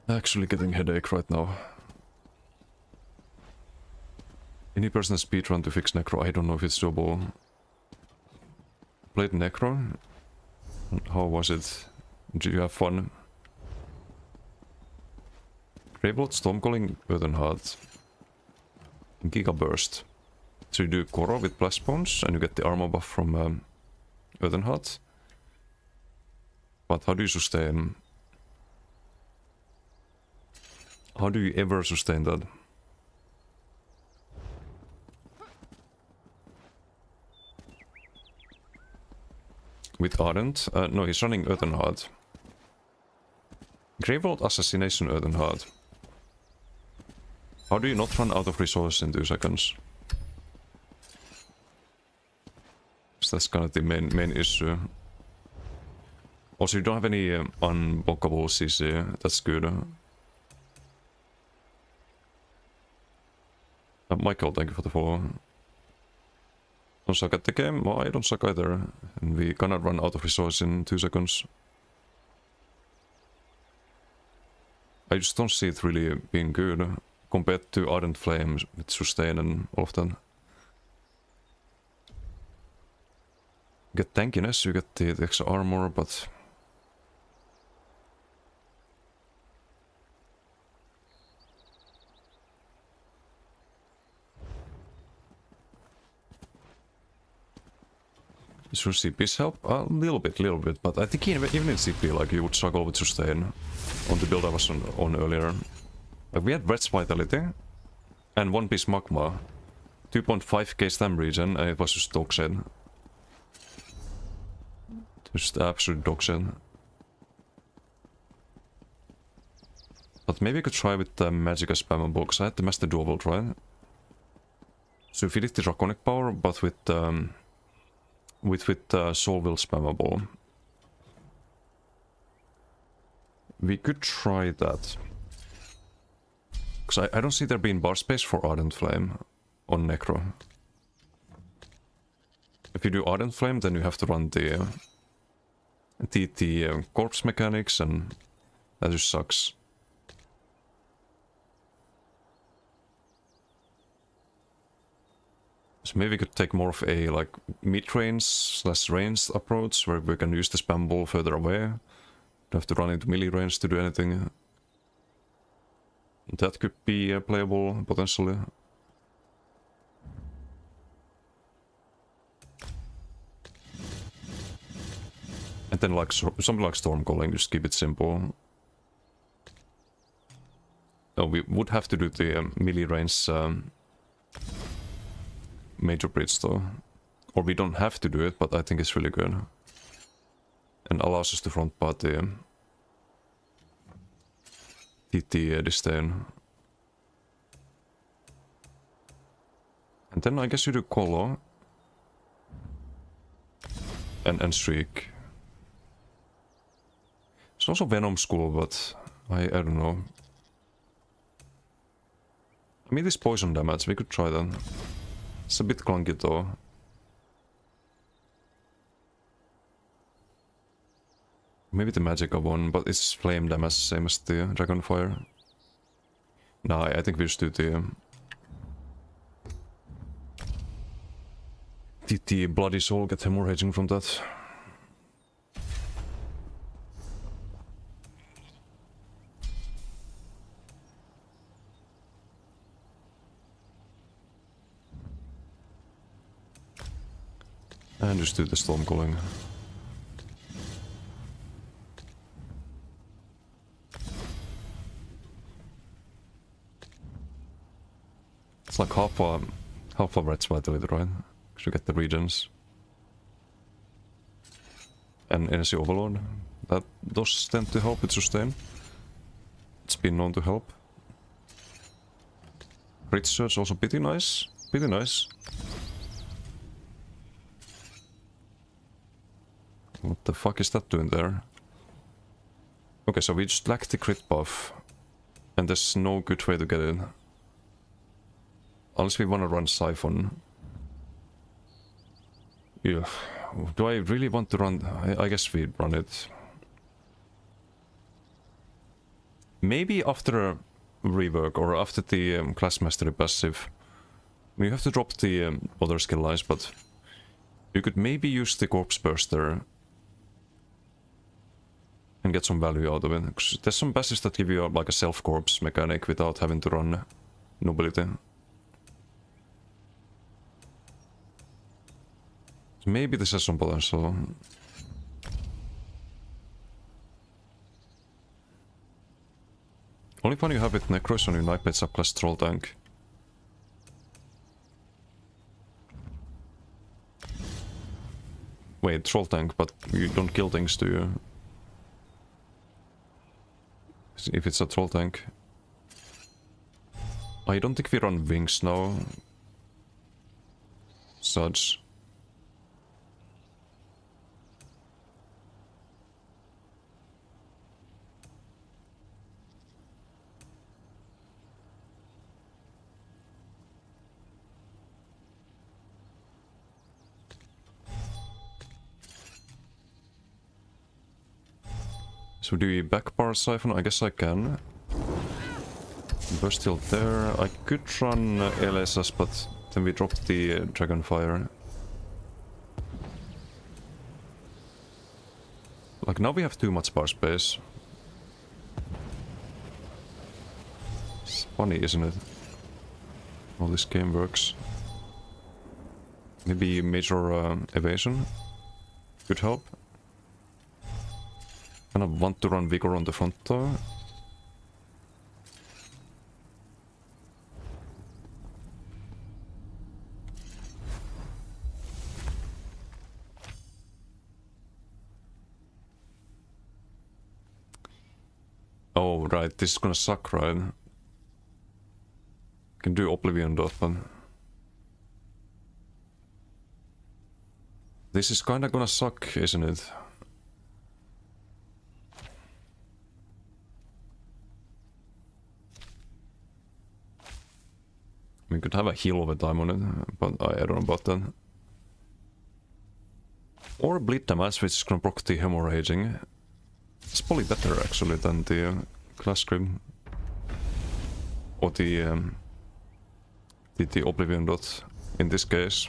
Actually getting a headache right now. Any person speedrun to fix Necro? I don't know if it's doable. Played Necro? How was it? Did you have fun? Gravelord, Stormcalling, Earthenheart. Giga Burst. So you do Koro with Blast Bones and you get the armor buff from Earthenheart. But how do you sustain? How do you ever sustain that? With Ardent? No, he's running Earthenheart. Gravelord Assassination Earthenheart. How do you not run out of resources in 2 seconds? So that's kind of the main issue. Also, you don't have any unblockable CC. That's good. Michael, thank you for the follow. Don't suck at the game? Well, I don't suck either. And we cannot run out of resources in 2 seconds. I just don't see it really being good compared to Ardent Flame with sustain and all of that. You get tankiness, you get the extra armor, but... Should CPs help? A little bit, but I think even in CP, like, you would struggle with sustain on the build I was on earlier. Like, we had Wret's Vitality and One Piece Magma, 2.5k stam regen, and it was just dog shit. Just absolute dog shit. But maybe I could try with the Magicka Spam box. I had the Master Dual, right? So if you did the draconic power, but with soul will spammable. We could try that. Because I don't see there being bar space for Ardent Flame on Necro. If you do Ardent Flame, then you have to run the corpse mechanics, and that just sucks. So maybe we could take more of a like mid-range / ranged approach, where we can use the spam ball further away. Don't have to run into melee range to do anything. That could be playable potentially. And then like something like Storm Calling, just keep it simple. Oh, we would have to do the melee range major bridge though. Or we don't have to do it, but I think it's really good. And allows us to front party TT Disdain. And then I guess you do Colo. And Streak. It's also Venom Skull, but I don't know. I mean, this poison damage, we could try that. It's a bit clunky though. Maybe the Magicka one, but it's flame damage, same as the Dragonfire. Nah, I think we just do the Bloody Soul, get hemorrhaging from that. And just do the Storm Calling. It's like half a Red's Vitality, right? Because you get the regions. And Energy Overload. That does tend to help with sustain. It's been known to help. Crit Surge also pretty nice. Pretty nice. What the fuck is that doing there? Okay, so we just lack the crit buff. And there's no good way to get it. Unless we want to run Siphon. Yeah. Do I really want to run? I guess we'd run it. Maybe after a rework or after the class mastery passive. You have to drop the other skill lines, but you could maybe use the Corpse Burster and get some value out of it. 'Cause there's some passives that give you like a self-corpse mechanic without having to run Nobility. So maybe this has some potential. Only fun you have with Necro is on your Nightblade subclass Troll Tank. Wait, Troll Tank, but you don't kill things, do you? If it's a Troll Tank. I don't think we run Wings now. Such. So do we backbar Siphon? I guess I can. Burst still there. I could run LSS, but then we drop the Dragonfire. Like now we have too much bar space. It's funny, isn't it? How this game works. Maybe major evasion could help. Kind of want to run Vigor on the front though. Oh right, this is gonna suck, right? Can do Oblivion though, but This is kinda gonna suck, isn't it? We could have a heal over time on it, but I don't know about that. Or bleed damage, which is gonna proc the hemorrhaging. It's probably better actually than the class grim. Or the Oblivion Dot in this case.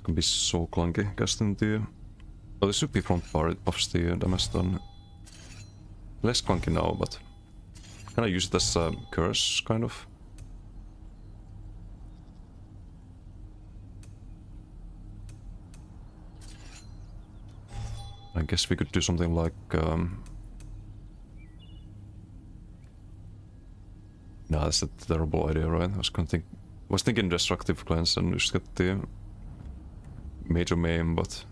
Can be so clunky casting the... Oh, this should be front bar, it buffs the damage done. Less clunky now, but... Can I use it as a curse, kind of? I guess we could do something like... Nah, that's a terrible idea, right? Was thinking Destructive Cleanse and just get the... Major Maim, but...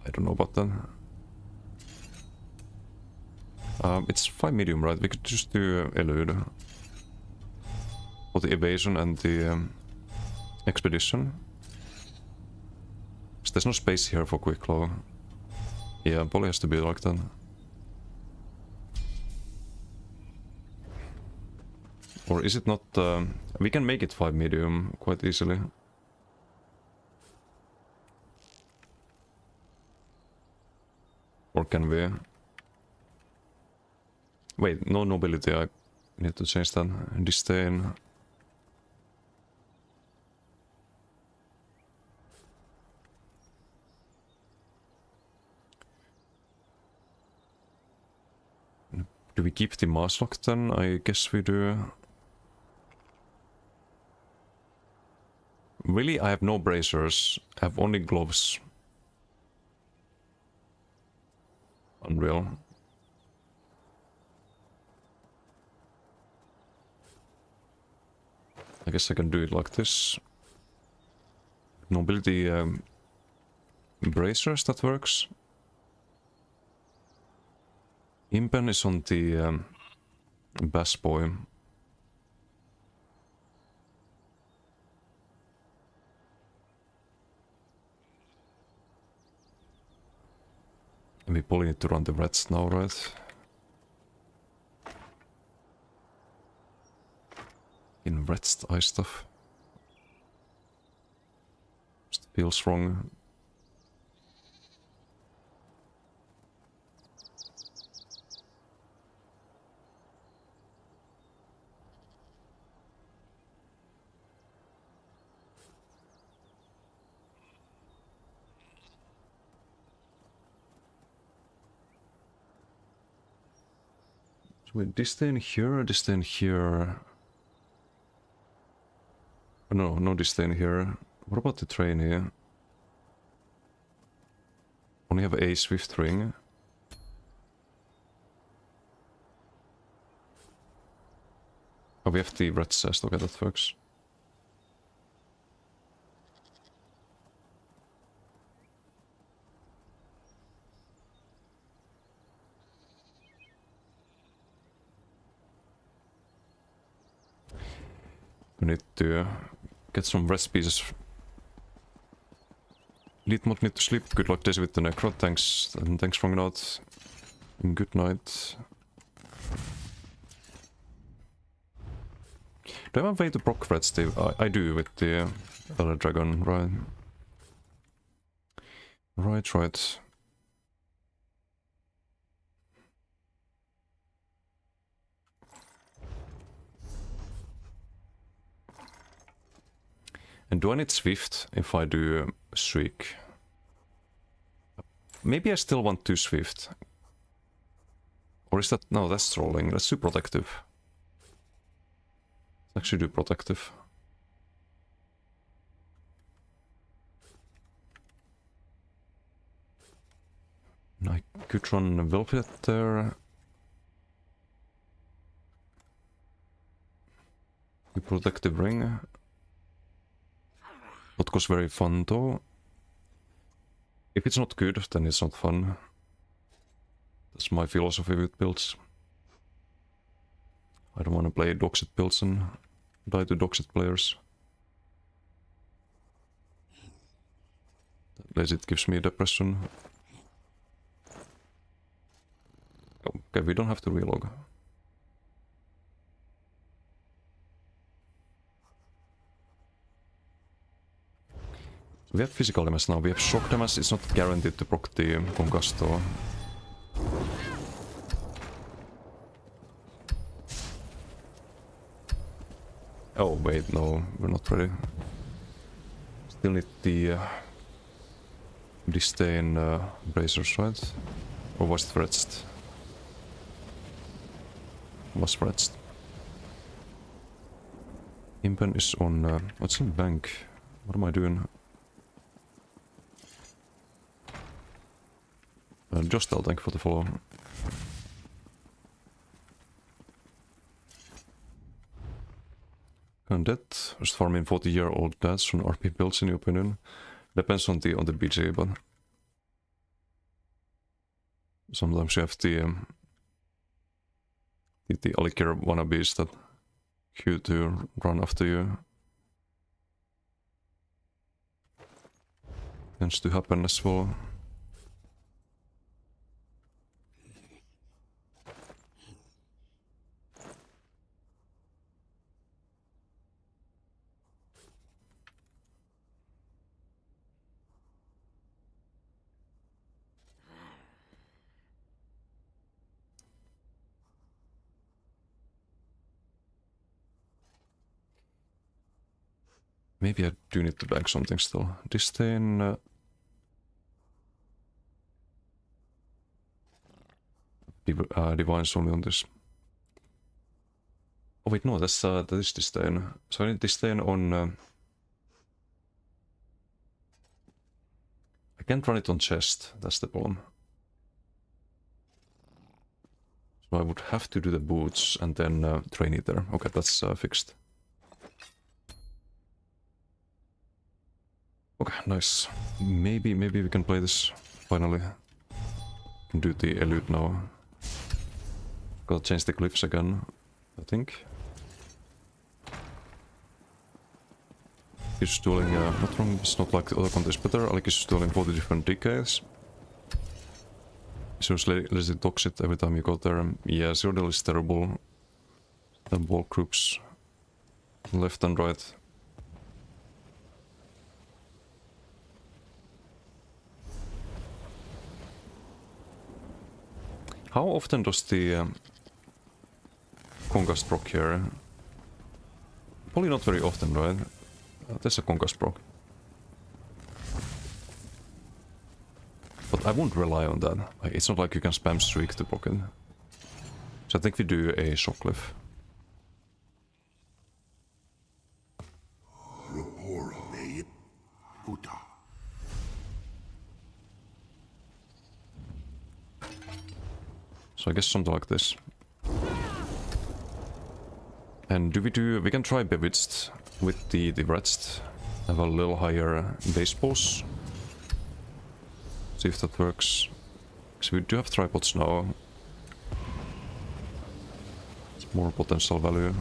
I don't know about that. It's 5 medium, right? We could just do Elude. For the evasion and the expedition. So there's no space here for quick claw. Yeah, probably has to be like that. Or is it not... we can make it 5 medium quite easily. Or can we? Wait, no nobility, I need to change that. Disdain. Do we keep the mass lock then? I guess we do. Really, I have no bracers. I have only gloves. Unreal. I guess I can do it like this. Nobility bracers, that works. Impen is on the Bass Boy. We probably need to run the rats now, right? In rats eye stuff. Just feels wrong. Wait, disdain here or disdain here? No, no disdain here. What about the train here? Only have a swift ring. Oh, we have the red chest. Okay, that works. We need to get some rest pieces. Leadmod need to sleep. Good luck Daisy with the Necro. Thanks, and thanks for hanging out. Good night. Do I have a way to proc red, Steve? I do with the Elder Dragon, right? Right. And do I need Swift if I do Shriek? Maybe I still want to Swift. Or is that... No, that's trolling. Let's do Protective. Let's actually do Protective. I could run Velvet there. The protective ring. That was very fun though. If it's not good, then it's not fun. That's my philosophy with builds. I don't want to play Doxit builds and die to Doxit players. Unless it gives me depression. Okay, we don't have to relog. We have physical damage now, we have shock damage, it's not guaranteed to proc the Concusto. Oh wait, no, we're not ready. Still need the Disdain bracers, right? Or was it wretched? Was wretched. Impen is on... what's in bank? What am I doing? Jostal, thank you for the follow. And that was farming 40-year-old dads from RP builds in your opinion. Depends on the BG, but sometimes you have the Alikir wannabes that queue to run after you. Tends to happen as well. Maybe I do need to bag something still. Disdain... Divine's only on this. Oh wait, no, that is Disdain. So I need Disdain on... I can't run it on chest, that's the problem. So I would have to do the boots and then train it there. Okay, that's fixed. Okay, nice. Maybe we can play this finally. Can do the elude now. Gotta change the glyphs again, I think. He's dueling, not wrong, it's not like the other contests better. Alec is dueling 40 different decades. Seriously, legit Doxit every time you go there. Yeah, Zero Deal is terrible. The wall groups left and right. How often does the Concussed proc here? Probably not very often, right? There's a Concussed proc. But I won't rely on that. Like, it's not like you can spam streak to proc it. So I think we do a shock glyph. Buddha. So I guess something like this. And we can try Bewitched with the Wretched. Have a little higher base pulse. See if that works. So we do have tripods now. It's more potential value.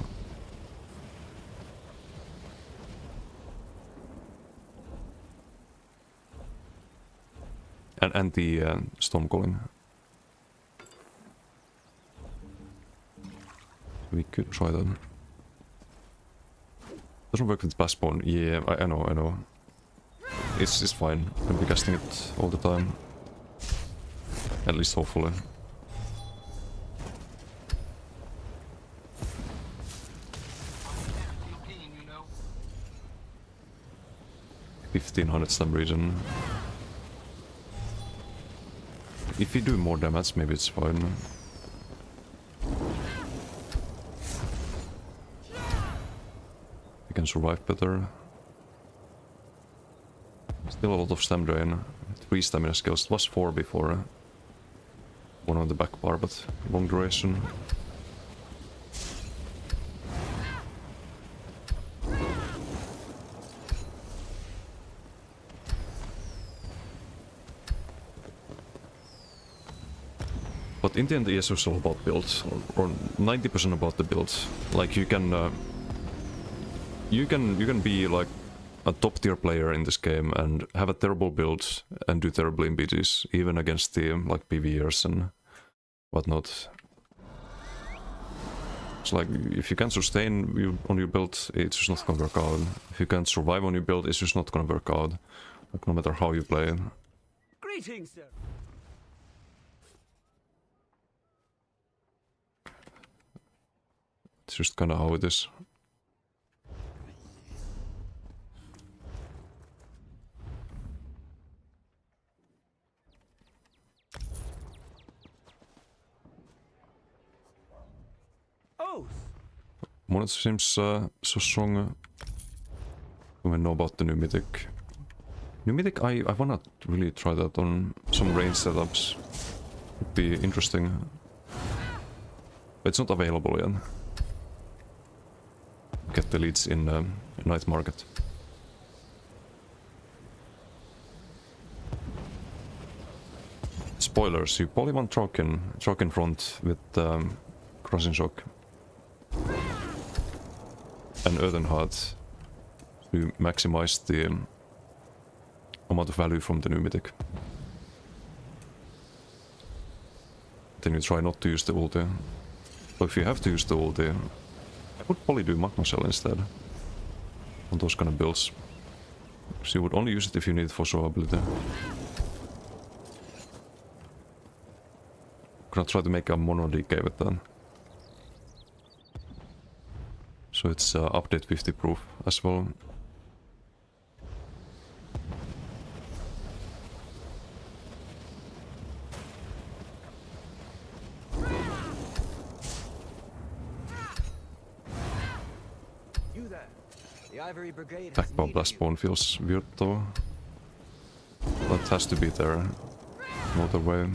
And the Stormcalling. We could try that. Doesn't work with Bassbone. Yeah, I know. It's fine. I'll be casting it all the time. At least hopefully. $1,500 stab region. If you do more damage, maybe it's fine. We can survive better. Still a lot of stam drain. 3 stamina skills. It was 4 before. one on the back bar, but long duration. But in the end, it's also about builds, or 90% about the builds. Like you can be like a top tier player in this game and have a terrible build and do terrible in BGs, even against the like PvEers and whatnot. It's like if you can't sustain on your build, it's just not gonna work out. If you can't survive on your build, it's just not gonna work out. Like no matter how you play. Greetings, sir. It's just kinda how it is. Oath. Monet seems so strong. We know about the new mythic. New mythic, I wanna really try that on some range setups. Would be interesting. But it's not available yet. Get the leads in night market. Spoilers, you probably want Trock in front with Crossing Shock and Earthenheart to maximize the amount of value from the new mythic. Then you try not to use the ulti. But if you have to use the ulti, I would probably do Magma Shell instead on those kind of builds. So you would only use it if you need it for survivability. Gonna try to make a mono DK with that. So it's update 50 proof as well. You there. The Ivory Brigade has Attack by needed Blast you. Spawn feels weird though. That has to be there. No other way.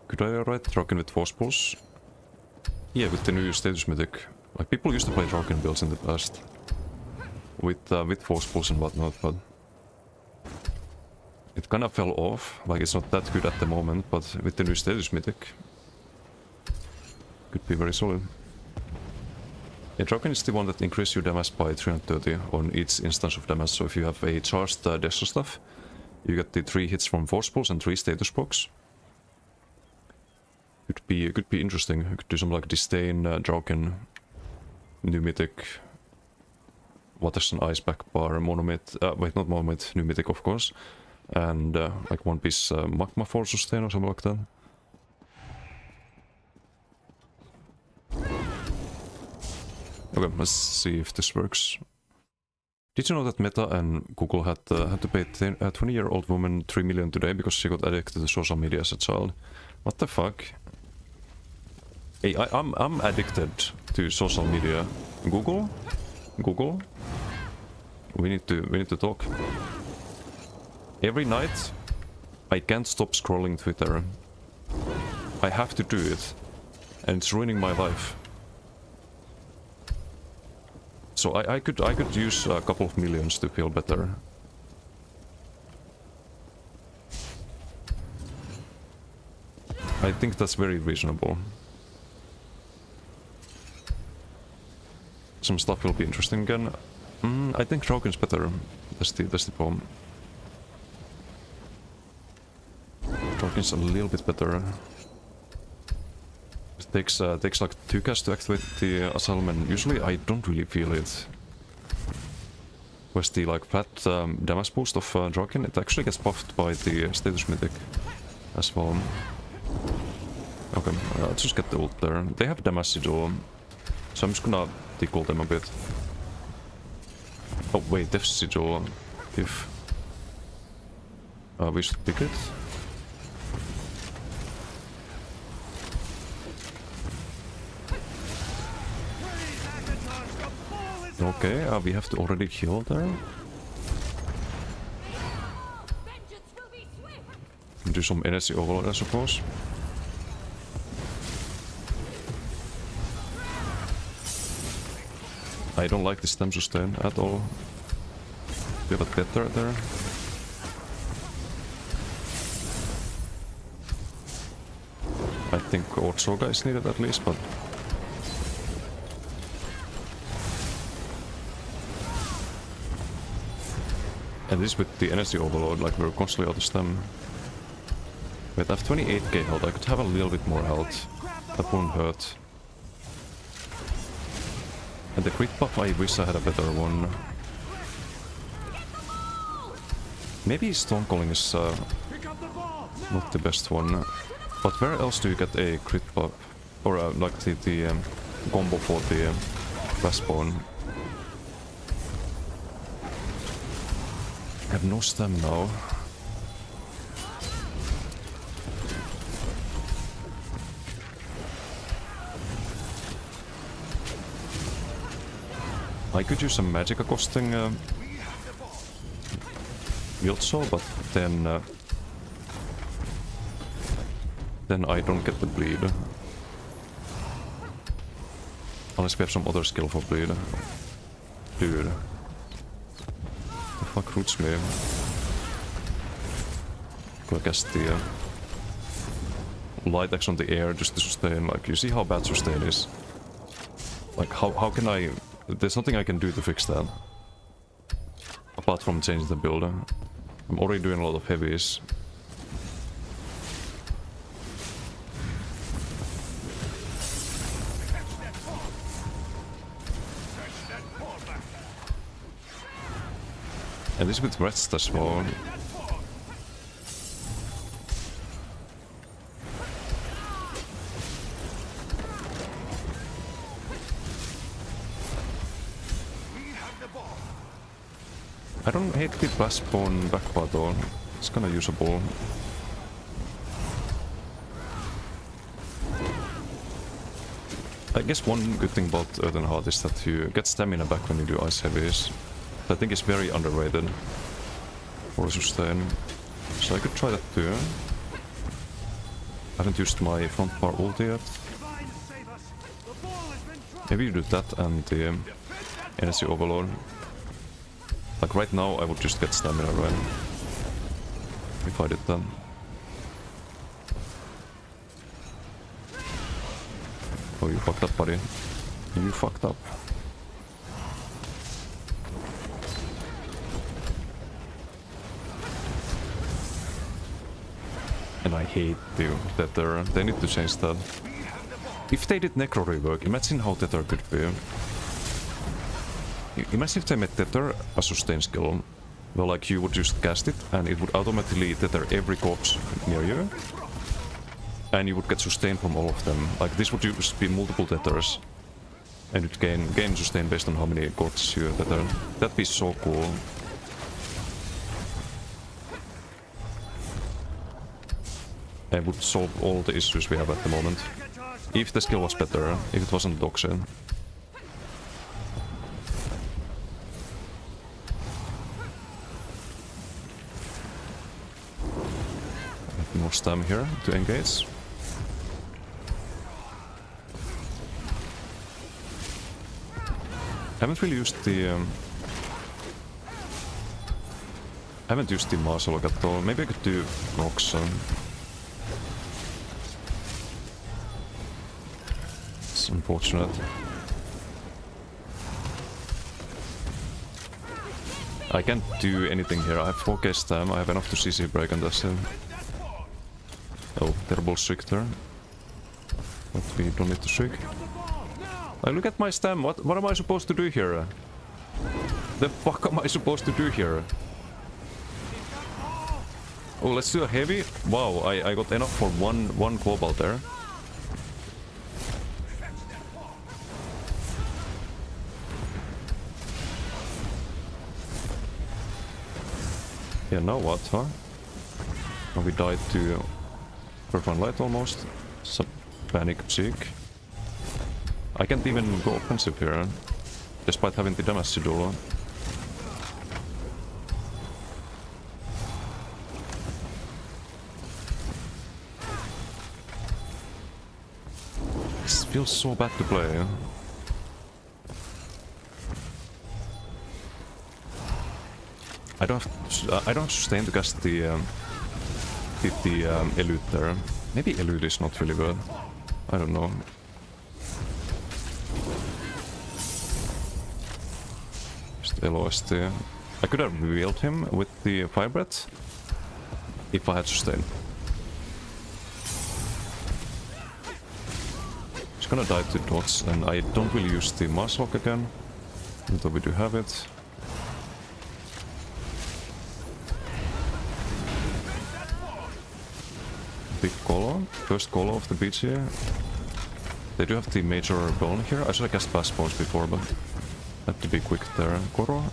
Could I write Draken with Force Pulse? Yeah, with the new status mythic. Like people used to play Draken builds in the past. With Force Pulse and whatnot, but it kind of fell off. Like it's not that good at the moment, but with the new status mythic, could be very solid. Yeah, Draken is the one that increases your damage by 330 on each instance of damage. So if you have a charged Desert Staff, you get the 3 hits from Force Pulse and 3 status procs. Could be interesting. You could do some like Disdain, Draken, new mythic, Waters and Ice back bar, Monomyth, wait, not Monomyth, new mythic of course, and like one piece Magma for sustain or something like that. Okay, let's see if this works. Did you know that Meta and Google had to pay a 20-year-old woman $3 million today because she got addicted to social media as a child? What the fuck? Hey, I'm addicted to social media. Google, we need to talk. Every night, I can't stop scrolling Twitter. I have to do it, and it's ruining my life. So I could use a couple of millions to feel better. I think that's very reasonable. Some stuff will be interesting again. I think Draken's better. That's the problem. Draken's a little bit better. It takes like 2 casts to activate the Asylum, and usually I don't really feel it. Whereas the like flat damage boost of Draken, it actually gets buffed by the status mythic as well. Okay, let's just get the ult there. They have damage sigil, so I'm just gonna tickle them a bit. Oh wait, Death Sigil, if we should pick it. Okay, we have to already heal there. Vengeance will be swift. Do some energy overload, I suppose. I don't like the stem sustain at all. We have a tether there. I think Ortsoga is needed at least, but... And this with the energy overload, like we're constantly out of stem. Wait, I have 28k health, I could have a little bit more health. That won't hurt. And the crit buff, I wish I had a better one. Maybe Stone Calling is not the best one. But where else do you get a crit buff? Or like the combo for the Bassbone? I have no stem now. I could use some magic costing Yotso, but then I don't get the bleed. Unless we have some other skill for bleed. Dude. The fuck roots me? I guess the light X on the air just to sustain, like, you see how bad sustain is? Like, how can I... There's nothing I can do to fix that. Apart from changing the build. I'm already doing a lot of heavies. And this with rest as well. I don't hate the Bassbone backbar though. It's kinda usable. I guess one good thing about Earthen Heart is that you get stamina back when you do ice heavies. I think it's very underrated for sustain. So I could try that too. I haven't used my front bar ulti yet. Maybe you do that and the energy overload. Like right now I would just get stamina right if I did that. Oh, you fucked up, buddy. You fucked up. And I hate the Tether. They need to change that. If they did Necro rework, imagine how Tether could be. Imagine if they made Tether a sustain skill. Well, like you would just cast it and it would automatically tether every corpse near you. And you would get sustain from all of them. Like this would just be multiple tethers. And you'd gain sustain based on how many corpses you tether. That'd be so cool. And would solve all the issues we have at the moment. If the skill was better, if it wasn't Doxin. More stam here to engage. Haven't really used the haven't used the Marshall at all. Maybe I could do Nox. It's unfortunate. I can't do anything here. I have 4k stam. I have enough to CC break and that's it. Oh, terrible streak there. But we don't need to streak. Like, look at my stam. What am I supposed to do here? The fuck am I supposed to do here? Oh, let's do a heavy. Wow, I got enough for one cobalt there. Yeah, now what, huh? Now we died to Purple Light almost. Some panic cheek. I can't even go offensive here. despite having the damage to do. This feels so bad to play. I don't have sustain to cast the Elude there. Maybe Elude is not really good. I don't know. Just LOST. I could have revealed him with the Fire Breath if I had sustain. He's gonna die to dots, and I don't really use the Mass Lock again, although we do have it. Big Colo, first Colo of the beach here. They do have the major bone here. I should have cast Fast Bones before, but I have to be quick there. Koro,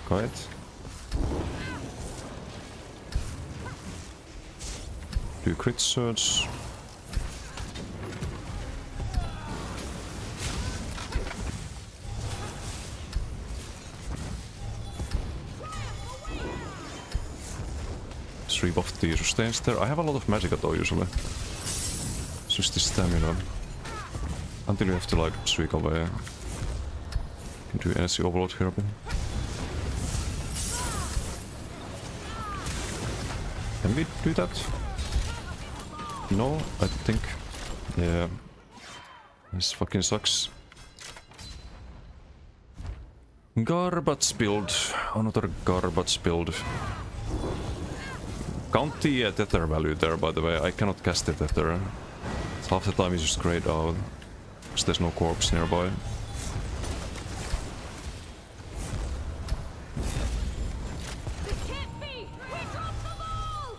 Kite. Do crit surge. Reap off the sustains there. I have a lot of Magicka though usually. It's just the stamina. Until you have to like streak away. Can do energy overload here a bit. Can we do that? No, I think. Yeah. This fucking sucks. Garbage build. Another garbage build. Count the tether value there, by the way. I cannot cast the tether. Half the time is just grayed out, because there's no corpse nearby. This can't be! We dropped the ball!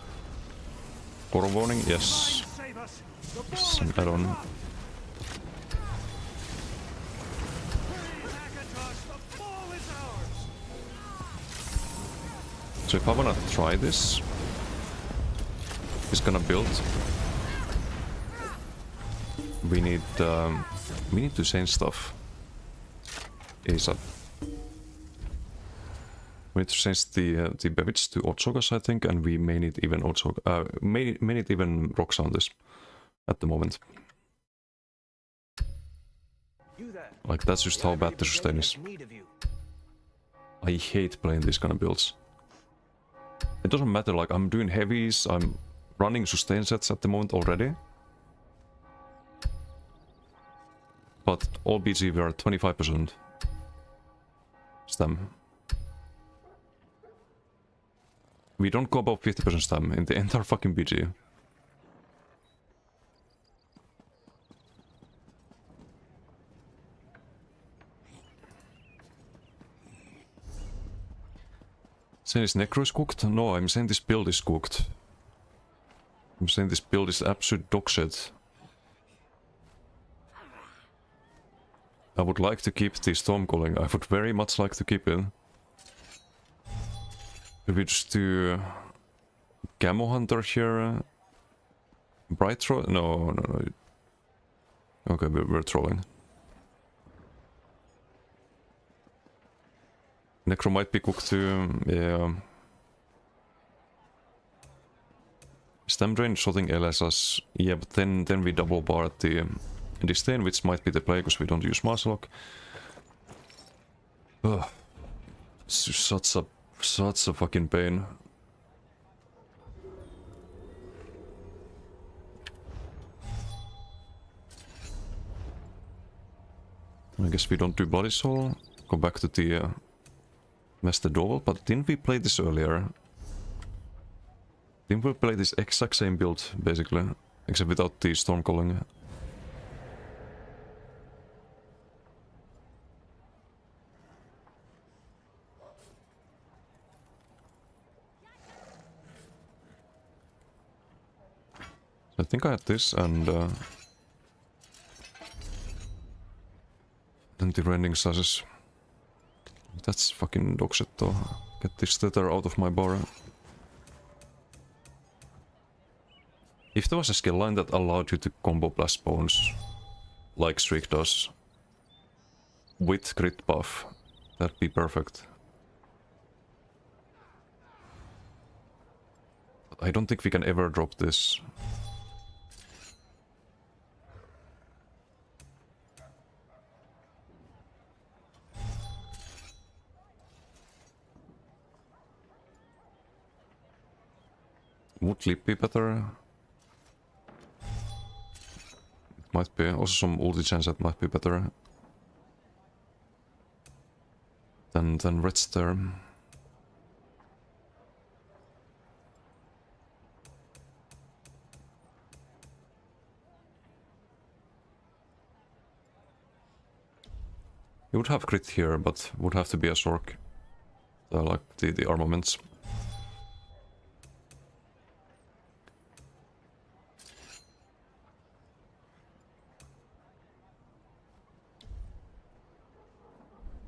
Koro warning, yes. Some add-on. So if I wanna try this, it's gonna build. We need to change stuff ASAP. We need to change the Bevits to Otsogas, I think, and we may need even may need even Roxantis at the moment. Like that's just how bad the sustain is. I hate playing these kind of builds. It doesn't matter, like I'm doing heavies, I'm running sustain sets at the moment already. But all BG we are at 25% stam. We don't go above 50% stam in the entire fucking BG. Saying this Necro is cooked? No, I'm saying this build is cooked. I'm saying this build is absolute dog shit. I would like to keep the Stormcalling. I would very much like to keep it. If we just do Camo Hunter here. Bright Throw? No. Okay, we're trolling. Necro might be cooked too, yeah. Stem Drain, Shotting LSS, yeah, but then we double bar at the Disdain, which might be the play because we don't use Masslock. Ugh. Such a fucking pain. I guess we don't do Bloody Soul. Go back to the Master Dovell, but didn't we play this earlier? Didn't we play this exact same build, basically? Except without the Stormcalling. I think I had this and the Rending Sashes. That's fucking dog shit though. Get this tether out of my bar. If there was a skill line that allowed you to combo Blast Bones, like Streak does, with crit buff. That'd be perfect. But I don't think we can ever drop this. Would leap be better? It might be. Also some ulti chance that might be better than Red Star. You would have crit here, but would have to be a Sork. Like the armaments.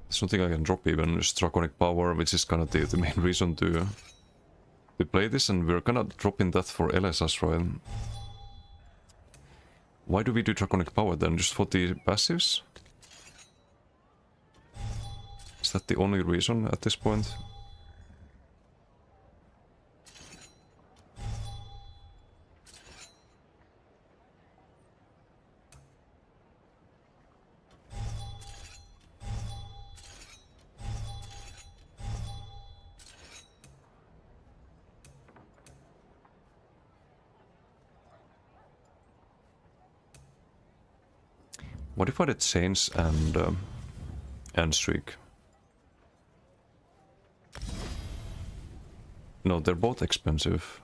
There's nothing I can drop even, just Draconic Power, which is kind of the main reason to play this, and we're gonna drop in that for LSS, right? Why do we do Draconic Power then? Just for the passives? Is that the only reason at this point? What if I did Chains and Streak? No, they're both expensive.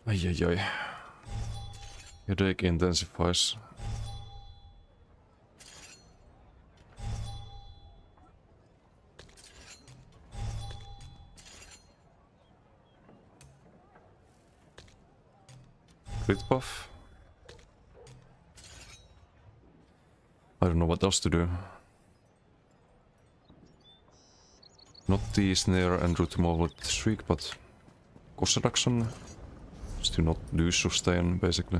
Ay. Headache intensifies. Crit buff. I don't know what else to do. Not the snare and root removal with Shriek, but cost reduction. Just to not lose sustain, basically.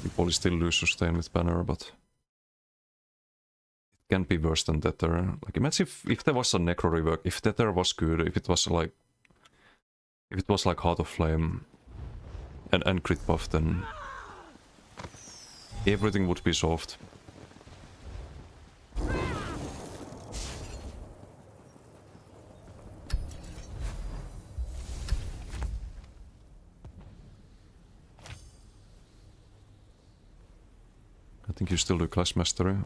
You probably still lose sustain with banner, but it can be worse than Tether. Like, imagine if there was a Necro rework, if Tether was good, if it was like Heart of Flame and crit buff, then everything would be solved. I think you still do Class Mastery.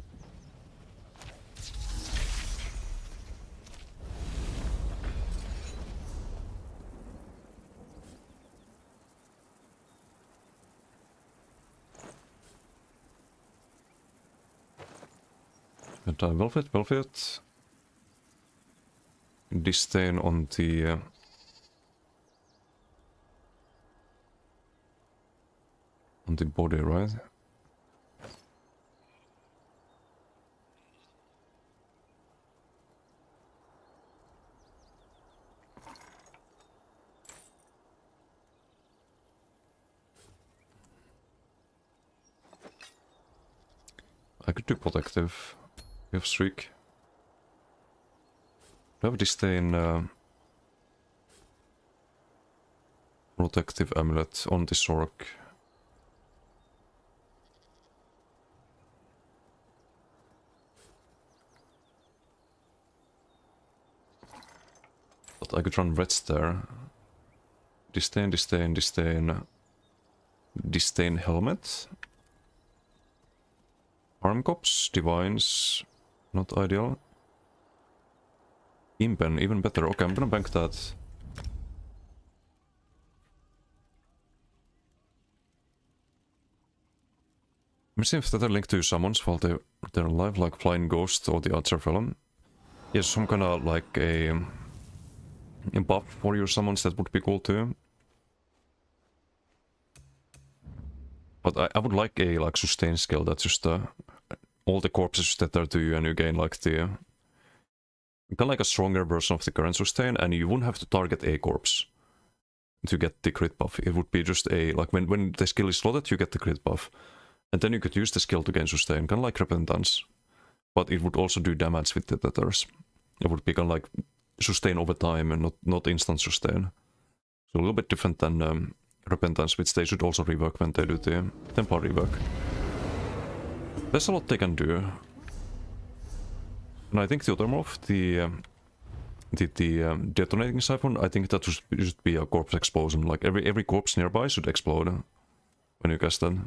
And Velvet. Disdain on the body, right? I could do Protective. We have Streak. We have Disdain Protective Amulet on the Sork. But I could run Red Star. Disdain Helmet. Arm Cops, Divines, not ideal. Impen, even better. Okay, I'm gonna bank that. Let me see if that are linked to summons while they're alive, like Flying Ghost or the Archer Felon. Yes, some kind of like a buff for your summons, that would be cool too. But I would like a sustain skill that's just all the corpses that are to you, and you gain like the kind of like a stronger version of the current sustain, and you wouldn't have to target a corpse. to get the crit buff. It would be just a, like when the skill is slotted, you get the crit buff. And then you could use the skill to gain sustain, kind of like Repentance. But it would also do damage with the tethers. It would be kind of like sustain over time and not instant sustain. So a little bit different than Repentance, which they should also rework when they do the Templar rework. There's a lot they can do. And I think the other move, the detonating siphon, I think that should be a corpse explosion. Like every corpse nearby should explode when you cast that.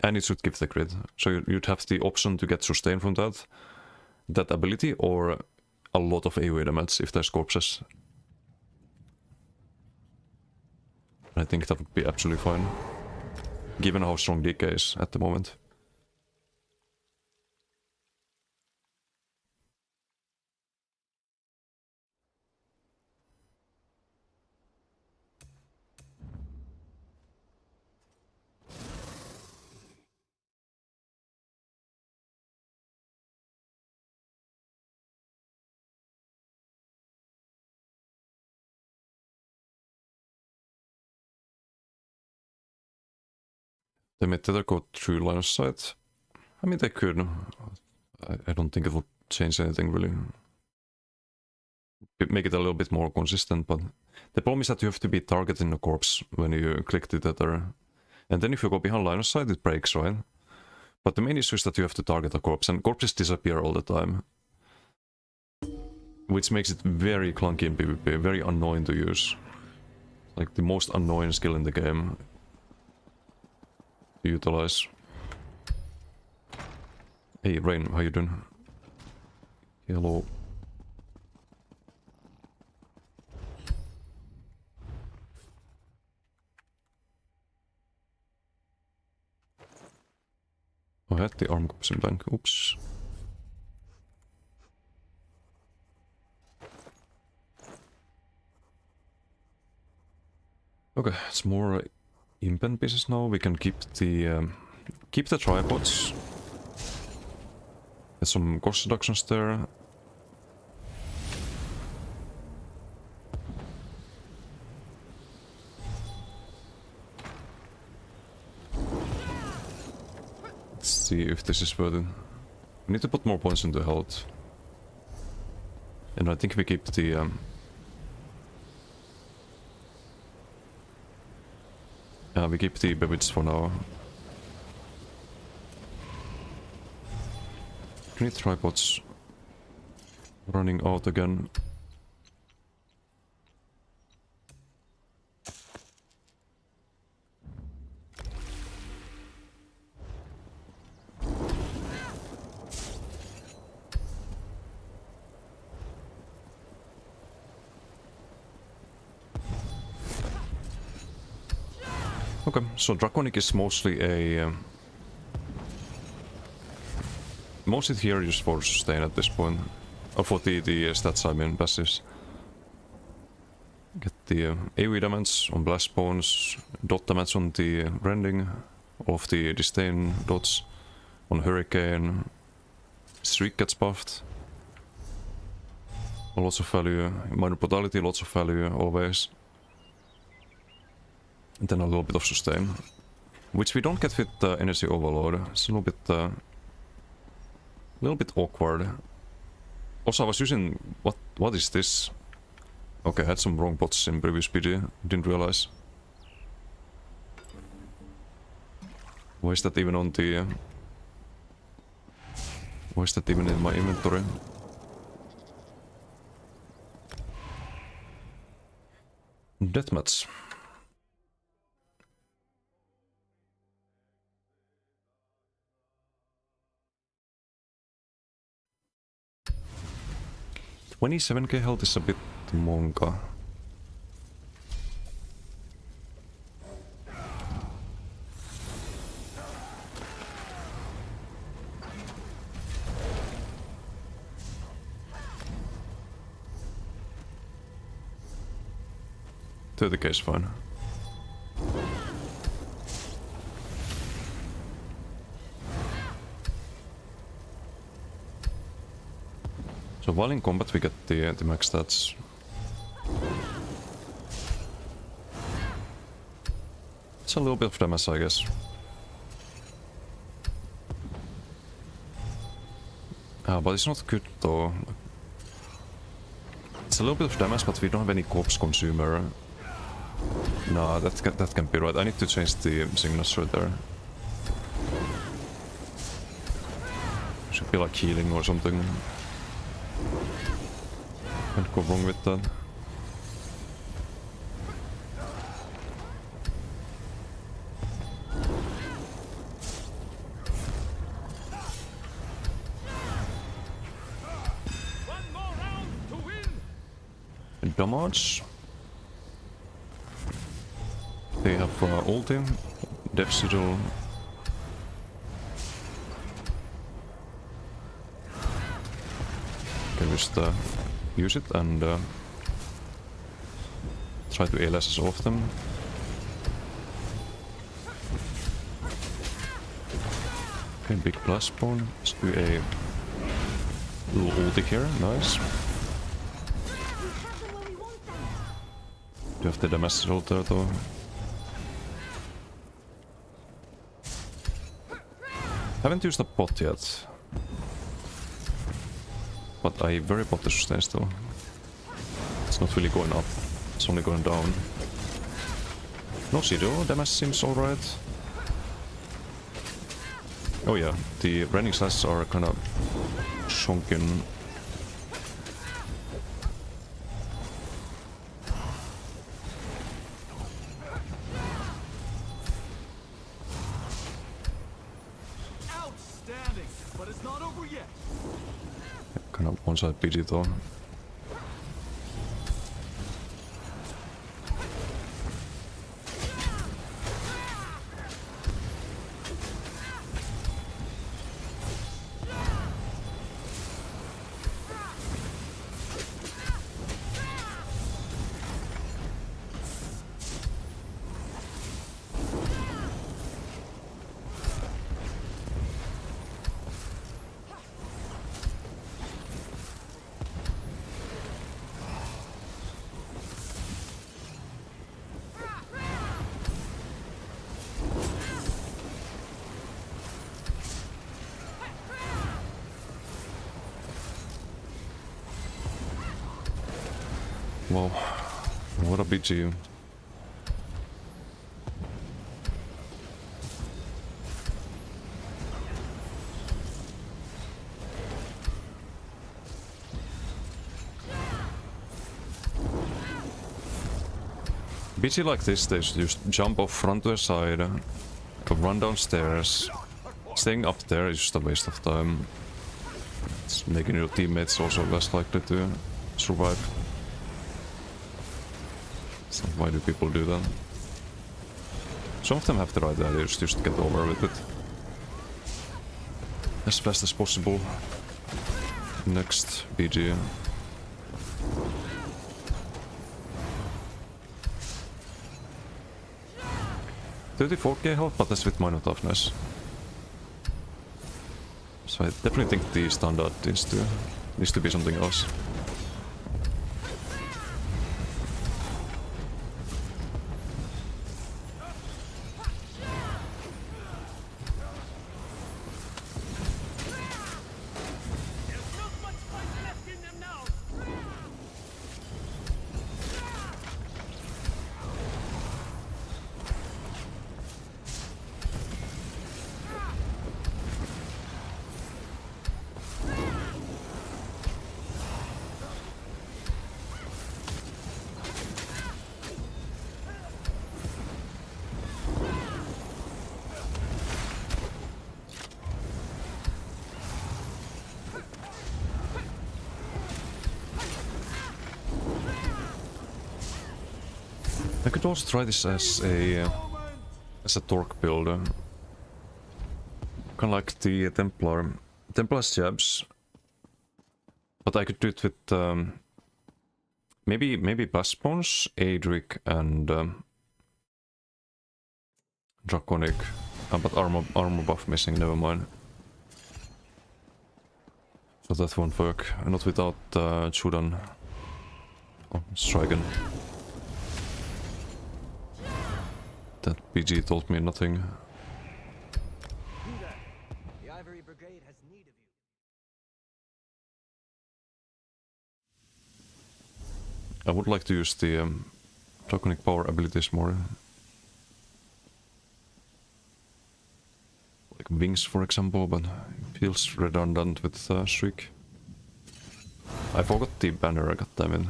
And it should give the crit. So you'd have the option to get sustain from that ability, or a lot of AoE damage if there's corpses. I think that would be absolutely fine, given how strong DK is at the moment. They might either go through line of sight. I mean, they could. I don't think it would change anything really. Make it a little bit more consistent, but the problem is that you have to be targeting the corpse when you click the tether. And then if you go behind line of sight, it breaks, right? But the main issue is that you have to target a corpse, and corpses disappear all the time. Which makes it very clunky in PvP, very annoying to use. Like the most annoying skill in the game to utilize. Hey Rain, how you doing? Hello. I had the arm cops in bank, oops. Okay, it's more impen pieces now. We can keep the tripods. Get some cost reductions there. Let's see if this is worth it. We need to put more points into health. And I think we keep the we keep the Bevits for now. We need tripods running out again. Okay, so Draconic is mostly a... mostly here just for sustain at this point. Or for the stats, I mean, passives. Get the AoE damage on Blast Bones, dot damage on the Rending, of the Disdain dots on Hurricane. Streak gets buffed. Lots of value. Minor Brutality, lots of value, always. And then a little bit of sustain, which we don't get with Energy Overload. It's a little bit awkward. Also, I was using what is this? Okay, I had some wrong bots in previous PD. Didn't realize. Why is that even on the? Why is that even in my inventory? Deathmatch. $27k health is a bit monka. $30k is fine. So while in combat we get the max stats. It's a little bit of damage, I guess. But it's not good though. It's a little bit of damage, but we don't have any corpse consumer. No, that can't be right. I need to change the signature there. Should be like healing or something. Can't go wrong with that. Damage. They have ulti, Death Sigil. Can just use it and try to ALS off them. Okay, big plus spawn. Let's do a little ulti here, nice. Do you have the damage roll there though? Haven't used the pot yet. But I very bought the sustain still. It's not really going up, it's only going down. No Sido, damage seems alright. Oh yeah, the running slashes are kind of shonking. Kind of one-side BG though. Wow, what a BG. BG like this, they just jump off front to the side, run downstairs. Staying up there is just a waste of time. It's making your teammates also less likely to survive. So why do people do that? Some of them have the right ideas, just get over with it. As fast as possible. Next BG. $34k health, but that's with minor toughness. So I definitely think the standard needs to be something else. I could also try this as a torque build. Kinda like the Templar's jabs. But I could do it with maybe Baspons, Adric and Draconic. But armor buff missing, never mind. So that won't work. Not without Chudan. Oh, let's try again. That PG told me nothing. You there. The Ivory Brigade has need of you. I would like to use the draconic power abilities more. Like wings, for example, but it feels redundant with Shriek. I forgot the banner, goddammit.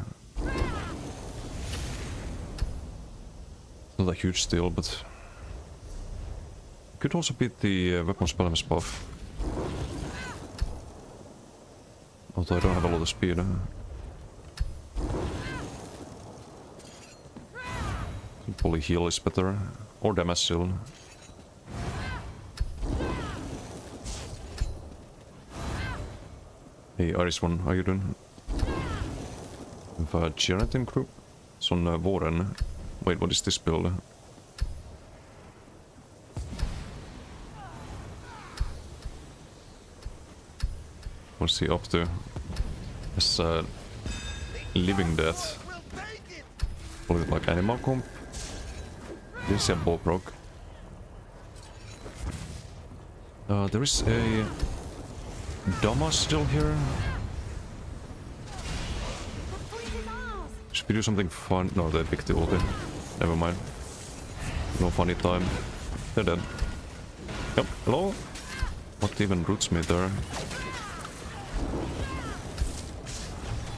Not a huge deal, but could also beat the weapons balance buff. Although I don't have a lot of speed. Probably heal is better, or damage still. Hey Iris1, how you doing? We have a Geratin group. It's on Våren. Wait, what is this build? What's he up to? It's living death. Call it like animal comp. This is a Bobrock. There is a Damas still here. Should we do something fun? No, they picked the ulti. Never mind. No funny time. They're dead. Yep, hello? What even roots me there?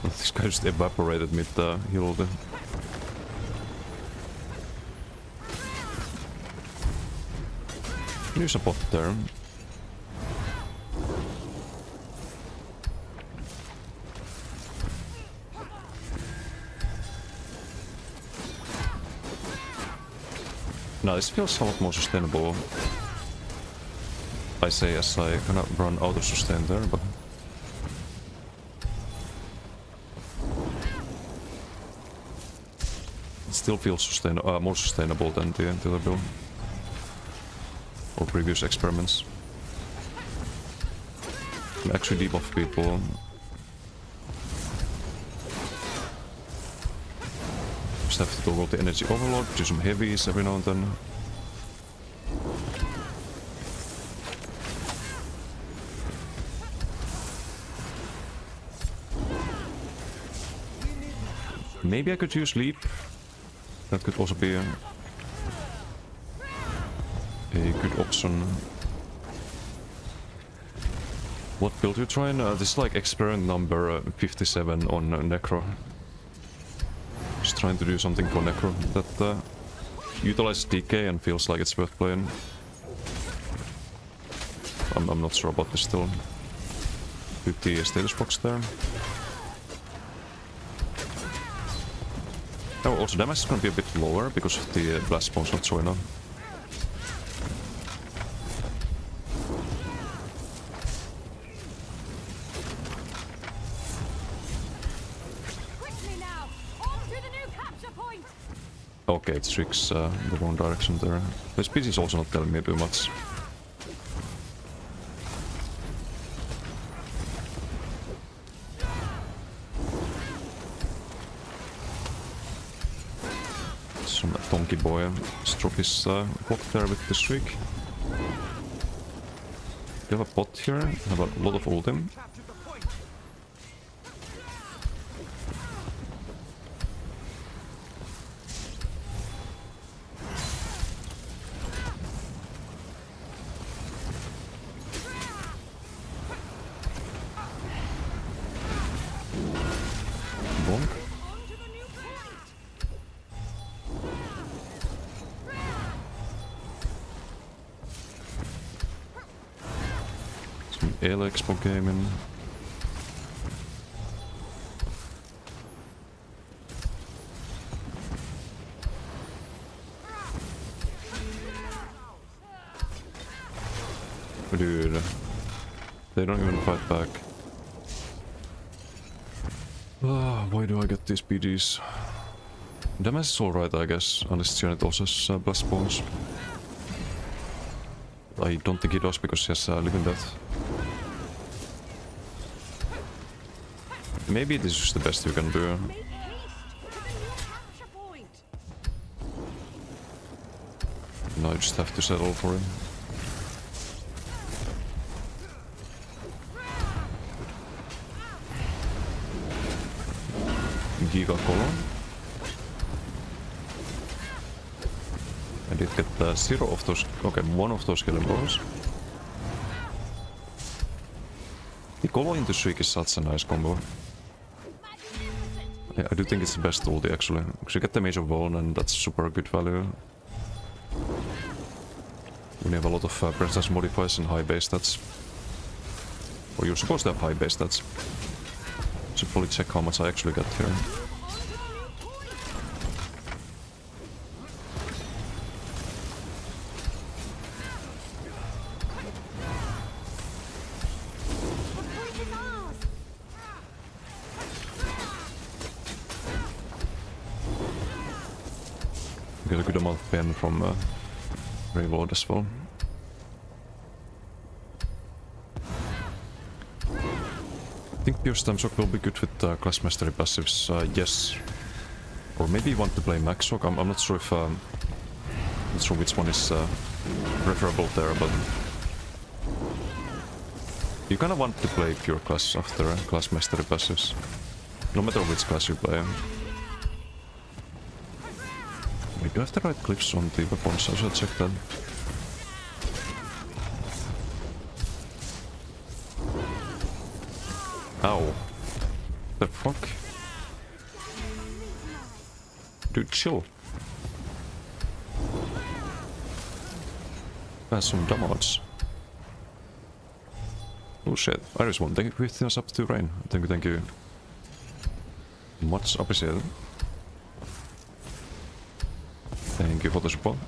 This guy just evaporated mid heal ulti. Use a bot there. No, this feels a lot more sustainable. I say as I kinda run out of sustain there, but it still feels more sustainable than the other build. Or previous experiments. Can actually debuff people. Just have to toggle the energy overload, do some heavies every now and then. Maybe I could use leap. That could also be a good option. What build you trying? This is like experiment number 57 on Necro. Just trying to do something for Necro that utilizes DK and feels like it's worth playing. I'm not sure about this still. Put the status box there. Oh, also damage is gonna be a bit lower because of the blast bombs not showing up. Okay, it tricks the wrong direction there. The speed is also not telling me too much. Some donkey boy struck his bot there with the streak. We have a bot here, have a lot of ultim. Expo gaming. Dude, they don't even fight back. Why do I get these BDs? Damage is alright, I guess, unless Janet also has blast bombs. I don't think he does because he has living death. Maybe this is the best you can do. No, I just have to settle for him. Giga Colon. I did get 0 of those. Okay, 1 of those killing blows. The Colon into Shriek is such a nice combo. Yeah, I do think it's the best ulti actually. Because you get the Major Bone and that's super good value. When you have a lot of presence modifiers and high base stats. Or you're supposed to have high base stats. Should probably check how much I actually got here. Get a good amount of pen from Reload as well. I think Pure Stem Shock will be good with Class Mastery passives, yes. Or maybe you want to play Max Shock, I'm not sure if... not sure which one is preferable there, but... You kinda want to play Pure Class after Class Mastery passives. No matter which class you play. Wait, do I have the right clips on the weapons? I should check that. Ow. The fuck? Dude, chill. That's some damage. Oh shit. Iris1, thank you for 15 up to Rain. Thank you. Much appreciated. Thank you for the support.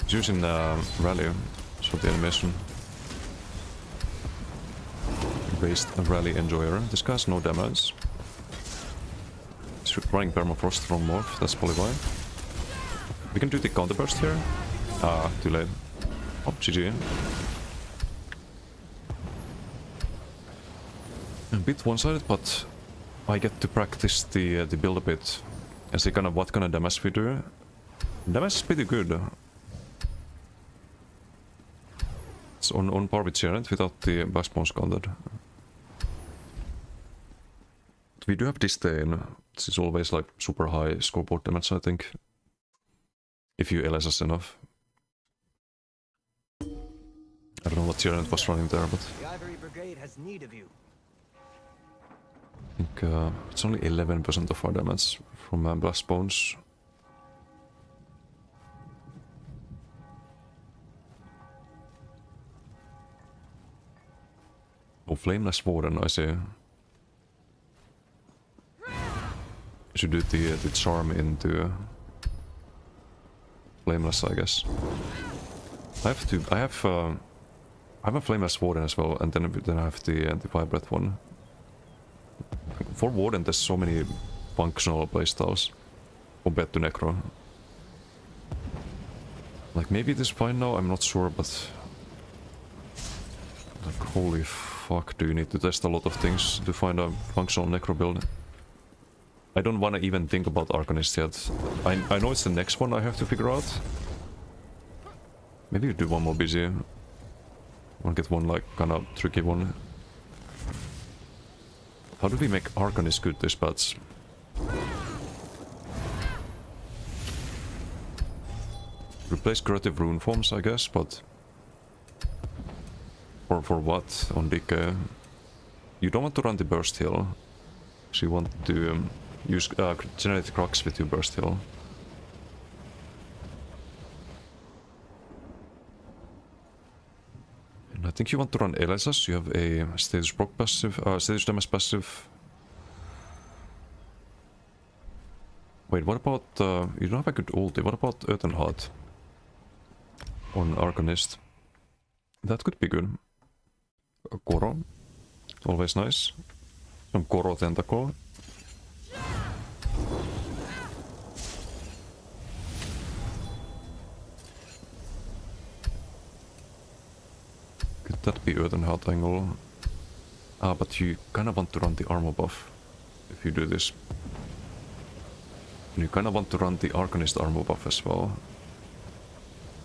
Using the rally for the animation. Based rally enjoyer. This guy has no damage. He's running permafrost from Morph, that's probably why. We can do the counterburst here. Ah, too late. Oh, GG. A bit one-sided, but I get to practice the build a bit. And see kind of what kind of damage we do. Damage is pretty good. It's on par with Gerent without the backbones counted. We do have Disdain. This is always like super high scoreboard damage, I think. If you LS us enough. I don't know what Gerent was running there, but... The Ivory Brigade has need of you. I think it's only 11% of our damage from Blast Bones. Oh, Flameless Warden, I see. Should do the charm into Flameless, I guess. I have a Flameless Warden as well, and then I have the Vibrate one. For Warden, there's so many functional playstyles compared to Necro. Like maybe it is fine now, I'm not sure, but like holy fuck, do you need to test a lot of things to find a functional Necro build? I don't want to even think about Arcanist yet. I know it's the next one I have to figure out. Maybe you do one more busy. Wanna get one like kind of tricky one. How do we make Arcanist good this patch? Replace Curative Rune Forms, I guess, but... For what on DK? You don't want to run the Burst Heal. So you want to use Generate Crux with your Burst Heal. And I think you want to run Elesas. You have a Status Proc passive, Status Damage passive. Wait, what about... you don't have a good ulti. What about Earthen Heart? On Arcanist. That could be good. Koro. Always nice. Some Koro Tentacle. that be Earthen Heart angle? Ah, but you kinda want to run the armor buff if you do this. And you kinda want to run the Arcanist armor buff as well.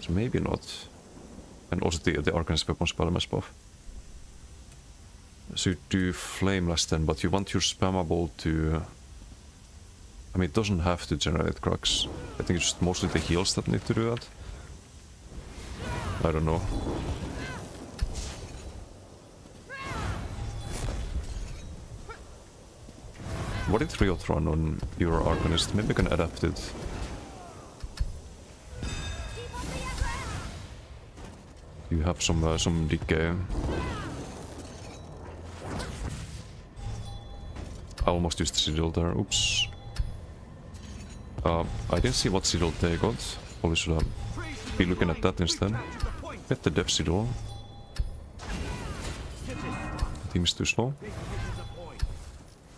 So maybe not. And also the Arcanist weapon spellmass buff. So you do Flameless then, but you want your spammable to... I mean, it doesn't have to generate crux. I think it's just mostly the heals that need to do that. I don't know. What did Riot run on your Arcanist? Maybe I can adapt it. You have some decay. I almost used the Sigil there, oops. I didn't see what Sigil they got. Probably should have be looking at that instead. Get the Death Sigil. Team is too slow.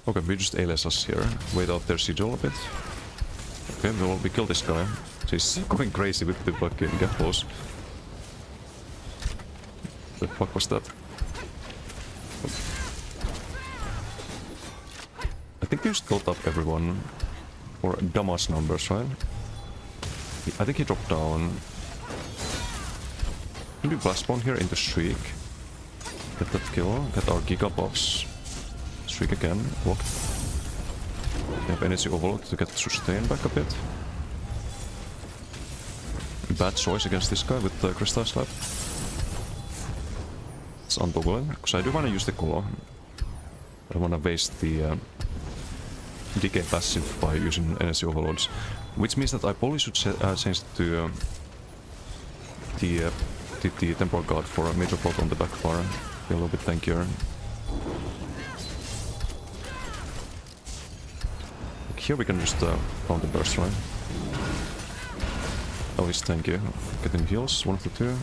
Okay, we just ALS us here. Wait out their Sigil a bit. Okay, we kill this guy. He's going crazy with the fucking get close. The fuck was that? I think you just built up everyone. Or damage numbers, right? I think he dropped down. Can do Blast Spawn here into Shriek. Get that kill. Get our Giga buffs. Shriek again. Blocked. We have Energy Overload to get Sustain back a bit. Bad choice against this guy with the Crystal Slap. It's untoggling, because I do want to use the Colo. I don't want to waste the decay passive by using Energy Overloads. Which means that I probably should change it to the Temporal Guard for a major plot on the back bar. Be a little bit tankier. Like here we can just counter burst, right? Oh, he's tanky. Getting heals, one of the two.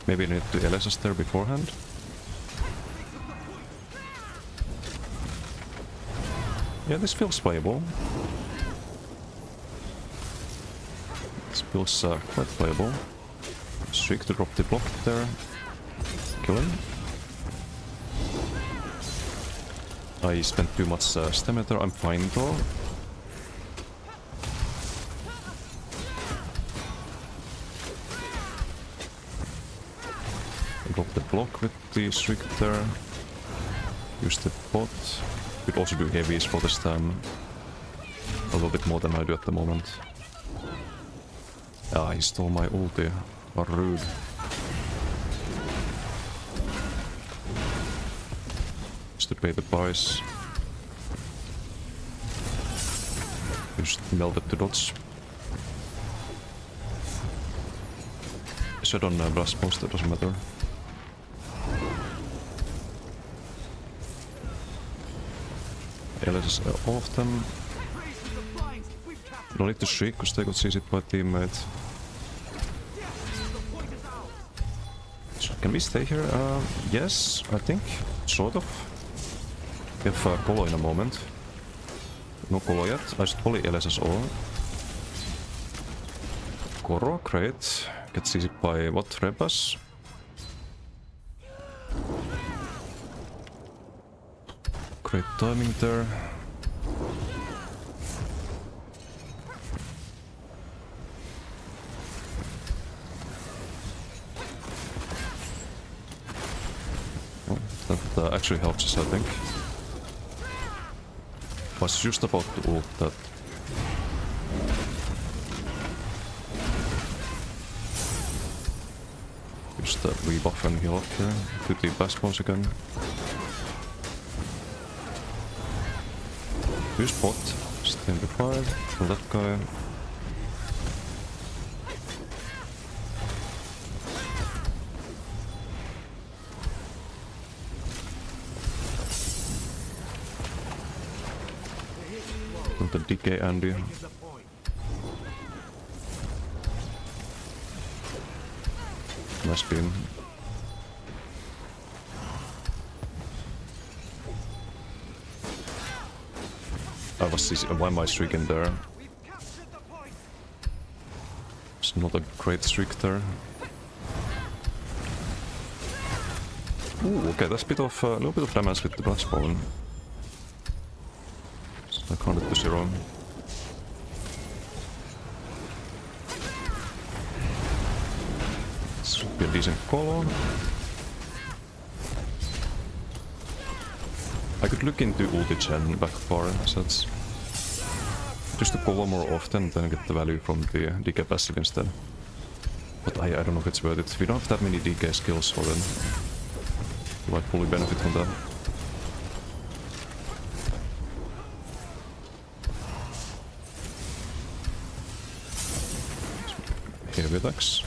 Maybe I need to LSS there beforehand. Yeah, this feels playable. This feels quite playable. Shriek to drop the block there. Kill him. I spent too much stamina there. I'm fine though. Drop the block with the Shriek there. Use the bot. Could also do heavies for this time. A little bit more than I do at the moment. Ah, he stole my ulti. How rude. Just to pay the price. Just melted the dots. Shut on Blast Post, that doesn't matter. LS all of them. No need to Shriek because they got CC'd by teammate. Can we stay here? Yes, I think. Sort of. We have Colo in a moment. No Colo yet. I should probably LSS all. Koro, great. Get CC'd by what? Rebas? Great timing there. That actually helps us, I think. Was just about to ult that. Just rebuff and heal up there. To the Blast Bones again. Use bot. Stand by 5. Kill that guy. The decay Andy. Nice beam. Why am I streaking there? It's not a great streak there. Ooh, okay, that's a little bit of damage with the Bloodspawn. So I counted to 0. This would be a decent call. I could look into ulti gen backfire sets. Just to call more often, then get the value from the DK passive instead. But I don't know if it's worth it. We don't have that many DK skills, so then you might fully benefit from that. Heavy attacks.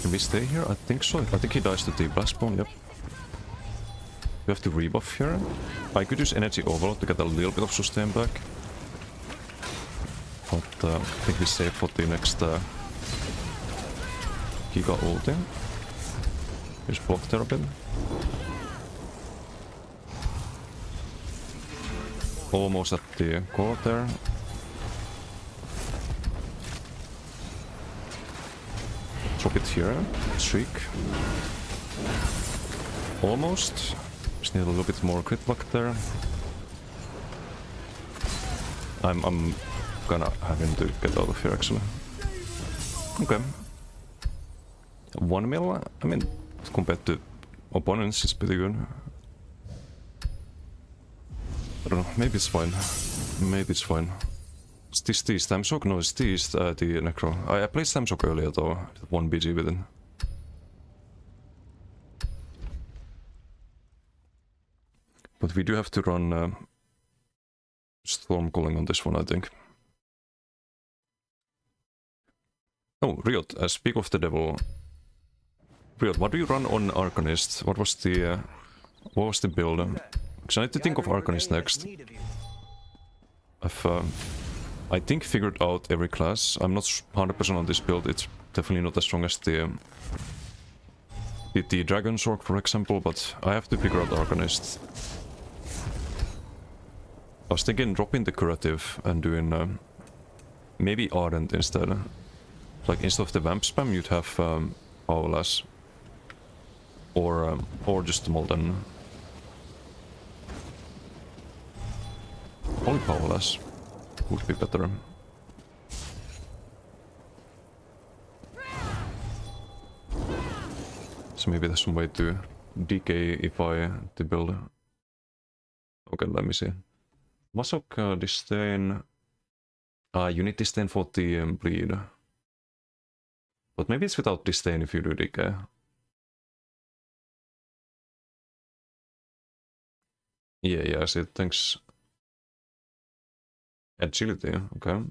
Can we stay here? I think so. I think he dies to the Blastbone, yep. We have to rebuff here. I could use Energy Overload to get a little bit of sustain back. But I think we save for the next Giga ulti. Just block there a bit. Almost at the core there. Drop it here. Shriek. Almost. Just need a little bit more crit luck there. I'm gonna have him to get out of here actually. Okay. 1 mil, I mean, compared to opponents, it's pretty good. I don't know, maybe it's fine. Maybe it's fine. Is this the Stamshock? No, it's the Necro. I played Stamshock earlier though, 1 BG with it. But we do have to run Storm Calling on this one, I think. Oh, Riot, speak of the devil. Riot, what do you run on Arcanist? What was the build? Because I need to think of Arcanist next. I've, I think, figured out every class. I'm not 100% on this build. It's definitely not as strong as the Dragon Sword, for example, but I have to figure out Arcanist. I was thinking dropping the Curative and doing maybe Ardent instead. Like instead of the Vamp spam, you'd have Powerless. Or just Molten. Only Powerless would be better. So maybe there's some way to decay the build. Okay, let me see. Masok disdain. You need disdain for the bleed. But maybe it's without disdain if you do decay. Yeah, I see it. Thanks. Agility, okay.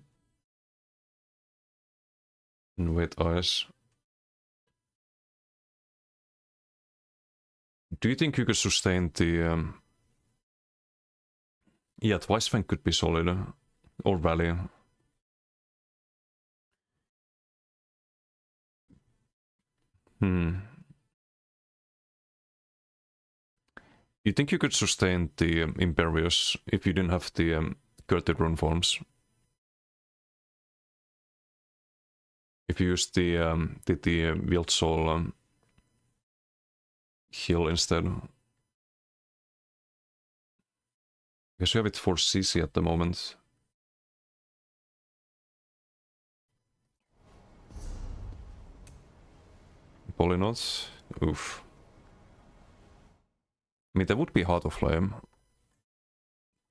And wait, eyes. Do you think you could sustain the... Yeah, Twice Fang could be solid. Or Rally. You think you could sustain the Imperious if you didn't have the Curted Rune forms? If you use the Wild Soul heal instead? Because you have it for CC at the moment. Polynauts? Oof. I mean, there would be Heart of Flame.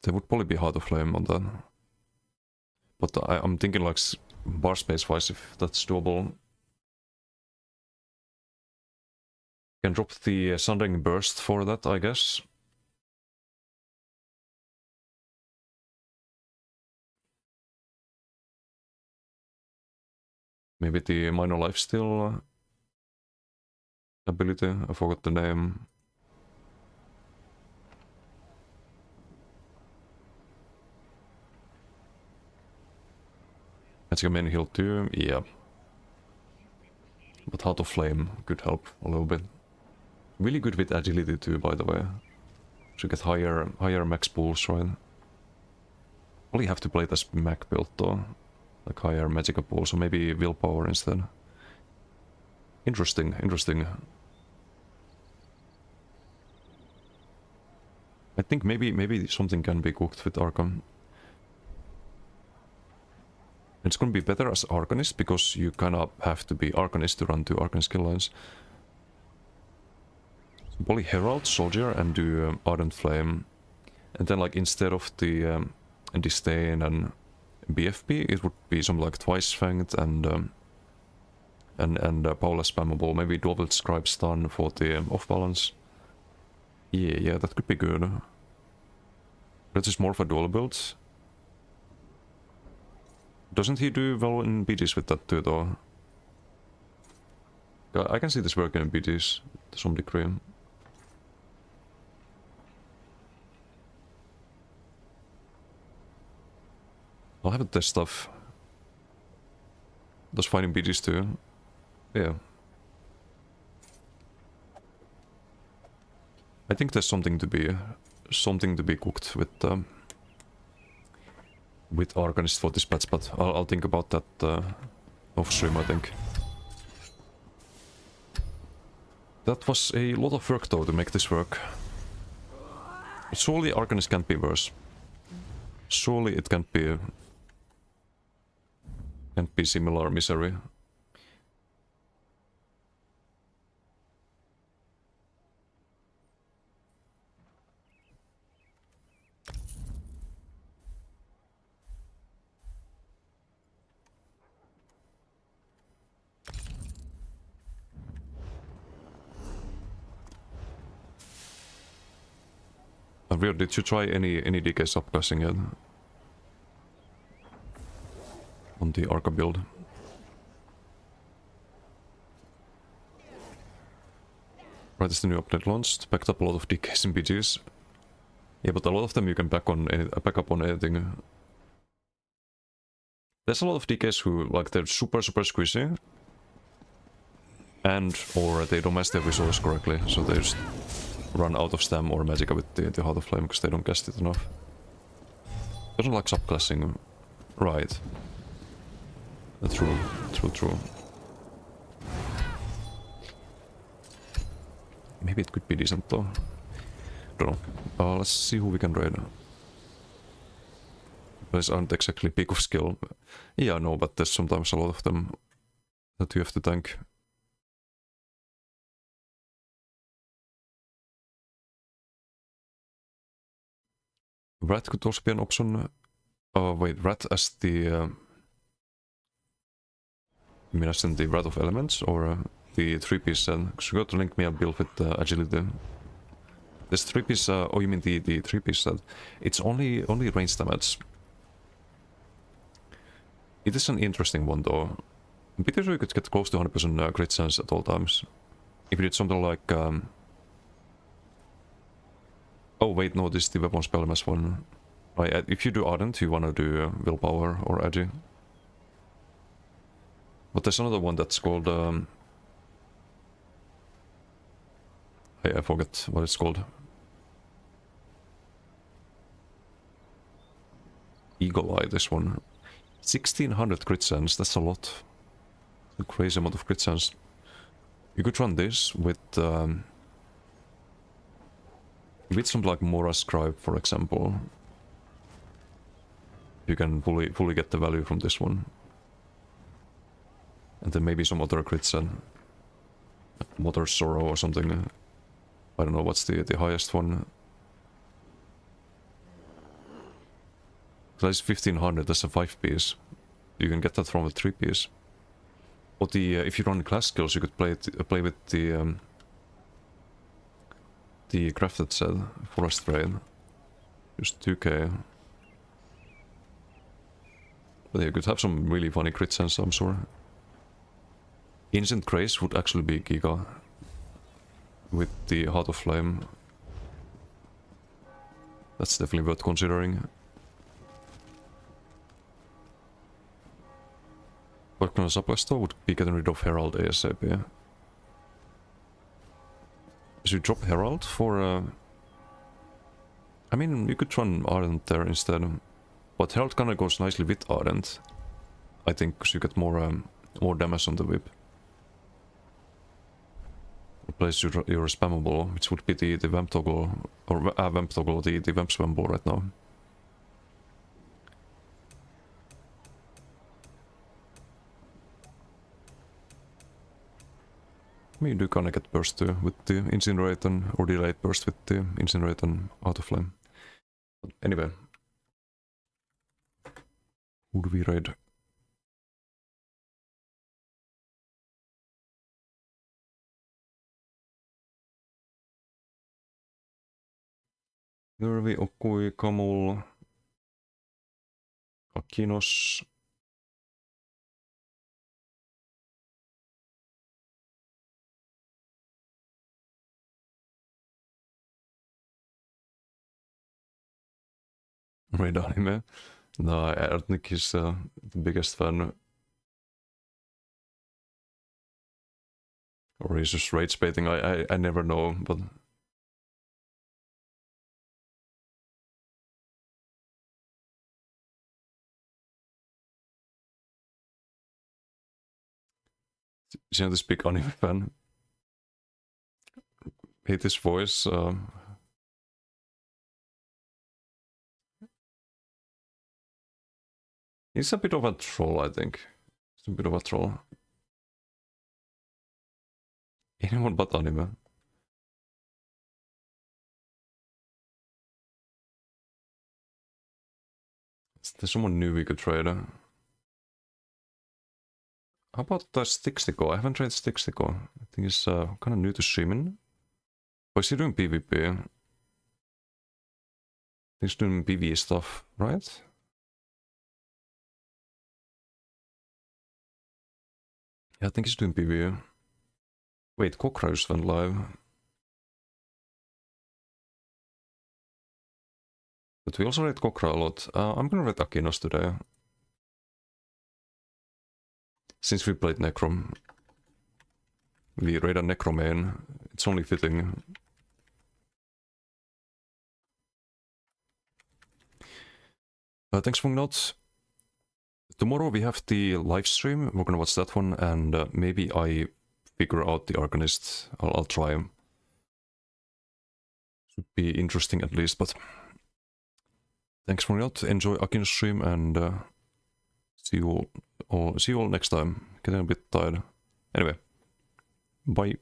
There would probably be Heart of Flame on that. But I'm thinking like bar space wise if that's doable. Can drop the Sundering Burst for that, I guess. Maybe the Minor Lifesteal ability, I forgot the name. That's your main heal too, yeah. But Heart of Flame could help a little bit. Really good with agility too, by the way. So you get higher max pulls, right? Only have to play this Mac build though. like higher magic pool, so maybe willpower instead. Interesting, interesting. I think maybe something can be cooked with Arkham. It's gonna be better as Arcanist because you kinda have to be Arcanist to run 2 Arcanist skill lines. So probably Herald, Soldier, and do Ardent Flame. And then like instead of the Disdain and BFP, it would be something like Twice Fanged and Powerless Spammable. Maybe Double Scribe Stun for the off balance. Yeah, that could be good. That is more for dual builds. Doesn't he do well in BGs with that too, though? Yeah, I can see this working in BGs to some degree. I'll have to test stuff. Does fighting BGs too? Yeah. I think there's something to be cooked with Arcanist for this patch, but I'll think about that off stream, I think. That was a lot of work though to make this work. Surely Arcanist can't be worse. Surely it can't be similar misery. Weird, did you try any DK subclassing yet? On the Arca build? Right as the new update launched, backed up a lot of DKs and BGs. Yeah, but a lot of them you can back up on anything. There's a lot of DKs who, like, they're super squishy. And, or they don't match their resource correctly, so they just run out of stam or magicka with the Heart of Flame because they don't cast it enough. Doesn't like subclassing. Right. True. Maybe it could be decent though. Don't know. Let's see who we can raid. These aren't exactly peak of skill. Yeah, no, but there's sometimes a lot of them that you have to tank. Rat could also be an option. Wait, Rat as the... you mean as in the Rat of Elements, or the 3-piece set? Because you got to link me a build with agility. This 3-piece, oh you mean the 3-piece set? It's only range damage. It is an interesting one though. I'm pretty sure you could get close to 100% crit chance at all times. If you did something like... Oh wait, no, this is the weapon spell mass one. Right, if you do Ardent, you wanna do Willpower or Agi. But there's another one that's called... I forget what it's called. Eagle Eye, this one. 1600 crit chance, that's a lot. A crazy amount of crit chance. You could run this with something like Mora Scribe, for example. You can fully get the value from this one. And then maybe some other crits and Mother Sorrow or something. I don't know what's the highest one. That's 1500, that's a 5-piece. You can get that from a 3-piece. Or the if you run class skills, you could play with the crafted set, Forest Raid. Just 2k. But yeah, you could have some really funny crit sense, I'm sure. Ancient Grace would actually be Giga. With the Heart of Flame. That's definitely worth considering. What kind of subclass though would be getting rid of Herald ASAP. Should you drop Herald for I mean, you could run Ardent there instead. But Herald kinda goes nicely with Ardent. I think, because you get more damage on the whip. Replace your spammable, which would be the vamp toggle, or vamp toggle, the vamp spammable right now. I mean, you do kinda get burst too with the Incinerate or delayed burst with the Incinerate and Auto Flame. But anyway. Who do we raid? Nervi, Okui, Kamul, Akinos. Raid Anime. No, I don't think he's the biggest fan. Or he's just rage baiting, I never know, but... Is he not this big anime fan? Hate his voice. He's a bit of a troll, I think. He's a bit of a troll. Anyone but anime. Is there someone new we could trade? How about Stixtico? I haven't tried Stixtico. I think he's kind of new to streaming. Or is he doing PvP? He's doing PvE stuff, right? Yeah, I think he's doing PvE. Wait, Cockroach went live. But we also raid Kokra a lot. I'm gonna raid Akinos today. Since we played Necrom. We raid a Necrom main. It's only fitting. Thanks for notes. Tomorrow we have the live stream. We're gonna watch that one, and maybe I figure out the Arcanist. I'll try. Should be interesting at least, but thanks for out. Enjoy Akin's stream, and see you all next time. Getting a bit tired. Anyway, bye.